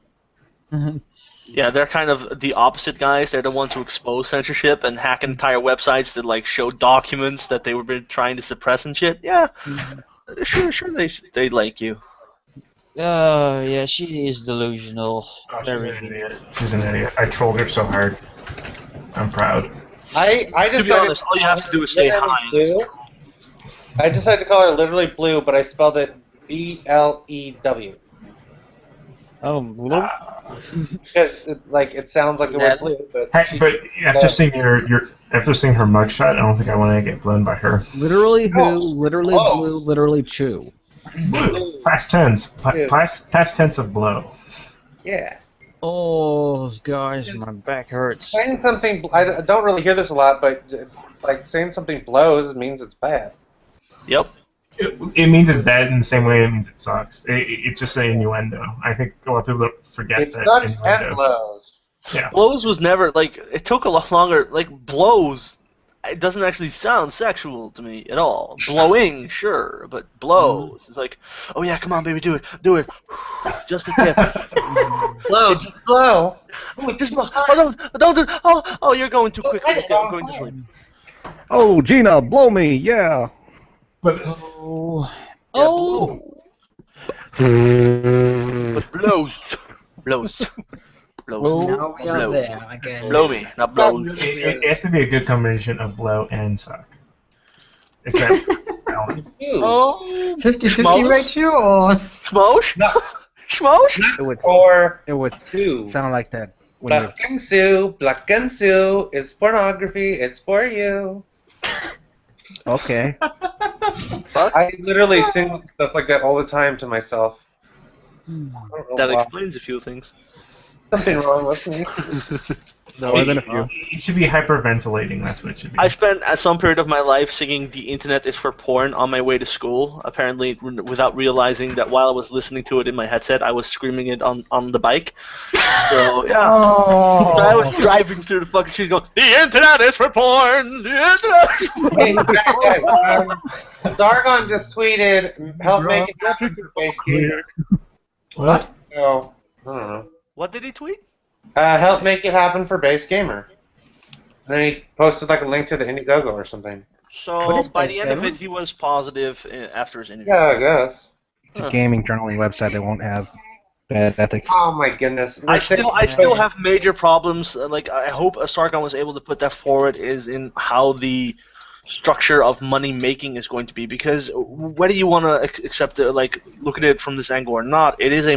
Yeah, they're kind of the opposite guys. They're the ones who expose censorship and hack entire websites to like show documents that they were trying to suppress and shit. Yeah, sure they like you. Yeah, she is delusional. Oh, she's an idiot. She's an idiot. I trolled her so hard. I'm proud. I To be honest, all you have to do is stay high. Blue. I decided to call her literally Blue, but I spelled it BLEW. Oh, blue. It sounds like the word blue, but Hey, but after seeing after seeing her mugshot, I don't think I want to get blown by her. Literally who? Oh, Literally whoa. blue. Literally chew. Blue. Past tense. Past tense of blow. yeah. Oh, guys, my back hurts. Saying something, I don't really hear this a lot, but like saying something blows means it's bad. Yep. It means it's bad in the same way it means it sucks. It's just an innuendo. I think a lot of people don't forget It that sucks and innuendo. blows. Yeah. Blows was never like it took a lot longer. Like blows, it doesn't actually sound sexual to me at all. Blowing, sure, but blows. It's like, oh yeah, come on, baby, do it, just a tip. Blow, just blow. Oh, just blow. Oh, don't do it. Oh, you're going too quickly. Okay, I'm going to sleep. Oh, Gina, blow me, yeah. But Oh. Yeah, blow. But blows. Now we are blow. there again. Blow me, not blow. it has to be a good combination of blow and suck. It's that balance. Oh, 50-50 ratio or Schmosh? No. Schmosh? It would, Or it would two. sound like that when you Black and Sue, Black and Sue is pornography. It's for you. okay. I literally sing stuff like that all the time to myself. I don't know That why. explains a few things. Something wrong with me. More than a few. It should be hyperventilating. That's what it should be. I spent some period of my life singing "The Internet is for Porn" on my way to school. Apparently, without realizing that while I was listening to it in my headset, I was screaming it on the bike. So yeah, Oh. so I was driving through the fucking streets going, "The Internet is for porn." The Internet. Hey, Zargon just tweeted, "Help make it happen for Base Gamer." What? So I don't know. What did he tweet? Help make it happen for Base Gamer. And then he posted like a link to the Indiegogo or something. So What is by Base the end of Gamer? it, he was positive after his interview. Yeah, I guess. It's a gaming journaling website. They won't have bad ethics. Oh my goodness. I still have major problems. Like I hope Sargon was able to put that forward is in how the structure of money making is going to be, because whether you want to accept it, like look at it from this angle or not, it is a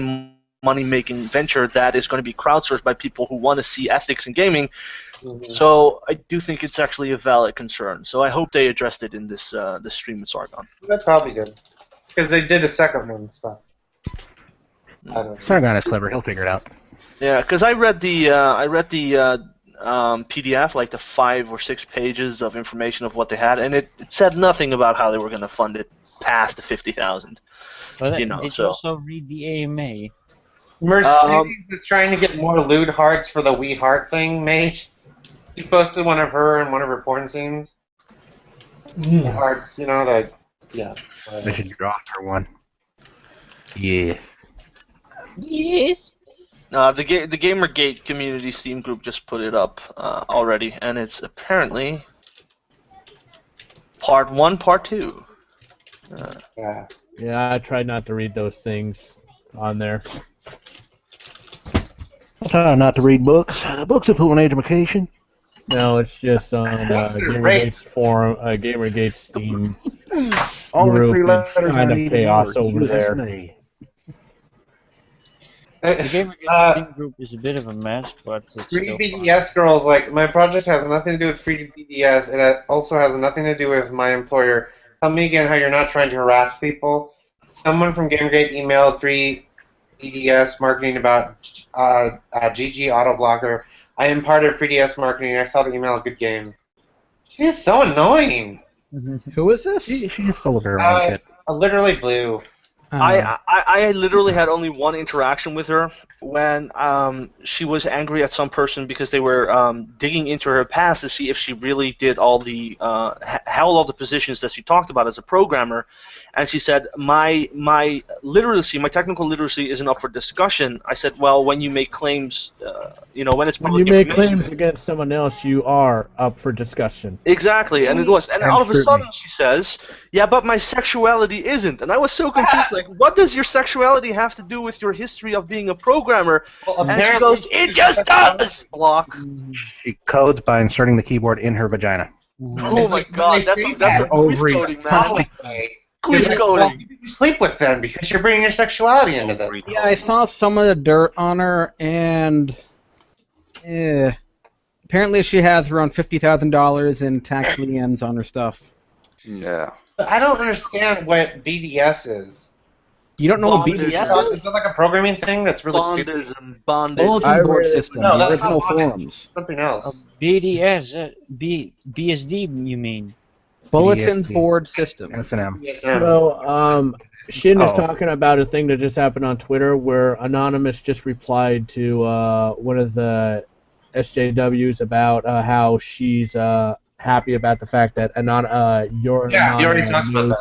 money making venture that is going to be crowdsourced by people who want to see ethics in gaming. Mhm. So I do think it's actually a valid concern. So I hope they addressed it in this this stream with Sargon. That's probably good. Because they did a second one stuff. I don't know. Sargon is clever. He'll figure it out. Yeah, because I read the PDF, like the 5 or 6 pages of information of what they had, and it said nothing about how they were going to fund it past the 50,000. But You know, did so- you also read the AMA? Mercedes is trying to get more lewd hearts for the We Heart thing, mate. She posted one of her in one of her porn scenes. Hearts, you know, like, yeah. They should draw her one. Yes. Yes. The Gamergate community Steam group just put it up already, and it's apparently part 1, part 2. Yeah. Yeah, I tried not to read those things on there. Try not to read books. Books are for an education. No, it's just on Gamergate's forum, Gamergate's Steam All the group. three It's letters kind I of need chaos are over there. USA. The Gamergate Steam group is a bit of a mess, but it's Free still fun. BDS girls, like, my project has nothing to do with free BDS. It also has nothing to do with my employer. Tell me again how you're not trying to harass people. Someone from Gamergate emailed free BDS marketing about GG Autoblocker. I am part of free DS marketing. I saw the email. Good game. She is so annoying. Who is this? She's just full of her own shit. Literally blue. I literally had only one interaction with her when she was angry at some person because they were digging into her past to see if she really did all the held all the positions that she talked about as a programmer, and she said my literacy, my technical literacy, isn't up for discussion. I said, well, when you make claims, when it's When public you make information- claims against someone else, you are up for discussion. Exactly, and it was, and all of a scrutiny. sudden she says, "Yeah, but my sexuality isn't," and I was so confused. Like, what does your sexuality have to do with your history of being a programmer? Well, And she apparently goes, "It just does." Block. She codes by inserting the keyboard in her vagina. Oh my god, that's a Ovary. proof coding, man. Queef Well, coding. you sleep with them because you're bringing your sexuality into this. Yeah, I saw some of the dirt on her, and apparently she has around $50,000 in tax liens on her stuff. Yeah. But I don't understand what BDS is. You don't know what Bondage. BDS Is that like a programming thing that's really stupid? Bondage and bondage. Bulletin board system, No, the that's not original bondage. forums. Something else. BDS, BSD, you mean? Bulletin BSD. board system. S&M. So, Shin is Oh. talking about a thing that just happened on Twitter where Anonymous just replied to one of the SJWs about how she's happy about the fact that your Yeah, you already talked about that.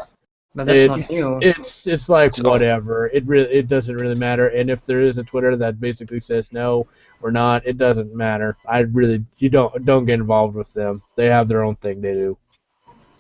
But that's not new. It's like whatever. It doesn't really matter. And if there is a Twitter that basically says no or not, it doesn't matter. You don't get involved with them. They have their own thing they do.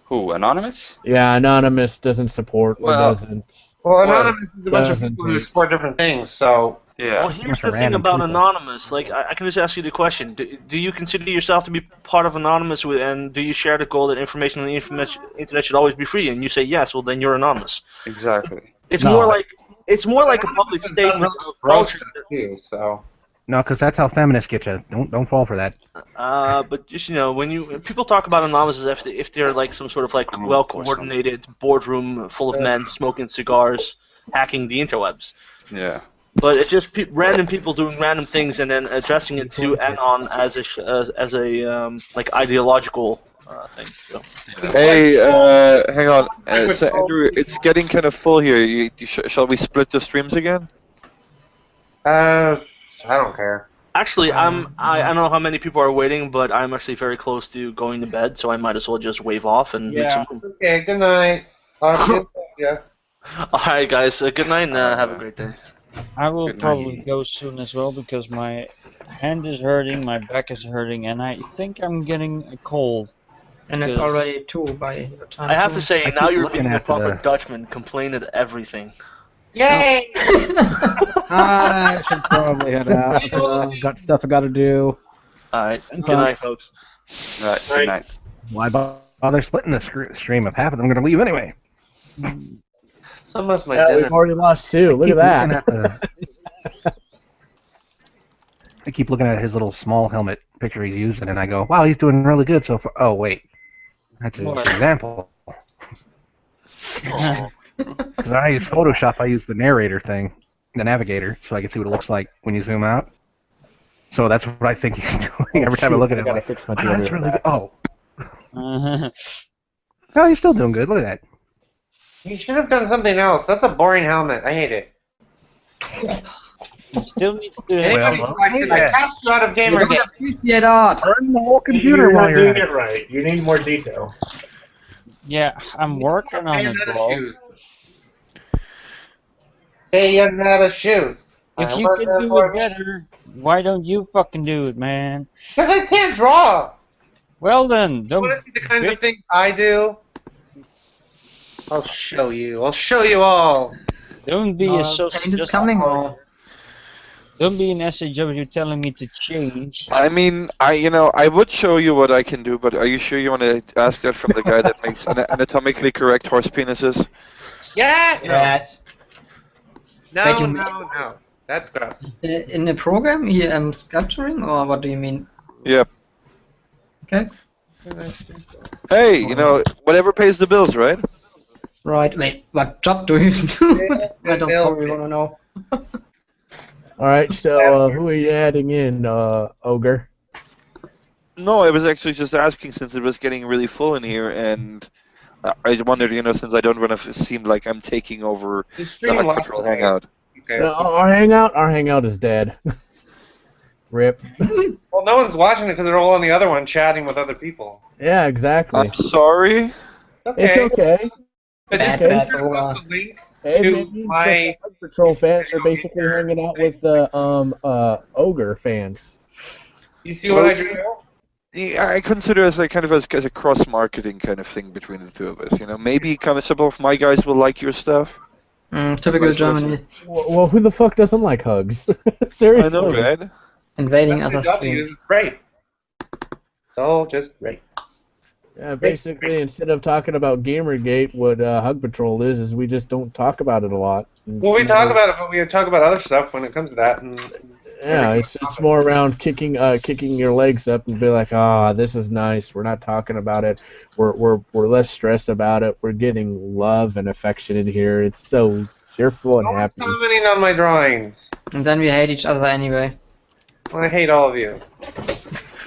Who? Anonymous? Yeah, Anonymous doesn't support or Well- doesn't. Well, Anonymous is a bunch of doesn't people who do- support different things, so... Yeah. Well, here's bunch the of thing random about people. Anonymous. Like, I can just ask you the question: Do you consider yourself to be part of Anonymous, and do you share the goal that information on the internet should always be free? And you say yes. Well, then you're Anonymous. Exactly. It's No. more like a public statement of culture. Too, so... No, because that's how feminists get you. Don't fall for that. But just when people talk about Anonymous as if they're like some sort of like well coordinated boardroom full of men smoking cigars, hacking the interwebs. Yeah. But it's just random people doing random things and then addressing it to Anon as a like ideological thing. So. Hey, hang on. So Andrew, it's getting kind of full here. Shall we split the streams again? I don't care. Actually, I don't know how many people are waiting, but I'm actually very close to going to bed, so I might as well just wave off and make some. Okay, good night. Yeah. All right, guys. Good night and have a great day. I will Good night. probably go soon as well because my hand is hurting, my back is hurting, and I think I'm getting a cold. And it's Good. already 2 by your time. I have to say, I now keep you're looking being a at proper the- Dutchman, complain at everything. Yay! I should probably head out. Got stuff I gotta do. All right. Good night, folks. All right. Good night. Why bother splitting the stream if half of them are going to leave anyway? Almost my Yeah, dinner. we've already lost 2. Look Keep at looking that. I keep looking at his little small helmet picture he's using, and I go, wow, he's doing really good so far. Oh, wait. That's an What? example. Because when I use Photoshop, I use the narrator thing, the navigator, so I can see what it looks like when you zoom out. So that's what I think he's doing every time I look at it. I'm gotta like, fix my wow, Twitter that's with really good. that. Oh. No, he's still doing good. Look at that. You should have done something else. That's a boring helmet. I hate it. You still need to do it. Anybody who likes it, I cast you out of You gamer don't game. appreciate art. Turn the whole computer You're while not you're doing at it. it right. You need more detail. Yeah, I'm working on it, bro. Hey, you haven't had a shoes. If you can do it better, why don't you fucking do it, man? Because I can't draw. Well then, You don't. want to see the kinds of things I do? I'll show you. I'll show you all. Don't be a social Paint is justice coming, warrior. or Don't be an SJW telling me to change. I mean, I would show you what I can do, but are you sure you want to ask that from the guy that makes anatomically correct horse penises? Yeah. yes. No. Wait, you No. That's gross. In the program, here sculpturing, or what do you mean? Yep. Okay. Hey, whatever pays the bills, right? Right. Wait, what job do you do? I don't probably want to know. Alright, so who are you adding in, Ogre? No, I was actually just asking since it was getting really full in here, and I wondered, since I don't want to seem like I'm taking over The the stream Hot lost Control me. Hangout. Okay. Our hangout is dead. Rip. Well, no one's watching it because they're all on the other one chatting with other people. Yeah, exactly. I'm sorry. It's okay. But Bad, just bad, post Ola. the link Hey, to maybe my. the Patrol fans are basically hanging out with the Ogre fans. You see what I drew? Yeah, I consider it kind of as a cross-marketing kind of thing between the two of us. Maybe kind of some of my guys will like your stuff. Typical Vice versa. Germany. Well, who the fuck doesn't like hugs? Seriously. I know, right? Invading other W streams. is great. So just great. Yeah, basically, instead of talking about Gamergate, what Hug Patrol is we just don't talk about it a lot. Well, we talk about it, but we talk about other stuff when it comes to that. And yeah, it's more around kicking your legs up and be like, this is nice. We're not talking about it. We're less stressed about it. We're getting love and affection in here. It's so cheerful and happy. Commenting on my drawings. And then we hate each other anyway. I hate all of you.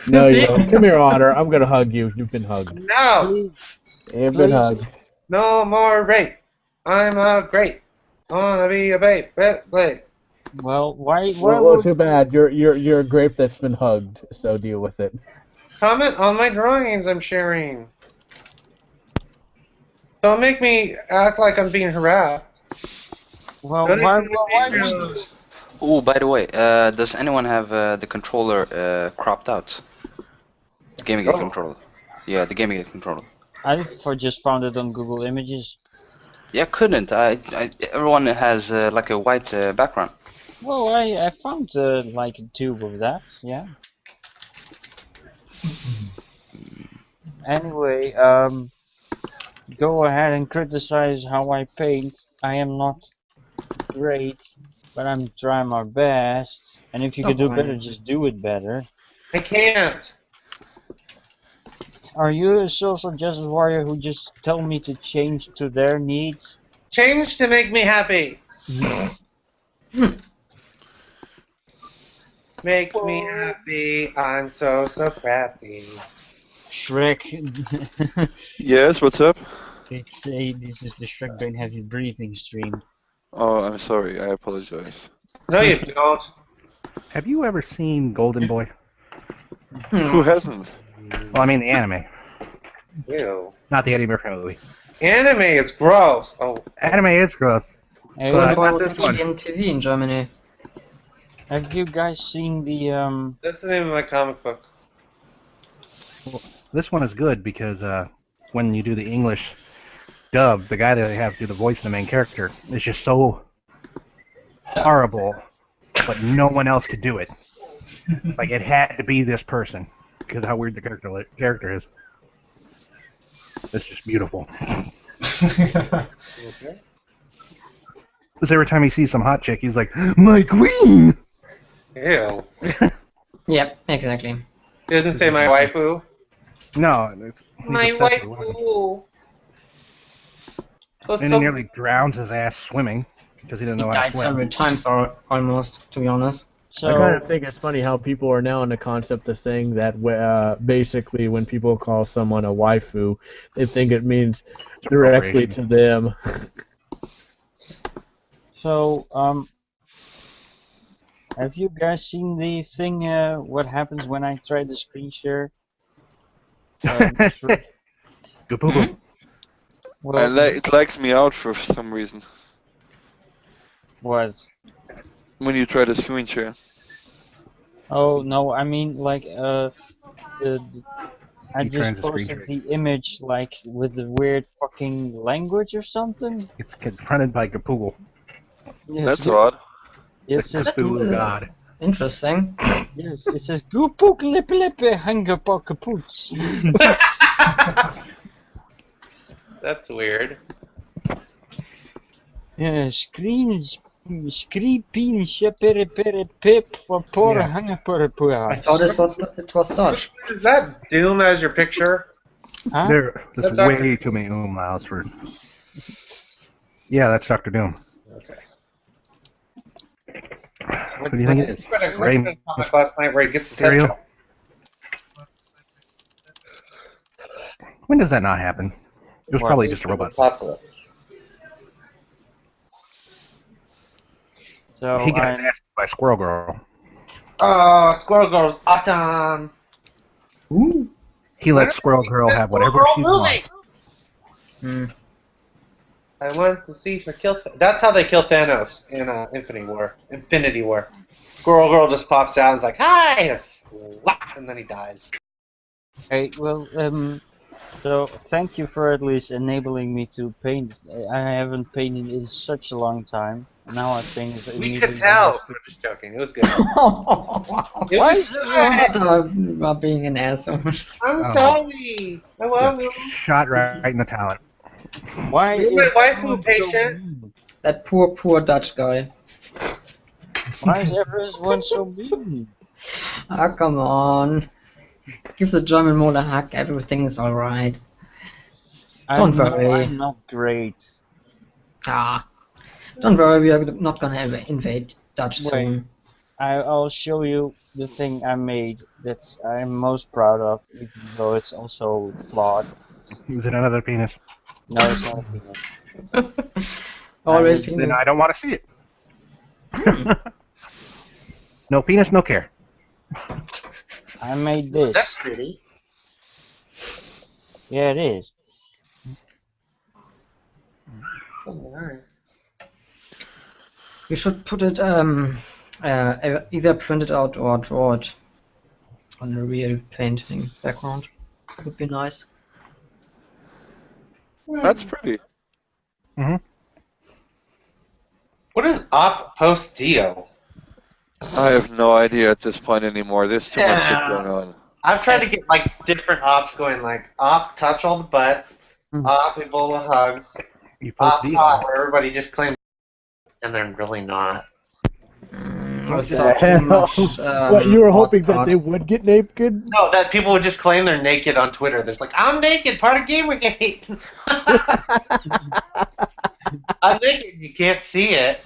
No, you don't. Come here, Otter. I'm gonna hug you. You've been hugged. No. You've been hugged. No more rape. I'm a grape. I wanna be a babe. Babe. Well, why Well, too bad. You're a grape that's been hugged. So deal with it. Comment on my drawings I'm sharing. Don't make me act like I'm being harassed. Well, Don't why make me feel- Oh, by the way, does anyone have the controller cropped out? The gaming controller. Yeah, the gaming controller. I just found it on Google Images. Yeah, couldn't. Everyone has like a white background. Well, I found like a tube of that. Yeah. Anyway, go ahead and criticize how I paint. I am not great, but I'm trying my best. And if you could do better, just do it better. I can't. Are you a social justice warrior who just tell me to change to their needs? Change to make me happy. Make me happy. I'm so crappy. Shrek. Yes, what's up? Say this is the Shrek Brain Heavy Breathing stream. Oh, I'm sorry. I apologize. No, you don't. Have you ever seen Golden Boy? Who hasn't? Well, I mean the anime, Ew. not the Eddie Murphy movie. Anime is gross. Oh. Anime is gross. Hey, But Boy not was this one. actually in TV in Germany. have you guys seen the That's the name of my comic book. This one is good because when you do the English dub, the guy that they have do the voice of the main character is just so horrible, but no one else could do it. Like it had to be this person because of how weird the character is. It's just beautiful. Okay. Because every time he sees some hot chick, he's like, "My queen!" Ew. Yep, exactly. He doesn't say my waifu. No, he's My obsessed with women. waifu. So, And he nearly drowns his ass swimming because he didn't know how to Died swim. several times almost, to be honest. so I kind of think it's funny how people are now in the concept of saying that basically when people call someone a waifu, they think it means directly to them. So, have you guys seen the thing, what happens when I try the screen share? Gapoo. Well, It likes me out for some reason. what? When you try to screen share. Oh, no, I mean, like, I He just turns the screen posted the image, like, with the weird fucking language or something. It's confronted by Gapoo. Yes, That's odd. It The says, Gapoo god. Interesting. yes, it says, Goopuk lippe lippe hanga pa kaput. That's weird. Yeah, Skripin shepere pere pip for poor Yeah. hanga pere I thought it was Dutch. Is that Doom as your picture? Huh? There's way too many umlauts for. Yeah, that's Dr. Doom. Okay. What do you think it I is? just read a Ray comic last night where he gets his head Cereal? chopped. When does that not happen? It was What? probably just a robot. Apocalypse. So He got I'm, his ass beat by Squirrel Girl. Oh, Squirrel Girl's awesome. Ooh. He let Squirrel Girl have whatever she wants. Hmm. I want to see her kill. That's how they kill Thanos in Infinity War. Squirrel Girl just pops out and is like, "Hi!" and then he dies. hey, well, So thank you for at least enabling me to paint. I haven't painted in such a long time. Now I painted We immediately. could tell. I'm just joking. It was good. Why is everyone? About being an asshole. I'm Oh. sorry. I love you. Shot right in the talent. Why You're is my waifu, everyone so patient. mean? That poor Dutch guy. Why is everyone so mean? Ah, come on. Give the German mole a hug. Everything is alright. Don't worry. I'm not great. Ah, don't worry. We are not gonna ever invade Dutch Wait. soon. I'll show you the thing I made that I'm most proud of, even though it's also flawed. Is it another penis? No, it's not a penis. Always I- Then penis. I don't want to see it. No penis, no care. I made this. That's pretty. Yeah, it is. You should put it either print it out or draw it on a real painting background. Would be nice. That's pretty. What is op post dio? I have no idea at this point anymore. There's too much shit Yeah. going on. I've tried to get like different ops going, like op touch all the butts, op Ebola hugs, You post op deal. hot, where everybody just claims, and they're really not. I What saw the too hell? much, What, you were hoping that hot they would get naked? No, that people would just claim they're naked on Twitter. There's like, I'm naked, part of Gamergate. I'm naked, you can't see it.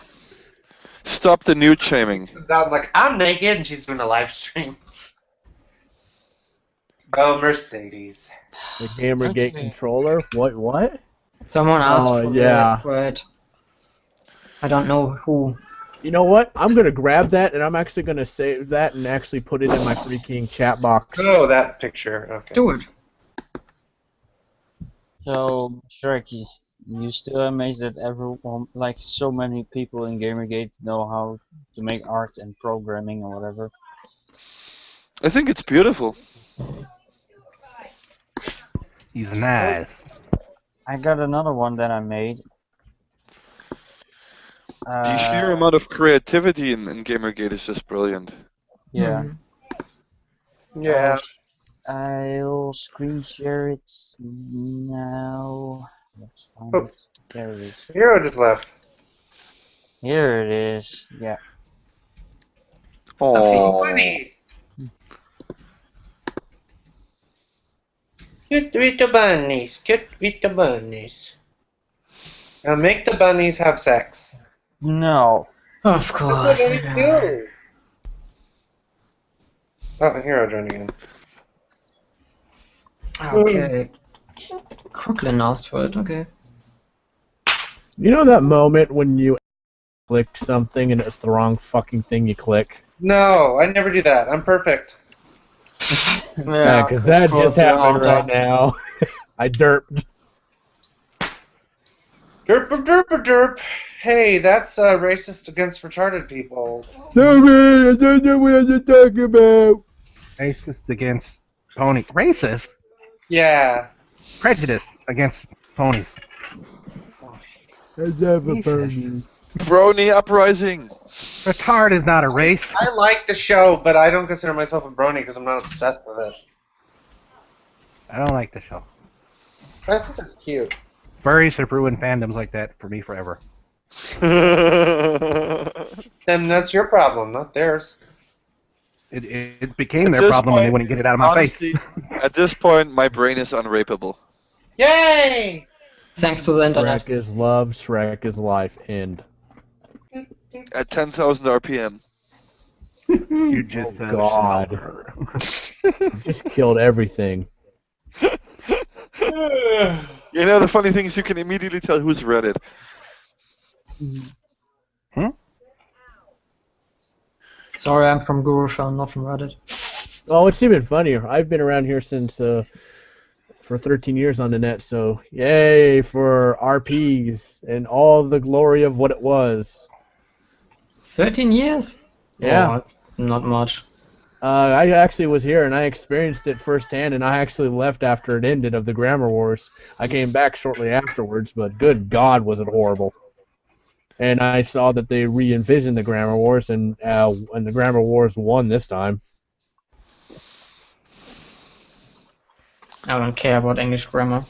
Stop the nude shaming. I'm like, I'm naked, and she's doing a live stream. Oh, Mercedes. The Gamergate Okay. controller? What? Someone asked Oh, for yeah. it. I don't know who. You know what? I'm gonna grab that and I'm actually gonna save that and actually put it in my freaking chat box. Oh, that picture. Okay. Do it. So, Shrek, you still amazed that everyone, like so many people in Gamergate, know how to make art and programming or whatever? I think it's beautiful. He's nice. I got another one that I made. The sheer amount of creativity in Gamergate is just brilliant. Yeah. Yeah. I'll screen share it now. Let's find Oh. it. There it is. Hero just left. Here it is. Yeah. Oh, Bunnies. Get with the bunnies. Get with the bunnies. Now make the bunnies have sex. No. Of That's course. what they do. Oh, Hero joined again. Okay. Crooklyn asked for it. Okay. You know that moment when you click something and it's the wrong fucking thing you click? No, I never do that. I'm perfect. Yeah, because that just happened right now. I derped. Derp derp derp. Hey, that's racist against retarded people. Sorry, I don't know what you're talking about. Racist against pony. Racist? Yeah. Prejudice against ponies. That's never Racist. funny. Brony uprising. Retard is not a race. I like the show, but I don't consider myself a brony because I'm not obsessed with it. I don't like the show. I think it's cute. Furries have ruined fandoms like that for me forever. Then that's your problem, not theirs. It became At their this problem when they point, wouldn't get it out of my Honestly, face. at this point, my brain is unrapeable. Yay! Thanks to the internet. Shrek is love, Shrek is life, end. At 10,000 RPM. You just God. smelled her. You just killed everything. You know, the funny thing is you can immediately tell who's read it. Sorry, I'm from Gurusha, I'm not from Reddit. Oh, it's even funnier. I've been around here since for 13 years on the net, so yay for RPs and all the glory of what it was. 13 years? Yeah. Oh, not much. I actually was here and I experienced it firsthand, and I actually left after it ended of the Grammar Wars. I came back shortly afterwards, but good God, was it horrible. And I saw that they re-envisioned the Grammar Wars, and the Grammar Wars won this time. I don't care about English grammar.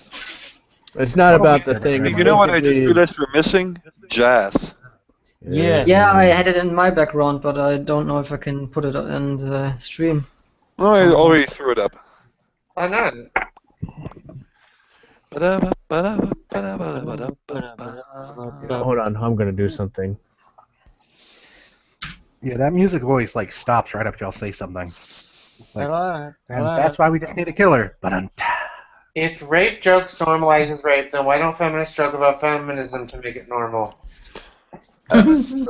It's not about the thing. You know what I just realized we're missing? Jazz. Yeah. Yeah, I had it in my background, but I don't know if I can put it in the stream. No, I already threw it up. Why not? Hold on, I'm gonna do something. Yeah, that music always like stops right after y'all say something. Like, and that's why we just need a killer. But If rape jokes normalizes rape, then why don't feminists joke about feminism to make it normal?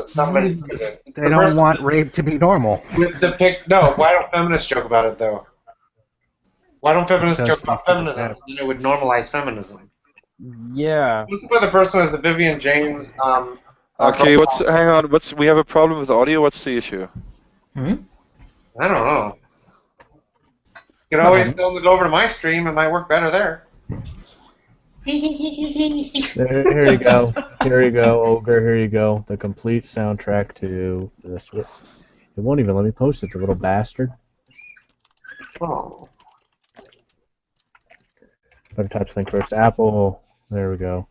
Somebody did it. they don't want rape to be normal. With the no, why don't feminists joke about it though? Why don't feminists Because joke about they feminism? think Then it would normalize feminism. Yeah. This is where the person is the Vivian James. Okay, hang on. We have a problem with audio. What's the issue? I don't know. You can always film it over to my stream. It might work better there. Here you go. Here you go, Ogre. Here you go. The complete soundtrack to this. It won't even let me post it, the little bastard. Oh. Better type something first. Apple. There we go.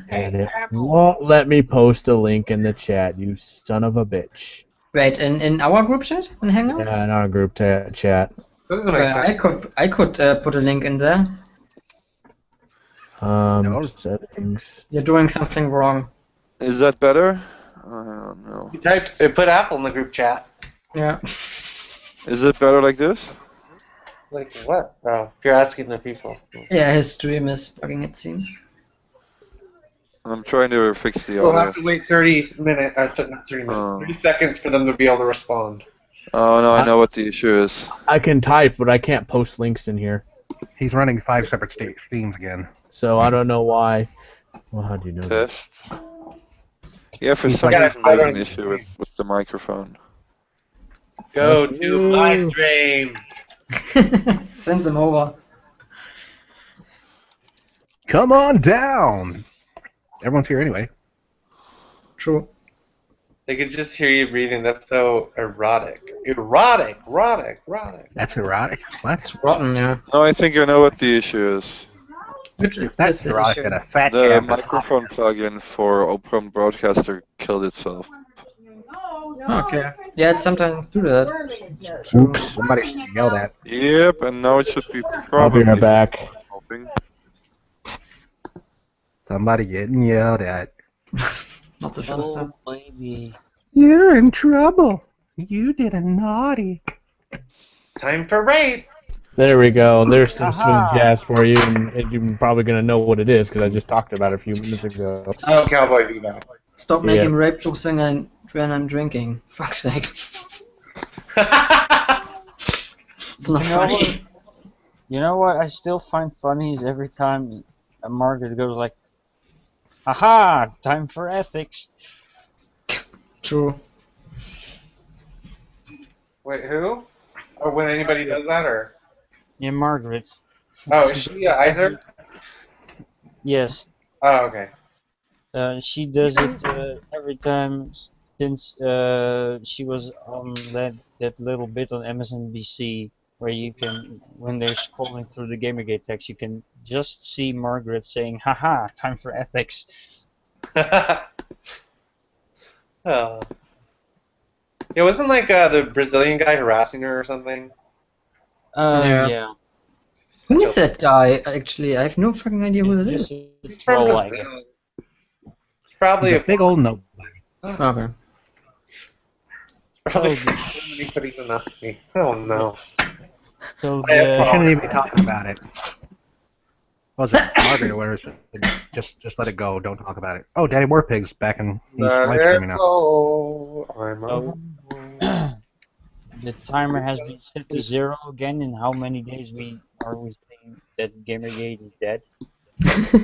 And it won't let me post a link in the chat, you son of a bitch. Wait, in our group chat? In Hangout? Yeah, in our group chat. I could put a link in there. Settings. You're doing something wrong. Is that better? I don't know. You put Apple in the group chat. Yeah. Is it better like this? Like what? Oh, if you're asking the people. Yeah, his stream is bugging, it seems. I'm trying to fix the We'll audio. have to wait 30 minutes. Not 30 minutes. 30 seconds for them to be able to respond. Oh no, I know what the issue is. I can type, but I can't post links in here. He's running 5 separate streams again. So I don't know why. Well, how do you know that? Test. Yeah, for some reason there's an issue with the microphone. Go to my stream. Send them over. Come on down. Everyone's here anyway. True. They could just hear you breathing. That's so erotic. Erotic. That's erotic. What? It's rotten, yeah. No, I think I know what the issue is. If that's erotic, then a fat The cap is microphone plugin for Open Broadcaster killed itself. Okay. Yeah, it sometimes do that. Oops, somebody yelled at. Yep, and now it should be I'll be probably right back. helping. Somebody getting yelled at. Not the first time. Baby. You're in trouble. You did a naughty. Time for rape. There we go. There's some smooth jazz for you, and you're probably going to know what it is because I just talked about it a few minutes ago. Oh, Cowboy Bebop. Stop making rape jokes when I'm drinking. Fuck's sake. It's not funny. You know what I still find funny is every time Margaret goes like, "Aha! Time for ethics." True. Wait, who? Or when anybody does that, or? Yeah, Margaret. Oh, is she Isaac? Yes. Oh, okay. She does it every time since she was on that little bit on MSNBC where you can, when they're scrolling through the Gamergate text, you can just see Margaret saying, "Haha, time for ethics." Oh. Yeah, wasn't like the Brazilian guy harassing her or something? Yeah. Who is that guy, actually? I have no fucking idea who that is. He's from troll, Brazil. It's probably He's a big old nobody. Okay. Probably anybody to Nazi. I don't know. So You the, shouldn't even be talking about it. Was it Margaret or whatever? Just let it go. Don't talk about it. Oh, Daddy Warpig's back and he's live streaming now. the timer has been set to 0 again. In how many days are we saying that Gamergate is dead?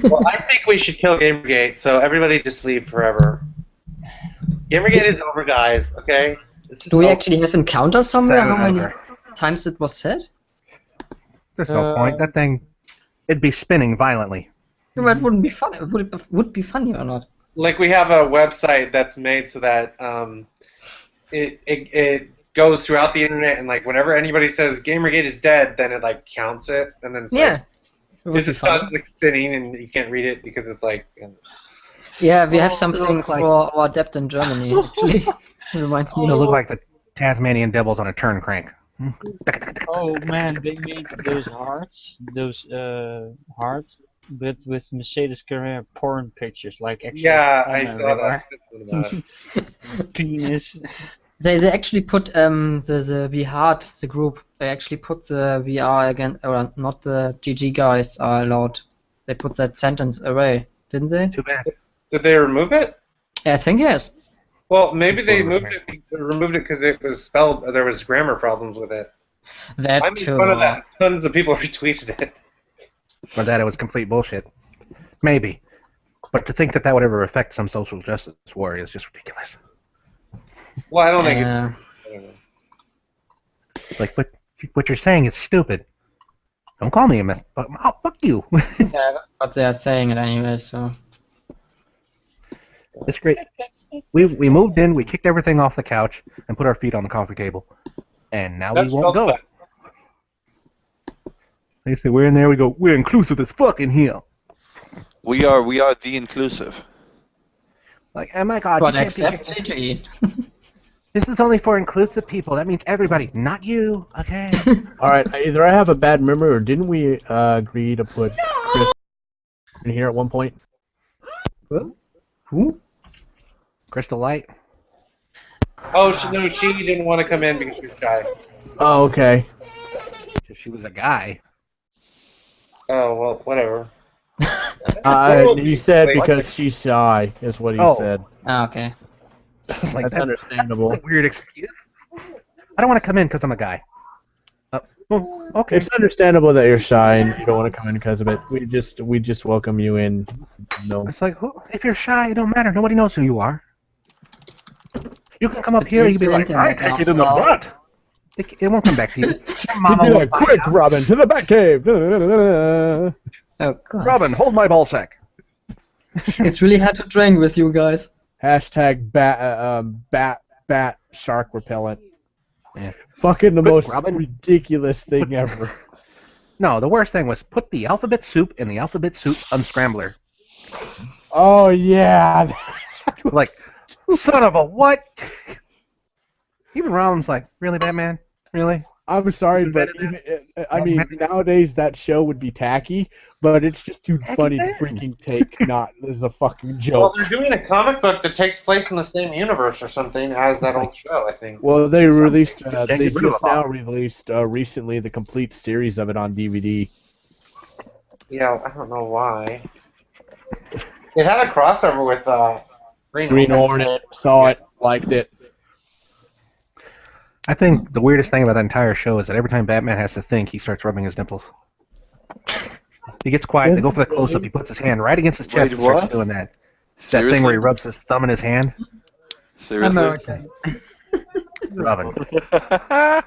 Well, I think we should kill Gamergate, so everybody just leave forever. Gamergate is over, guys, okay? Do we actually have encounters somewhere? Set it How many over. times it was said? There's no point. That thing, it'd be spinning violently. No, but it wouldn't be funny. Would be funny or not? Like we have a website that's made so that it goes throughout the internet, and like whenever anybody says Gamergate is dead, then it like counts it, and then it's Yeah. like, It would it be just starts funny. like spinning, and you can't read it because it's like. Yeah, we have Oh, something it looks like- for our debt in Germany, actually. It reminds me. It'll look like the Tasmanian devils on a turn crank. Oh man, they made those hearts, but with Mercedes Carrera porn pictures, like actually Yeah, porn I saw everywhere. that. Penis. They actually put the We Hard, the group, they actually put the VR again, or not the GG guys are allowed. They put that sentence away, didn't they? Too bad. Did they remove it? I think yes. Well, maybe they removed it because it was spelled. There was grammar problems with it. That I made too. fun of that. Tons of people retweeted it. Or that it was complete bullshit. Maybe. But to think that that would ever affect some social justice warrior is just ridiculous. Well, I don't think. Uh, I don't know. It's like, what you're saying is stupid. Don't call me a mess. But oh, fuck you. yeah, but they are saying it anyway, so. It's great. We moved in, we kicked everything off the couch, and put our feet on the coffee table. And now That's we won't go. bad. They say we're in there, we go, we're inclusive as fuck in here. We are the inclusive. Like, oh my god, But you can't be- except GG. this is only for inclusive people. That means everybody, not you, okay? Alright, either I have a bad memory or didn't we agree to put Chris in here at one point? Who? Crystal Light? Oh, she didn't want to come in because she was shy. Oh, okay. She was a guy. Oh well, whatever. He said because she's shy, is what he said. Ah, okay. I was like, That's that's understandable. a weird excuse. I don't want to come in because I'm a guy. Oh, okay. It's understandable that you're shy and you don't want to come in because of it. We just welcome you in. No. It's like, if you're shy, it don't matter. Nobody knows who you are. You can come up here and you can be like, I take it in the butt. It won't come back to you. Your You'd mama be will like, find quick, out. Robin, to the Batcave! Oh, God. Robin, hold my ball sack. It's really hard to drink with you guys. Hashtag bat shark repellent. Yeah. Fucking the Quick, most Robin. ridiculous thing ever. No, the worst thing was put the alphabet soup in the alphabet soup unscrambler. Oh yeah. Like, son of a what? Even Robin's like, really, Batman? Really? I'm sorry, but I mean, nowadays that show would be tacky, but it's just too funny to freaking take not as a fucking Well, joke. they're doing a comic book that takes place in the same universe or something as that old show, I think. Well, they released, Just they get rid of just it all. now released recently the complete series of it on DVD. Yeah, I don't know why. It had a crossover with Green Hornet, saw it, liked it. I think the weirdest thing about that entire show is that every time Batman has to think, he starts rubbing his nipples. He gets quiet, they go for the close-up, he puts his hand right against his chest Wait, and starts what? doing that. That Seriously? thing where he rubs his thumb in his hand. Seriously? Americans. Robin. Why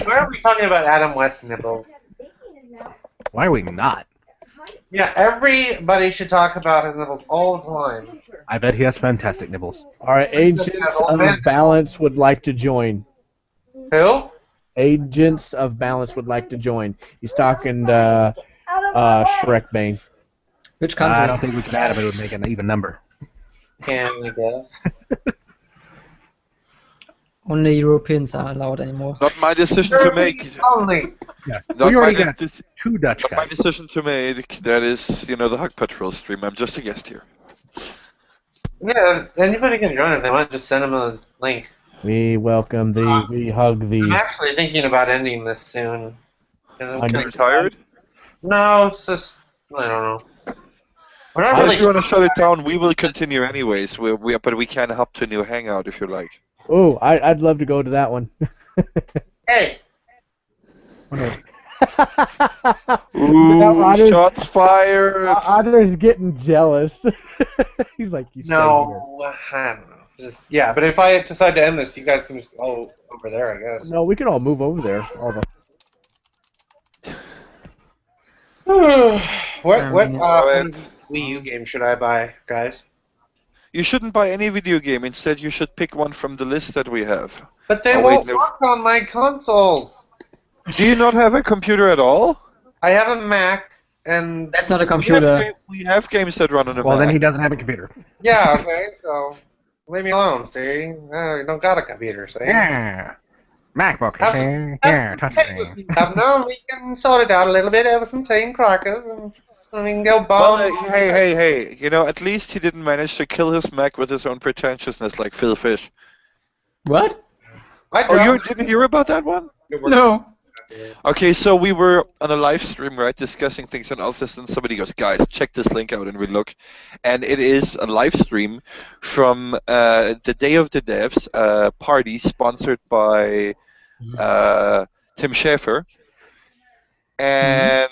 are we talking about Adam West's nipples? Why are we not? Yeah, everybody should talk about his nipples all the time. I bet he has fantastic nipples. Alright, Agents of Balance would like to join. Who? Agents of Balance would like to join. He's talking Shrek Bane. Which country? I don't think we could add him, it would make an even number. Can we guess? Only Europeans are allowed anymore. Not my decision to make. Only. Yeah. Not We already my got dec- two Dutch Not my guys. decision to make. That is, the Hug Patrol stream. I'm just a guest here. Yeah, anybody can join if they want. Just send them a link. We welcome we hug I'm these. actually thinking about ending this soon. Getting tired? No, it's just I don't know. We're not Unless really. you want to shut it down, we will continue anyways. But we can hop to a new hangout if you like. Oh, I'd love to go to that one. Hey, Ooh, Otter's- shots fired! Otter's getting jealous. He's like, you stay here. no, I don't know. Yeah, but if I decide to end this, you guys can just go over there, I guess. No, we can all move over there. All the what Alright. Wii U game should I buy, guys? You shouldn't buy any video game. Instead, you should pick one from the list that we have. But they Oh, won't wait, no. work on my consoles. Do you not have a computer at all? I have a Mac, and That's not a computer. We have games that run on a Well, Mac. then he doesn't have a computer. yeah, okay, so leave me alone, see? You don't got a computer, see? Yeah. MacBook. Have- see? Yeah, touch Hey, screen. Governor, we can sort it out a little bit over some tea and crackers, and we can go Well, bomb. hey. You know, at least he didn't manage to kill his Mac with his own pretentiousness like Phil Fish. What? Oh, you didn't hear about that one? No. Okay, so we were on a live stream, right, discussing things, and all of a sudden somebody goes, guys, check this link out, and we look. And it is a live stream from the Day of the Devs party sponsored by Tim Schafer. And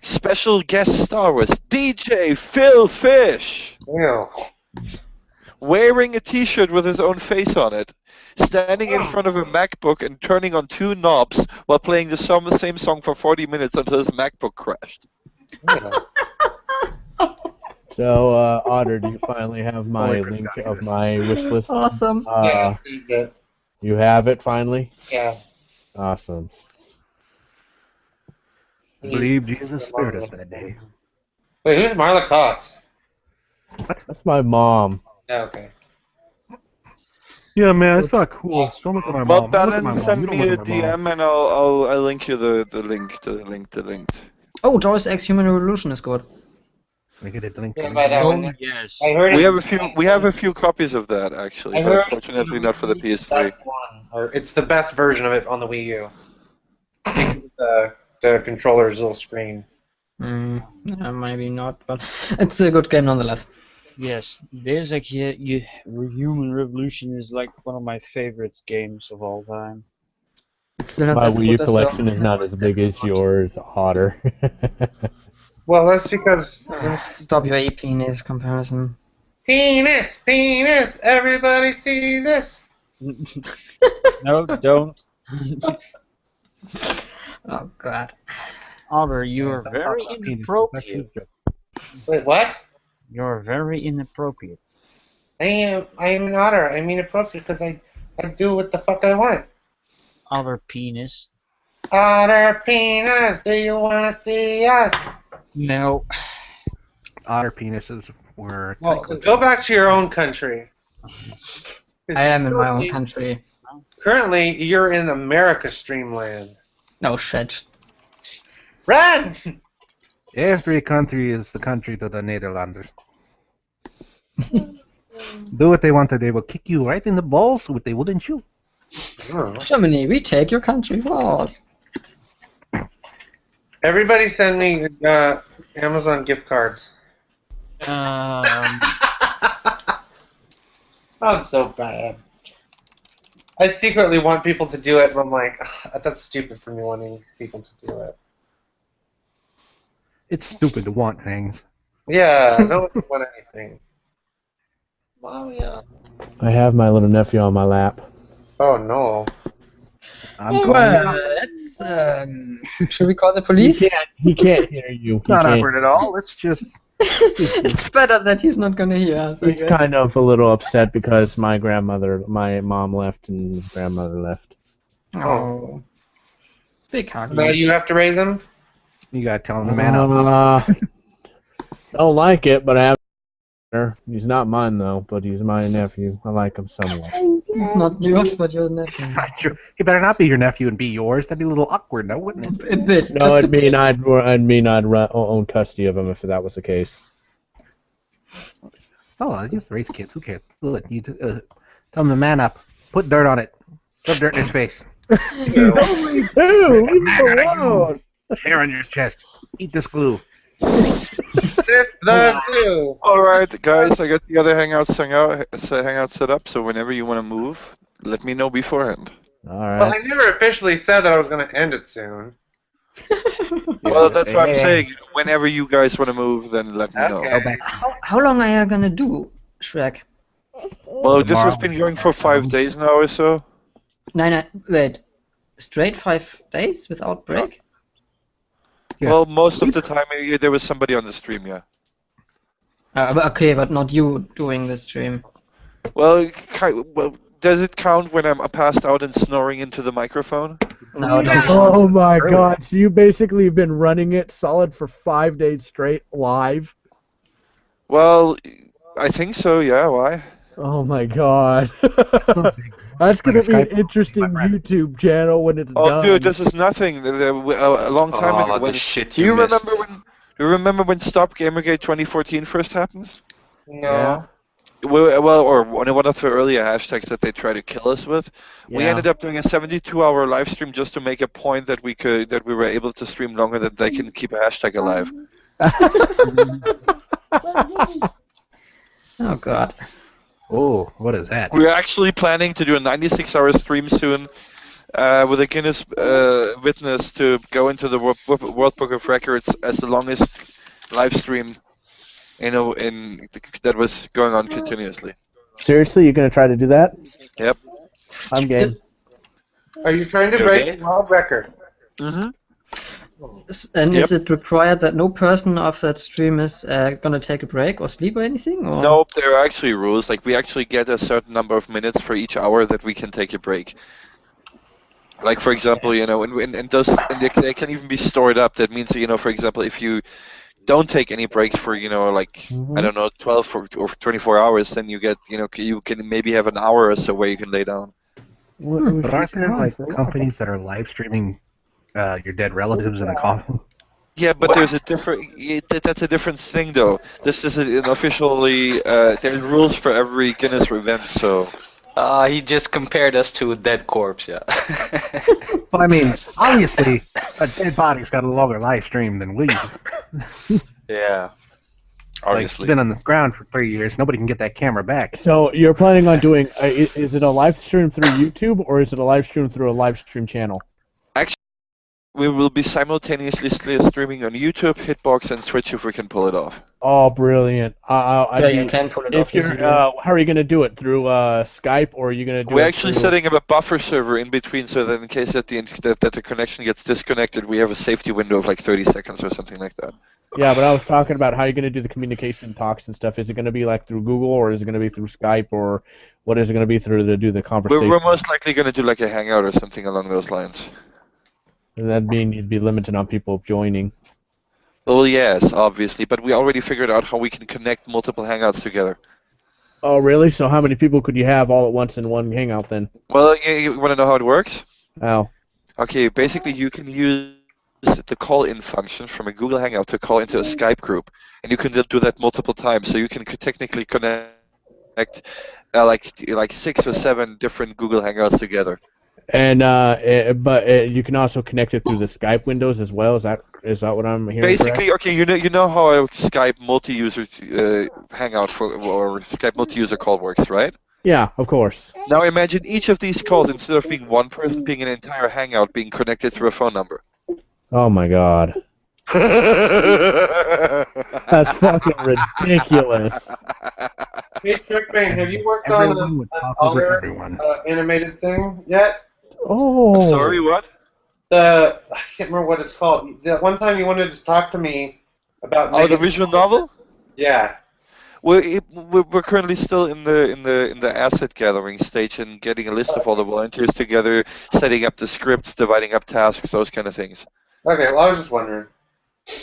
special guest star was DJ Phil Fish, Ew. wearing a t-shirt with his own face on it, standing in front of a MacBook and turning on 2 knobs while playing the same song for 40 minutes until his MacBook crashed. So, Otter, do you finally have my Holy crap, link God, of yes. my wish list? Awesome. You have it finally? Yeah. Awesome. I believe Jesus spared us that day. Wait, who's Marla Cox? That's my mom. Yeah, okay. Yeah, man, it's not cool. Don't look at my Well, mom. Don't look at my Balin, mom. send You don't me a look at my mom. DM and I'll link you the link. Oh, Deus Ex Human Revolution is good. We get it linked. Yeah, by that one. Yes. I heard We it- have a few copies of that actually, I but heard unfortunately not for the it's PS3. best one, or it's the best version of it on the Wii U. The controller's little screen. Maybe not, but it's a good game nonetheless. Yes, Deus Ex Human Revolution is like one of my favorite games of all time. It's still not My as Wii U good as collection is not as big as yours, Otter. Well, that's because Stop your penis comparison. penis, everybody sees this. No, don't. Oh god. Otter, you are very inappropriate. Wait, what? You're very inappropriate. I am an otter. I mean appropriate because I do what the fuck I want. Otter penis. Otter penis, do you want to see us? No. Otter penises were. Well, go back to your own country. I am in my own country. Currently, you're in America Streamland. No shit. Run! Every country is the country to the Netherlanders. Do what they want to, they will kick you right in the balls, what they wouldn't you. Germany, we take your country for us. Everybody send me Amazon gift cards. I'm so bad. I secretly want people to do it, but I'm like, that's stupid for me wanting people to do it. It's stupid to want things. Yeah, no one want anything. Oh, yeah. I have my little nephew on my lap. Oh, no. I'm calling Let's, should we call the police? He can't hear you. He Not can't. awkward at all. Let's just. It's better that he's not gonna hear us. He's kind of a little upset because my mom left and his grandmother left. Oh. Big hug. Now you have to raise him? You gotta tell him to man up. Don't like it, but I have. He's not mine though, but he's my nephew. I like him somewhat. It's not yours, but your nephew. Not true. He better not be your nephew and be yours. That'd be a little awkward, no, wouldn't it? A bit. No, just a it'd mean bit. I'd own custody of him if that was the case. Oh, I just raise kids. Who cares? Good. You tell him to man up. Put dirt on it. Rub dirt in his face. He's only 2. Leave him alone. Hair on your chest. Eat this glue. All right, guys, I got the other hangout set up. So whenever you want to move, let me know beforehand. All right. Well, I never officially said that I was going to end it soon. Well, that's what I'm saying. Whenever you guys want to move, then let me know. Okay. How long are you gonna do, Shrek? Well, this has Tomorrow. been going for 5 days now or so. No, wait. Straight 5 days without break? Yeah. Well, most of the time there was somebody on the stream, yeah. Okay, but not you doing the stream. Well, does it count when I'm passed out and snoring into the microphone? No, it doesn't Oh count. my Really? god, so you basically have been running it solid for 5 days straight, live? Well, I think so, yeah, why? Oh my god. That's Like gonna a be an Skype- interesting YouTube channel when it's Oh, done. dude, this is nothing. A long time ago. Oh, the When, shit do you you missed. remember when Stop Gamergate 2014 first happened? No. Yeah. Well, or one of the earlier hashtags that they tried to kill us with. We Yeah. ended up doing a 72-hour live stream just to make a point that we were able to stream longer than they can keep a hashtag alive. Oh god. Oh, what is that? We're actually planning to do a 96-hour stream soon, with a Guinness witness to go into the World Book of Records as the longest live stream, that was going on continuously. Seriously, you're gonna try to do that? Yep. I'm game. Are you trying to You break okay? the world record? Mm-hmm. And Yep. is it required that no person of that stream is gonna take a break or sleep or anything? Or? Nope, there are actually rules. Like, we actually get a certain number of minutes for each hour that we can take a break. Like, for example, and they can even be stored up. That means, for example, if you don't take any breaks for, I don't know, 12 or 24 hours, then you get, you can maybe have an hour or so where you can lay down. But aren't there like companies that are live streaming your dead relatives in a coffin? Yeah, but there's a that's a different thing, though. This is an officially, there's rules for every Guinness event, so. He just compared us to a dead corpse, yeah. Well, I mean, obviously, a dead body's got a longer live stream than we. Yeah. Like, Obviously. it's been on the ground for 3 years. Nobody can get that camera back. So you're planning on doing? Is it a live stream through YouTube or is it a live stream through a live stream channel? We will be simultaneously streaming on YouTube, Hitbox, and Twitch if we can pull it off. Oh, brilliant! Yeah, you can pull it off If you're, easily. how are you gonna do it through Skype or are you gonna do We're it? actually through... setting up a buffer server in between so that in case that the connection gets disconnected, we have a safety window of like 30 seconds or something like that. Yeah, but I was talking about how you're gonna do the communication talks and stuff. Is it gonna be like through Google or is it gonna be through Skype or what is it gonna be through to do the conversation? We're most likely going to do like a hangout or something along those lines. And that'd mean you'd be limited on people joining. Well, yes, obviously, but we already figured out how we can connect multiple hangouts together. Oh, really? So how many people could you have all at once in one hangout then? Well, you want to know how it works? How? Okay, basically you can use the call-in function from a Google Hangout to call into a Skype group, and you can do that multiple times. So you can technically connect like 6 or 7 different Google Hangouts together. And but you can also connect it through the Skype windows as well. Is that what I'm hearing? Basically, okay, you know how a Skype multi-user hangout or Skype multi-user call works, right? Yeah, of course. Now imagine each of these calls, instead of being one person, being an entire hangout, being connected through a phone number. Oh my god. That's fucking ridiculous. Hey, Trickbane, have you worked Everyone on would an talk over Otter everyone. animated thing yet? Oh. I'm sorry, what? I can't remember what it's called. The one time you wanted to talk to me about. Oh, the visual novel? Yeah. We're currently still in the asset gathering stage and getting a list of all the volunteers together, setting up the scripts, dividing up tasks, those kind of things. Okay, well, I was just wondering.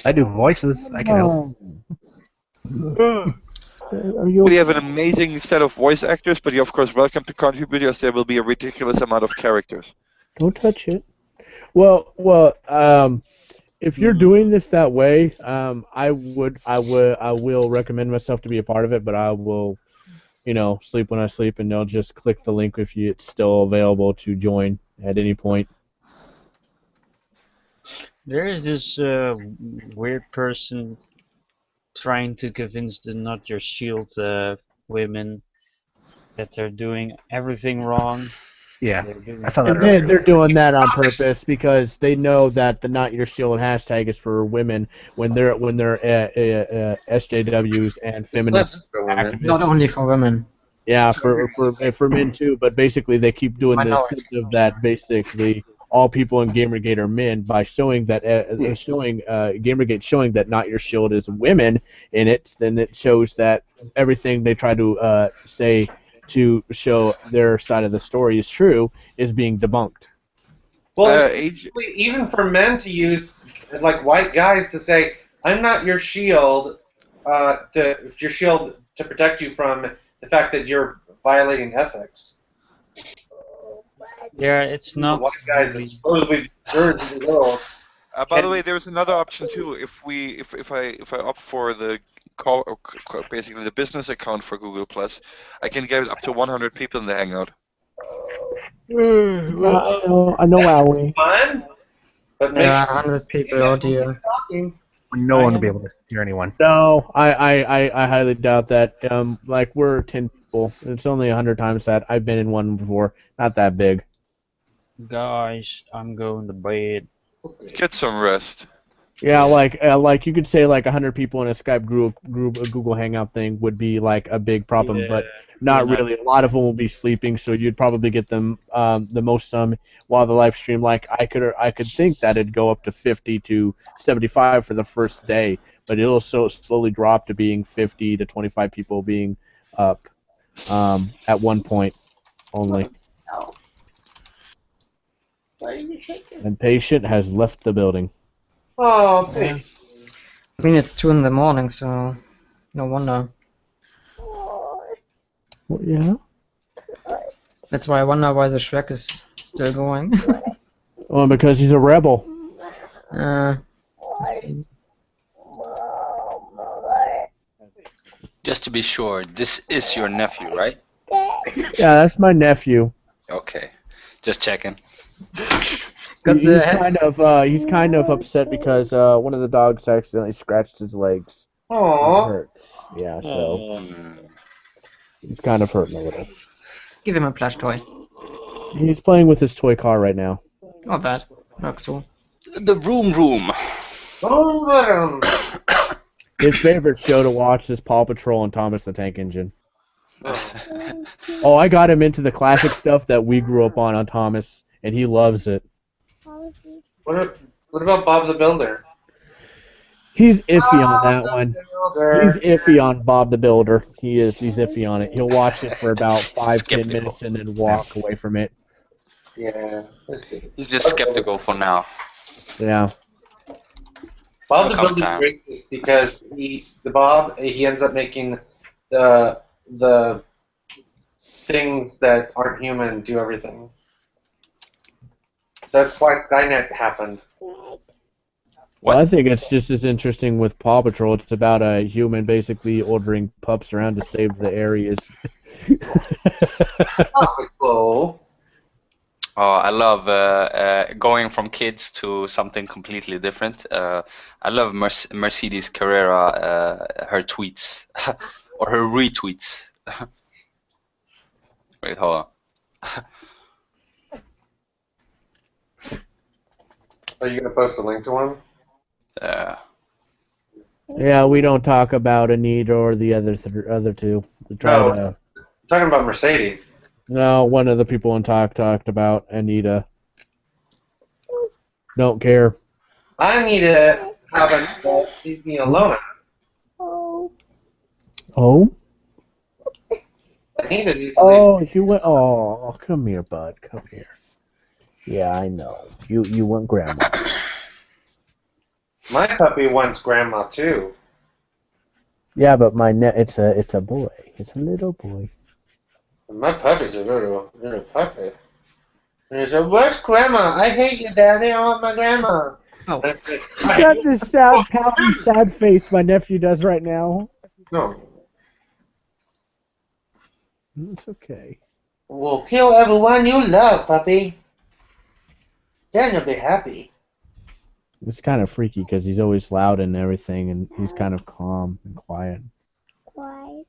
I do voices. I can help. We have an amazing set of voice actors, but you're of course welcome to contribute, as there will be a ridiculous amount of characters. Don't touch it. Well, if you're doing this that way, I will recommend myself to be a part of it, but I will, sleep when I sleep, and they'll just click the link if it's still available to join at any point. There is this weird person trying to convince the Not Your Shield women that they're doing everything wrong. Yeah, They're doing I saw that And earlier. they're doing that on purpose because they know that the Not Your Shield hashtag is for women when they're SJWs and feminists. Not only for women. Yeah, for men too, but basically they keep doing the offensive that basically all people in Gamergate are men by showing that Gamergate showing that Not Your Shield is women in it. Then it shows that everything they try to say to show their side of the story is true is being debunked. Well, it's even for men to use, like white guys, to say, "I'm not your shield," your shield to protect you from the fact that you're violating ethics. Yeah, it's not White guys that really. supposedly burn the world. By the way, there's another option too. If I opt for the basically the business account for Google Plus, I can get up to 100 people in the Hangout. I know, Owie. Fun, but make Yeah, sure 100 people. Oh dear. talking. No one will be able to hear anyone. No, I highly doubt that. Like we're 10 people. It's only 100 times that. I've been in one before. Not that big. Guys, I'm going to bed. Get some rest. Yeah, like you could say like 100 people in a Skype group, a Google Hangout thing would be like a big problem, Yeah, but not we're not- really. A lot of them will be sleeping, so you'd probably get them the most some while the live stream. Like I could think that it'd go up to 50 to 75 for the first day, but it'll so slowly drop to being 50 to 25 people being up at one point only. And patient has left the building. Oh, Yeah. I mean, it's 2 in the morning, so no wonder. Well, yeah. That's why I wonder why the Shrek is still going. Well, because he's a rebel. it seems. Just to be sure, this is your nephew, right? Yeah, that's my nephew. Okay, just checking. He's kind of upset because one of the dogs accidentally scratched his legs. It Aww. hurts. Yeah, so Hmm. he's kind of hurting a little. Give him a plush toy. He's playing with his toy car right now. Not bad. Works too. The room. His favorite show to watch is Paw Patrol and Thomas the Tank Engine. Oh, I got him into the classic stuff that we grew up on Thomas, and he loves it. What about Bob the Builder? He's iffy on that one. He's iffy on Bob the Builder. He's iffy on it. He'll watch it for about 5-10 minutes and then walk away from it. Yeah. He's just skeptical for now. Yeah. Bob the Come Builder time. is great because he ends up making the things that aren't human do everything. That's why Skynet happened. Well, I think it's just as interesting with Paw Patrol. It's about a human basically ordering pups around to save the areas. Cool. Oh, I love going from kids to something completely different. I love Mercedes Carrera, her tweets or her retweets. Wait, hold on. Are you gonna post a link to one? Yeah, we don't talk about Anita or the other two. We try No. to. I'm talking about Mercedes. No, one of the people in talked about Anita. Don't care. I need to have a leave me alone. Oh? I need to do sleep. Oh, you went. Oh, come here, bud. Come here. Yeah, I know. You want grandma. My puppy wants grandma too. Yeah, but it's a boy. It's a little boy. My puppy's a little puppy. And he said, "Where's grandma? I hate you, Daddy. I want my grandma." Oh. I got this sad, pouty, sad face my nephew does right now. No. It's okay. We'll kill everyone you love, puppy. Then you'll be happy. It's kind of freaky because he's always loud and everything, and he's kind of calm and quiet. Quiet.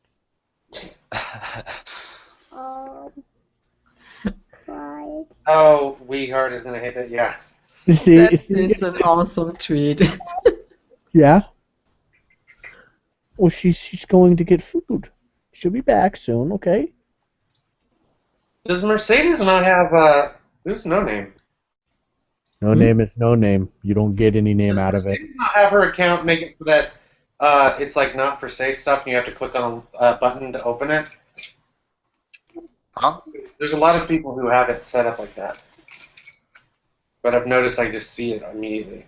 Quiet. Oh, Weehart is gonna hate it. Yeah. You see, That is an awesome tweet. Yeah. Well, she's going to get food. She'll be back soon. Okay. Does Mercedes not have who's No Name? No name is no name. You don't get any name Does out of it. Mercedes not have her account make it so that it's like not for safe stuff and you have to click on a button to open it? Huh? There's a lot of people who have it set up like that. But I've noticed I just see it immediately.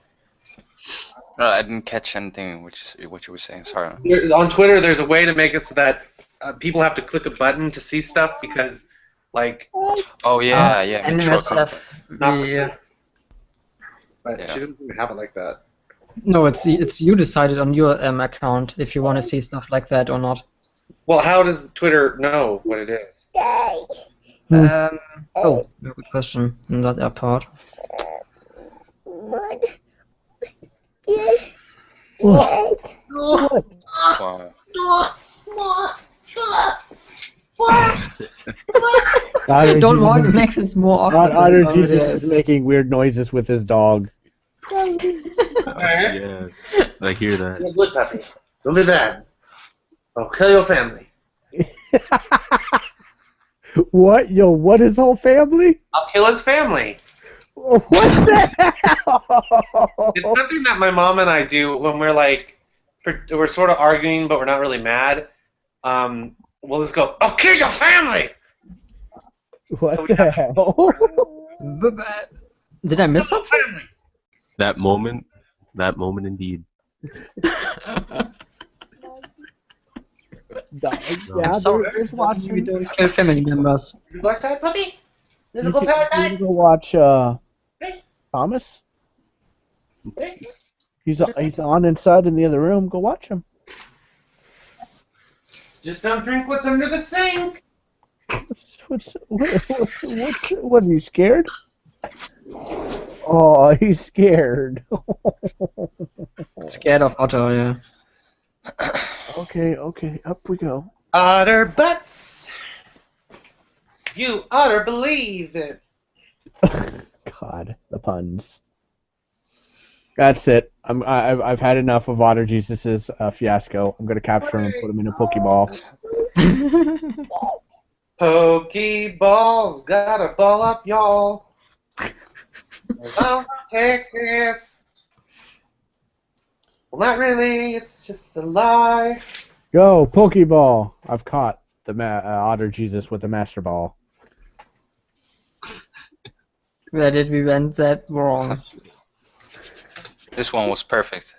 No, I didn't catch anything what you were saying. Sorry. On Twitter, there's a way to make it so that people have to click a button to see stuff because, like, Oh yeah, yeah. Metro NMSF. not for Yeah. safe. But Yeah. she doesn't even have it like that. No, it's you decided on your account if you want to see stuff like that or not. Well, how does Twitter know what it is? Oh, very good question. Not that part. Wow. Otter Don't Jesus want to is- make this more awkward. Otter than it already Jesus is making weird noises with his dog. Yeah, I hear that. You're good, puppy. Don't be bad. I'll kill your family. What? Yo, what his whole family? I'll kill his family. What the hell? It's something that my mom and I do when we're like, we're sort of arguing, but we're not really mad. We'll just go, I'll kill your family! What the hell? Did I miss something? That moment indeed. Yeah, sorry. there's watching. We don't kill family members. You like that, puppy? You can go watch Thomas. He's on inside in the other room. Go watch him. Just don't drink what's under the sink. What are you scared? Oh, he's scared. Scared of Otter, yeah. Okay, up we go. Otter butts. You oughter believe it. God, the puns. That's it. I've had enough of Otter Jesus's fiasco. I'm gonna capture him and put him in a Pokeball. Pokeballs, gotta ball up, y'all. I'm from Texas. Well, not really. It's just a lie. Go Pokeball! I've caught the Otter Jesus with the Master Ball. Where did we went that wrong? This one was perfect.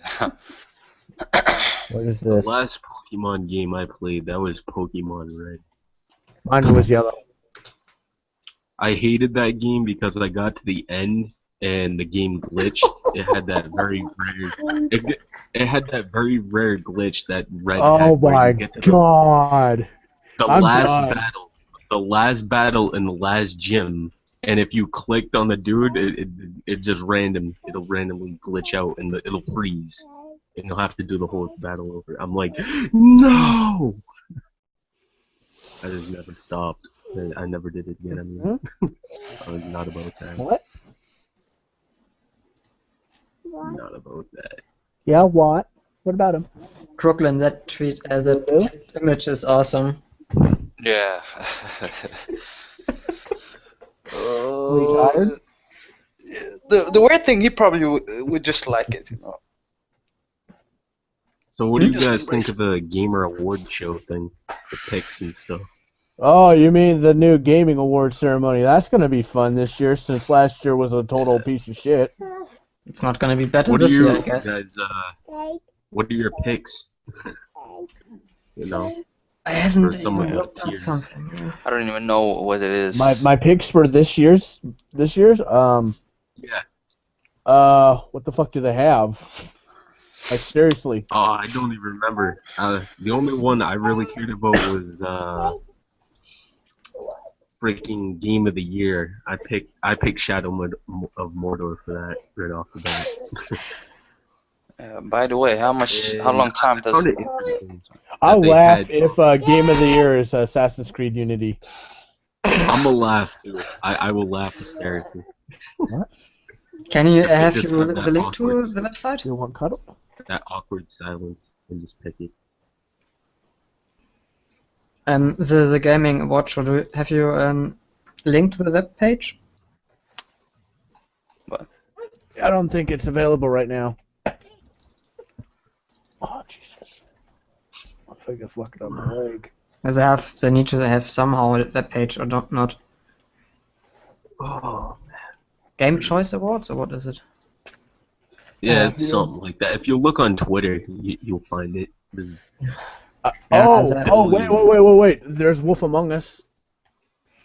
What is The this? last Pokemon game I played, that was Pokemon Red. Mine was yellow. I hated that game because I got to the end and the game glitched. It had that very rare. It had that very rare glitch that Red Oh had where my you get to God! the I'm last done. battle, the last battle in the last gym, and if you clicked on the dude, it just it'll randomly glitch out and it'll freeze, and you'll have to do the whole battle over. I'm like, no! I just never stopped. I never did it again. I mean, I was not about that. What? Not about that. Yeah, what? What about him? Crooklyn, that tweet as a image is awesome. Yeah. Are you tired? The weird thing, he probably would just like it, you know. So what do you Just guys think embrace of the Gamer Award show thing? The picks and stuff. Oh, you mean the new gaming award ceremony? That's gonna be fun this year, since last year was a total piece of shit. It's not gonna be better What are this your year, I guess. guys? What are your picks? You know, I haven't for some of even the looked up tiers. something. I don't even know what it is. My picks for this year's Yeah. what the fuck do they have? Like seriously. Oh, I don't even remember. The only one I really cared about was freaking Game of the Year. I picked Shadow of Mordor for that right off the bat. By the way, how long time I does found it interesting. I'll they laugh had- if Game of the Year is Assassin's Creed Unity. I'm gonna laugh too. I will laugh hysterically. Can you If have they just you have that the link to awkward- the website? You want cuddle? That awkward silence and just pick it. The gaming award show. Have you link to the web page? I don't think it's available right now. Oh Jesus! I think I fucked up my leg. They need to have somehow a web page or not. Oh, Game Choice Awards or what is it? yeah, it's something like that. If you look on Twitter, you'll find it. There's Wait! There's Wolf Among Us.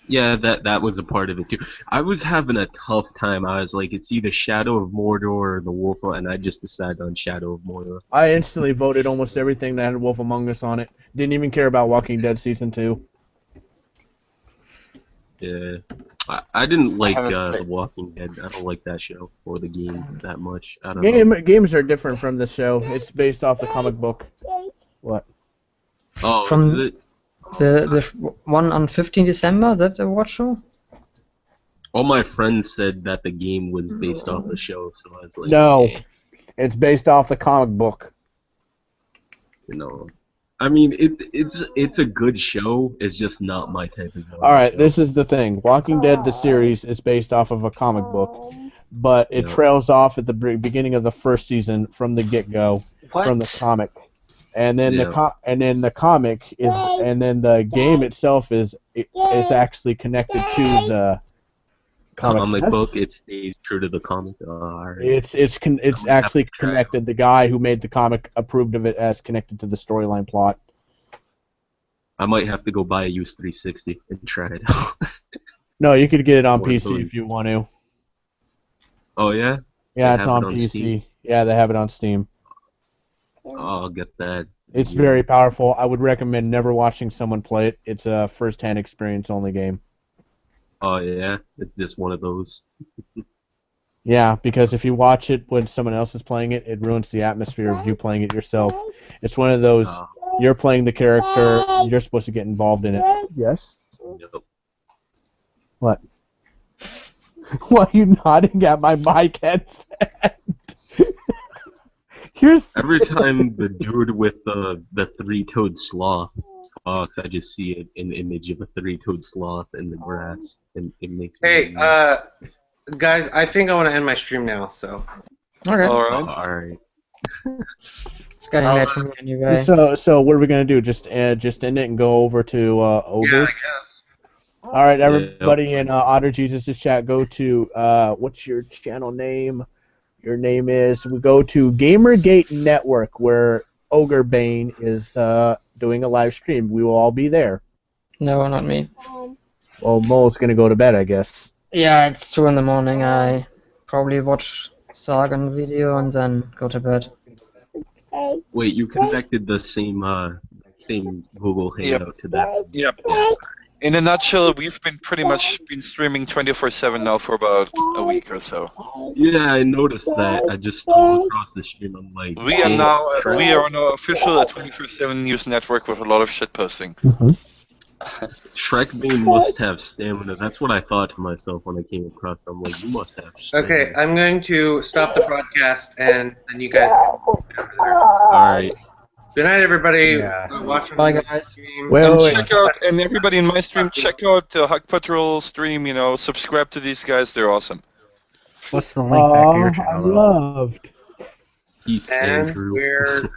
Yeah, that was a part of it too. I was having a tough time. I was like, it's either Shadow of Mordor or The Wolf, and I just decided on Shadow of Mordor. I instantly voted almost everything that had Wolf Among Us on it. Didn't even care about Walking Dead Season 2. Yeah. I didn't like The Walking Dead. I don't like that show or the game that much. I don't know. Games are different from the show. It's based off the comic book. What? Oh, From is it? the one on 15 December, that award show? All my friends said that the game was based off the show, so I was like, No, okay. it's based off the comic book. You know, I mean, it's a good show. It's just not my type of show. All right, this is the thing. Walking Dead, the series, is based off of a comic book, but it trails off at the beginning of the first season from the get-go from the comic. And then the comic is, and then the game itself is actually connected to the comic book. It stays true to the comic. Right. It's actually connected. The guy who made the comic approved of it as connected to the storyline plot. I might have to go buy a used 360 and try it out. No, you could get it on PC if you want to. Oh yeah. Yeah, it's on PC. Steam? Yeah, they have it on Steam. Oh, I'll get that. It's very powerful. I would recommend never watching someone play it. It's a first-hand experience only game. Oh yeah, it's just one of those. Yeah, because if you watch it when someone else is playing it, it ruins the atmosphere of you playing it yourself. It's one of those, you're playing the character, you're supposed to get involved in it. Yes? Yep. What? Why are you nodding at my mic headset? Every time the dude with the three-toed sloth talks, I just see an image of a three-toed sloth in the grass, and it makes me. Hey, guys, I think I want to end my stream now. So. Okay. All right. It's getting late for me anyway. So what are we gonna do? Just end it and go over to Ogre? Yeah, I guess. All right, everybody in Otter Jesus' chat, go to what's your channel name? Your name is. We go to Gamergate Network, where Ogre Bane is doing a live stream. We will all be there. No, not me. Well, Mole's gonna go to bed, I guess. Yeah, it's 2 in the morning. I probably watch Sagan video and then go to bed. Wait, you connected the same Google Hangout to that? Yep. In a nutshell, we've been pretty much streaming 24/7 now for about a week or so. Yeah, I noticed that. I just stumbled across the stream. I'm like, we are now official at 24/7 news network with a lot of shit posting. Mm-hmm. Shrekbane must have stamina. That's what I thought to myself when I came across it. I'm like, you must have stamina. Okay, I'm going to stop the broadcast, and then you guys can Alright. Good night, everybody. Bye, guys. Check out, and everybody in my stream, check out the Hug Patrol stream. You know, subscribe to these guys. They're awesome. What's the link back to your channel? Loved. Peace, and Andrew. we're